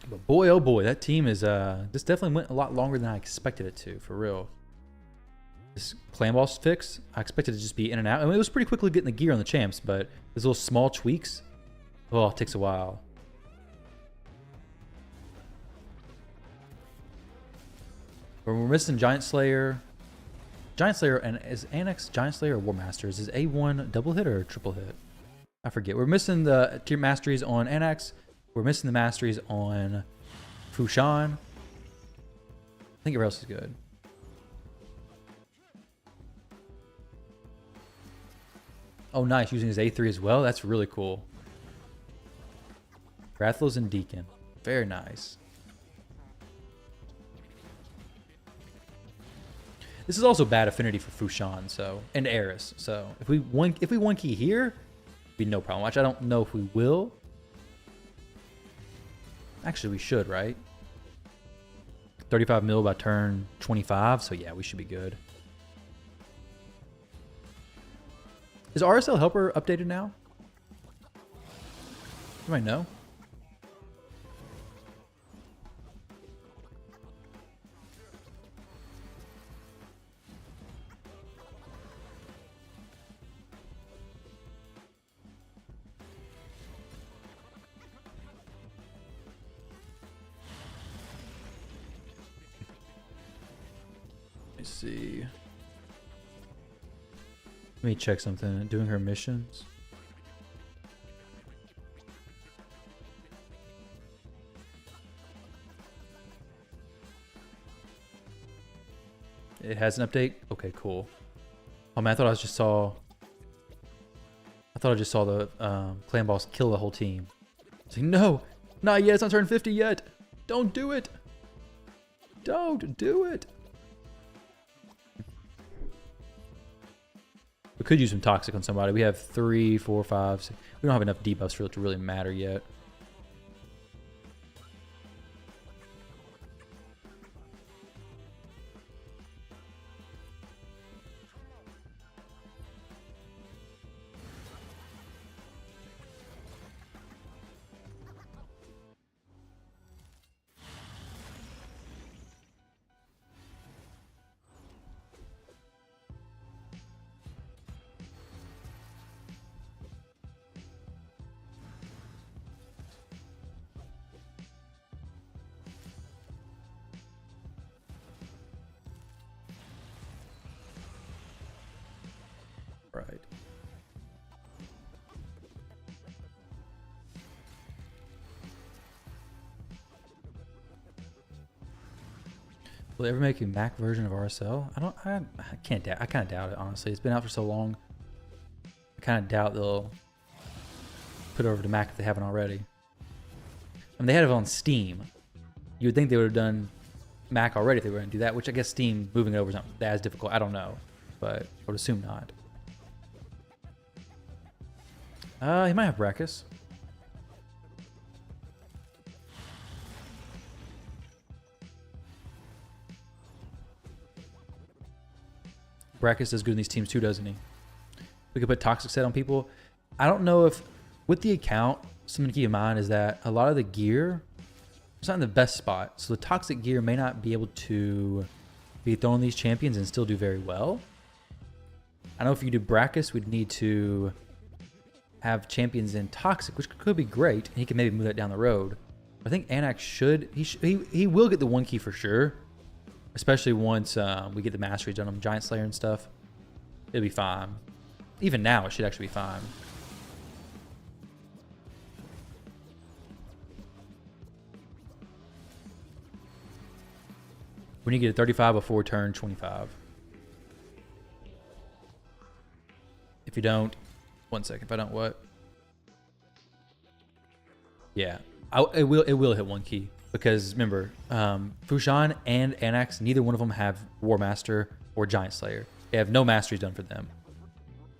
But boy, oh boy, that team is, this definitely went a lot longer than I expected it to, for real. This clan boss fix, I expected it to just be in and out. I mean, it was pretty quickly getting the gear on the champs, but those little small tweaks, oh, it takes a while. But we're missing Giant Slayer. Giant Slayer, and is Annex Giant Slayer or War Masters? Is A1 double hit or triple hit? I forget. We're missing the tier masteries on Annex. We're missing the masteries on Fushan. I think everyone else is good. Oh, nice. Using his A3 as well. That's really cool. Rathlos and Deacon. Very nice. This is also bad affinity for Fushan, so, and Eris. So if we one key here, it'd be no problem. Which I don't know if we will. Actually, we should, right? 35 mil by turn 25, so yeah, we should be good. Is RSL Helper updated now? You might know. Let me see. Let me check something. Doing her missions. It has an update? Okay, cool. Oh man, I thought I just saw the clan boss kill the whole team. It's like, no, not yet, it's not turn 50 yet. Don't do it. Don't do it. We could use some toxic on somebody. We have 3, 4, 5, 6. We don't have enough debuffs for it to really matter yet. Right. Will they ever make a Mac version of RSL? I can't doubt. I kind of doubt it, honestly. It's been out for so long. I kind of doubt they'll put it over to Mac if they haven't already. I mean, they had it on Steam. You would think they would have done Mac already if they were going to do that, which I guess Steam moving it over is not as difficult. I don't know, but I would assume not. He might have Brachus. Brachus does good in these teams too, doesn't he? We could put Toxic Set on people. I don't know if, with the account, something to keep in mind is that a lot of the gear is not in the best spot. So the Toxic gear may not be able to be thrown on these champions and still do very well. I know if you do Brachus, we'd need to have champions in Toxic, which could be great, and he can maybe move that down the road. I think Anax should, he will get the 1 key for sure, especially once we get the masteries on him, Giant Slayer and stuff. It'll be fine. Even now, it should actually be fine. We need to get a 35 before turn 25. If you don't, 1 second. If I don't what? Yeah, it will hit 1 key because remember, Fushan and Anax, neither one of them have War Master or Giant Slayer. They have no masteries done for them.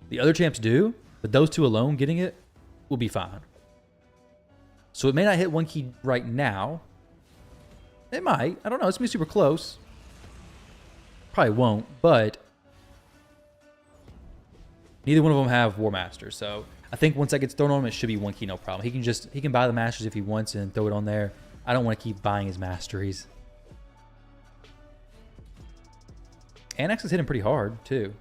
The other champs do, but those two alone getting it will be fine. So it may not hit 1 key right now. It might. I don't know. It's gonna be super close. Probably won't, but neither one of them have War Master, so I think once that gets thrown on him, it should be 1 key, no problem. He can buy the Masters if he wants and throw it on there. I don't want to keep buying his Masteries. Anax is hitting pretty hard too.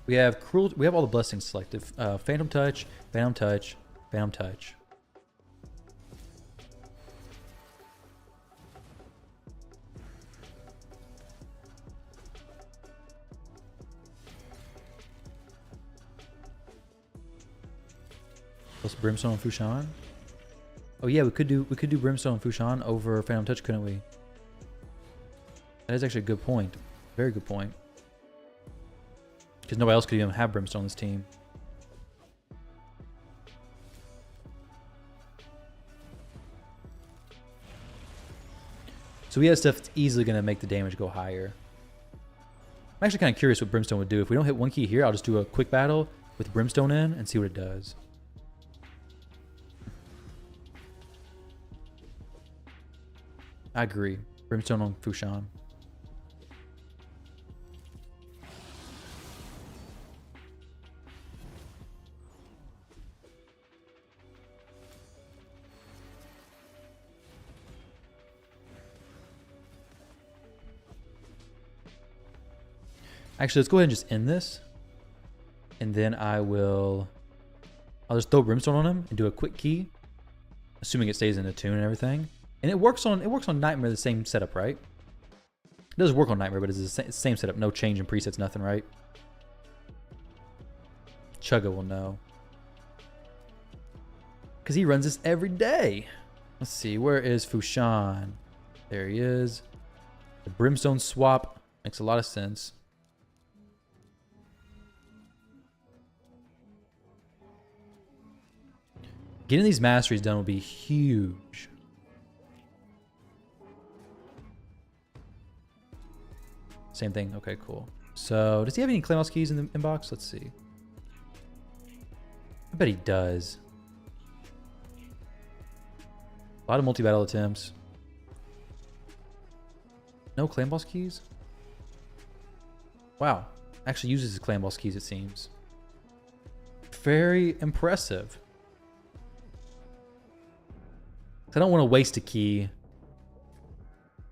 We have we have all the blessings selected. Phantom Touch, Phantom Touch, Phantom Touch. Plus Brimstone and Fushan. Oh yeah, we could do Brimstone and Fushan over Phantom Touch, couldn't we? That is actually a good point. Very good point. Because nobody else could even have Brimstone on this team. So he has stuff that's easily going to make the damage go higher. I'm actually kind of curious what Brimstone would do. If we don't hit 1 key here, I'll just do a quick battle with Brimstone in and see what it does. I agree. Brimstone on Fushan. Actually, let's go ahead and just end this. And then I'll just throw Brimstone on him and do a quick key. Assuming it stays in the tune and everything. And it works on Nightmare, the same setup, right? It does work on Nightmare, but it's the same setup. No change in presets, nothing, right? Chugga will know. Because he runs this every day. Let's see, where is Fushan? There he is. The Brimstone swap makes a lot of sense. Getting these masteries done will be huge. Same thing. Okay, cool. So, does he have any Claymos keys in the inbox? Let's see. I bet he does. A lot of multi-battle attempts. No Clan Boss keys? Wow. Actually uses his Clan Boss keys, it seems. Very impressive. I don't want to waste a key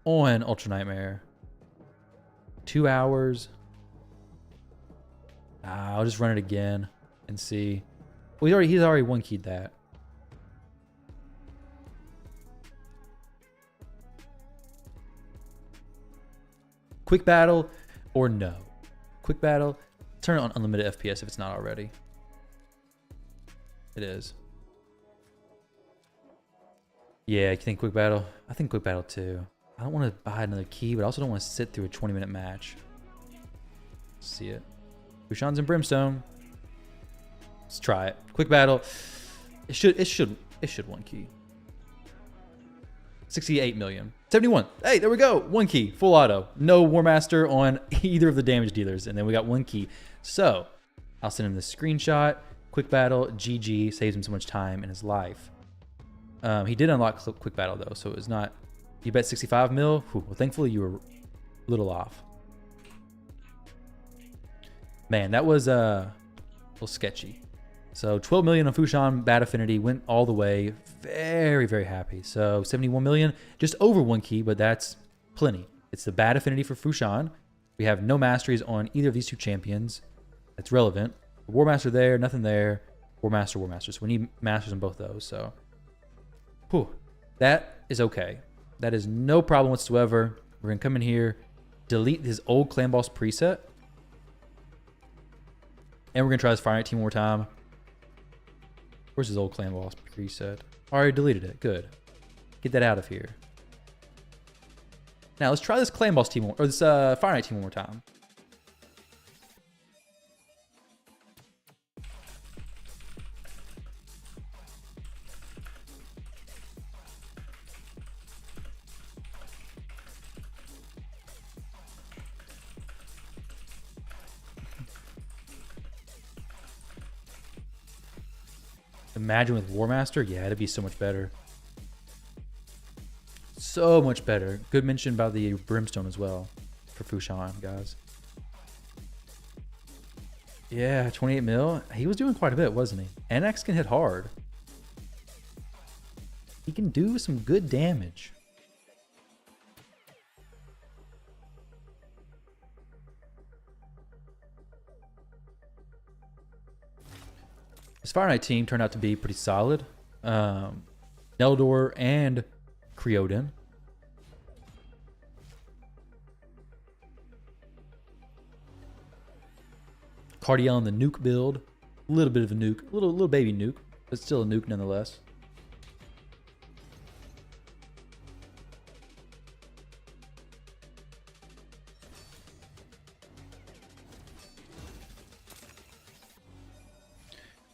on Ultra Nightmare. 2 hours. I'll just run it again and see. Well, he's already 1 keyed that. Quick battle or no? Quick battle. Turn it on unlimited FPS if it's not already. It is. Yeah, I think quick battle. I think quick battle too. I don't want to buy another key, but I also don't want to sit through a 20-minute match. Let's see it. Fushan's and Brimstone. Let's try it. Quick battle. It should 1 key. 68 million. 71. Hey, there we go. 1 key. Full auto. No War Master on either of the damage dealers. And then we got 1 key. So, I'll send him the screenshot. Quick battle. GG. Saves him so much time in his life. He did unlock quick battle though, so it was not. You bet 65 mil. Whew, well, thankfully you were a little off. Man, that was a little sketchy. So 12 million on Fushan, bad affinity, went all the way. Very, very happy. So 71 million, just over 1 key, but that's plenty. It's the bad affinity for Fushan. We have no masteries on either of these 2 champions. That's relevant. War Master there, nothing there. War Master, War Master. So we need masters on both those. So. Whew, that is okay. That is no problem whatsoever. We're going to come in here, delete his old Clan Boss preset. And we're going to try this Fireknight team one more time. Where's his old Clan Boss preset? Already deleted it. Good. Get that out of here. Now let's try this Clan Boss team, or this Fireknight team one more time. Imagine with War Master, yeah, it'd be so much better. So much better. Good mention about the Brimstone as well for Fushan, guys. Yeah, 28 mil. He was doing quite a bit, wasn't he? NX can hit hard. He can do some good damage. This Fireknight team turned out to be pretty solid. Neldor and Creodin. Cardiel in the nuke build. A little bit of a nuke. A little baby nuke. But still a nuke nonetheless.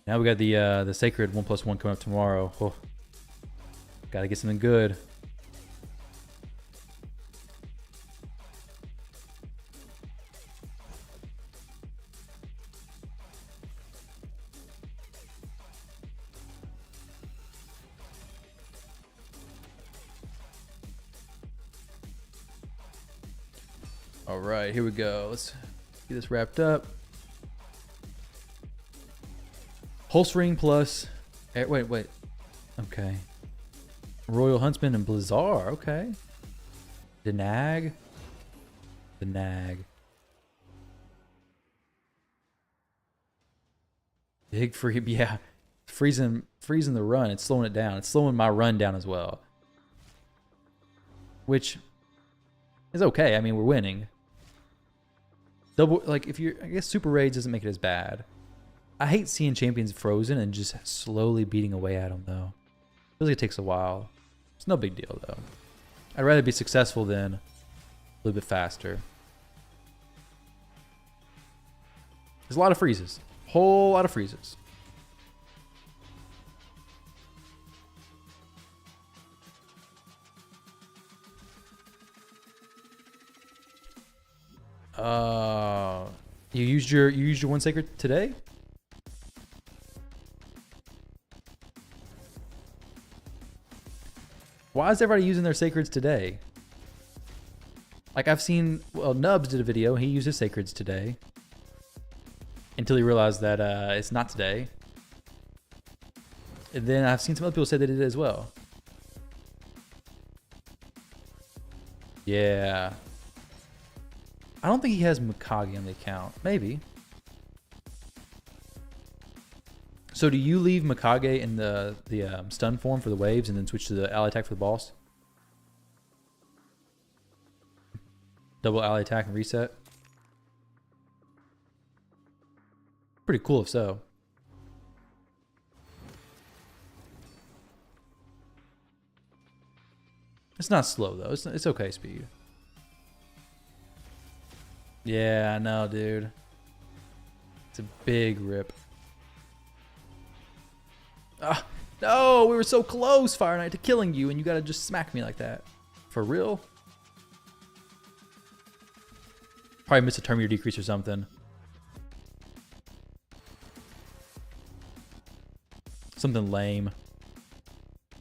Now we got the Sacred 1+1 coming up tomorrow. Oh, gotta get something good. All right, here we go. Let's get this wrapped up. Holstering plus... Wait. Okay. Royal Huntsman and Blizzard. Okay. The Nag. Big free... Yeah. Freezing the run. It's slowing it down. It's slowing my run down as well. Which is okay. I mean, we're winning. Double... Like, if you're... I guess Super Raids doesn't make it as bad. I hate seeing champions frozen and just slowly beating away at them, though. Feels like it takes a while. It's no big deal, though. I'd rather be successful than a little bit faster. There's a lot of freezes. Whole lot of freezes. You used your one sacred today? Why is everybody using their sacreds today? Like I've seen, well, Nubs did a video. He used his sacreds today. Until he realized that it's not today. And then I've seen some other people say they did it as well. Yeah. I don't think he has Mikage on the account. Maybe. So do you leave Mikage in the stun form for the waves and then switch to the ally attack for the boss? Double ally attack and reset? Pretty cool if so. It's not slow though. It's okay speed. Yeah, I know, dude. It's a big rip. Ah, no, we were so close, Fireknight, to killing you, and you gotta just smack me like that. For real? Probably missed a turn meter decrease or something. Something lame.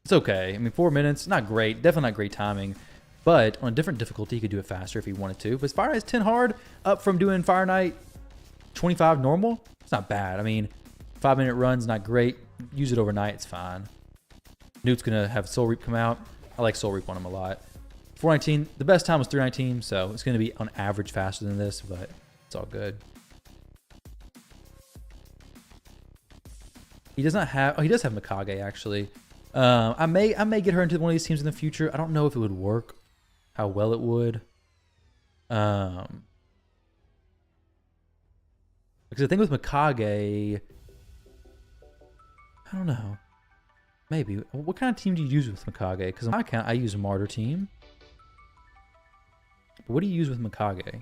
It's okay. I mean, 4 minutes, not great. Definitely not great timing. But on a different difficulty, he could do it faster if he wanted to. But Fireknight's 10 hard, up from doing Fireknight 25 normal. It's not bad. I mean, 5-minute run's not great. Use it overnight, it's fine. Newt's gonna have Soul Reap come out. I like Soul Reap on him a lot. 419, the best time was 319, so it's gonna be on average faster than this, but it's all good. He does not have, oh, he does have Mikage actually. I may get her into one of these teams in the future. I don't know if it would work, how well it would. Because the thing with Mikage, I don't know. Maybe. What kind of team do you use with Mikage? Because on my account, I use a Martyr team. But what do you use with Mikage?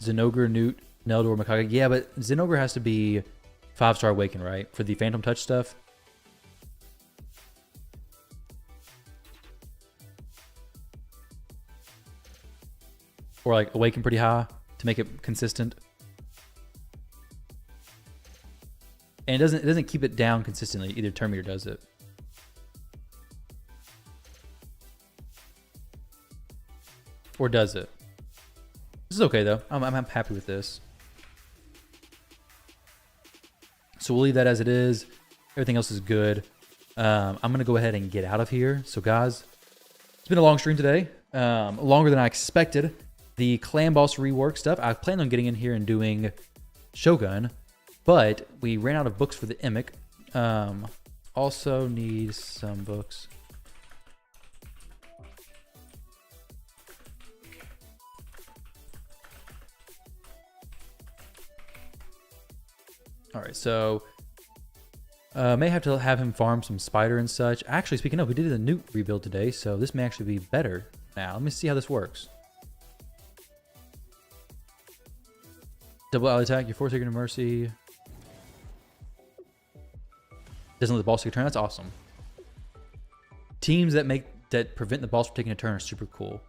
Zenogre, Newt, Neldor, Mikage. Yeah, but Zenogre has to be 5-star Awaken, right? For the Phantom Touch stuff. Or like Awaken pretty high to make it consistent. And it doesn't keep it down consistently. Either turn meter does it. Or does it? This is okay though. I'm happy with this. So we'll leave that as it is. Everything else is good. I'm gonna go ahead and get out of here. So guys, it's been a long stream today. Longer than I expected. The clan boss rework stuff, I planned on getting in here and doing Shogun, but we ran out of books for the Emic. Also need some books. All right, so may have to have him farm some spider and such. Actually, speaking of, we did a Newt rebuild today, so this may actually be better now. Let me see how this works. Double ally attack, your 4 second mercy. Doesn't let the boss take a turn. That's awesome. Teams that prevent the boss from taking a turn are super cool.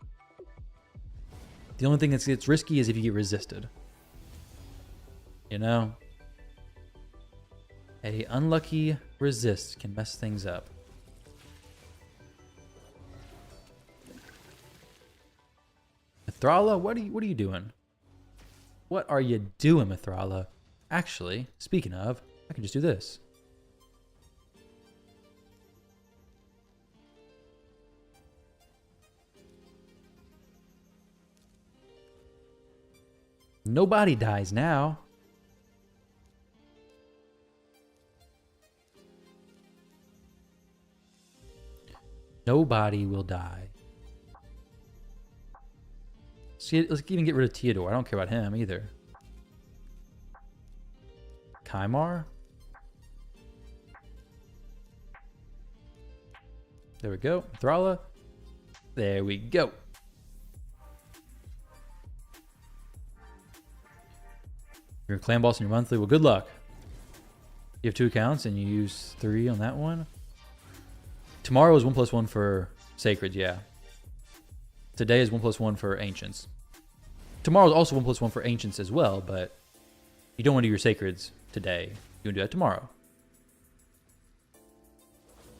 The only thing that gets risky is if you get resisted. You know? A unlucky resist can mess things up. Thrala, what are you doing? What are you doing, Mithrala? Actually, speaking of, I can just do this. Nobody dies now. Nobody will die. Let's even get rid of Theodore. I don't care about him either. Kymar. There we go. Thrala. There we go. You're a clan boss in your monthly. Well, good luck. You have 2 accounts and you use 3 on that one. Tomorrow is 1+1 for Sacred, yeah. Today is 1+1 for Ancients. Tomorrow is also 1+1 for Ancients as well, but you don't want to do your Sacreds today. You want to do that tomorrow.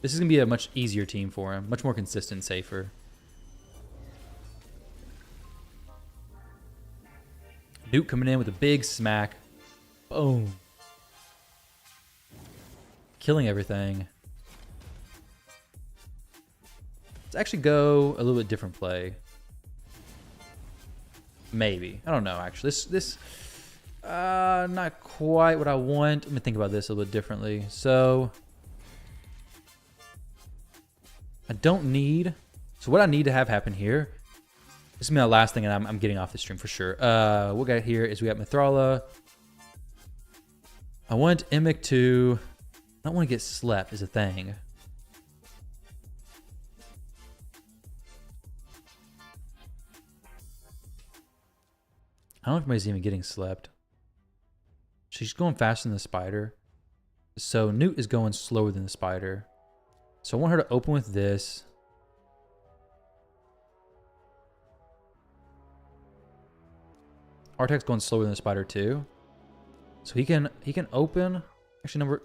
This is going to be a much easier team for him. Much more consistent, safer. Nuke coming in with a big smack. Boom. Killing everything. Let's actually go a little bit different play. Maybe. I don't know, actually. This not quite what I want. Let me think about this a little bit differently. So, I don't need... So what I need to have happen here... This is going to be the last thing, and I'm getting off the stream for sure. What we got here is we got Mithrala. I want Emic to... I don't want to get slept is a thing. I don't know if anybody's even getting slept. She's going faster than the spider. So Newt is going slower than the spider. So I want her to open with this. Artek's going slower than the spider too. So he can open. Actually, number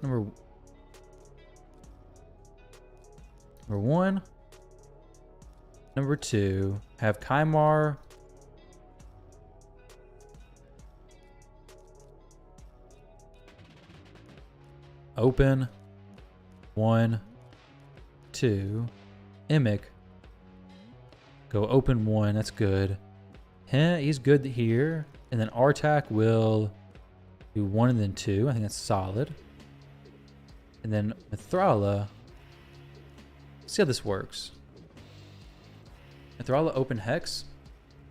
1. Number 2. Have Kymar. Open. 1, 2. Emic. Go open 1. That's good. He's good here. And then Artak will do 1 and then 2. I think that's solid. And then Mithrala. Let's see how this works. Mithrala open Hex.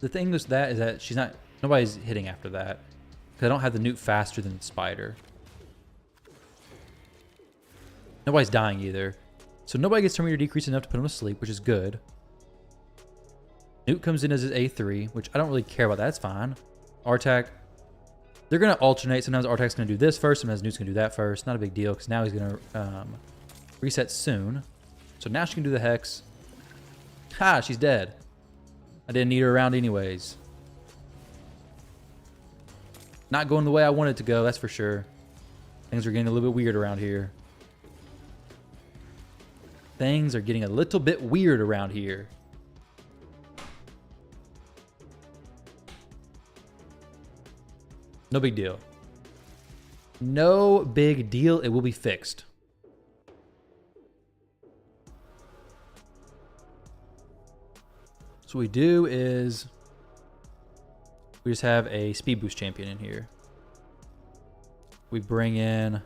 The thing with that is that she's not... Nobody's hitting after that. Because I don't have the Newt faster than the Spider. Nobody's dying either. So nobody gets turn meter decrease enough to put him to sleep, which is good. Newt comes in as his A3, which I don't really care about. That's fine. Artak, they're going to alternate. Sometimes Artak's going to do this first. Sometimes Newt's going to do that first. Not a big deal because now he's going to reset soon. So now she can do the Hex. Ha! She's dead. I didn't need her around anyways. Not going the way I wanted it to go, that's for sure. Things are getting a little bit weird around here. Things are getting a little bit weird around here. No big deal. No big deal. It will be fixed. So what we do is we just have a speed boost champion in here. We bring in...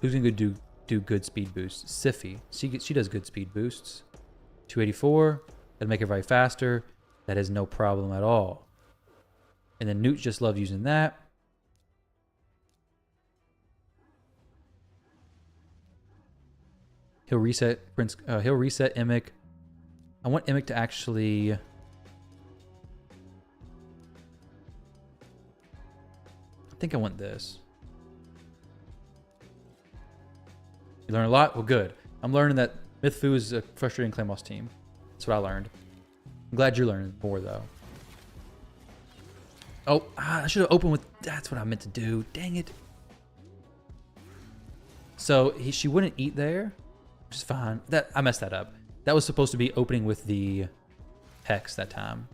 Who's going to do good speed boosts? Sify. She does good speed boosts. 284. That'll make everybody faster. That is no problem at all. And then Newt just loves using that. He'll reset he'll reset Emic. I want Emic to actually... I think I want this. You learn a lot? Well, good. I'm learning that Mythfu is a frustrating clan boss team. That's what I learned. I'm glad you're learning more, though. Oh, I should have opened with... That's what I meant to do. Dang it. So she wouldn't eat there, which is fine. I messed that up. That was supposed to be opening with the Hex that time.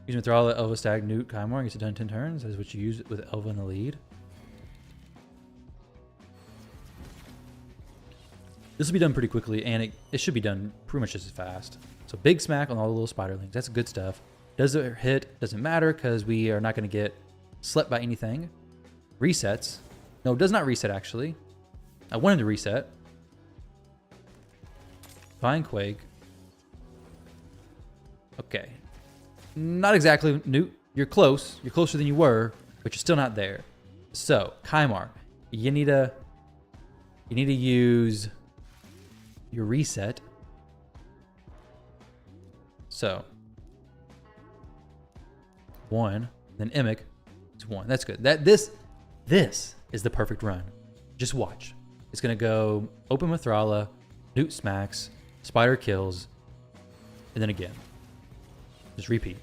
Use Mithrala, Elva, Stag, Newt, Kymar. Gets it done in 10 turns. That is what you use with Elva in the lead. This will be done pretty quickly, and it should be done pretty much just as fast. So big smack on all the little spiderlings. That's good stuff. Does it hit? Doesn't matter because we are not going to get slept by anything. Resets. No, it does not reset, actually. I wanted to reset. Fine Quake. Okay. Not exactly, Newt. You're close. You're closer than you were, but you're still not there. So, Kymar, you need to use your reset. So, 1, then Emic is 1. That's good. This is the perfect run. Just watch. It's gonna go open Mithrala, Newt smacks, Spider kills, and then again. Just repeat.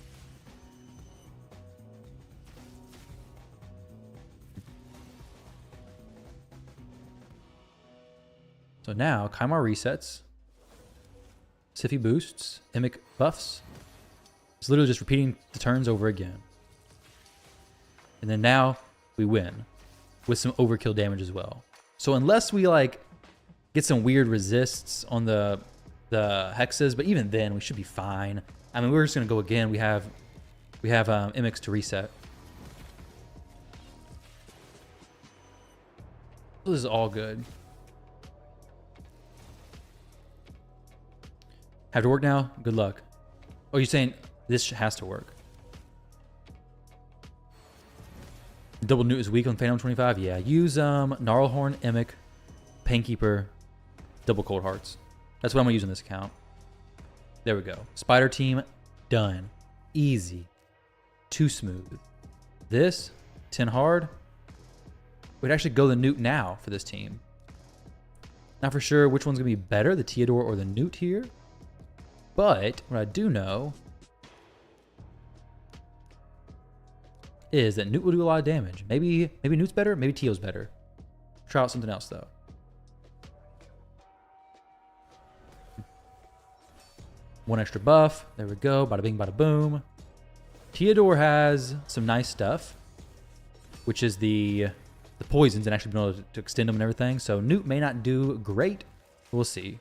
So now Kymar resets, Siphi boosts, Emic buffs. It's literally just repeating the turns over again. And then now we win with some overkill damage as well. So unless we like get some weird resists on the hexes, but even then we should be fine. I mean, we're just gonna go again. We have Emics to reset. This is all good. Have to work now? Good luck. Oh, you're saying this has to work. Double Newt is weak on Phantom 25? Yeah. Use Gnarlhorn, Emic, Painkeeper, double Cold Hearts. That's what I'm going to use on this account. There we go. Spider team, done. Easy. Too smooth. This, 10 hard. We'd actually go the Newt now for this team. Not for sure which one's going to be better, the Theodore or the Newt here. But what I do know is that Newt will do a lot of damage. Maybe Newt's better, maybe Teo's better. Try out something else though. One extra buff. There we go. Bada bing, bada boom. Theodore has some nice stuff, which is the poisons and actually being able to extend them and everything. So Newt may not do great. We'll see.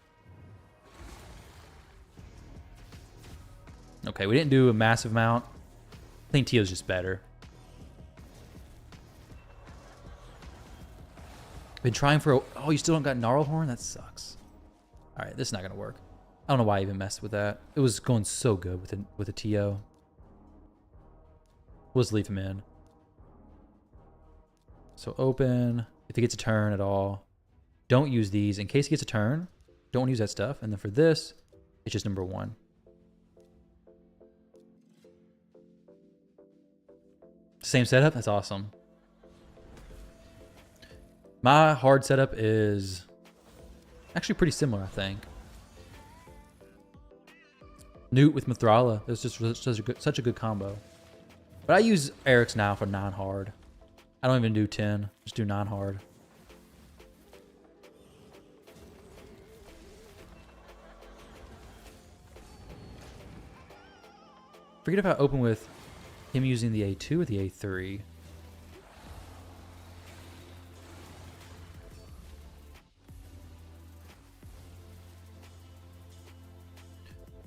Okay, we didn't do a massive amount. I think Teo's just better. Been trying for oh, you still don't got Gnarlhorn? That sucks. All right, this is not gonna work. I don't know why I even messed with that. It was going so good with a Teo. We'll just leave him in. So open. If he gets a turn at all, don't use these. In case he gets a turn, don't use that stuff. And then for this, it's just number 1. Same setup? That's awesome. My hard setup is actually pretty similar, I think. Newt with Mithrala. It's just such a good combo. But I use Eric's now for 9 hard. I don't even do 10. Just do 9 hard. Forget if I open with him using the A2 or the A3.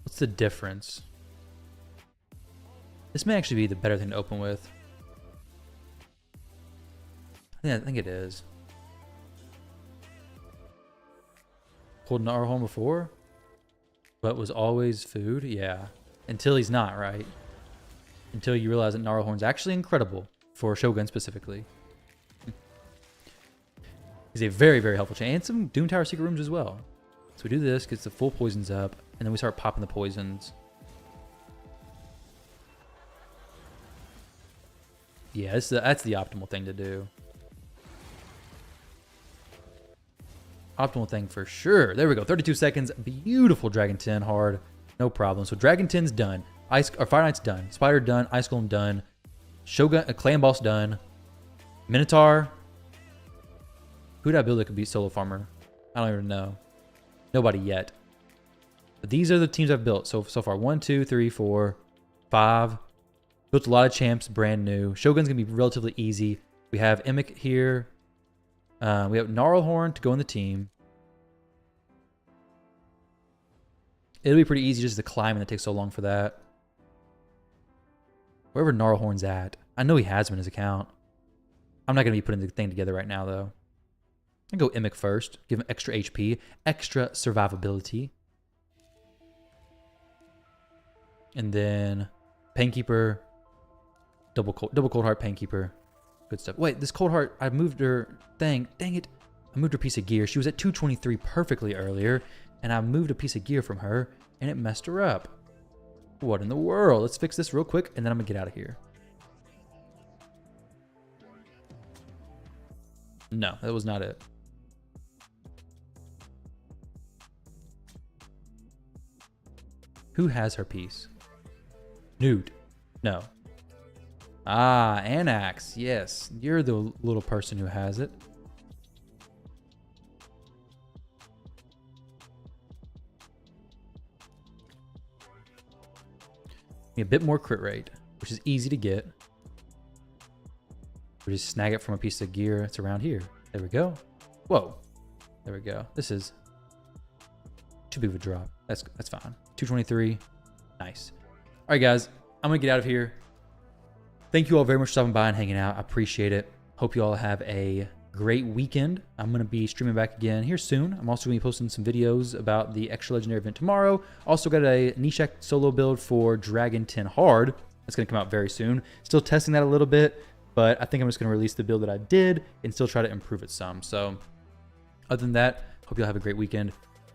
What's the difference? This may actually be the better thing to open with. Yeah, I think it is. Pulled Gnarlhorn before, but was always food. Yeah, until he's not, right? Until you realize that Gnarlhorn's actually incredible for Shogun specifically. He's a very, very helpful chain. And some Doom Tower secret rooms as well. So we do this, gets the full poisons up, and then we start popping the poisons. Yeah, that's the optimal thing to do. Optimal thing for sure. There we go. 32 seconds. Beautiful Dragon 10 hard. No problem. So Dragon 10's done. Fireknight's done. Spider done. Ice Golem done. Shogun, Clan Boss done. Minotaur. Who'd I build that could beat Solo Farmer? I don't even know. Nobody yet. But these are the teams I've built so far. 1, 2, 3, 4, 5, Built a lot of champs, brand new. Shogun's going to be relatively easy. We have Emic here. We have Gnarlhorn to go in the team. It'll be pretty easy just to climb, and it takes so long for that. Wherever Gnarlhorn's at. I know he has him in his account. I'm not going to be putting the thing together right now, though. I'm going to go Emic first. Give him extra HP. Extra survivability. And then Painkeeper. Double Cold Heart Painkeeper. Good stuff. Wait, this Cold Heart, I moved her thing. Dang it. I moved her piece of gear. She was at 223 perfectly earlier. And I moved a piece of gear from her. And it messed her up. What in the world? Let's fix this real quick. And then I'm going to get out of here. No, that was not it. Who has her piece? Nude. No. Ah, Anax. Yes, you're the little person who has it. A bit more crit rate, which is easy to get. We just snag it from a piece of gear that's around here. There we go. Whoa. There we go. This is too big of a drop. That's fine. 223. Nice. All right, guys. I'm going to get out of here. Thank you all very much for stopping by and hanging out. I appreciate it. Hope you all have a great weekend. I'm going to be streaming back again here soon. I'm also going to be posting some videos about the extra legendary event tomorrow. Also got a Nishak solo build for Dragon 10 Hard. That's going to come out very soon. Still testing that a little bit, but I think I'm just going to release the build that I did and still try to improve it some. So other than that, hope you all have a great weekend.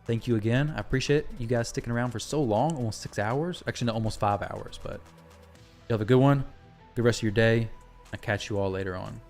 Thank you again. I appreciate you guys sticking around for so long, almost 6 hours. Actually, no, almost 5 hours, but you have a good one. Good rest of your day. I'll catch you all later on.